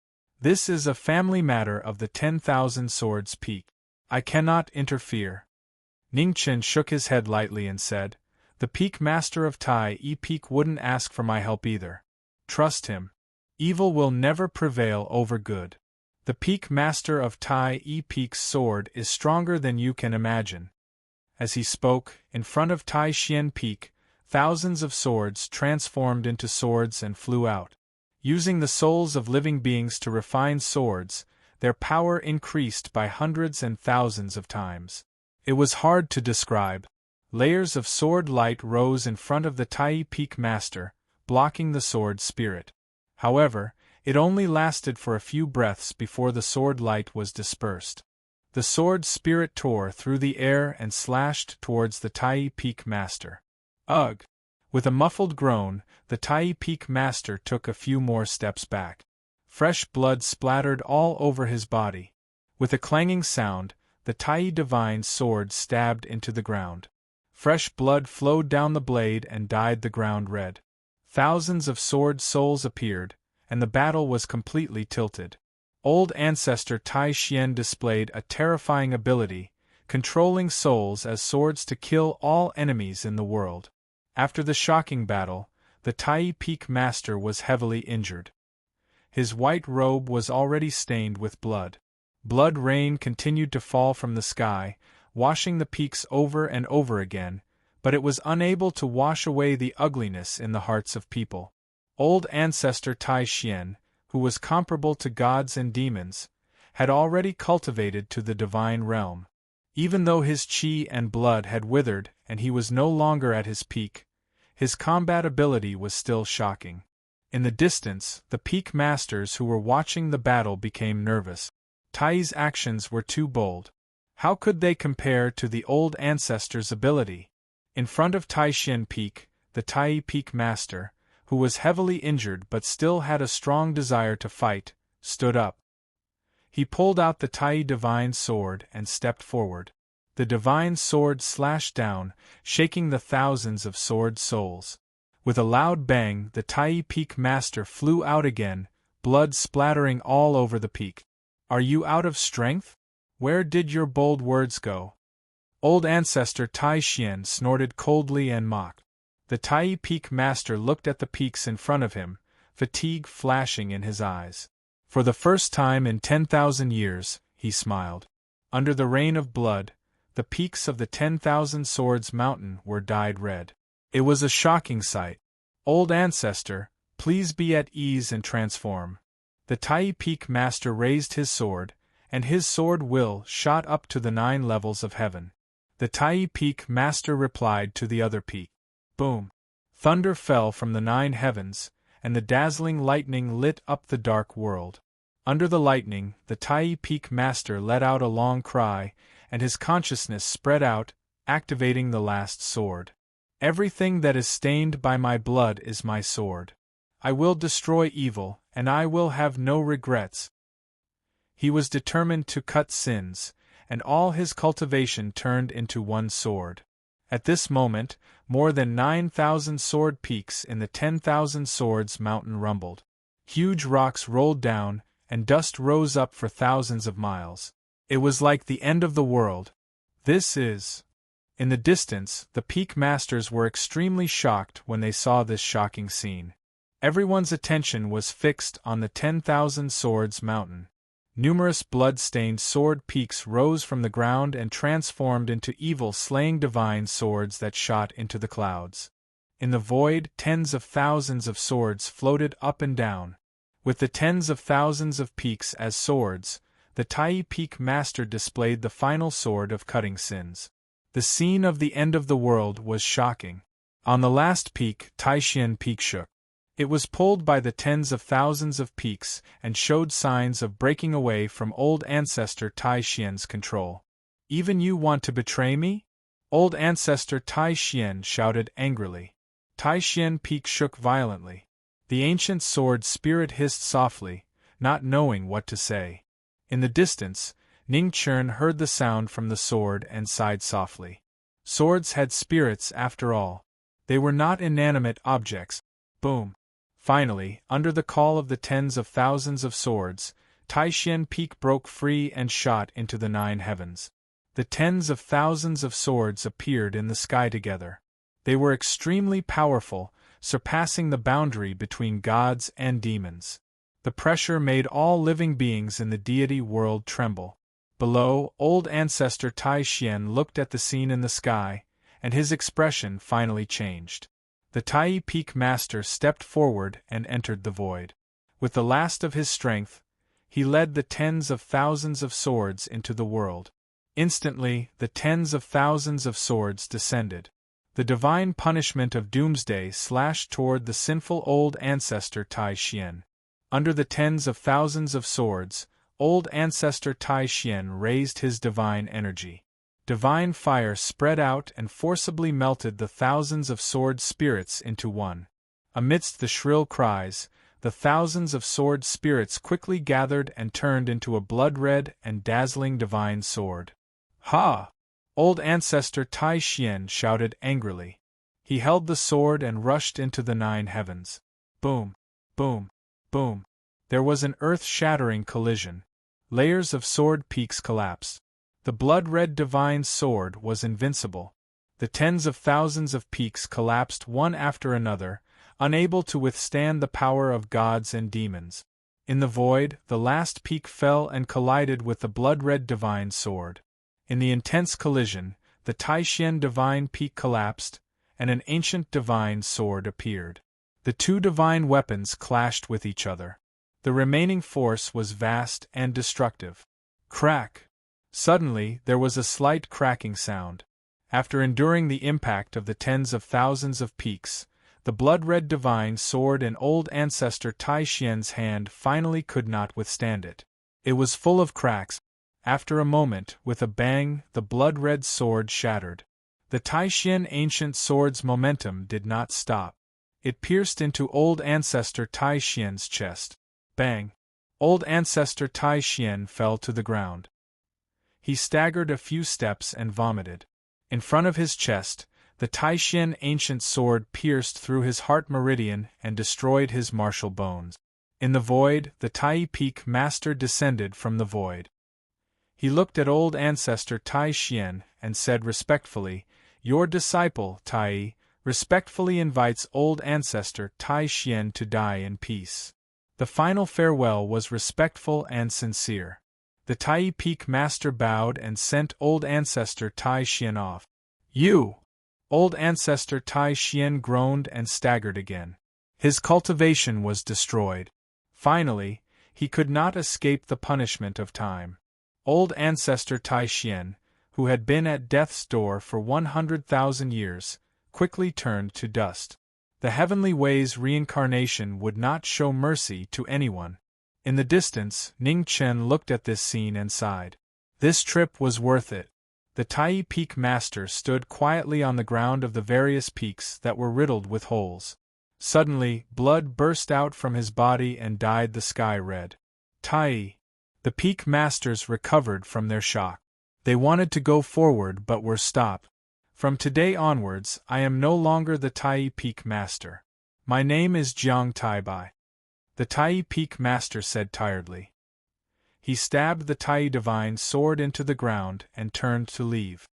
"This is a family matter of the 10,000 Swords Peak. I cannot interfere." Ning Chen shook his head lightly and said, "The Peak Master of Tai Peak wouldn't ask for my help either. Trust him. Evil will never prevail over good. The Peak Master of Tai Peak's sword is stronger than you can imagine." As he spoke, in front of Tai Xian Peak, thousands of swords transformed into swords and flew out. Using the souls of living beings to refine swords, their power increased by hundreds and thousands of times. It was hard to describe. Layers of sword light rose in front of the Tai Peak Master, blocking the sword spirit. However, it only lasted for a few breaths before the sword light was dispersed. The sword spirit tore through the air and slashed towards the Tai Peak Master. Ugh! With a muffled groan, the Tai Peak Master took a few more steps back. Fresh blood splattered all over his body. With a clanging sound, the Tai Divine sword stabbed into the ground. Fresh blood flowed down the blade and dyed the ground red. Thousands of sword souls appeared, and the battle was completely tilted. Old ancestor Tai Xian displayed a terrifying ability, controlling souls as swords to kill all enemies in the world. After the shocking battle, the Tai Peak Master was heavily injured. His white robe was already stained with blood. Blood rain continued to fall from the sky, washing the peaks over and over again, but it was unable to wash away the ugliness in the hearts of people. Old ancestor Tai Xian, who was comparable to gods and demons, had already cultivated to the divine realm. Even though his qi and blood had withered and he was no longer at his peak, his combat ability was still shocking. In the distance, the peak masters who were watching the battle became nervous. Tai's actions were too bold. How could they compare to the old ancestor's ability? In front of Taishin Peak, the Tai Peak Master, who was heavily injured but still had a strong desire to fight, stood up. He pulled out the Tai Divine Sword and stepped forward. The Divine Sword slashed down, shaking the thousands of sword souls. With a loud bang, the Tai Peak Master flew out again, blood splattering all over the peak. "Are you out of strength? Where did your bold words go?" Old ancestor Tai Xian snorted coldly and mocked. The Tai Peak Master looked at the peaks in front of him, fatigue flashing in his eyes. For the first time in 10,000 years, he smiled. Under the rain of blood, the peaks of the 10,000 Swords Mountain were dyed red. It was a shocking sight. "Old ancestor, please be at ease and transform." The Tai Peak Master raised his sword, and his sword will shot up to the 9 levels of heaven. The Tai Peak Master replied to the other peak. Boom! Thunder fell from the 9 heavens, and the dazzling lightning lit up the dark world. Under the lightning, the Tai Peak Master let out a long cry, and his consciousness spread out, activating the last sword. "Everything that is stained by my blood is my sword. I will destroy evil, and I will have no regrets." He was determined to cut sins, and all his cultivation turned into one sword. At this moment, more than 9,000 sword peaks in the 10,000 Swords Mountain rumbled. Huge rocks rolled down, and dust rose up for thousands of miles. It was like the end of the world. This is. In the distance, the peak masters were extremely shocked when they saw this shocking scene. Everyone's attention was fixed on the 10,000 Swords Mountain. Numerous blood-stained sword peaks rose from the ground and transformed into evil-slaying divine swords that shot into the clouds. In the void, tens of thousands of swords floated up and down. With the tens of thousands of peaks as swords, the Tai Peak Master displayed the final sword of cutting sins. The scene of the end of the world was shocking. On the last peak, Taishan Peak shook. It was pulled by the tens of thousands of peaks and showed signs of breaking away from old ancestor Tai Xian's control. Even you want to betray me? Old ancestor Tai Xian shouted angrily. Tai Xian Peak shook violently. The ancient sword spirit hissed softly, not knowing what to say. In the distance, Ning Chen heard the sound from the sword and sighed softly. Swords had spirits after all. They were not inanimate objects. Boom. Finally, under the call of the tens of thousands of swords, Taishan Peak broke free and shot into the 9 heavens. The tens of thousands of swords appeared in the sky together. They were extremely powerful, surpassing the boundary between gods and demons. The pressure made all living beings in the deity world tremble. Below, old ancestor Tai Xian looked at the scene in the sky, and his expression finally changed. The Tai Peak Master stepped forward and entered the void. With the last of his strength, he led the tens of thousands of swords into the world. Instantly, the tens of thousands of swords descended. The divine punishment of doomsday slashed toward the sinful old ancestor Tai Xian. Under the tens of thousands of swords, old ancestor Tai Xian raised his divine energy. Divine fire spread out and forcibly melted the thousands of sword spirits into one. Amidst the shrill cries, the thousands of sword spirits quickly gathered and turned into a blood-red and dazzling divine sword. Ha! Old ancestor Tai Xian shouted angrily. He held the sword and rushed into the 9 heavens. Boom! Boom! Boom! There was an earth-shattering collision. Layers of sword peaks collapsed. The blood-red divine sword was invincible. The tens of thousands of peaks collapsed one after another, unable to withstand the power of gods and demons. In the void, the last peak fell and collided with the blood-red divine sword. In the intense collision, the Taishan divine peak collapsed, and an ancient divine sword appeared. The two divine weapons clashed with each other. The remaining force was vast and destructive. Crack! Suddenly, there was a slight cracking sound. After enduring the impact of the tens of thousands of peaks, the blood-red divine sword in old ancestor Tai Xian's hand finally could not withstand it. It was full of cracks. After a moment, with a bang, the blood-red sword shattered. The Taishan ancient sword's momentum did not stop. It pierced into old ancestor Tai Xian's chest. Bang! Old ancestor Tai Xian fell to the ground. He staggered a few steps and vomited. In front of his chest, the Taishan ancient sword pierced through his heart meridian and destroyed his martial bones. In the void, the Tai Peak Master descended from the void. He looked at old ancestor Tai Xian and said respectfully, "Your disciple, Tai, respectfully invites old ancestor Tai Xian to die in peace." The final farewell was respectful and sincere. The Tai Peak Master bowed and sent old ancestor Tai Xian off. "You!" Old ancestor Tai Xian groaned and staggered again. His cultivation was destroyed. Finally, he could not escape the punishment of time. Old ancestor Tai Xian, who had been at death's door for 100,000 years, quickly turned to dust. The Heavenly Way's reincarnation would not show mercy to anyone. In the distance, Ning Chen looked at this scene and sighed. This trip was worth it. The Tai Peak Master stood quietly on the ground of the various peaks that were riddled with holes. Suddenly, blood burst out from his body and dyed the sky red. Tai! The Peak Masters recovered from their shock. They wanted to go forward but were stopped. From today onwards, I am no longer the Tai Peak Master. My name is Jiang Taibai. The Tai Peak Master said tiredly. He stabbed the Tai divine sword into the ground and turned to leave.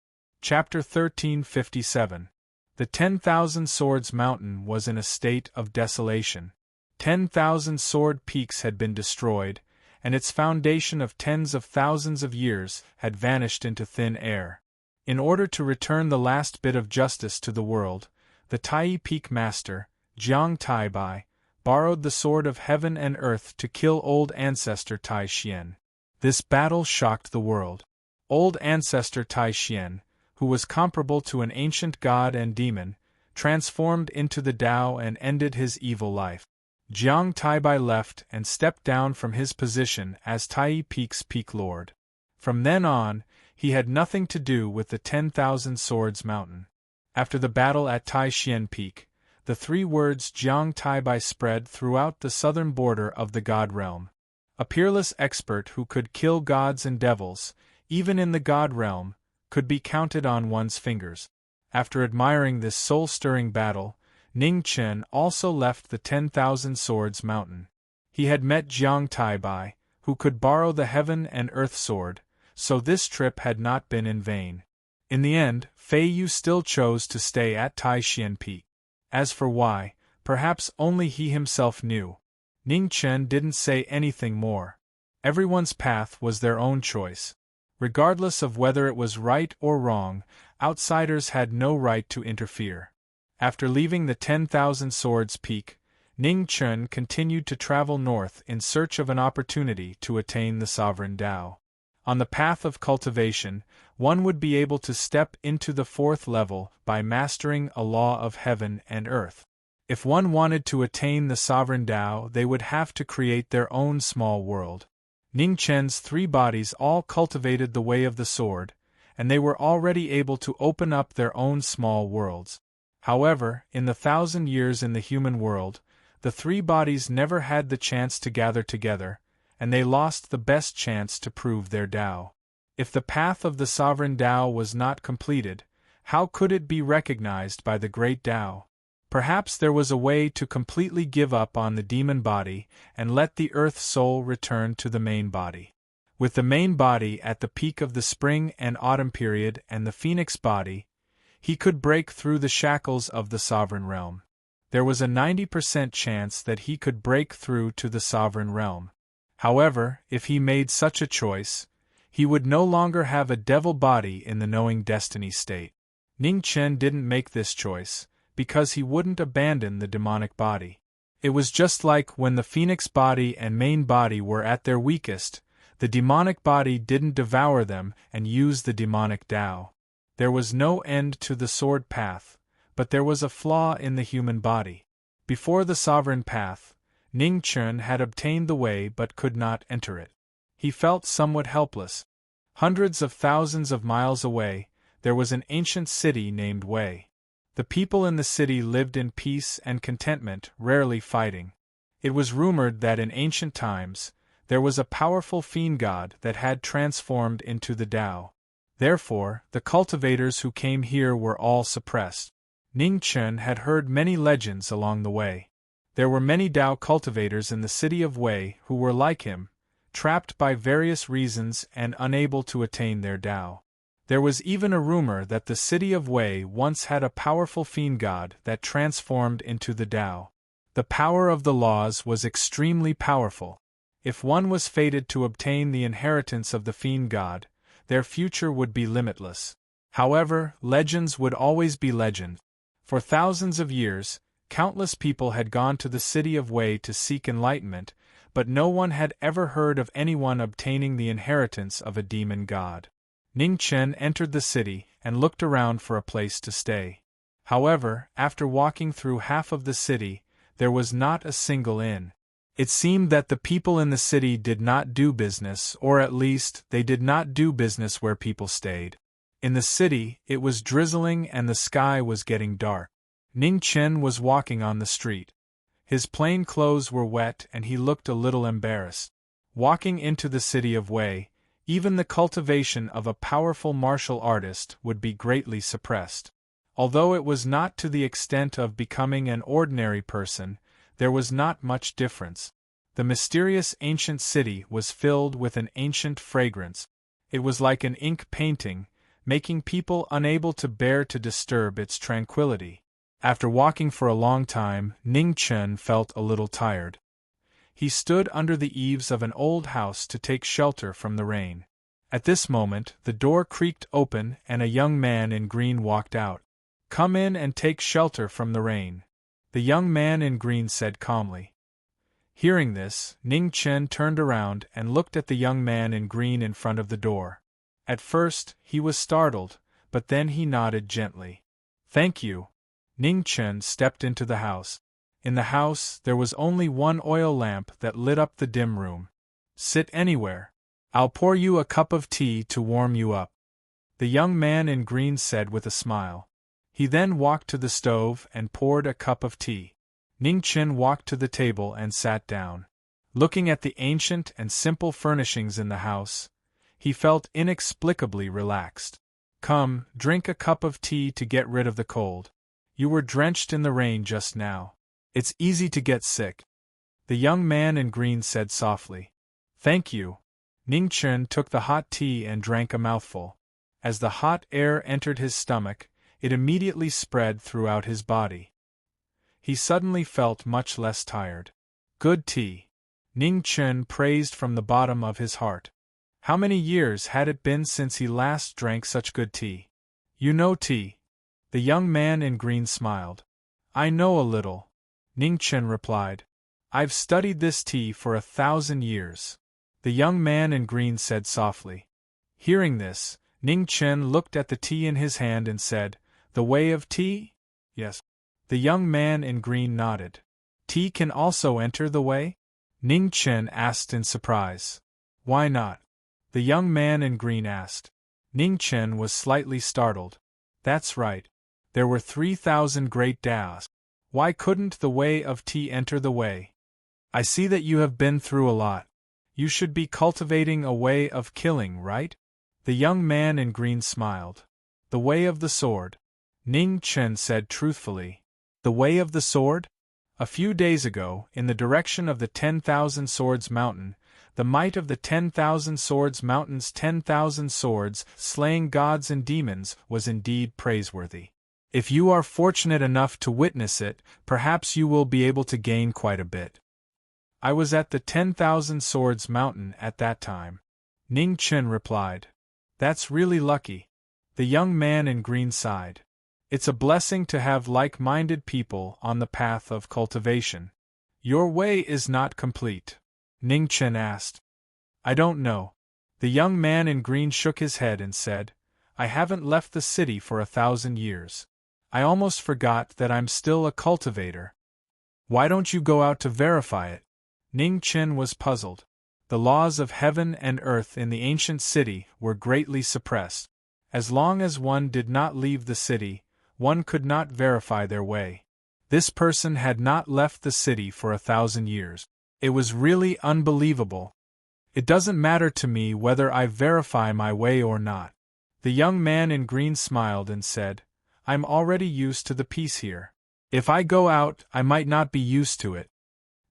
Chapter 1357. The 10,000 Swords Mountain was in a state of desolation. 10,000 sword peaks had been destroyed, and its foundation of tens of thousands of years had vanished into thin air. In order to return the last bit of justice to the world, the Tai Peak Master, Jiang Taibai, borrowed the Sword of Heaven and Earth to kill Old Ancestor Tai Xian. This battle shocked the world. Old Ancestor Tai Xian, who was comparable to an ancient god and demon, transformed into the Tao and ended his evil life. Jiang Taibai left and stepped down from his position as Tai Peak's Peak Lord. From then on, he had nothing to do with the 10,000 Swords Mountain. After the battle at Tai Xian Peak, the 3 words Jiang Taibai spread throughout the southern border of the God realm. A peerless expert who could kill gods and devils, even in the God realm, could be counted on one's fingers. After admiring this soul-stirring battle, Ning Chen also left the 10,000 Swords Mountain. He had met Jiang Taibai, who could borrow the Heaven and Earth Sword, so this trip had not been in vain. In the end, Fei Yu still chose to stay at Tai Xian Peak. As for why, perhaps only he himself knew. Ning Chen didn't say anything more. Everyone's path was their own choice. Regardless of whether it was right or wrong, outsiders had no right to interfere. After leaving the 10,000 Swords Peak, Ning Chen continued to travel north in search of an opportunity to attain the sovereign Tao. On the path of cultivation, one would be able to step into the 4th level by mastering a law of heaven and earth. If one wanted to attain the sovereign Tao, they would have to create their own small world. Ning Chen's 3 bodies all cultivated the way of the sword, and they were already able to open up their own small worlds. However, in the 1,000 years in the human world, the 3 bodies never had the chance to gather together, and they lost the best chance to prove their Tao. If the path of the sovereign Tao was not completed, how could it be recognized by the great Tao? Perhaps there was a way to completely give up on the demon body and let the earth soul return to the main body. With the main body at the peak of the spring and autumn period and the phoenix body, he could break through the shackles of the sovereign realm. There was a 90% chance that he could break through to the sovereign realm. However, if he made such a choice, he would no longer have a devil body in the knowing destiny state. Ning Chen didn't make this choice, because he wouldn't abandon the demonic body. It was just like when the phoenix body and main body were at their weakest, the demonic body didn't devour them and use the demonic Tao. There was no end to the sword path, but there was a flaw in the human body. Before the sovereign path, Ning Chen had obtained the way but could not enter it. He felt somewhat helpless. Hundreds of thousands of miles away, there was an ancient city named Wei. The people in the city lived in peace and contentment, rarely fighting. It was rumored that in ancient times, there was a powerful fiend god that had transformed into the Tao. Therefore, the cultivators who came here were all suppressed. Ning Chen had heard many legends along the way. There were many Tao cultivators in the city of Wei who were like him, trapped by various reasons and unable to attain their Tao. There was even a rumor that the city of Wei once had a powerful fiend god that transformed into the Tao. The power of the laws was extremely powerful. If one was fated to obtain the inheritance of the fiend god, their future would be limitless. However, legends would always be legends. For thousands of years, countless people had gone to the city of Wei to seek enlightenment, but no one had ever heard of anyone obtaining the inheritance of a demon god. Ning Chen entered the city and looked around for a place to stay. However, after walking through half of the city, there was not a single inn. It seemed that the people in the city did not do business, or at least, they did not do business where people stayed. In the city, it was drizzling and the sky was getting dark. Ning Chen was walking on the street. His plain clothes were wet and he looked a little embarrassed. Walking into the city of Wei, even the cultivation of a powerful martial artist would be greatly suppressed. Although it was not to the extent of becoming an ordinary person, there was not much difference. The mysterious ancient city was filled with an ancient fragrance. It was like an ink painting, making people unable to bear to disturb its tranquility. After walking for a long time, Ning Chen felt a little tired. He stood under the eaves of an old house to take shelter from the rain. At this moment, the door creaked open and a young man in green walked out. "Come in and take shelter from the rain," the young man in green said calmly. Hearing this, Ning Chen turned around and looked at the young man in green in front of the door. At first, he was startled, but then he nodded gently. "Thank you." Ning Chen stepped into the house. In the house, there was only one oil lamp that lit up the dim room. "Sit anywhere. I'll pour you a cup of tea to warm you up," the young man in green said with a smile. He then walked to the stove and poured a cup of tea. Ning Chen walked to the table and sat down. Looking at the ancient and simple furnishings in the house, he felt inexplicably relaxed. "Come, drink a cup of tea to get rid of the cold. You were drenched in the rain just now. It's easy to get sick," the young man in green said softly. "Thank you." Ning Chen took the hot tea and drank a mouthful. As the hot air entered his stomach, it immediately spread throughout his body. He suddenly felt much less tired. "Good tea," Ning Chen praised from the bottom of his heart. How many years had it been since he last drank such good tea? "You know tea?" the young man in green smiled. "I know a little," Ning Chen replied. "I've studied this tea for 1,000 years," the young man in green said softly. Hearing this, Ning Chen looked at the tea in his hand and said, "The way of tea?" "Yes." The young man in green nodded. "Tea can also enter the way?" Ning Chen asked in surprise. "Why not?" the young man in green asked. Ning Chen was slightly startled. "That's right. There were 3,000 great Daos. Why couldn't the way of tea enter the way? I see that you have been through a lot. You should be cultivating a way of killing, right?" The young man in green smiled. "The way of the sword," Ning Chen said truthfully. "The way of the sword?" A few days ago, in the direction of the 10,000 Swords Mountain, the might of the 10,000 Swords Mountain's 10,000 swords, slaying gods and demons, was indeed praiseworthy. If you are fortunate enough to witness it, perhaps you will be able to gain quite a bit. I was at the 10,000 Swords Mountain at that time, Ning Chen replied. "That's really lucky." The young man in green sighed. "It's a blessing to have like-minded people on the path of cultivation." "Your way is not complete?" Ning Chen asked. "I don't know." The young man in green shook his head and said, "I haven't left the city for 1,000 years. I almost forgot that I'm still a cultivator." "Why don't you go out to verify it?" Ning Chen was puzzled. The laws of heaven and earth in the ancient city were greatly suppressed. As long as one did not leave the city, one could not verify their way. This person had not left the city for 1,000 years. It was really unbelievable. "It doesn't matter to me whether I verify my way or not." The young man in green smiled and said, "I'm already used to the peace here. If I go out, I might not be used to it."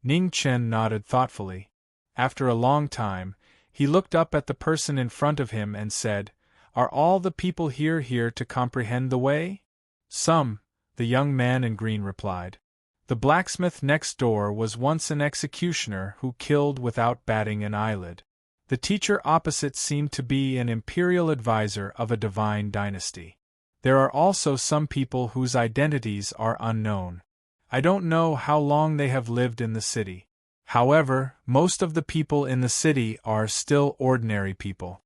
Ning Chen nodded thoughtfully. After a long time, he looked up at the person in front of him and said, "Are all the people here to comprehend the way?" "Some," the young man in green replied. "The blacksmith next door was once an executioner who killed without batting an eyelid. The teacher opposite seemed to be an imperial advisor of a divine dynasty. There are also some people whose identities are unknown. I don't know how long they have lived in the city. However, most of the people in the city are still ordinary people.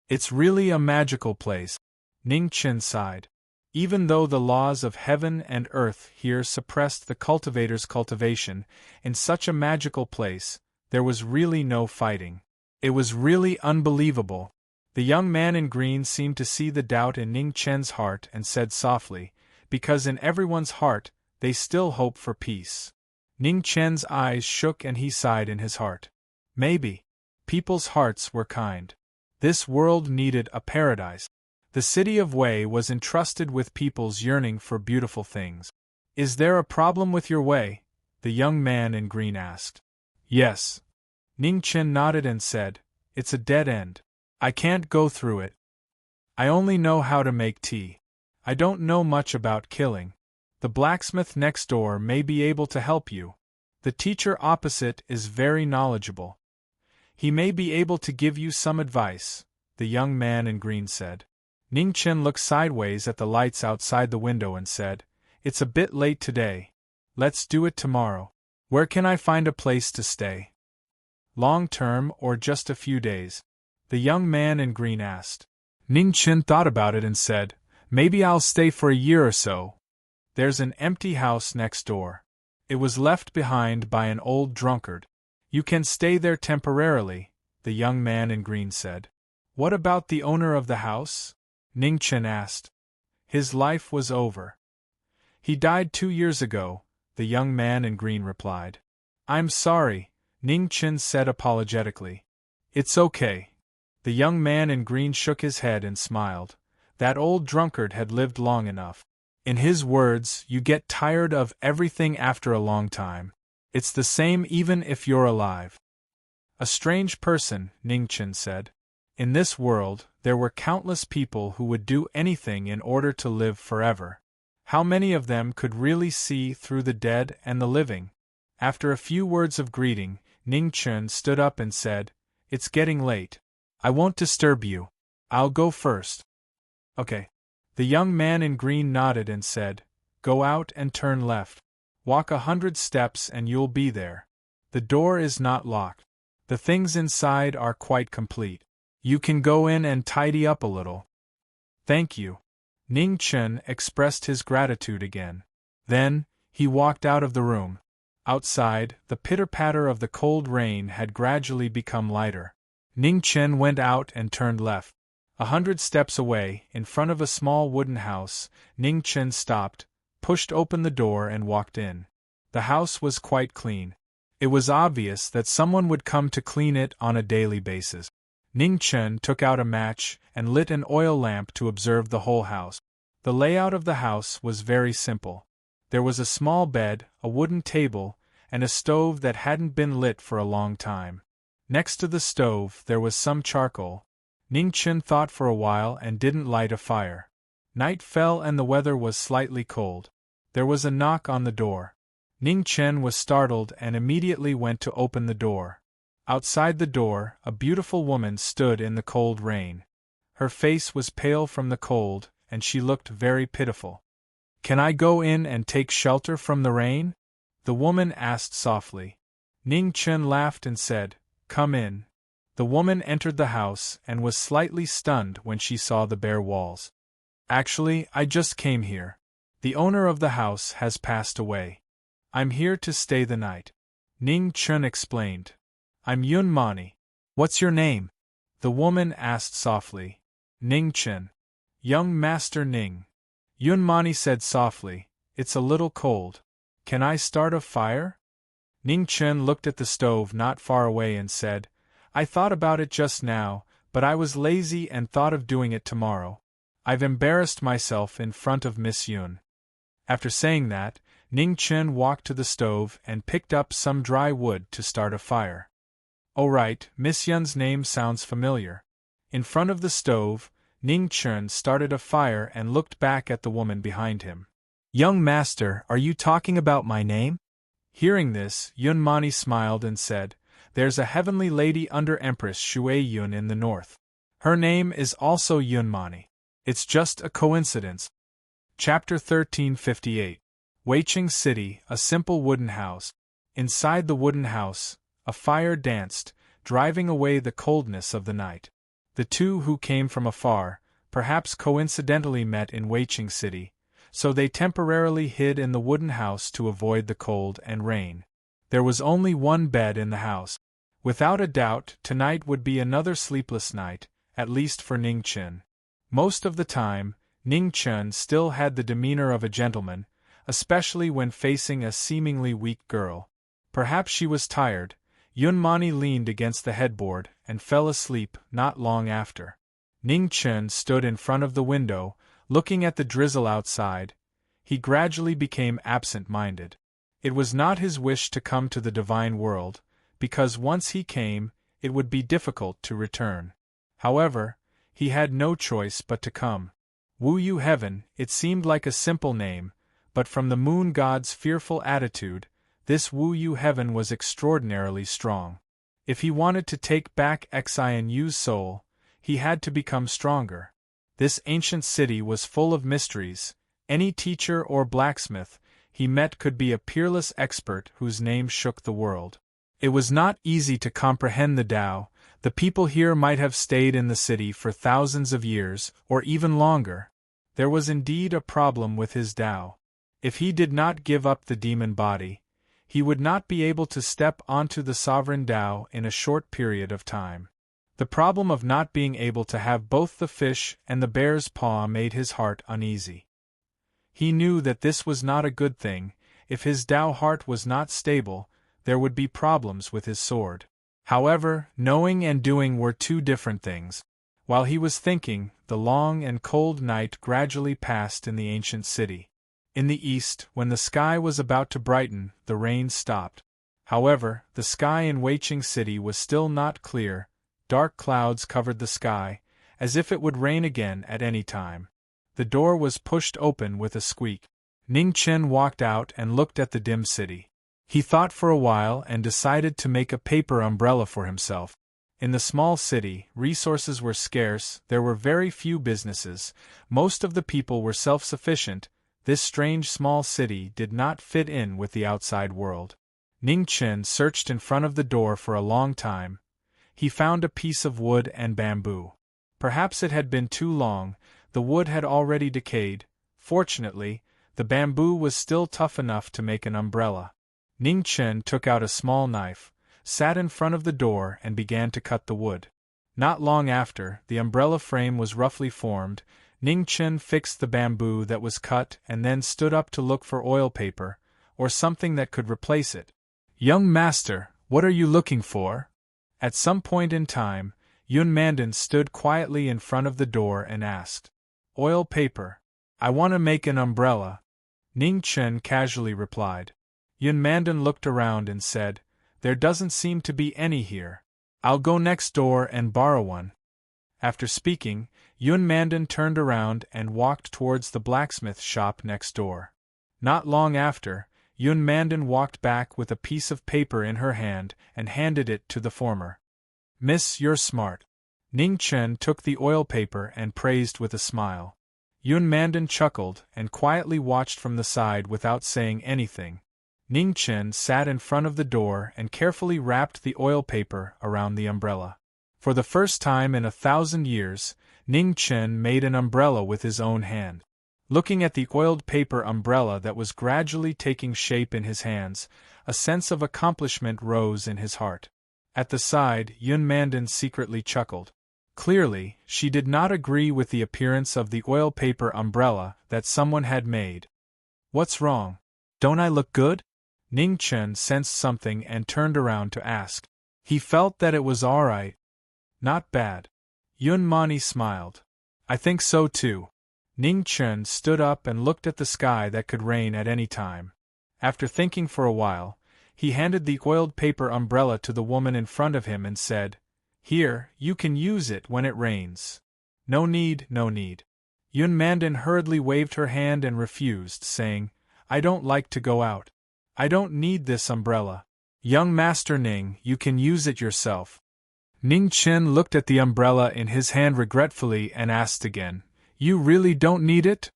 It's really a magical place." Ning Chen sighed. Even though the laws of heaven and earth here suppressed the cultivator's cultivation, in such a magical place, there was really no fighting. It was really unbelievable. The young man in green seemed to see the doubt in Ning Chen's heart and said softly, "Because in everyone's heart, they still hope for peace." Ning Chen's eyes shook and he sighed in his heart. Maybe people's hearts were kind. This world needed a paradise. The city of Wei was entrusted with people's yearning for beautiful things. "Is there a problem with your way?" the young man in green asked. Yes. Ning Chen nodded and said, It's a dead end. I can't go through it. I only know how to make tea. I don't know much about killing. The blacksmith next door may be able to help you. The teacher opposite is very knowledgeable. He may be able to give you some advice, the young man in green said. Ning Chen looked sideways at the lights outside the window and said, It's a bit late today. Let's do it tomorrow. Where can I find a place to stay? Long term or just a few days? The young man in green asked. Ning Chen thought about it and said, Maybe I'll stay for a year or so. There's an empty house next door. It was left behind by an old drunkard. You can stay there temporarily, the young man in green said. What about the owner of the house? Ning Chen asked. His life was over. He died 2 years ago, the young man in green replied. I'm sorry, Ning Chen said apologetically. It's okay. The young man in green shook his head and smiled. That old drunkard had lived long enough. In his words, you get tired of everything after a long time. It's the same even if you're alive. A strange person, Ning Chen said. In this world, there were countless people who would do anything in order to live forever. How many of them could really see through the dead and the living? After a few words of greeting, Ning Chen stood up and said, It's getting late. I won't disturb you. I'll go first. Okay. The young man in green nodded and said, Go out and turn left. Walk 100 steps and you'll be there. The door is not locked. The things inside are quite complete. You can go in and tidy up a little. Thank you. Ning Chen expressed his gratitude again. Then, he walked out of the room. Outside, the pitter-patter of the cold rain had gradually become lighter. Ning Chen went out and turned left. 100 steps away, in front of a small wooden house, Ning Chen stopped, pushed open the door and walked in. The house was quite clean. It was obvious that someone would come to clean it on a daily basis. Ning Chen took out a match and lit an oil lamp to observe the whole house. The layout of the house was very simple. There was a small bed, a wooden table, and a stove that hadn't been lit for a long time. Next to the stove there was some charcoal. Ning Chen thought for a while and didn't light a fire. Night fell and the weather was slightly cold. There was a knock on the door. Ning Chen was startled and immediately went to open the door. Outside the door, a beautiful woman stood in the cold rain. Her face was pale from the cold, and she looked very pitiful. Can I go in and take shelter from the rain? The woman asked softly. Ning Chen laughed and said, Come in. The woman entered the house and was slightly stunned when she saw the bare walls. Actually, I just came here. The owner of the house has passed away. I'm here to stay the night. Ning Chen explained. I'm Yun Mani. What's your name? The woman asked softly. Ning Chen. Young Master Ning. Yun Mani said softly, It's a little cold. Can I start a fire? Ning Chen looked at the stove not far away and said, I thought about it just now, but I was lazy and thought of doing it tomorrow. I've embarrassed myself in front of Miss Yun. After saying that, Ning Chen walked to the stove and picked up some dry wood to start a fire. Oh right, Miss Yun's name sounds familiar. In front of the stove, Ning Chen started a fire and looked back at the woman behind him. Young master, are you talking about my name? Hearing this, Yun Mani smiled and said, There's a heavenly lady under Empress Shui Yun in the north. Her name is also Yun Mani. It's just a coincidence. Chapter 1358. Weiqing City, a simple wooden house. Inside the wooden house, a fire danced, driving away the coldness of the night. The two who came from afar, perhaps coincidentally met in Weiqing City, so they temporarily hid in the wooden house to avoid the cold and rain. There was only one bed in the house. Without a doubt, tonight would be another sleepless night, at least for Ning Chen. Most of the time, Ning Chen still had the demeanor of a gentleman, especially when facing a seemingly weak girl. Perhaps she was tired. Yun Mani leaned against the headboard and fell asleep not long after. Ning Chen stood in front of the window, looking at the drizzle outside. He gradually became absent-minded. It was not his wish to come to the divine world, because once he came, it would be difficult to return. However, he had no choice but to come. Wu Yu Heaven, it seemed like a simple name, but from the moon god's fearful attitude, this Wu Yu Heaven was extraordinarily strong. If he wanted to take back Xian Yu's soul, he had to become stronger. This ancient city was full of mysteries. Any teacher or blacksmith he met could be a peerless expert whose name shook the world. It was not easy to comprehend the Tao. The people here might have stayed in the city for thousands of years, or even longer. There was indeed a problem with his Tao. If he did not give up the demon body, he would not be able to step onto the sovereign Tao in a short period of time. The problem of not being able to have both the fish and the bear's paw made his heart uneasy. He knew that this was not a good thing. If his Tao heart was not stable, there would be problems with his sword. However, knowing and doing were two different things. While he was thinking, the long and cold night gradually passed in the ancient city. In the east, when the sky was about to brighten, the rain stopped. However, the sky in Weiqing City was still not clear. Dark clouds covered the sky, as if it would rain again at any time. The door was pushed open with a squeak. Ning Chen walked out and looked at the dim city. He thought for a while and decided to make a paper umbrella for himself. In the small city, resources were scarce, there were very few businesses, most of the people were self-sufficient. This strange small city did not fit in with the outside world. Ning Chen searched in front of the door for a long time. He found a piece of wood and bamboo. Perhaps it had been too long, the wood had already decayed. Fortunately, the bamboo was still tough enough to make an umbrella. Ning Chen took out a small knife, sat in front of the door and began to cut the wood. Not long after, the umbrella frame was roughly formed. Ning Chen fixed the bamboo that was cut and then stood up to look for oil paper, or something that could replace it. "Young master, what are you looking for?" At some point in time, Yun Mandan stood quietly in front of the door and asked. "Oil paper. I want to make an umbrella," Ning Chen casually replied. Yun Mandan looked around and said, "There doesn't seem to be any here. I'll go next door and borrow one." After speaking, Yun Mandan turned around and walked towards the blacksmith shop next door. Not long after, Yun Mandan walked back with a piece of paper in her hand and handed it to the former. "Miss, you're smart." Ning Chen took the oil paper and praised with a smile. Yun Mandan chuckled and quietly watched from the side without saying anything. Ning Chen sat in front of the door and carefully wrapped the oil paper around the umbrella. For the first time in 1,000 years, Ning Chen made an umbrella with his own hand. Looking at the oiled paper umbrella that was gradually taking shape in his hands, a sense of accomplishment rose in his heart. At the side, Yun Mandan secretly chuckled. Clearly, she did not agree with the appearance of the oil paper umbrella that someone had made. "What's wrong? Don't I look good?" Ning Chen sensed something and turned around to ask. He felt that it was all right. "Not bad." Yun Mani smiled. "I think so too." Ning Chen stood up and looked at the sky that could rain at any time. After thinking for a while, he handed the oiled paper umbrella to the woman in front of him and said, "Here, you can use it when it rains." "No need, no need." Yun Mandan hurriedly waved her hand and refused, saying, "I don't like to go out. I don't need this umbrella. Young Master Ning, you can use it yourself." Ning Chen looked at the umbrella in his hand regretfully and asked again, "You really don't need it?"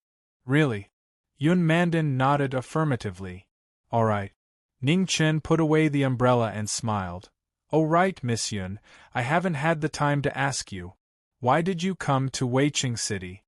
"Really?" Yun Mandan nodded affirmatively. "All right." Ning Chen put away the umbrella and smiled. "Oh right, Miss Yun, I haven't had the time to ask you. Why did you come to Weiqing City?"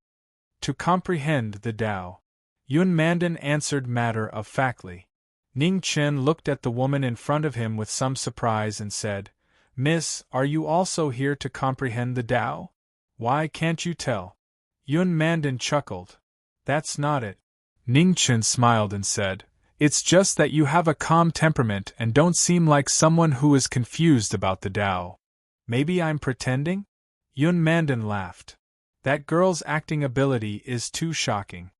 "To comprehend the Tao." Yun Mandan answered matter-of-factly. Ning Chen looked at the woman in front of him with some surprise and said, "Miss, are you also here to comprehend the Tao? Why can't you tell?" Yun Mandan chuckled. "That's not it." Ning Chen smiled and said, "It's just that you have a calm temperament and don't seem like someone who is confused about the Tao. Maybe I'm pretending?" Yun Mandan laughed. "That girl's acting ability is too shocking."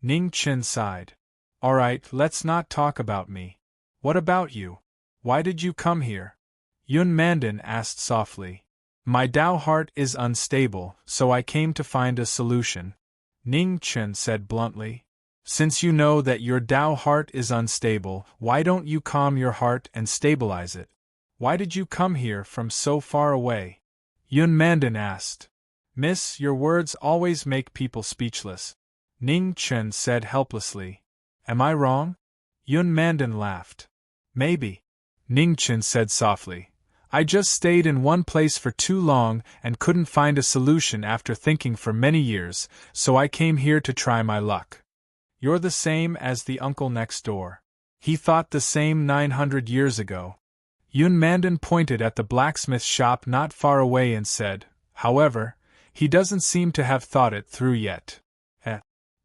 Ning Chen sighed. "All right, let's not talk about me. What about you? Why did you come here?" Yun Mandan asked softly. My Tao heart is unstable, so I came to find a solution. Ning Chen said bluntly. Since you know that your Tao heart is unstable, why don't you calm your heart and stabilize it? Why did you come here from so far away? Yun Mandan asked. Miss, your words always make people speechless. Ning Chen said helplessly. Am I wrong? Yun Mandan laughed. Maybe. Ning Chen said softly. I just stayed in one place for too long and couldn't find a solution after thinking for many years, so I came here to try my luck. You're the same as the uncle next door. He thought the same 900 years ago. Yun Mandan pointed at the blacksmith shop not far away and said, however, he doesn't seem to have thought it through yet.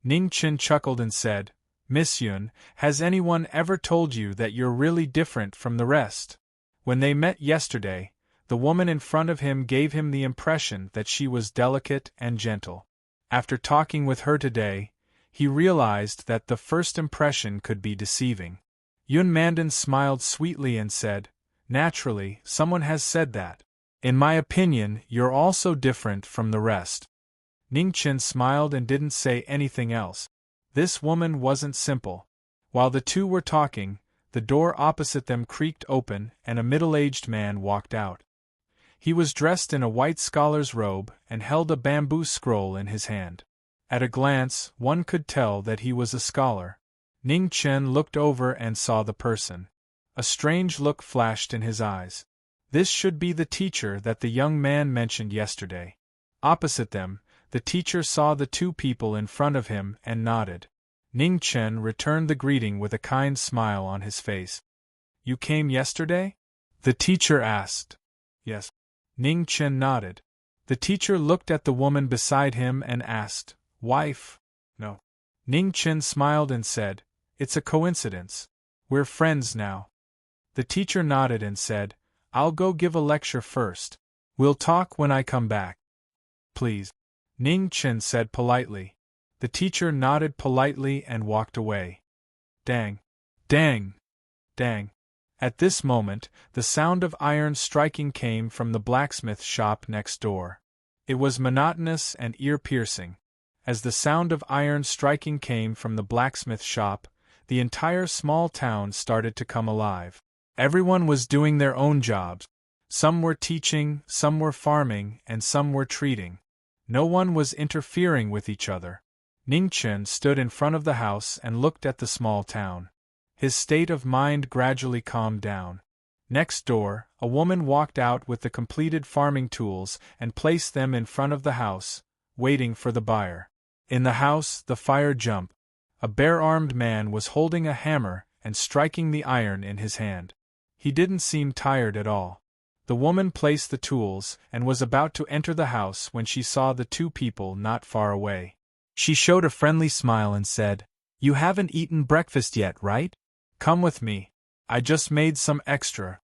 Ning Chen chuckled and said, Miss Yun, has anyone ever told you that you're really different from the rest? When they met yesterday, the woman in front of him gave him the impression that she was delicate and gentle. After talking with her today, he realized that the first impression could be deceiving. Yun Mandan smiled sweetly and said, Naturally, someone has said that. In my opinion, you're also different from the rest. Ning Chen smiled and didn't say anything else. This woman wasn't simple. While the two were talking, the door opposite them creaked open and a middle-aged man walked out. He was dressed in a white scholar's robe and held a bamboo scroll in his hand. At a glance, one could tell that he was a scholar. Ning Chen looked over and saw the person. A strange look flashed in his eyes. This should be the teacher that the young man mentioned yesterday. Opposite them, the teacher saw the two people in front of him and nodded. Ning Chen returned the greeting with a kind smile on his face. You came yesterday? The teacher asked. Yes. Ning Chen nodded. The teacher looked at the woman beside him and asked, Wife? No. Ning Chen smiled and said, It's a coincidence. We're friends now. The teacher nodded and said, I'll go give a lecture first. We'll talk when I come back. Please. Ning Chen said politely. The teacher nodded politely and walked away. Dang. Dang. Dang. At this moment, the sound of iron striking came from the blacksmith shop next door. It was monotonous and ear-piercing. As the sound of iron striking came from the blacksmith shop, the entire small town started to come alive. Everyone was doing their own jobs. Some were teaching, some were farming, and some were treating. No one was interfering with each other. Ning Chen stood in front of the house and looked at the small town. His state of mind gradually calmed down. Next door, a woman walked out with the completed farming tools and placed them in front of the house, waiting for the buyer. In the house, the fire jumped. A bare-armed man was holding a hammer and striking the iron in his hand. He didn't seem tired at all. The woman placed the tools and was about to enter the house when she saw the two people not far away. She showed a friendly smile and said, You haven't eaten breakfast yet, right? Come with me. I just made some extra.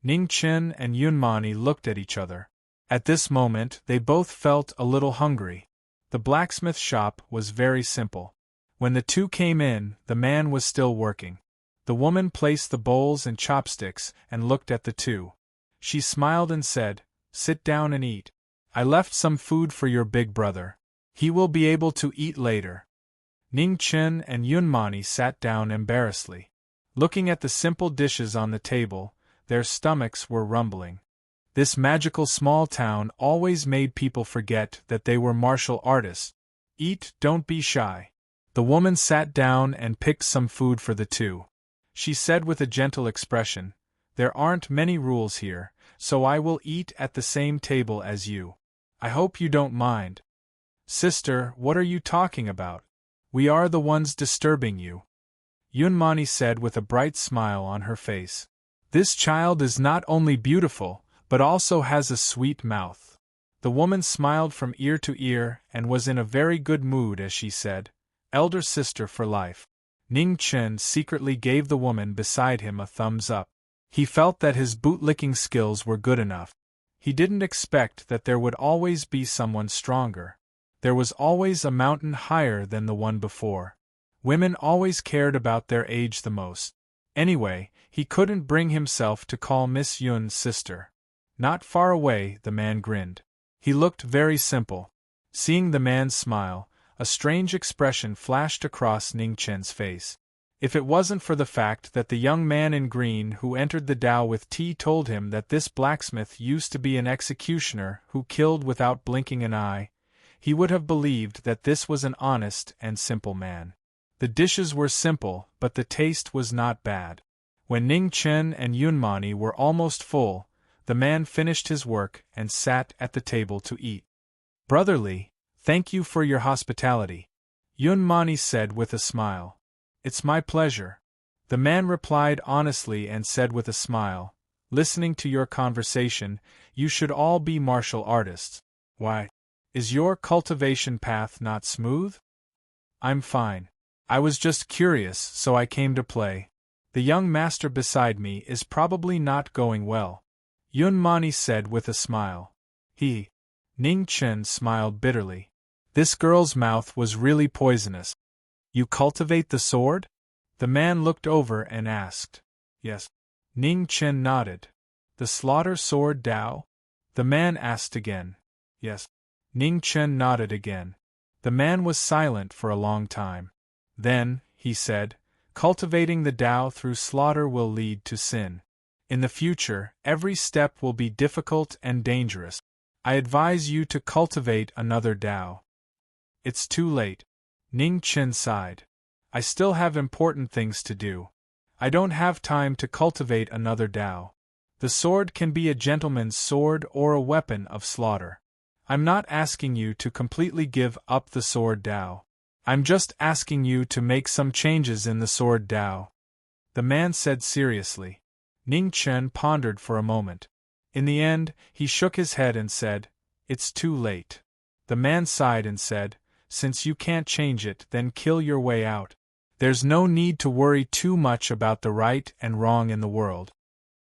Ning Chen and Yun Mani looked at each other. At this moment, they both felt a little hungry. The blacksmith shop was very simple. When the two came in, the man was still working. The woman placed the bowls and chopsticks and looked at the two. She smiled and said, Sit down and eat. I left some food for your big brother. He will be able to eat later. Ning Chen and Yun Mani sat down embarrassedly. Looking at the simple dishes on the table, their stomachs were rumbling. This magical small town always made people forget that they were martial artists. Eat, don't be shy. The woman sat down and picked some food for the two. She said with a gentle expression, There aren't many rules here, so I will eat at the same table as you. I hope you don't mind. Sister, what are you talking about? We are the ones disturbing you. Yun Mani said with a bright smile on her face. This child is not only beautiful, but also has a sweet mouth. The woman smiled from ear to ear and was in a very good mood as she said, Elder sister for life. Ning Chen secretly gave the woman beside him a thumbs up. He felt that his bootlicking skills were good enough. He didn't expect that there would always be someone stronger. There was always a mountain higher than the one before. Women always cared about their age the most. Anyway, He couldn't bring himself to call Miss Yun's sister. Not far away, the man grinned. He looked very simple. Seeing the man smile, a strange expression flashed across Ning Chen's face. If it wasn't for the fact that the young man in green who entered the dhow with tea told him that this blacksmith used to be an executioner who killed without blinking an eye, he would have believed that this was an honest and simple man. The dishes were simple, but the taste was not bad. When Ning Chen and Yunmani were almost full, the man finished his work and sat at the table to eat. "Brotherly, thank you for your hospitality," Yunmani said with a smile. "It's my pleasure." The man replied honestly and said with a smile, "Listening to your conversation, you should all be martial artists. Why? Is your cultivation path not smooth?" "I'm fine. I was just curious, so I came to play. The young master beside me is probably not going well," Yunmani said with a smile. Ning Chen smiled bitterly. This girl's mouth was really poisonous. "You cultivate the sword?" The man looked over and asked. "Yes." Ning Chen nodded. "The slaughter sword Dao?" The man asked again. "Yes." Ning Chen nodded again. The man was silent for a long time. Then, he said, "Cultivating the Tao through slaughter will lead to sin. In the future, every step will be difficult and dangerous. I advise you to cultivate another Tao." "It's too late." Ning Chen sighed. "I still have important things to do. I don't have time to cultivate another Tao. The sword can be a gentleman's sword or a weapon of slaughter. I'm not asking you to completely give up the sword Tao. I'm just asking you to make some changes in the sword Tao," the man said seriously. Ning Chen pondered for a moment. In the end, he shook his head and said, "It's too late." The man sighed and said, "Since you can't change it, then kill your way out. There's no need to worry too much about the right and wrong in the world."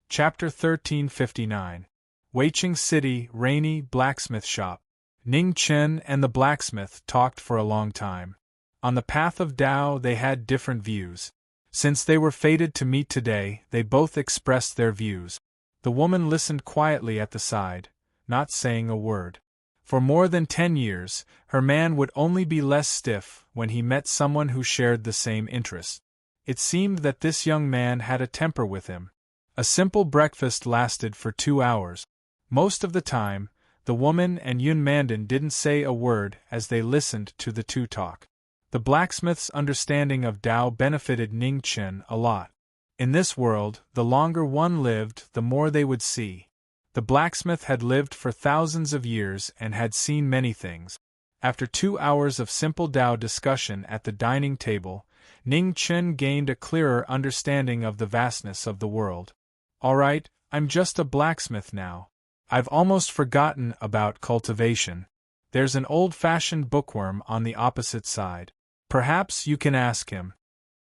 Chapter 1359. Weiqing City, rainy blacksmith shop. Ning Chen and the blacksmith talked for a long time. On the path of Tao they had different views. Since they were fated to meet today, they both expressed their views. The woman listened quietly at the side, not saying a word. For more than 10 years, her man would only be less stiff when he met someone who shared the same interests. It seemed that this young man had a temper with him. A simple breakfast lasted for 2 hours. Most of the time, the woman and Yun Mandan didn't say a word as they listened to the two talk. The blacksmith's understanding of Tao benefited Ning Chen a lot. In this world, the longer one lived, the more they would see. The blacksmith had lived for thousands of years and had seen many things. After 2 hours of simple Tao discussion at the dining table, Ning Chen gained a clearer understanding of the vastness of the world. "All right, I'm just a blacksmith now. I've almost forgotten about cultivation. There's an old-fashioned bookworm on the opposite side. Perhaps you can ask him,"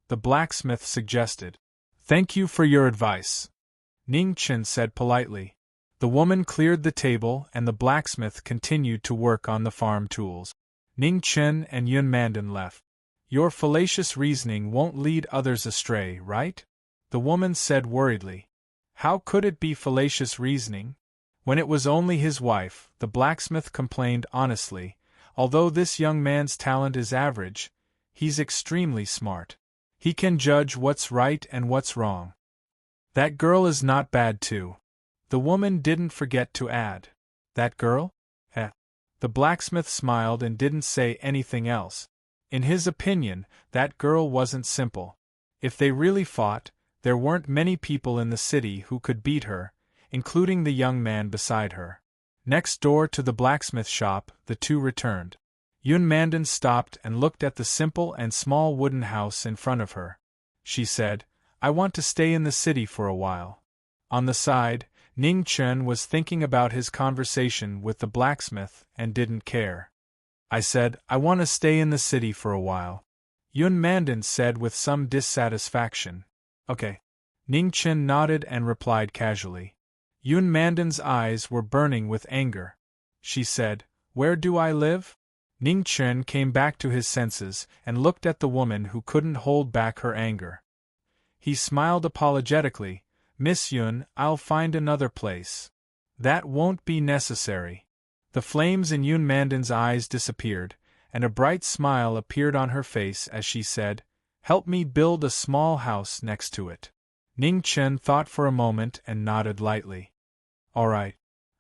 the blacksmith suggested. "Thank you for your advice," Ning Chen said politely. The woman cleared the table and the blacksmith continued to work on the farm tools. Ning Chen and Yun Mandan left. "Your fallacious reasoning won't lead others astray, right?" the woman said worriedly. How could it be fallacious reasoning? When it was only his wife, the blacksmith complained honestly, "Although this young man's talent is average, he's extremely smart. He can judge what's right and what's wrong. That girl is not bad too." The woman didn't forget to add, "That girl? Eh." The blacksmith smiled and didn't say anything else. In his opinion, that girl wasn't simple. If they really fought, there weren't many people in the city who could beat her, including the young man beside her. Next door to the blacksmith shop, the two returned. Yun Mandan stopped and looked at the simple and small wooden house in front of her. She said, "I want to stay in the city for a while." On the side, Ning Chen was thinking about his conversation with the blacksmith and didn't care. "I said, I want to stay in the city for a while," Yun Mandan said with some dissatisfaction. "Okay." Ning Chen nodded and replied casually. Yun Mandan's eyes were burning with anger. She said, "Where do I live?" Ning Chen came back to his senses and looked at the woman who couldn't hold back her anger. He smiled apologetically. Miss Yun, I'll find another place. That won't be necessary. The flames in Yun Mandan's eyes disappeared, and a bright smile appeared on her face as she said, help me build a small house next to it. Ning Chen thought for a moment and nodded lightly. All right.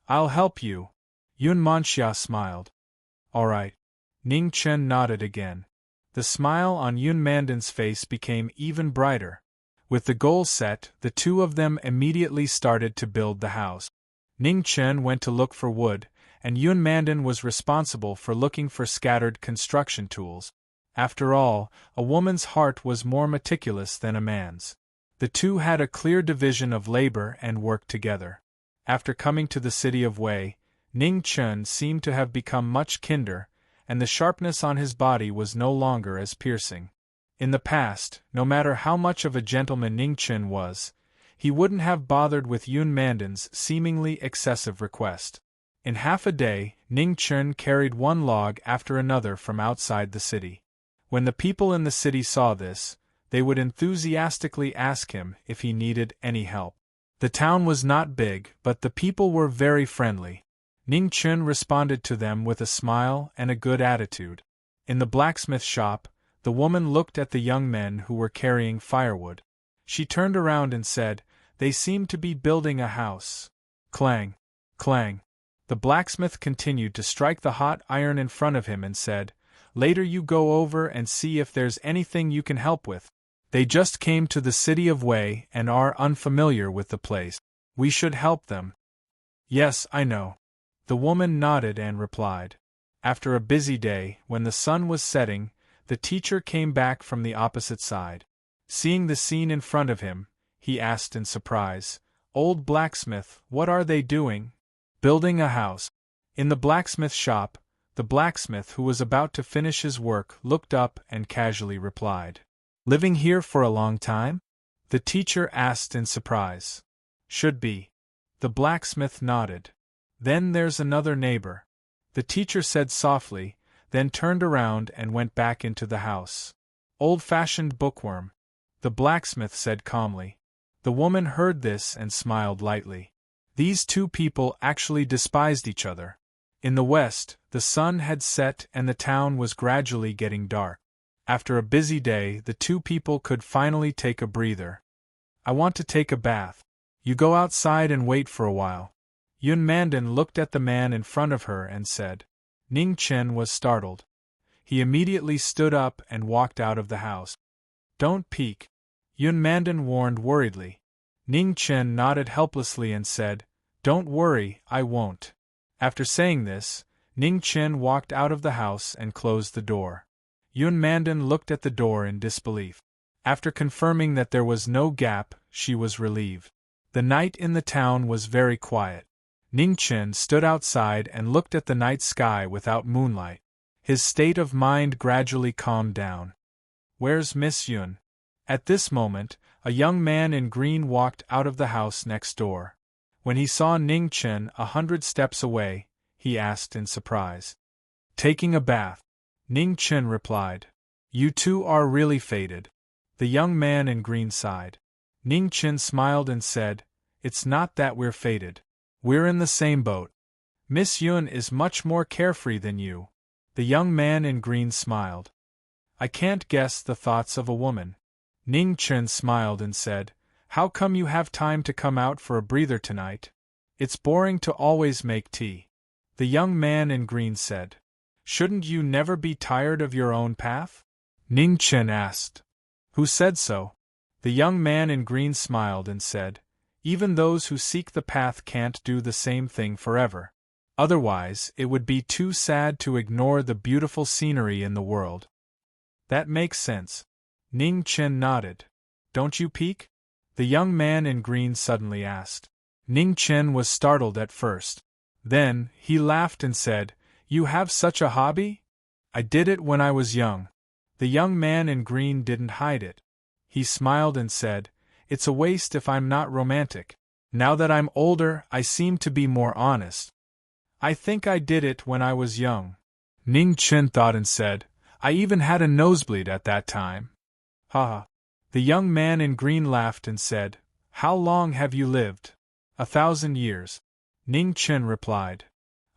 I'll help you. Yun Manxia smiled. All right. Ning Chen nodded again. The smile on Yun Mandan's face became even brighter. With the goal set, the two of them immediately started to build the house. Ning Chen went to look for wood, and Yun Mandan was responsible for looking for scattered construction tools. After all, a woman's heart was more meticulous than a man's. The two had a clear division of labor and worked together. After coming to the city of Wei, Ning Chen seemed to have become much kinder, and the sharpness on his body was no longer as piercing. In the past, no matter how much of a gentleman Ning Chen was, he wouldn't have bothered with Yun Mandan's seemingly excessive request. In half a day, Ning Chen carried one log after another from outside the city. When the people in the city saw this, they would enthusiastically ask him if he needed any help. The town was not big, but the people were very friendly. Ning Chen responded to them with a smile and a good attitude. In the blacksmith shop, the woman looked at the young men who were carrying firewood. She turned around and said, they seem to be building a house. Clang! Clang! The blacksmith continued to strike the hot iron in front of him and said, later you go over and see if there's anything you can help with. They just came to the city of Wei and are unfamiliar with the place. We should help them. Yes, I know. The woman nodded and replied. After a busy day, when the sun was setting, the teacher came back from the opposite side. Seeing the scene in front of him, he asked in surprise, Old blacksmith, what are they doing? Building a house. In the blacksmith shop, the blacksmith who was about to finish his work looked up and casually replied, living here for a long time? The teacher asked in surprise. Should be. The blacksmith nodded. Then there's another neighbor. The teacher said softly, then turned around and went back into the house. Old-fashioned bookworm. The blacksmith said calmly. The woman heard this and smiled lightly. These two people actually despised each other. In the west, the sun had set and the town was gradually getting dark. After a busy day, the two people could finally take a breather. I want to take a bath. You go outside and wait for a while. Yun Mandan looked at the man in front of her and said. Ning Chen was startled. He immediately stood up and walked out of the house. Don't peek. Yun Mandan warned worriedly. Ning Chen nodded helplessly and said, Don't worry, I won't. After saying this, Ning Chen walked out of the house and closed the door. Yun Mandan looked at the door in disbelief. After confirming that there was no gap, she was relieved. The night in the town was very quiet. Ning Chen stood outside and looked at the night sky without moonlight. His state of mind gradually calmed down. Where's Miss Yun? At this moment, a young man in green walked out of the house next door. When he saw Ning Chen 100 steps away, he asked in surprise. Taking a bath. Ning Chen replied. You two are really faded. The young man in green sighed. Ning Chen smiled and said, It's not that we're faded. We're in the same boat. Miss Yun is much more carefree than you. The young man in green smiled. I can't guess the thoughts of a woman. Ning Chen smiled and said, How come you have time to come out for a breather tonight? It's boring to always make tea. The young man in green said. Shouldn't you never be tired of your own path? Ning Chen asked. Who said so? The young man in green smiled and said, Even those who seek the path can't do the same thing forever. Otherwise, it would be too sad to ignore the beautiful scenery in the world. That makes sense. Ning Chen nodded. Don't you peek? The young man in green suddenly asked. Ning Chen was startled at first. Then, he laughed and said, You have such a hobby? I did it when I was young. The young man in green didn't hide it. He smiled and said, It's a waste if I'm not romantic. Now that I'm older, I seem to be more honest. I think I did it when I was young. Ning Chen thought and said, I even had a nosebleed at that time. Ha ha. The young man in green laughed and said, "How long have you lived?" 1,000 years. Ning Chen replied.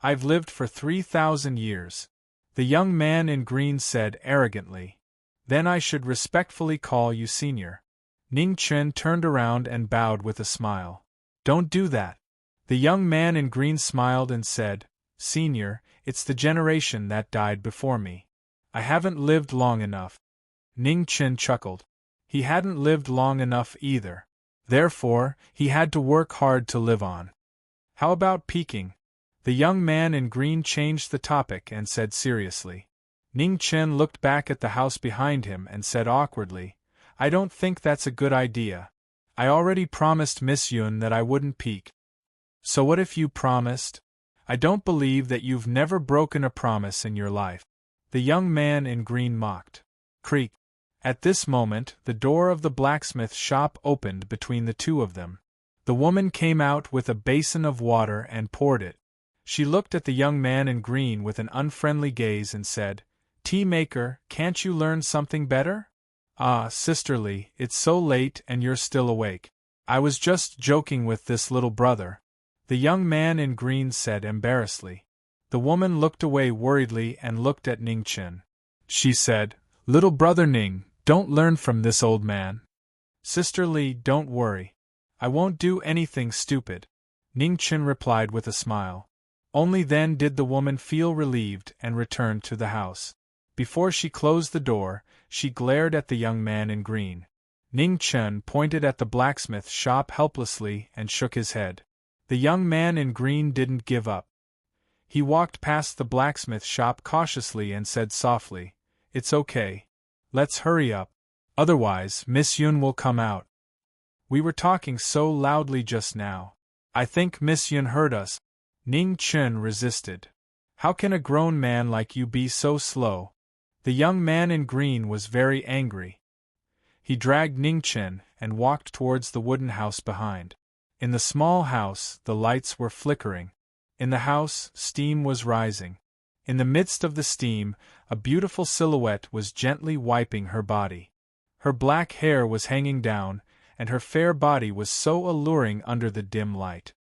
"I've lived for 3,000 years. The young man in green said arrogantly. "Then I should respectfully call you senior." Ning Chen turned around and bowed with a smile. "Don't do that." The young man in green smiled and said, "Senior, it's the generation that died before me. I haven't lived long enough." Ning Chen chuckled. He hadn't lived long enough either. Therefore, he had to work hard to live on. "How about peeking?" The young man in green changed the topic and said seriously. Ning Chen looked back at the house behind him and said awkwardly, "I don't think that's a good idea. I already promised Miss Yun that I wouldn't peek." "So what if you promised?" "I don't believe that you've never broken a promise in your life." The young man in green mocked. Creak. At this moment, the door of the blacksmith shop opened between the two of them. The woman came out with a basin of water and poured it. She looked at the young man in green with an unfriendly gaze and said, "Tea maker, can't you learn something better?" "Ah, sisterly, it's so late and you're still awake. I was just joking with this little brother," the young man in green said embarrassedly. The woman looked away worriedly and looked at Ning Chen. She said, "Little brother Ning, don't learn from this old man." "Sister Li, don't worry. I won't do anything stupid," Ning Chen replied with a smile. Only then did the woman feel relieved and returned to the house. Before she closed the door, she glared at the young man in green. Ning Chen pointed at the blacksmith shop helplessly and shook his head. The young man in green didn't give up. He walked past the blacksmith shop cautiously and said softly, "It's okay. Let's hurry up. Otherwise, Miss Yun will come out. We were talking so loudly just now. I think Miss Yun heard us." Ning Chen resisted. "How can a grown man like you be so slow?" The young man in green was very angry. He dragged Ning Chen and walked towards the wooden house behind. In the small house, the lights were flickering. In the house, steam was rising. In the midst of the steam, a beautiful silhouette was gently wiping her body. Her black hair was hanging down, and her fair body was so alluring under the dim light.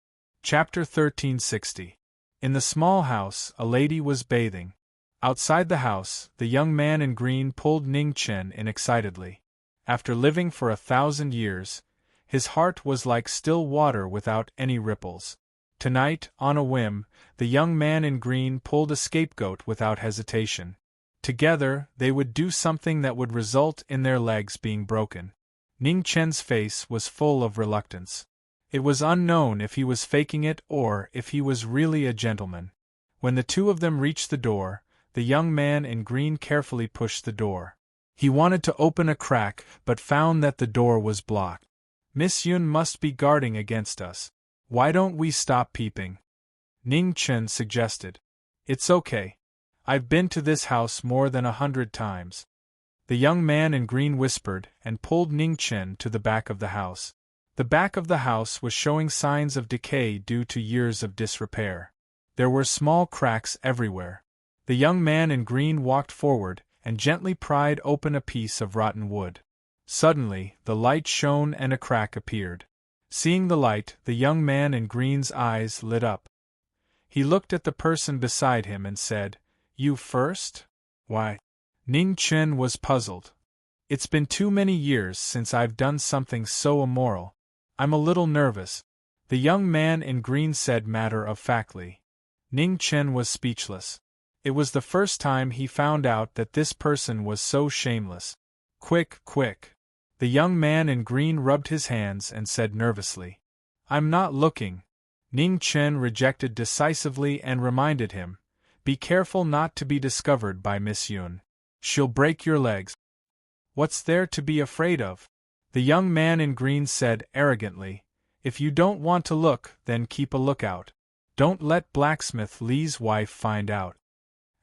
Chapter 1360. In the small house, a lady was bathing. Outside the house, the young man in green pulled Ning Chen in excitedly. After living for 1,000 years, his heart was like still water without any ripples. Tonight, on a whim, the young man in green pulled a scapegoat without hesitation. Together, they would do something that would result in their legs being broken. Ning Chen's face was full of reluctance. It was unknown if he was faking it or if he was really a gentleman. When the two of them reached the door, the young man in green carefully pushed the door. He wanted to open a crack but found that the door was blocked. "Miss Yun must be guarding against us. Why don't we stop peeping?" Ning Chen suggested. "It's okay. I've been to this house more than 100 times." The young man in green whispered and pulled Ning Chen to the back of the house. The back of the house was showing signs of decay due to years of disrepair. There were small cracks everywhere. The young man in green walked forward and gently pried open a piece of rotten wood. Suddenly, the light shone and a crack appeared. Seeing the light, the young man in green's eyes lit up. He looked at the person beside him and said, "You first? Why?" Ning Chen was puzzled. "It's been too many years since I've done something so immoral. I'm a little nervous," the young man in green said matter-of-factly. Ning Chen was speechless. It was the first time he found out that this person was so shameless. "Quick, quick." The young man in green rubbed his hands and said nervously, "I'm not looking." Ning Chen rejected decisively and reminded him, "Be careful not to be discovered by Miss Yun. She'll break your legs." "What's there to be afraid of?" the young man in green said arrogantly. "If you don't want to look, then keep a lookout. Don't let Blacksmith Li's wife find out."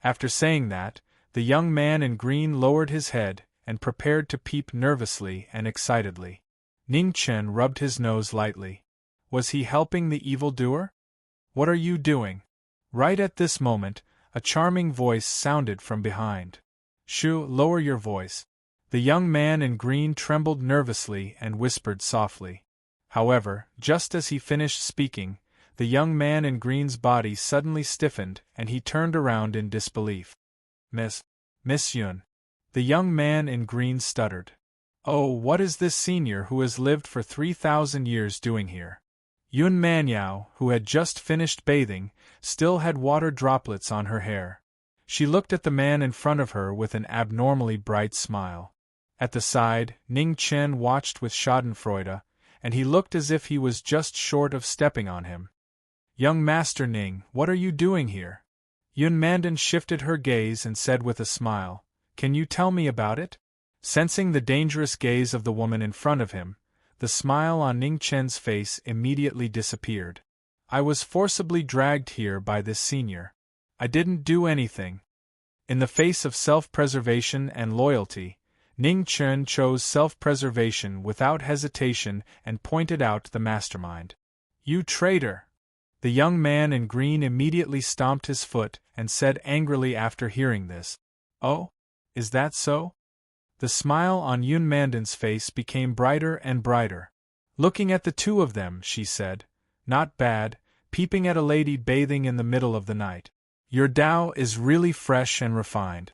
After saying that, the young man in green lowered his head and prepared to peep nervously and excitedly. Ning Chen rubbed his nose lightly. Was he helping the evildoer? "What are you doing?" Right at this moment, a charming voice sounded from behind. "Shoo, lower your voice." The young man in green trembled nervously and whispered softly. However, just as he finished speaking, the young man in green's body suddenly stiffened and he turned around in disbelief. Miss Yun. The young man in green stuttered. Oh, what is this senior who has lived for 3,000 years doing here? Yun Manyao, who had just finished bathing, still had water droplets on her hair. She looked at the man in front of her with an abnormally bright smile. At the side, Ning Chen watched with schadenfreude, and he looked as if he was just short of stepping on him. Young Master Ning, what are you doing here? Yun Mandan shifted her gaze and said with a smile, Can you tell me about it? Sensing the dangerous gaze of the woman in front of him, the smile on Ning Chen's face immediately disappeared. I was forcibly dragged here by this senior. I didn't do anything. In the face of self-preservation and loyalty, Ning Chen chose self-preservation without hesitation and pointed out the mastermind. You traitor! The young man in green immediately stomped his foot and said angrily after hearing this. Oh? Is that so? The smile on Yun Mandan's face became brighter and brighter. Looking at the two of them, she said, Not bad, peeping at a lady bathing in the middle of the night. Your Dao is really fresh and refined.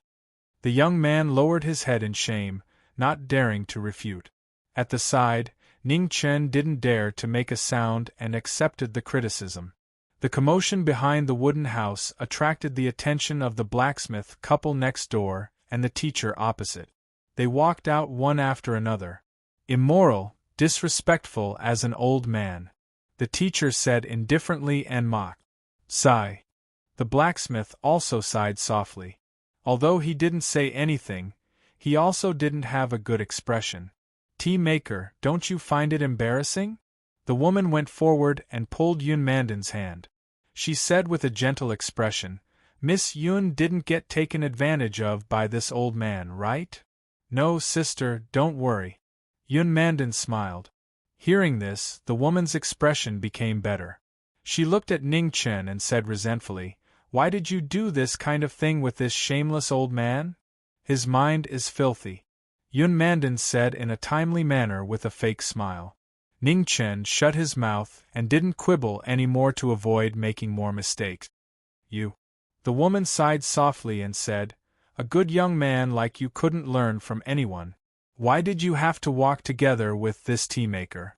The young man lowered his head in shame, not daring to refute. At the side, Ning Chen didn't dare to make a sound and accepted the criticism. The commotion behind the wooden house attracted the attention of the blacksmith couple next door and the teacher opposite. They walked out one after another. Immoral, disrespectful as an old man, the teacher said indifferently and mocked. Sigh. The blacksmith also sighed softly. Although he didn't say anything, he also didn't have a good expression. Tea maker, don't you find it embarrassing? The woman went forward and pulled Yun Mandan's hand. She said with a gentle expression, Miss Yun didn't get taken advantage of by this old man, right? No, sister, don't worry. Yun Mandan smiled. Hearing this, the woman's expression became better. She looked at Ning Chen and said resentfully, Why did you do this kind of thing with this shameless old man? His mind is filthy. Yun Mandan said in a timely manner with a fake smile. Ning Chen shut his mouth and didn't quibble any more to avoid making more mistakes. You. The woman sighed softly and said, A good young man like you couldn't learn from anyone. Why did you have to walk together with this tea maker?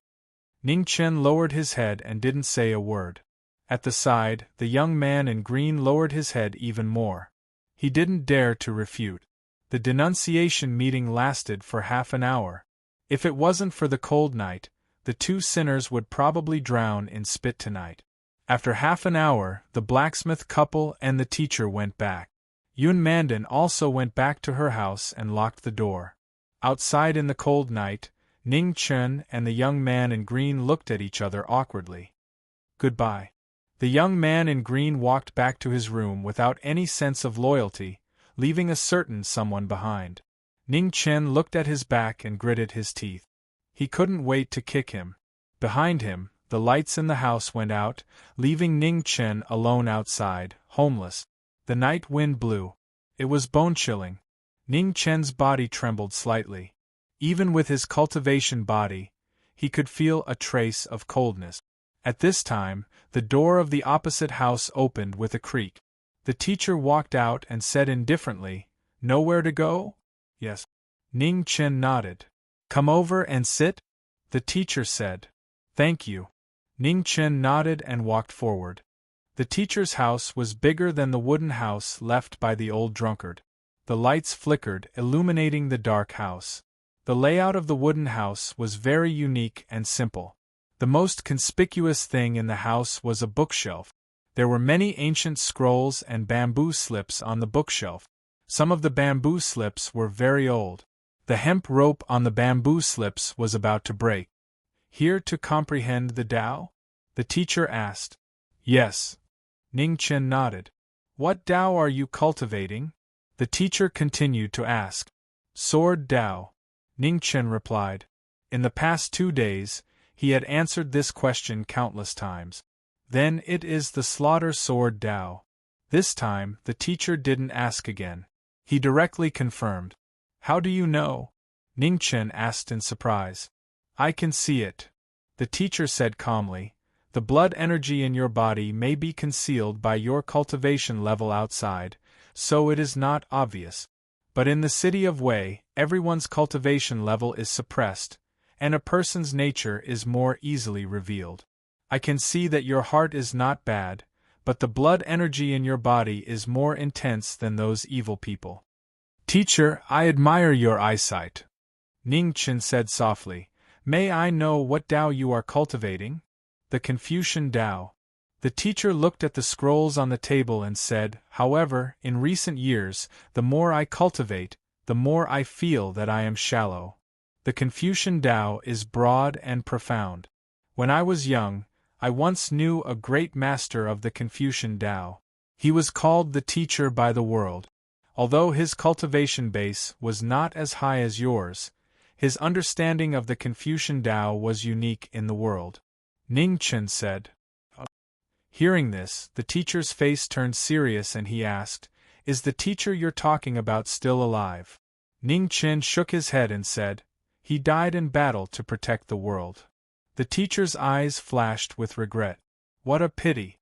Ning Chen lowered his head and didn't say a word. At the side, the young man in green lowered his head even more. He didn't dare to refute. The denunciation meeting lasted for half an hour. If it wasn't for the cold night, the two sinners would probably drown in spit tonight. After half an hour, the blacksmith couple and the teacher went back. Yun Mandan also went back to her house and locked the door. Outside in the cold night, Ning Chen and the young man in green looked at each other awkwardly. Goodbye. The young man in green walked back to his room without any sense of loyalty, leaving a certain someone behind. Ning Chen looked at his back and gritted his teeth. He couldn't wait to kick him. Behind him, the lights in the house went out, leaving Ning Chen alone outside, homeless. The night wind blew. It was bone-chilling. Ning Chen's body trembled slightly. Even with his cultivation body, he could feel a trace of coldness. At this time, the door of the opposite house opened with a creak. The teacher walked out and said indifferently, Nowhere to go? Yes. Ning Chen nodded. Come over and sit? The teacher said. Thank you. Ning Chen nodded and walked forward. The teacher's house was bigger than the wooden house left by the old drunkard. The lights flickered, illuminating the dark house. The layout of the wooden house was very unique and simple. The most conspicuous thing in the house was a bookshelf. There were many ancient scrolls and bamboo slips on the bookshelf. Some of the bamboo slips were very old. The hemp rope on the bamboo slips was about to break. Here to comprehend the Tao? The teacher asked. Yes. Ning Chen nodded. What Tao are you cultivating? The teacher continued to ask. Sword Tao. Ning Chen replied. In the past 2 days, he had answered this question countless times. Then it is the slaughter sword Tao. This time, the teacher didn't ask again. He directly confirmed. How do you know? Ning Chen asked in surprise. I can see it. The teacher said calmly. The blood energy in your body may be concealed by your cultivation level outside, so it is not obvious. But in the city of Wei, everyone's cultivation level is suppressed, and a person's nature is more easily revealed. I can see that your heart is not bad, but the blood energy in your body is more intense than those evil people. Teacher, I admire your eyesight. Ning Chen said softly. May I know what Tao you are cultivating? The Confucian Tao. The teacher looked at the scrolls on the table and said, however, in recent years, the more I cultivate, the more I feel that I am shallow. The Confucian Tao is broad and profound. When I was young, I once knew a great master of the Confucian Tao. He was called the teacher by the world. Although his cultivation base was not as high as yours, his understanding of the Confucian Tao was unique in the world. Ning Chen said. Hearing this, the teacher's face turned serious and he asked, Is the teacher you're talking about still alive? Ning Chen shook his head and said, He died in battle to protect the world. The teacher's eyes flashed with regret. What a pity.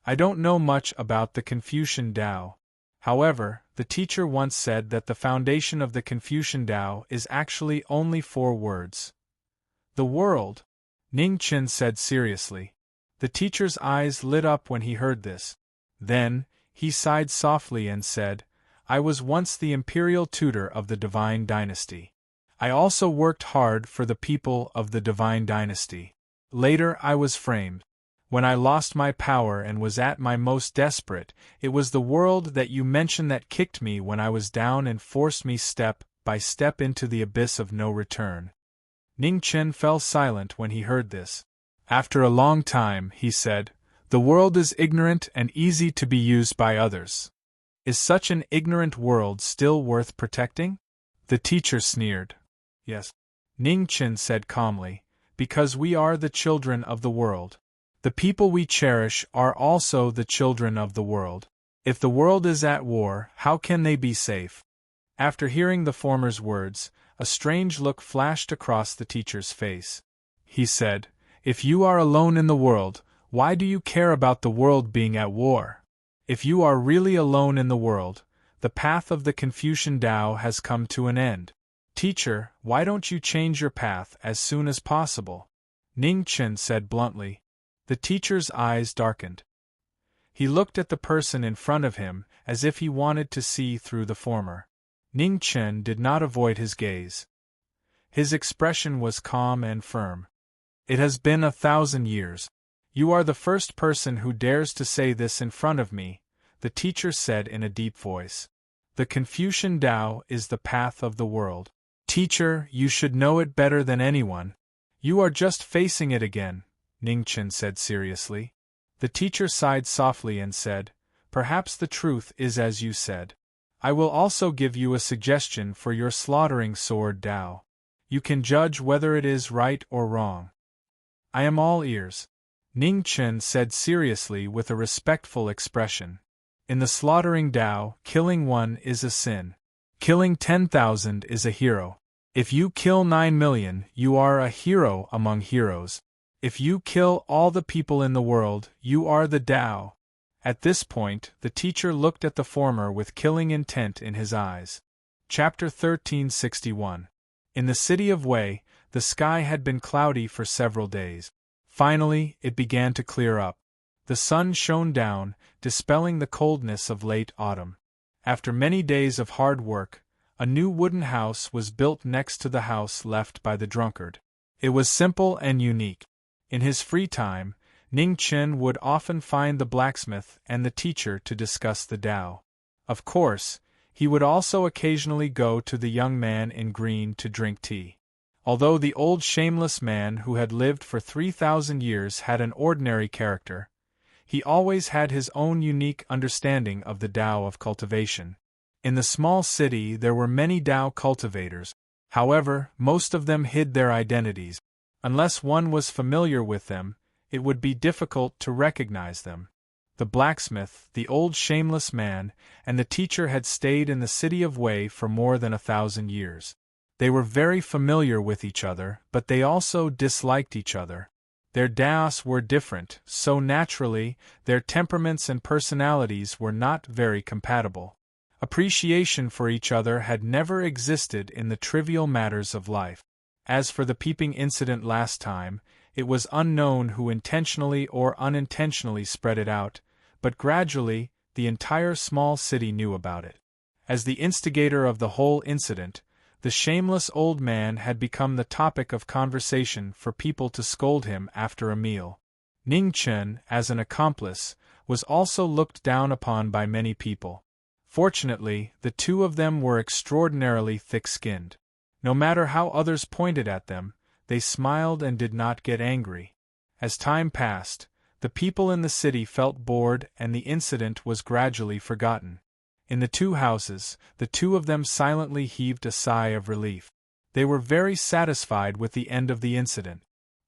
I don't know much about the Confucian Tao. However, the teacher once said that the foundation of the Confucian Tao is actually only 4 words. The world, Ning Chen said seriously. The teacher's eyes lit up when he heard this. Then, he sighed softly and said, I was once the imperial tutor of the divine dynasty. I also worked hard for the people of the divine dynasty. Later I was framed. When I lost my power and was at my most desperate, it was the world that you mentioned that kicked me when I was down and forced me step by step into the abyss of no return. Ning Chen fell silent when he heard this. After a long time, he said, The world is ignorant and easy to be used by others. Is such an ignorant world still worth protecting? The teacher sneered. Yes. Ning Chen said calmly, because we are the children of the world. The people we cherish are also the children of the world. If the world is at war, how can they be safe? After hearing the former's words, a strange look flashed across the teacher's face. He said, If you are alone in the world, why do you care about the world being at war? If you are really alone in the world, the path of the Confucian Tao has come to an end. Teacher, why don't you change your path as soon as possible? Ning Chen said bluntly. The teacher's eyes darkened. He looked at the person in front of him as if he wanted to see through the former. Ning Chen did not avoid his gaze. His expression was calm and firm. It has been 1,000 years. You are the first person who dares to say this in front of me, the teacher said in a deep voice. The Confucian Tao is the path of the world. Teacher, you should know it better than anyone. You are just facing it again, Ning Chen said seriously. The teacher sighed softly and said, Perhaps the truth is as you said. I will also give you a suggestion for your slaughtering sword Tao. You can judge whether it is right or wrong. I am all ears. Ning Chen said seriously with a respectful expression. In the slaughtering Tao, killing one is a sin. Killing 10,000 is a hero. If you kill 9 million, you are a hero among heroes. If you kill all the people in the world, you are the Tao. At this point, the teacher looked at the former with killing intent in his eyes. Chapter 1361. In the city of Wei, the sky had been cloudy for several days. Finally, it began to clear up. The sun shone down, dispelling the coldness of late autumn. After many days of hard work, a new wooden house was built next to the house left by the drunkard. It was simple and unique. In his free time, Ning Chen would often find the blacksmith and the teacher to discuss the Tao. Of course, he would also occasionally go to the young man in green to drink tea. Although the old shameless man who had lived for 3,000 years had an ordinary character, he always had his own unique understanding of the Tao of cultivation. In the small city there were many Tao cultivators. However, most of them hid their identities. Unless one was familiar with them, it would be difficult to recognize them. The blacksmith, the old shameless man, and the teacher had stayed in the city of Wei for more than 1,000 years. They were very familiar with each other, but they also disliked each other. Their daos were different, so naturally, their temperaments and personalities were not very compatible. Appreciation for each other had never existed in the trivial matters of life. As for the peeping incident last time, it was unknown who intentionally or unintentionally spread it out, but gradually, the entire small city knew about it. As the instigator of the whole incident, the shameless old man had become the topic of conversation for people to scold him after a meal. Ning Chen, as an accomplice, was also looked down upon by many people. Fortunately, the two of them were extraordinarily thick-skinned. No matter how others pointed at them, they smiled and did not get angry. As time passed, the people in the city felt bored and the incident was gradually forgotten. In the two houses, the two of them silently heaved a sigh of relief. They were very satisfied with the end of the incident.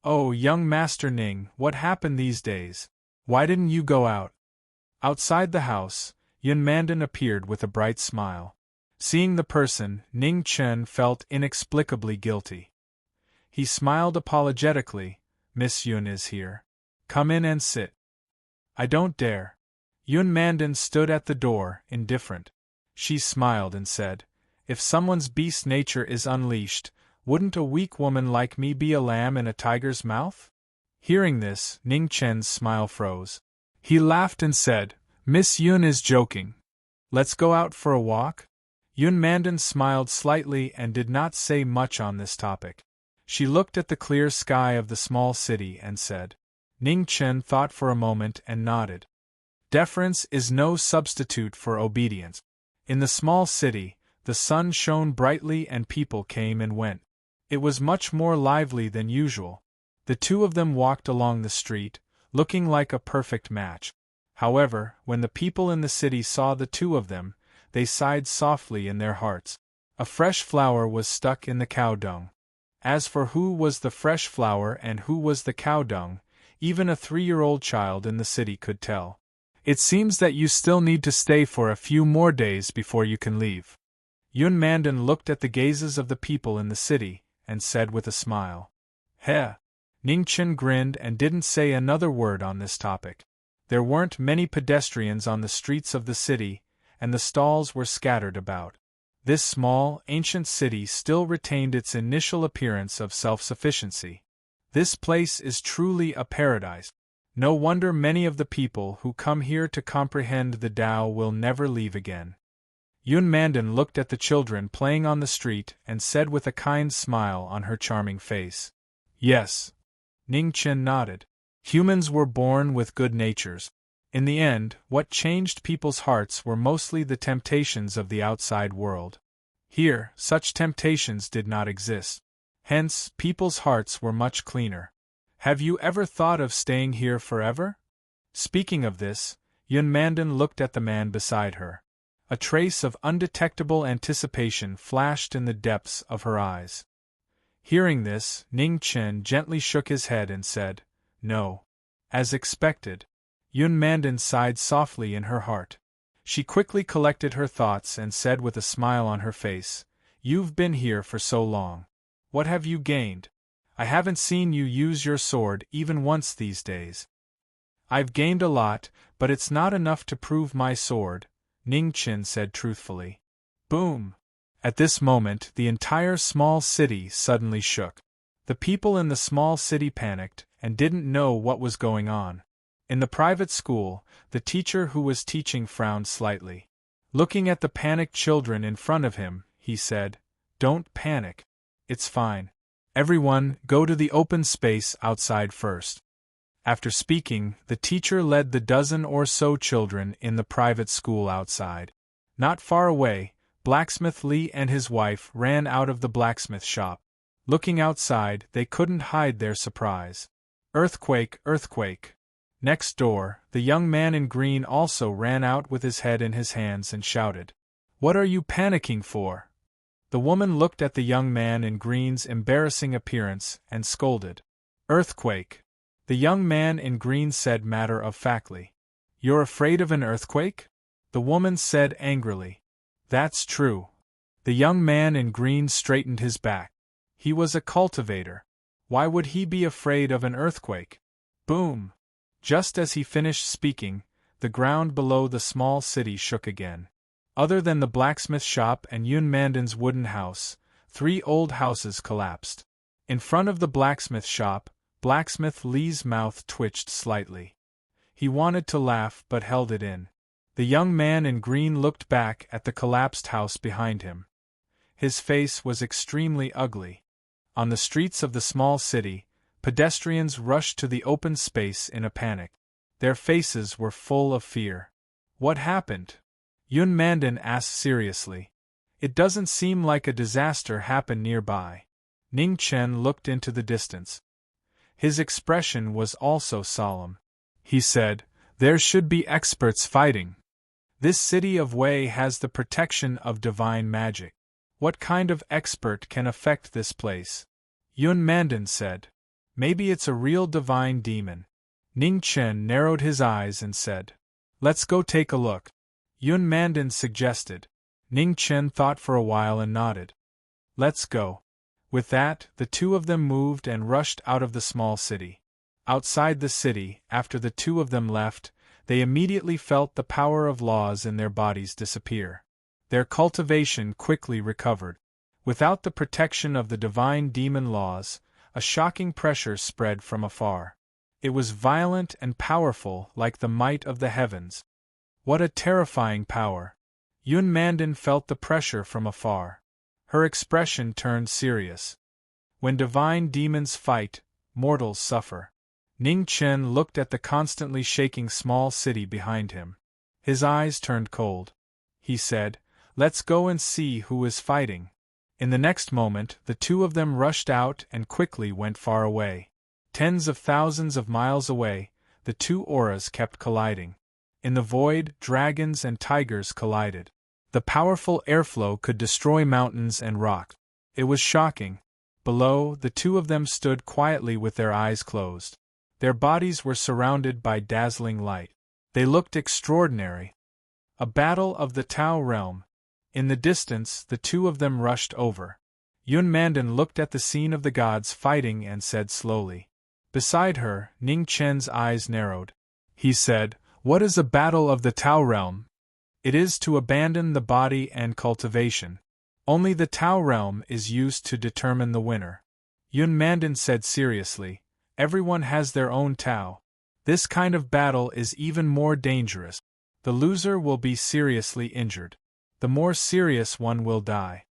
"Oh, young Master Ning, what happened these days? Why didn't you go out?" Outside the house, Yun Mandan appeared with a bright smile. Seeing the person, Ning Chen felt inexplicably guilty. He smiled apologetically. "Miss Yun is here. Come in and sit." "I don't dare." Yun Mandan stood at the door, indifferent. She smiled and said, "If someone's beast nature is unleashed, wouldn't a weak woman like me be a lamb in a tiger's mouth?" Hearing this, Ning Chen's smile froze. He laughed and said, "Miss Yun is joking. Let's go out for a walk?" Yun Mandan smiled slightly and did not say much on this topic. She looked at the clear sky of the small city and said. Ning Chen thought for a moment and nodded. Deference is no substitute for obedience. In the small city, the sun shone brightly and people came and went. It was much more lively than usual. The two of them walked along the street, looking like a perfect match. However, when the people in the city saw the two of them, they sighed softly in their hearts. A fresh flower was stuck in the cow dung. As for who was the fresh flower and who was the cow dung, even a 3-year-old child in the city could tell. "It seems that you still need to stay for a few more days before you can leave." Yun Mandan looked at the gazes of the people in the city, and said with a smile. "Heh." Ning Chen grinned and didn't say another word on this topic. There weren't many pedestrians on the streets of the city, and the stalls were scattered about. This small, ancient city still retained its initial appearance of self-sufficiency. This place is truly a paradise. No wonder many of the people who come here to comprehend the Tao will never leave again. Yun Mandan looked at the children playing on the street and said with a kind smile on her charming face. "Yes." Ning Chen nodded. Humans were born with good natures. In the end, what changed people's hearts were mostly the temptations of the outside world. Here, such temptations did not exist. Hence, people's hearts were much cleaner. "Have you ever thought of staying here forever?" Speaking of this, Yun Mandan looked at the man beside her. A trace of undetectable anticipation flashed in the depths of her eyes. Hearing this, Ning Chen gently shook his head and said, "No." As expected, Yun Mandan sighed softly in her heart. She quickly collected her thoughts and said with a smile on her face, "You've been here for so long. What have you gained? I haven't seen you use your sword even once these days." "I've gained a lot, but it's not enough to prove my sword," Ning Chen said truthfully. Boom! At this moment, the entire small city suddenly shook. The people in the small city panicked and didn't know what was going on. In the private school, the teacher who was teaching frowned slightly. Looking at the panicked children in front of him, he said, "Don't panic. It's fine. Everyone, go to the open space outside first." After speaking, the teacher led the dozen or so children in the private school outside. Not far away, Blacksmith Li and his wife ran out of the blacksmith shop. Looking outside, they couldn't hide their surprise. "Earthquake, earthquake." Next door, the young man in green also ran out with his head in his hands and shouted, "What are you panicking for?" The woman looked at the young man in green's embarrassing appearance and scolded. "Earthquake." The young man in green said matter-of-factly. "You're afraid of an earthquake?" The woman said angrily. "That's true. The young man in green straightened his back. He was a cultivator. Why would he be afraid of an earthquake? Boom! Just as he finished speaking, the ground below the small city shook again. Other than the blacksmith shop and Yun Mandan's wooden house, 3 old houses collapsed. In front of the blacksmith shop, Blacksmith Lee's mouth twitched slightly. He wanted to laugh but held it in. The young man in green looked back at the collapsed house behind him. His face was extremely ugly. On the streets of the small city, pedestrians rushed to the open space in a panic. Their faces were full of fear. What happened? Yun Mandan asked seriously. It doesn't seem like a disaster happened nearby. Ning Chen looked into the distance. His expression was also solemn. He said, "There should be experts fighting. This city of Wei has the protection of divine magic. What kind of expert can affect this place?" Yun Mandan said, "Maybe it's a real divine demon." Ning Chen narrowed his eyes and said, "Let's go take a look." Yun Mandan suggested. Ning Chen thought for a while and nodded. "Let's go." With that, the two of them moved and rushed out of the small city. Outside the city, after the two of them left, they immediately felt the power of laws in their bodies disappear. Their cultivation quickly recovered. Without the protection of the divine demon laws, a shocking pressure spread from afar. It was violent and powerful like the might of the heavens. What a terrifying power! Yun Mandan felt the pressure from afar. Her expression turned serious. When divine demons fight, mortals suffer. Ning Chen looked at the constantly shaking small city behind him. His eyes turned cold. He said, "Let's go and see who is fighting." In the next moment, the two of them rushed out and quickly went far away. Tens of thousands of miles away, the two auras kept colliding. In the void, dragons and tigers collided. The powerful airflow could destroy mountains and rock. It was shocking. Below, the two of them stood quietly with their eyes closed. Their bodies were surrounded by dazzling light. They looked extraordinary. A battle of the Tao realm. In the distance, the two of them rushed over. Yun Mandan looked at the scene of the gods fighting and said slowly. Beside her, Ning Chen's eyes narrowed. He said, "What is a battle of the Tao realm?" "It is to abandon the body and cultivation. Only the Tao realm is used to determine the winner." Yun Mandan said seriously, "Everyone has their own Tao. This kind of battle is even more dangerous. The loser will be seriously injured. The more serious one will die."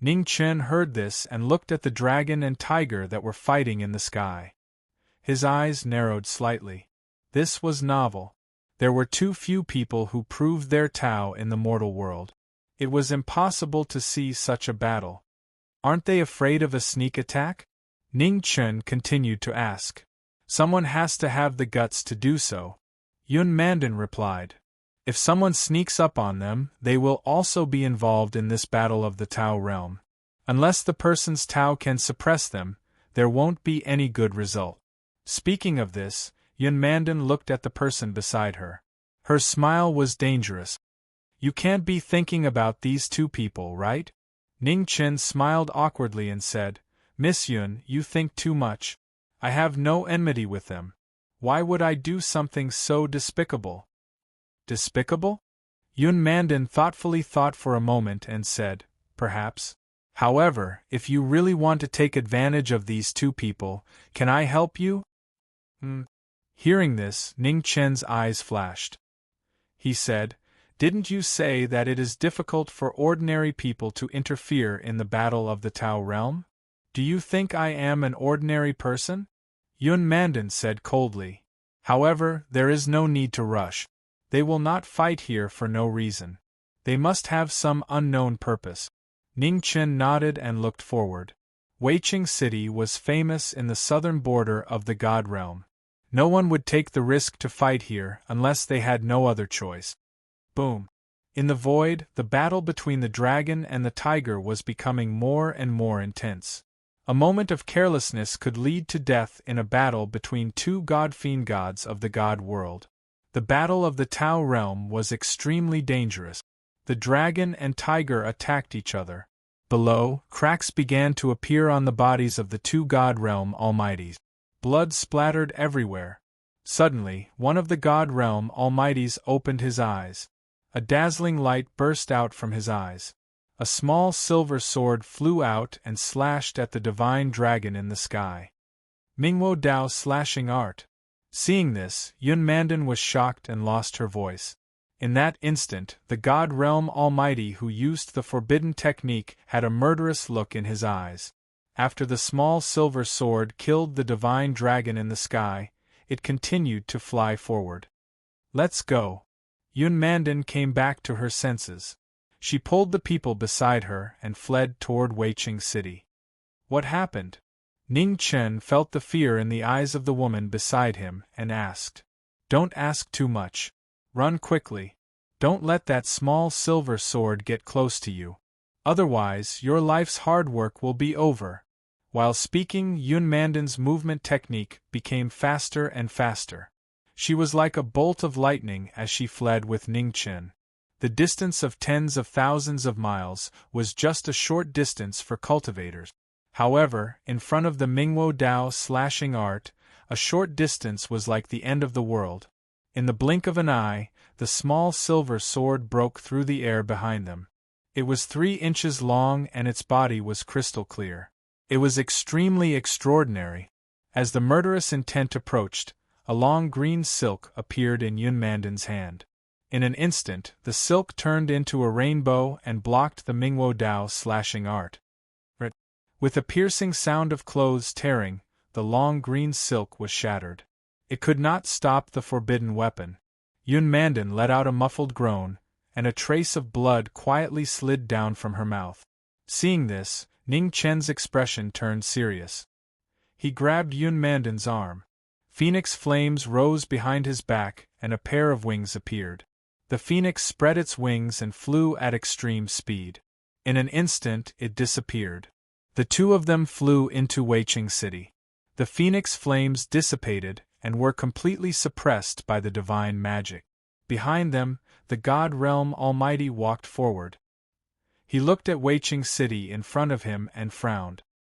Ning Chen heard this and looked at the dragon and tiger that were fighting in the sky. His eyes narrowed slightly. This was novel. There were too few people who proved their Tao in the mortal world. It was impossible to see such a battle. "Aren't they afraid of a sneak attack?" Ning Chen continued to ask. "Someone has to have the guts to do so." Yun Mandan replied. "If someone sneaks up on them, they will also be involved in this battle of the Tao realm. Unless the person's Tao can suppress them, there won't be any good result." Speaking of this, Yun Mandan looked at the person beside her. Her smile was dangerous. "You can't be thinking about these two people, right?" Ning Chen smiled awkwardly and said, "Miss Yun, you think too much. I have no enmity with them. Why would I do something so despicable?" "Despicable?" Yun Mandan thoughtfully thought for a moment and said, "Perhaps. However, if you really want to take advantage of these two people, can I help you?" Hearing this, Ning Chen's eyes flashed. He said, "Didn't you say that it is difficult for ordinary people to interfere in the battle of the Tao realm? Do you think I am an ordinary person?" Yun Mandan said coldly. "However, there is no need to rush. They will not fight here for no reason. They must have some unknown purpose." Ning Chen nodded and looked forward. Weiqing City was famous in the southern border of the God realm. No one would take the risk to fight here unless they had no other choice. Boom! In the void, the battle between the dragon and the tiger was becoming more and more intense. A moment of carelessness could lead to death in a battle between two god-fiend gods of the god world. The battle of the Tao realm was extremely dangerous. The dragon and tiger attacked each other. Below, cracks began to appear on the bodies of the two God Realm Almighties. Blood splattered everywhere. Suddenly, one of the God Realm Almighties opened his eyes. A dazzling light burst out from his eyes. A small silver sword flew out and slashed at the divine dragon in the sky. Mingwo Dao slashing art. Seeing this, Yun Mandan was shocked and lost her voice. In that instant, the God Realm Almighty who used the forbidden technique had a murderous look in his eyes. After the small silver sword killed the divine dragon in the sky, it continued to fly forward. Let's go. Yun Mandan came back to her senses. She pulled the people beside her and fled toward Weiqing City. What happened? Ning Chen felt the fear in the eyes of the woman beside him and asked. Don't ask too much. Run quickly. Don't let that small silver sword get close to you. Otherwise, your life's hard work will be over. While speaking, Yun Mandan's movement technique became faster and faster. She was like a bolt of lightning as she fled with Ning Chen. The distance of tens of thousands of miles was just a short distance for cultivators. However, in front of the Mingwo Dao slashing art, a short distance was like the end of the world. In the blink of an eye, the small silver sword broke through the air behind them. It was 3 inches long and its body was crystal clear. It was extremely extraordinary. As the murderous intent approached, a long green silk appeared in Yun Mandan's hand. In an instant, the silk turned into a rainbow and blocked the Mingwo Dao slashing art. With a piercing sound of clothes tearing, the long green silk was shattered. It could not stop the forbidden weapon. Yun Mandan let out a muffled groan, and a trace of blood quietly slid down from her mouth. Seeing this, Ning Chen's expression turned serious. He grabbed Yun Mandan's arm. Phoenix flames rose behind his back, and a pair of wings appeared. The phoenix spread its wings and flew at extreme speed. In an instant, it disappeared. The two of them flew into Weiqing City. The phoenix flames dissipated and were completely suppressed by the divine magic. Behind them, the God Realm Almighty walked forward. He looked at Weiqing City in front of him and frowned.